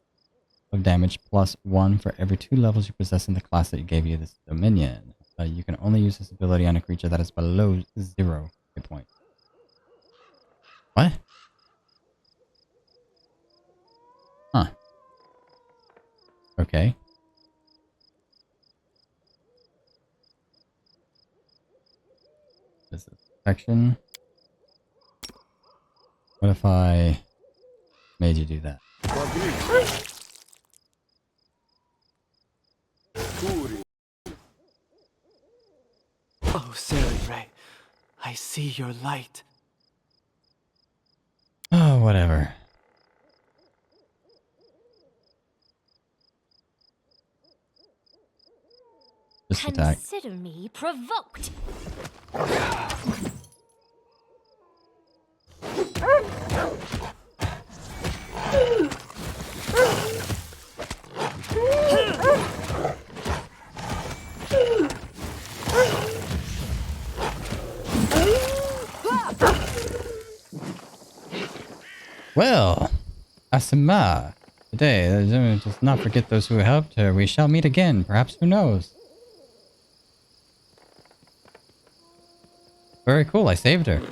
of damage, plus 1 for every 2 levels you possess in the class that gave you this dominion. You can only use this ability on a creature that is below 0 hit points. What? Huh. Okay. This is protection. What if I made you do that? Oh, Sailing Ray, I see your light. Oh, whatever. Just attack. Consider me provoked. Well, Aasimar, today, just not forget those who helped her. We shall meet again, perhaps, who knows? Very cool, I saved her.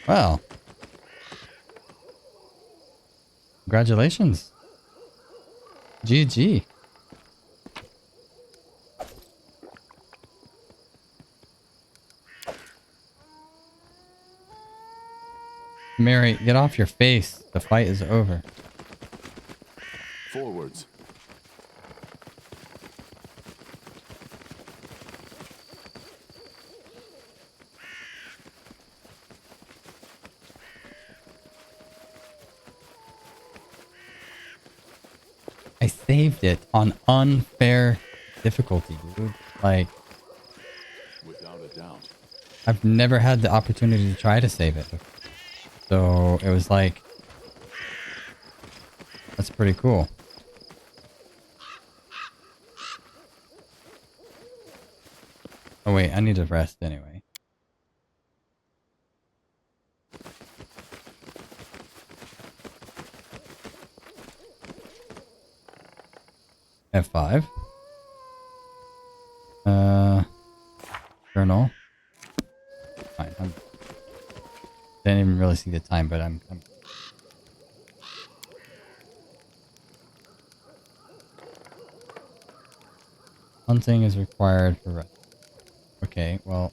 Well. Congratulations. GG. Mary, get off your face. The fight is over. Forwards. I saved it on unfair difficulty, dude. Like, Without a doubt. I've never had the opportunity to try to save it. So it was like, that's pretty cool. Oh wait, I need to rest anyway. F5. Journal. Fine. Didn't even really see the time, but I'm hunting is required for rest. Okay, well,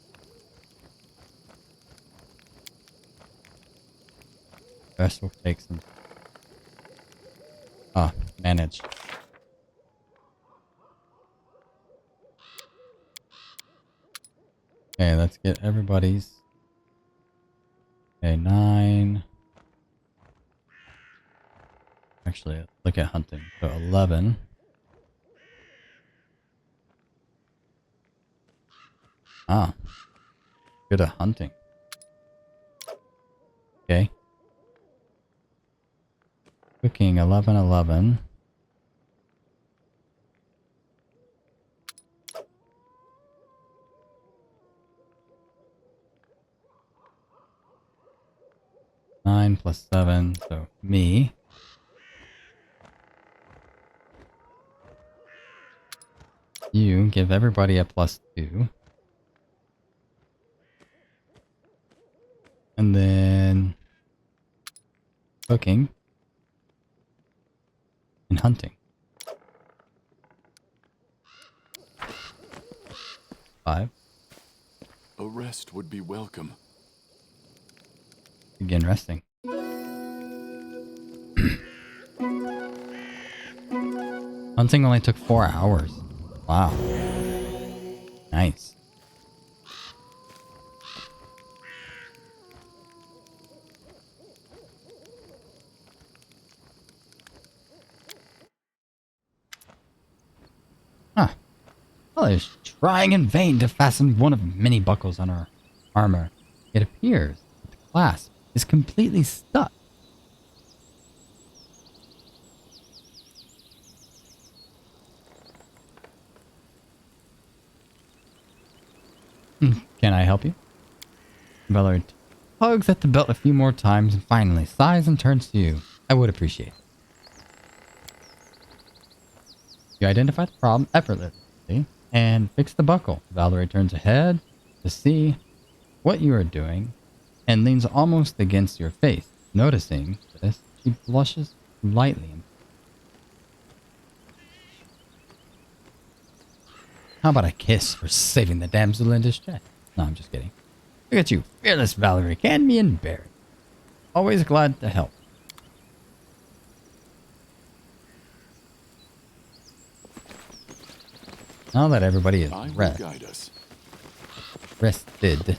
rest will take some. Ah, manage. Okay, let's get everybody's. Okay, 9. Actually, look at hunting. So 11. Ah, good at hunting. Okay. Cooking 11, 11. Nine plus 7, so me. You give everybody a +2. And then cooking and hunting. 5. A rest would be welcome. Begin resting. Hunting only took 4 hours. Wow. Nice. Huh. Well, I was trying in vain to fasten one of many buckles on our armor. It appears that the clasp is completely stuck. Can I help you? Valerie tugs at the belt a few more times and finally sighs and turns to you. I would appreciate it. You identify the problem effortlessly and fix the buckle. Valerie turns ahead to see what you are doing and leans almost against your face. Noticing this, she blushes lightly. How about a kiss for saving the damsel in distress? No, I'm just kidding. Look at you, fearless Valerie, Canby and Barry. Always glad to help. Now that everybody is rested.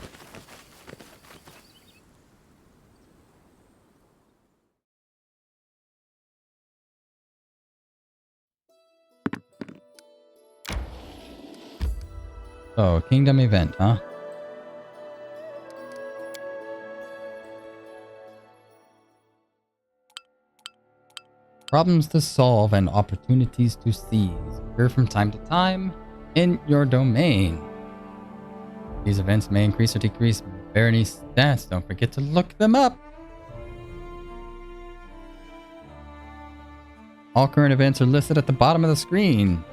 So, Kingdom event, huh? Problems to solve and opportunities to seize occur from time to time in your domain. These events may increase or decrease barony stats. Don't forget to look them up. All current events are listed at the bottom of the screen.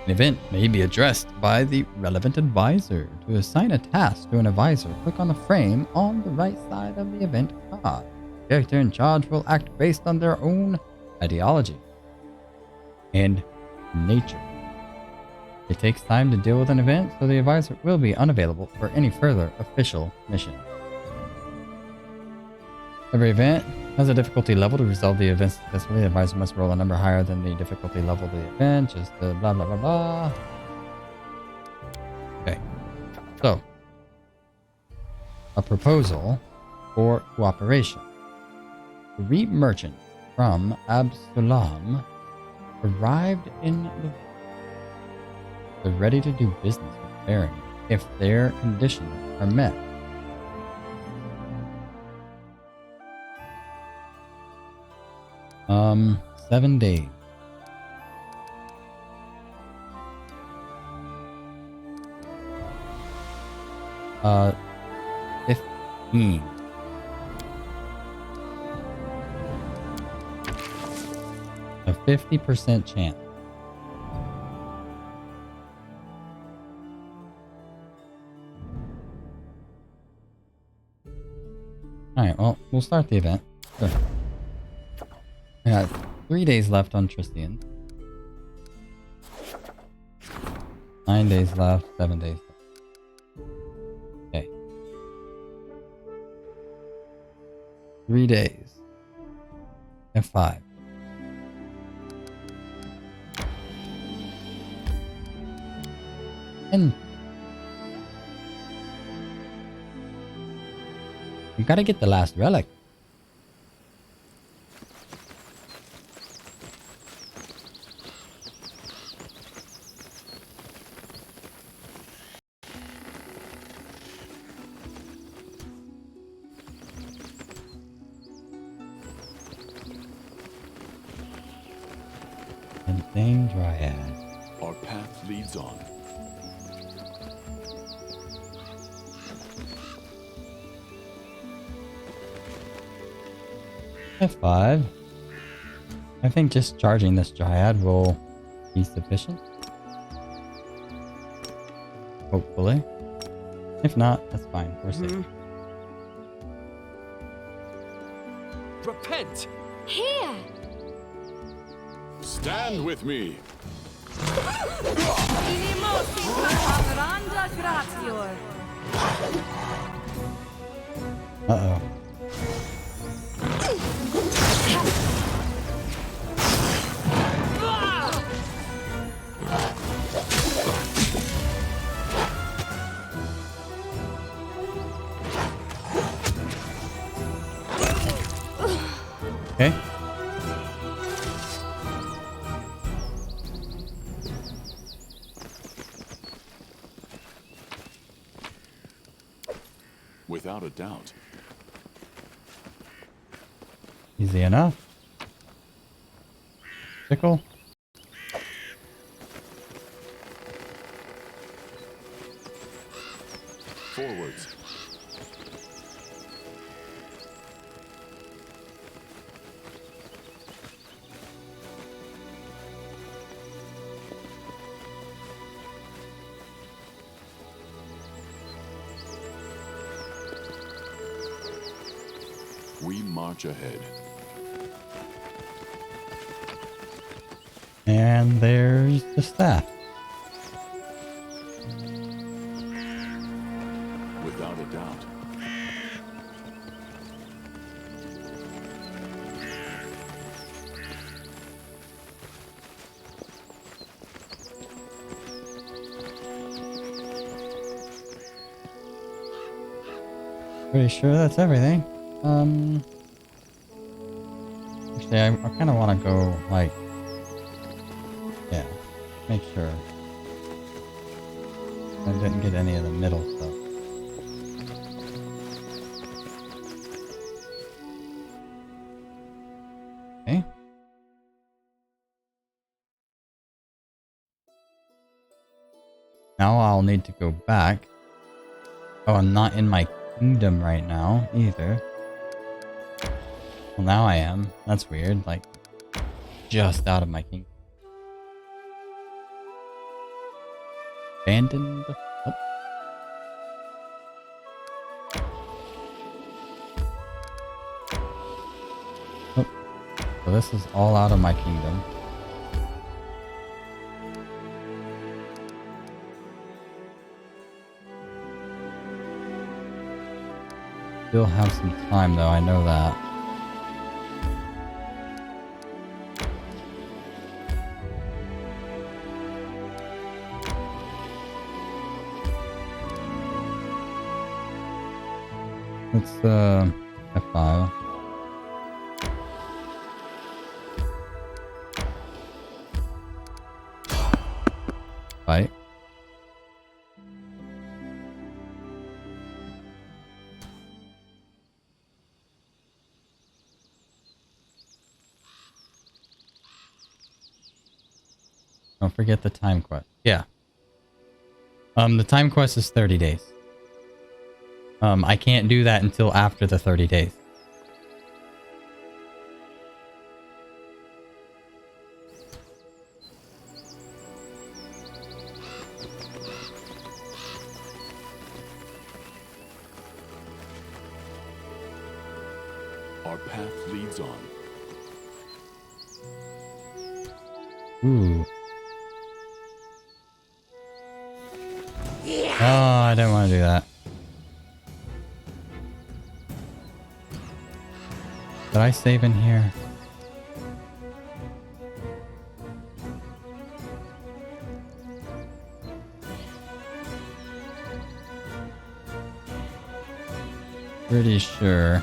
An event may be addressed by the relevant advisor. To assign a task to an advisor, click on the frame on the right side of the event card. The character in charge will act based on their own ideology and nature. It takes time to deal with an event, so the advisor will be unavailable for any further official mission. Every event has a difficulty level. To resolve the event successfully, the advisor must roll a number higher than the difficulty level of the event. Just the blah blah blah blah. Okay. So, a proposal for cooperation. The Reed merchant from Absalam arrived in the... They're ready to do business with Baron if their conditions are met. Um, 7 days. Uh, 15. A 50% chance. Alright, well, we'll start the event. Sure. I got 3 days left on Tristian. 9 days left, 7 days left. Okay. 3 days. F5. And we gotta get the last relic. Insane Dryad. Our path leads on. F5. I think just charging this Dryad will be sufficient. Hopefully. If not, that's fine. We're safe. Repent! Here! Stand with me. Uh-oh. Okay. Without a doubt. Easy enough. Sickle. Forwards. We march ahead. And there's the staff. Without a doubt. Pretty sure that's everything. Actually, I kind of want to go, like, yeah, make sure I didn't get any of the middle stuff. Okay. Now I'll need to go back. Oh, I'm not in my kingdom right now either. Well, now I am. That's weird. Like, just out of my kingdom. Abandoned. Oh. Oh. So this is all out of my kingdom. Still have some time though, I know that. Let's F5. Fight. Don't forget the time quest. Yeah. The time quest is 30 days. I can't do that until after the 30 days. Our path leads on. Ooh. Oh, I didn't want to do that. Did I save in here? Pretty sure.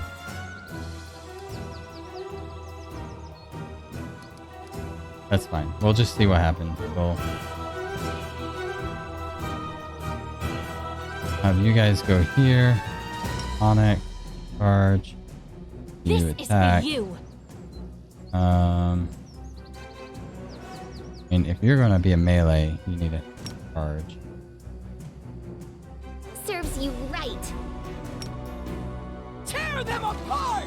That's fine. We'll just see what happens. We'll have you guys go here. Onyx, charge. You This attack. is for you. I mean, if you're gonna be a melee, you need a charge. Serves you right. Tear them apart!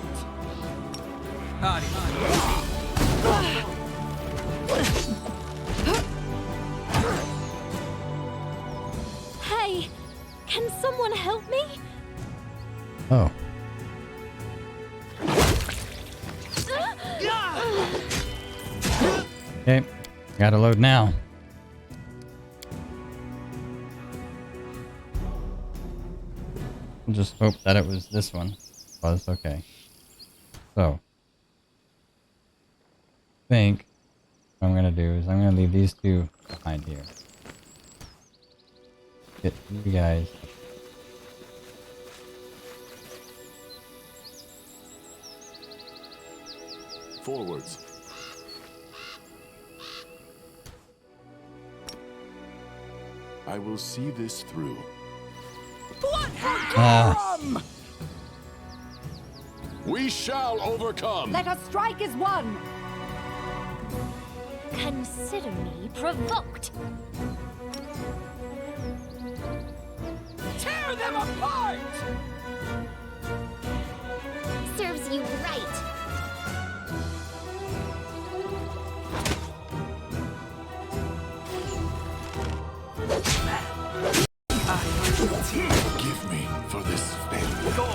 Hey, can someone help me? Oh. Okay, gotta load now. We'll just hope that it was this one. Was okay. So, I think what I'm gonna do is I'm gonna leave these two behind here. Get you guys. Forwards. I will see this through. Ah, We shall overcome! Let us strike as one. Consider me provoked. Tear them apart! Serves you right. Forgive me for this failure. Go!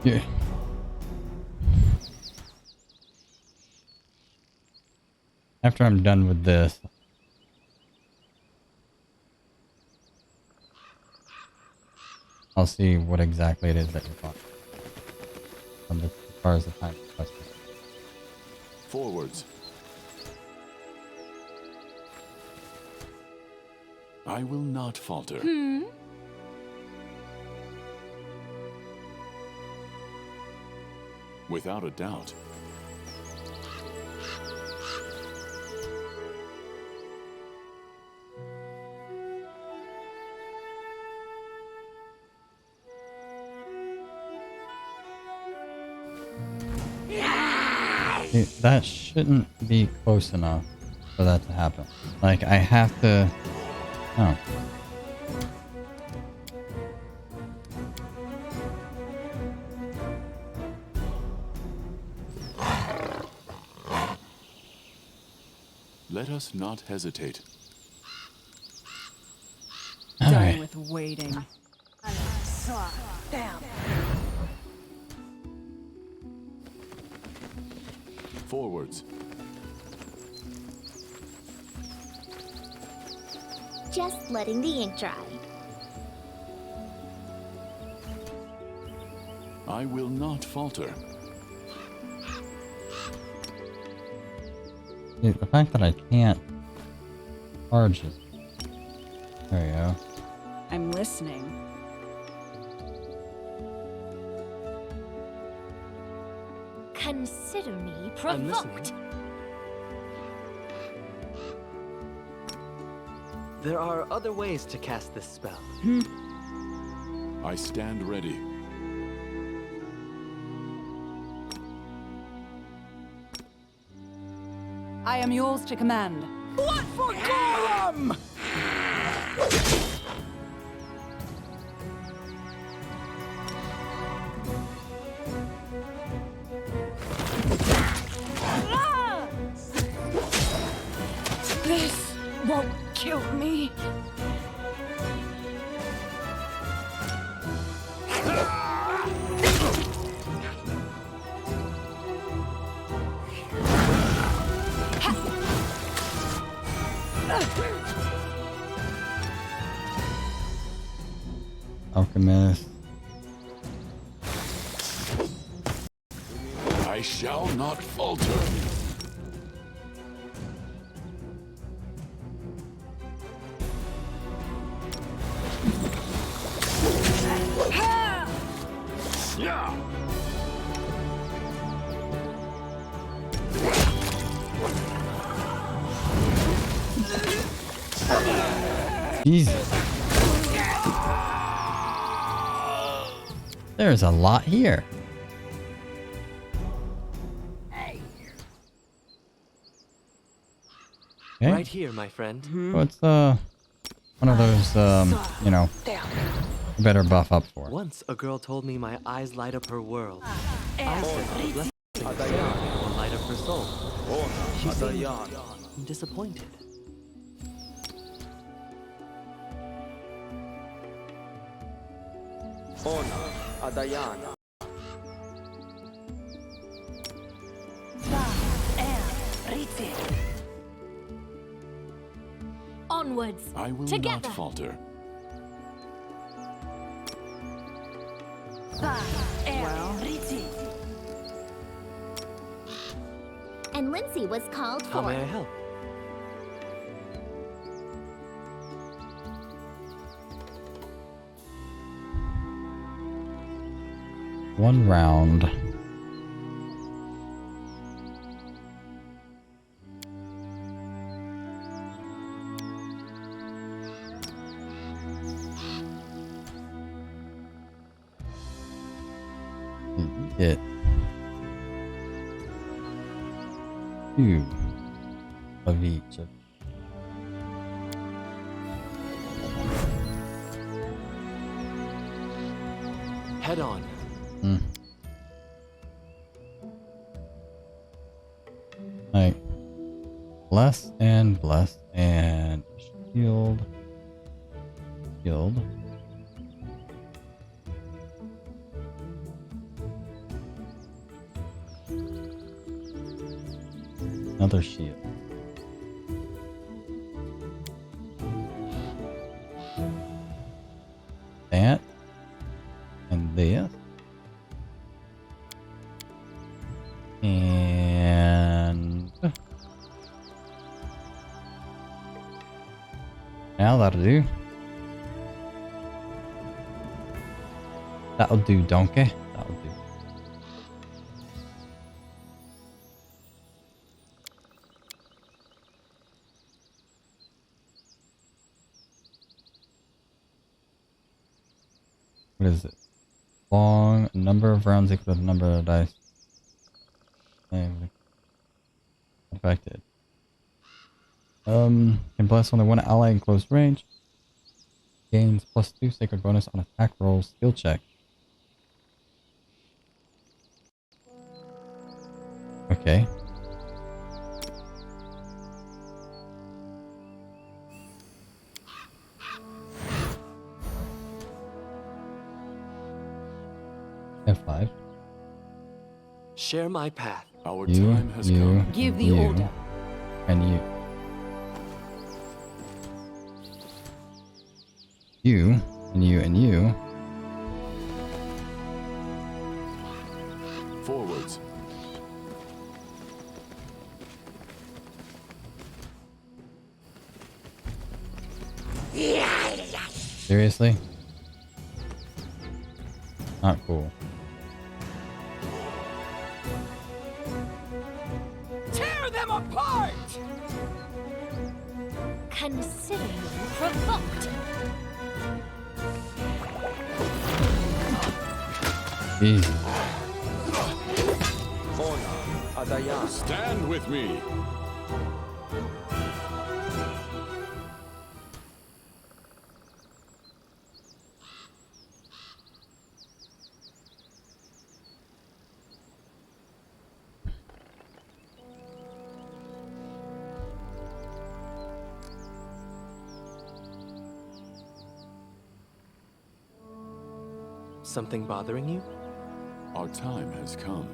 yeah. After I'm done with this, I'll see what exactly it is that you're talking about. As far as the time question. Forwards. I will not falter. Without a doubt. See, that shouldn't be close enough for that to happen. Like, I have to... Oh. Let us not hesitate. Done with waiting. Forwards. Just letting the ink dry. I will not falter. See, the fact that I can't charge this. There we go. I'm listening. Consider me I'm provoked. listening. There are other ways to cast this spell. I stand ready. I am yours to command. Blood for Gorham! kill me. Alchemist. I shall not falter. Yeah. Jesus. There's a lot here. Okay. Right here, my friend. What's one of those you know, you better buff up for. Once a girl told me my eyes light up her world. I said a blessing will light up her soul. She seemed disappointed. Onwards. I will Together. not falter. And Lindsay was called How for. may I help? One round. You get 2 of each of Head on. Like bless and shield. Another shield. That and this. And now that'll do. That'll do, donkey. That'll do. What is it? Long number of rounds equal to the number of dice. Affected. Can bless only one ally in close range. Gains +2 sacred bonus on attack rolls, skill check. Okay. F5. Share my path. Our time has come. Give the order. And you. You, and you, and you. Forwards. Seriously? Not cool. Tear them apart! Consider you provoked. Jesus. Stand with me. something bothering you? Our time has come.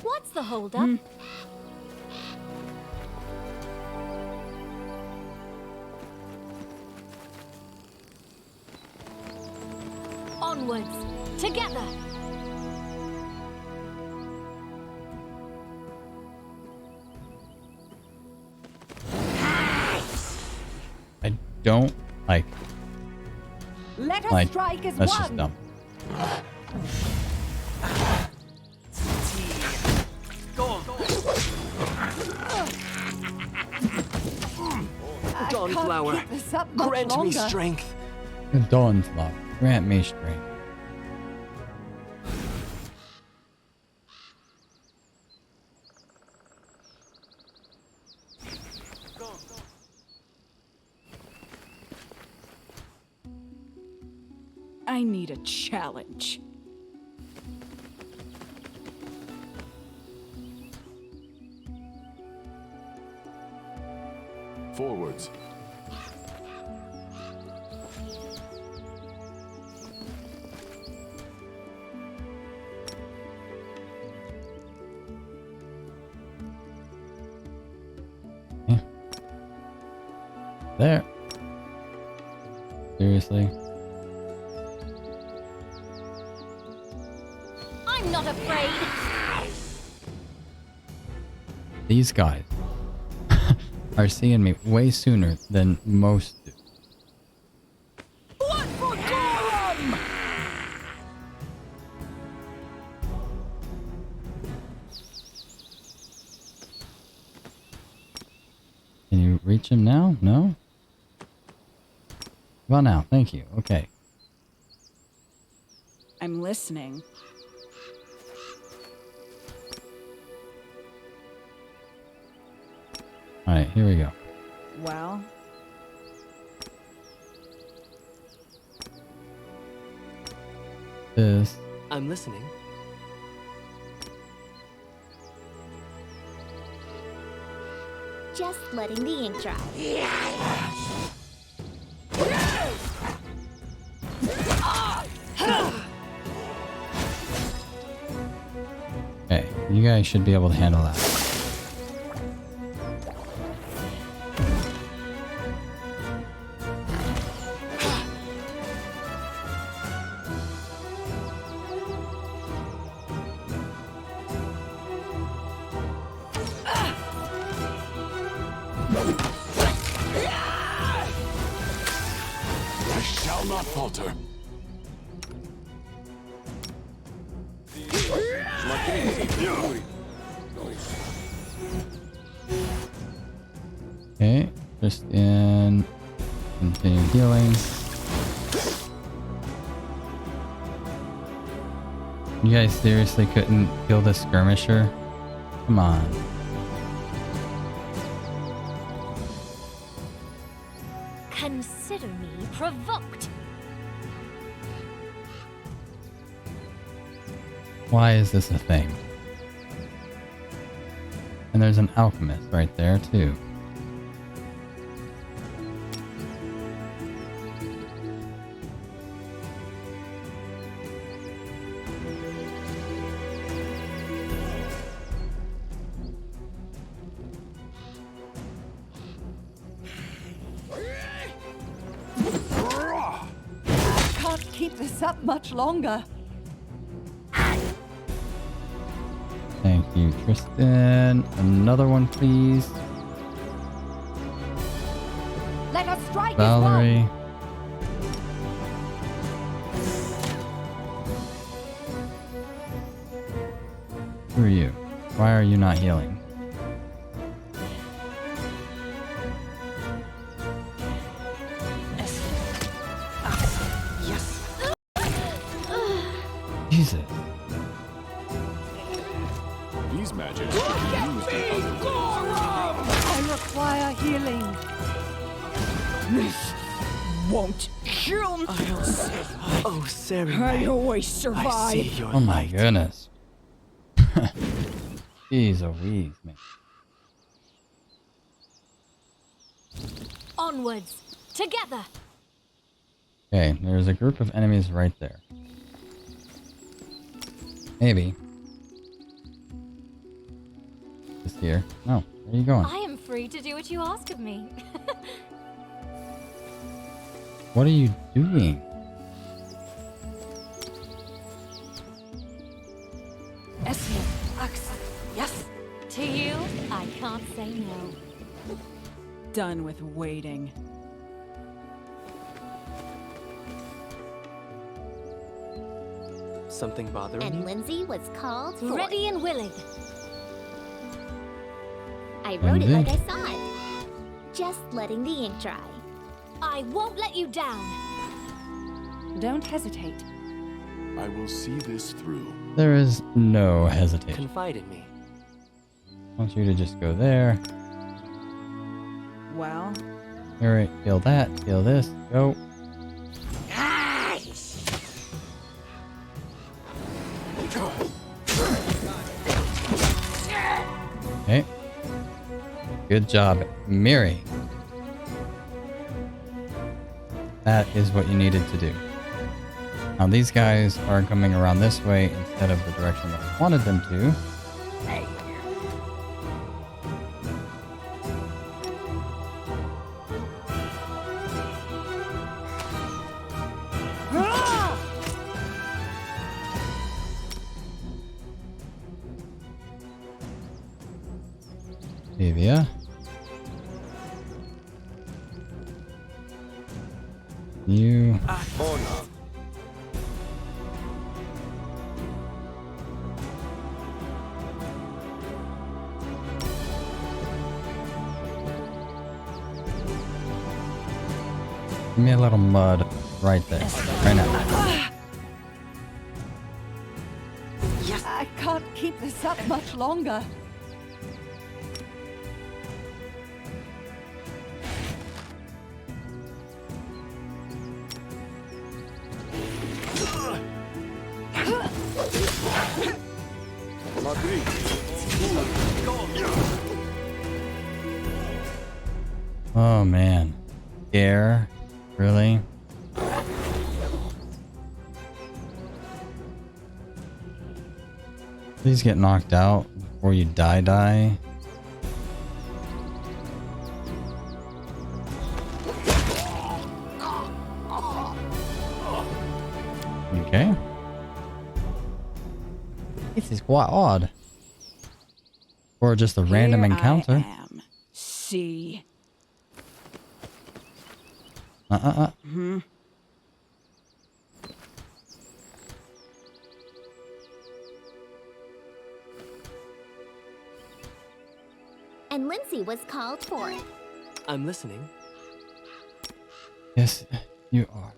What's the holdup? Onwards, together! I don't like. Let us Like, strike as that's one! just dumb. Dawnflower, grant me strength. Dawnflower, grant me strength. I need a challenge. Forwards. There. Seriously? I'm not afraid! These guys are seeing me way sooner than most do. What for Gorham? Can you reach him now? No? Well, now. Thank you. Okay. I'm listening. Alright, here we go. Well, This. I'm listening. Just letting the ink dry. Okay, you guys should be able to handle that. I shall not falter. Okay, just in. Continue healing. You guys seriously couldn't kill the skirmisher? Come on. Consider me provoked. Why is this a thing? And there's an alchemist right there too. can't keep this up much longer. Thank you, Tristan. Another one, please. Let us strike Valerie. Who are you? Why are you not healing? Jesus. These magics should be used in other ways. I require healing. This won't kill me. Oh, Sarah. I always I see survive. your Oh my light. goodness. Jeez Louise, man. Onwards, together. Okay, there's a group of enemies right there. Maybe. Just here. No, where are you going? I am free to do what you ask of me. What are you doing? Yes. To you, I can't say no. Done with waiting. Something bothering And you? Lindsay was called for. Ready and willing. I wrote it Lindsay? like I saw it. Just letting the ink dry. I won't let you down. Don't hesitate. I will see this through. There is no hesitation. Confide in me. I want you to just go there. Well, Alright, kill that, kill this, go. Okay. Good job, Miri. That is what you needed to do. Now these guys are coming around this way instead of the direction that I wanted them to. Avia. You. Give me a little mud right there, right now. I can't keep this up much longer. Oh man. Scare? Really? Please get knocked out before you die. Okay. This is quite odd. Or just a random encounter. I am. See. And Lindsay was called for. I'm listening. Yes, you are.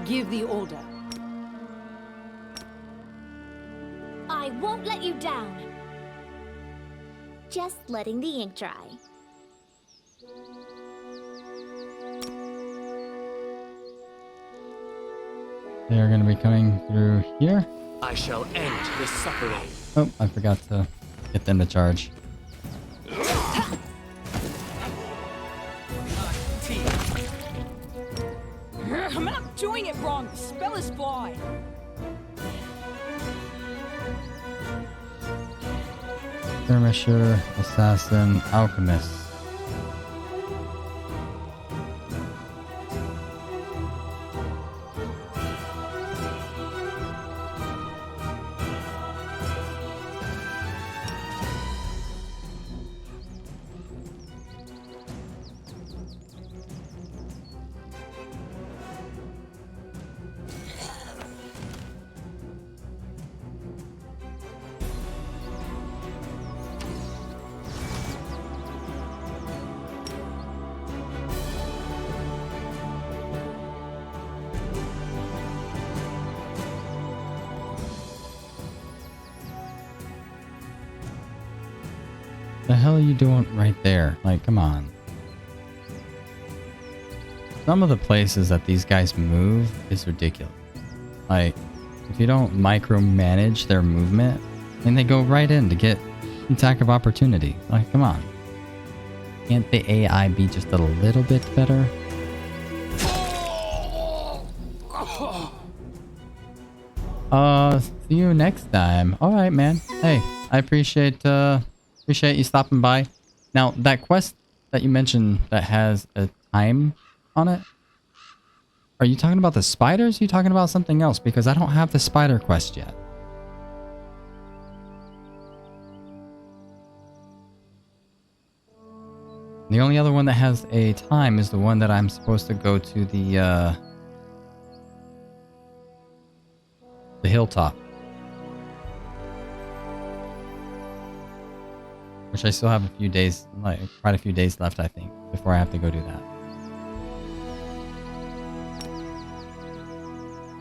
Give the order. I won't let you down. Just letting the ink dry. They're gonna be coming through here. I shall end this suffering. Oh, I forgot to get them to charge. I'm not doing it wrong. The spell is flawed. Skirmisher, assassin, alchemist. the hell are you doing right there? Like, come on. Some of the places that these guys move is ridiculous. Like, if you don't micromanage their movement, then they go right in to get attack of opportunity. Like, come on. Can't the AI be just a little bit better? See you next time. Alright, man. Hey, I appreciate you stopping by. Now, that quest that you mentioned that has a time on it, are you talking about the spiders? Or are you talking about something else? Because I don't have the spider quest yet. The only other one that has a time is the one that I'm supposed to go to the hilltop. Which I still have a few days, like quite a few days left, I think, before I have to go do that.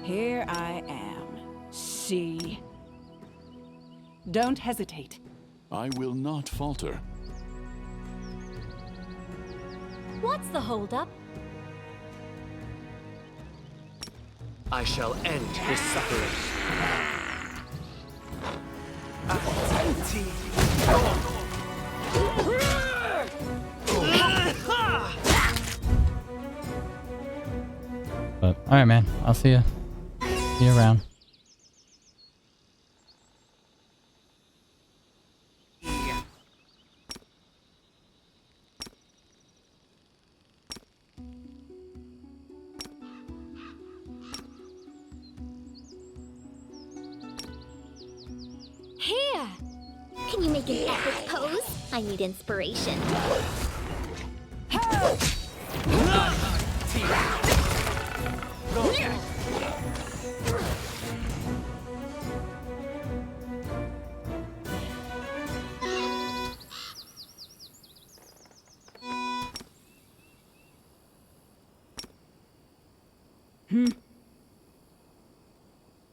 Here I am. See? Don't hesitate. I will not falter. What's the holdup? I shall end this suffering. But alright, man. I'll see you. See you around. Here! Can you make an epic pose? I need inspiration.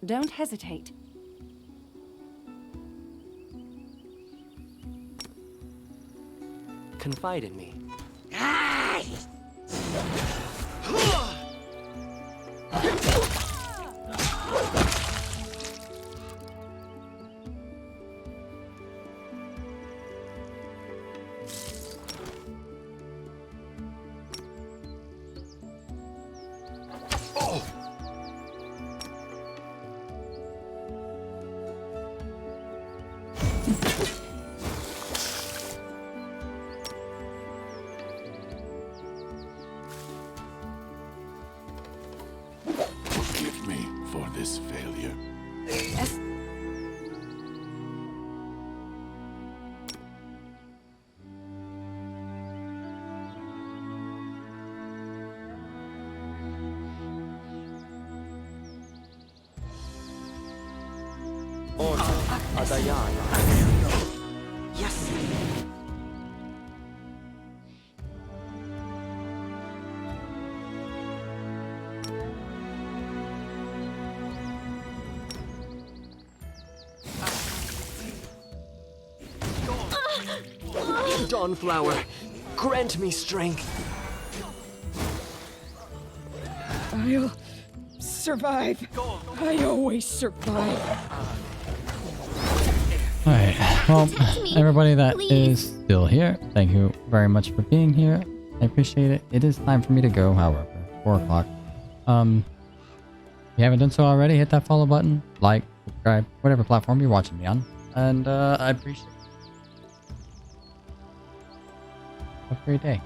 Don't hesitate. Confide in me. Forgive me for this failure. Adayan. Yes. Dawnflower, grant me strength. I'll survive. I always survive. Alright, well, me, everybody that please. is still here, thank you very much for being here. I appreciate it. It is time for me to go, however, 4 o'clock. If you haven't done so already, hit that follow button, like, subscribe, whatever platform you're watching me on. And I appreciate it. Have a great day.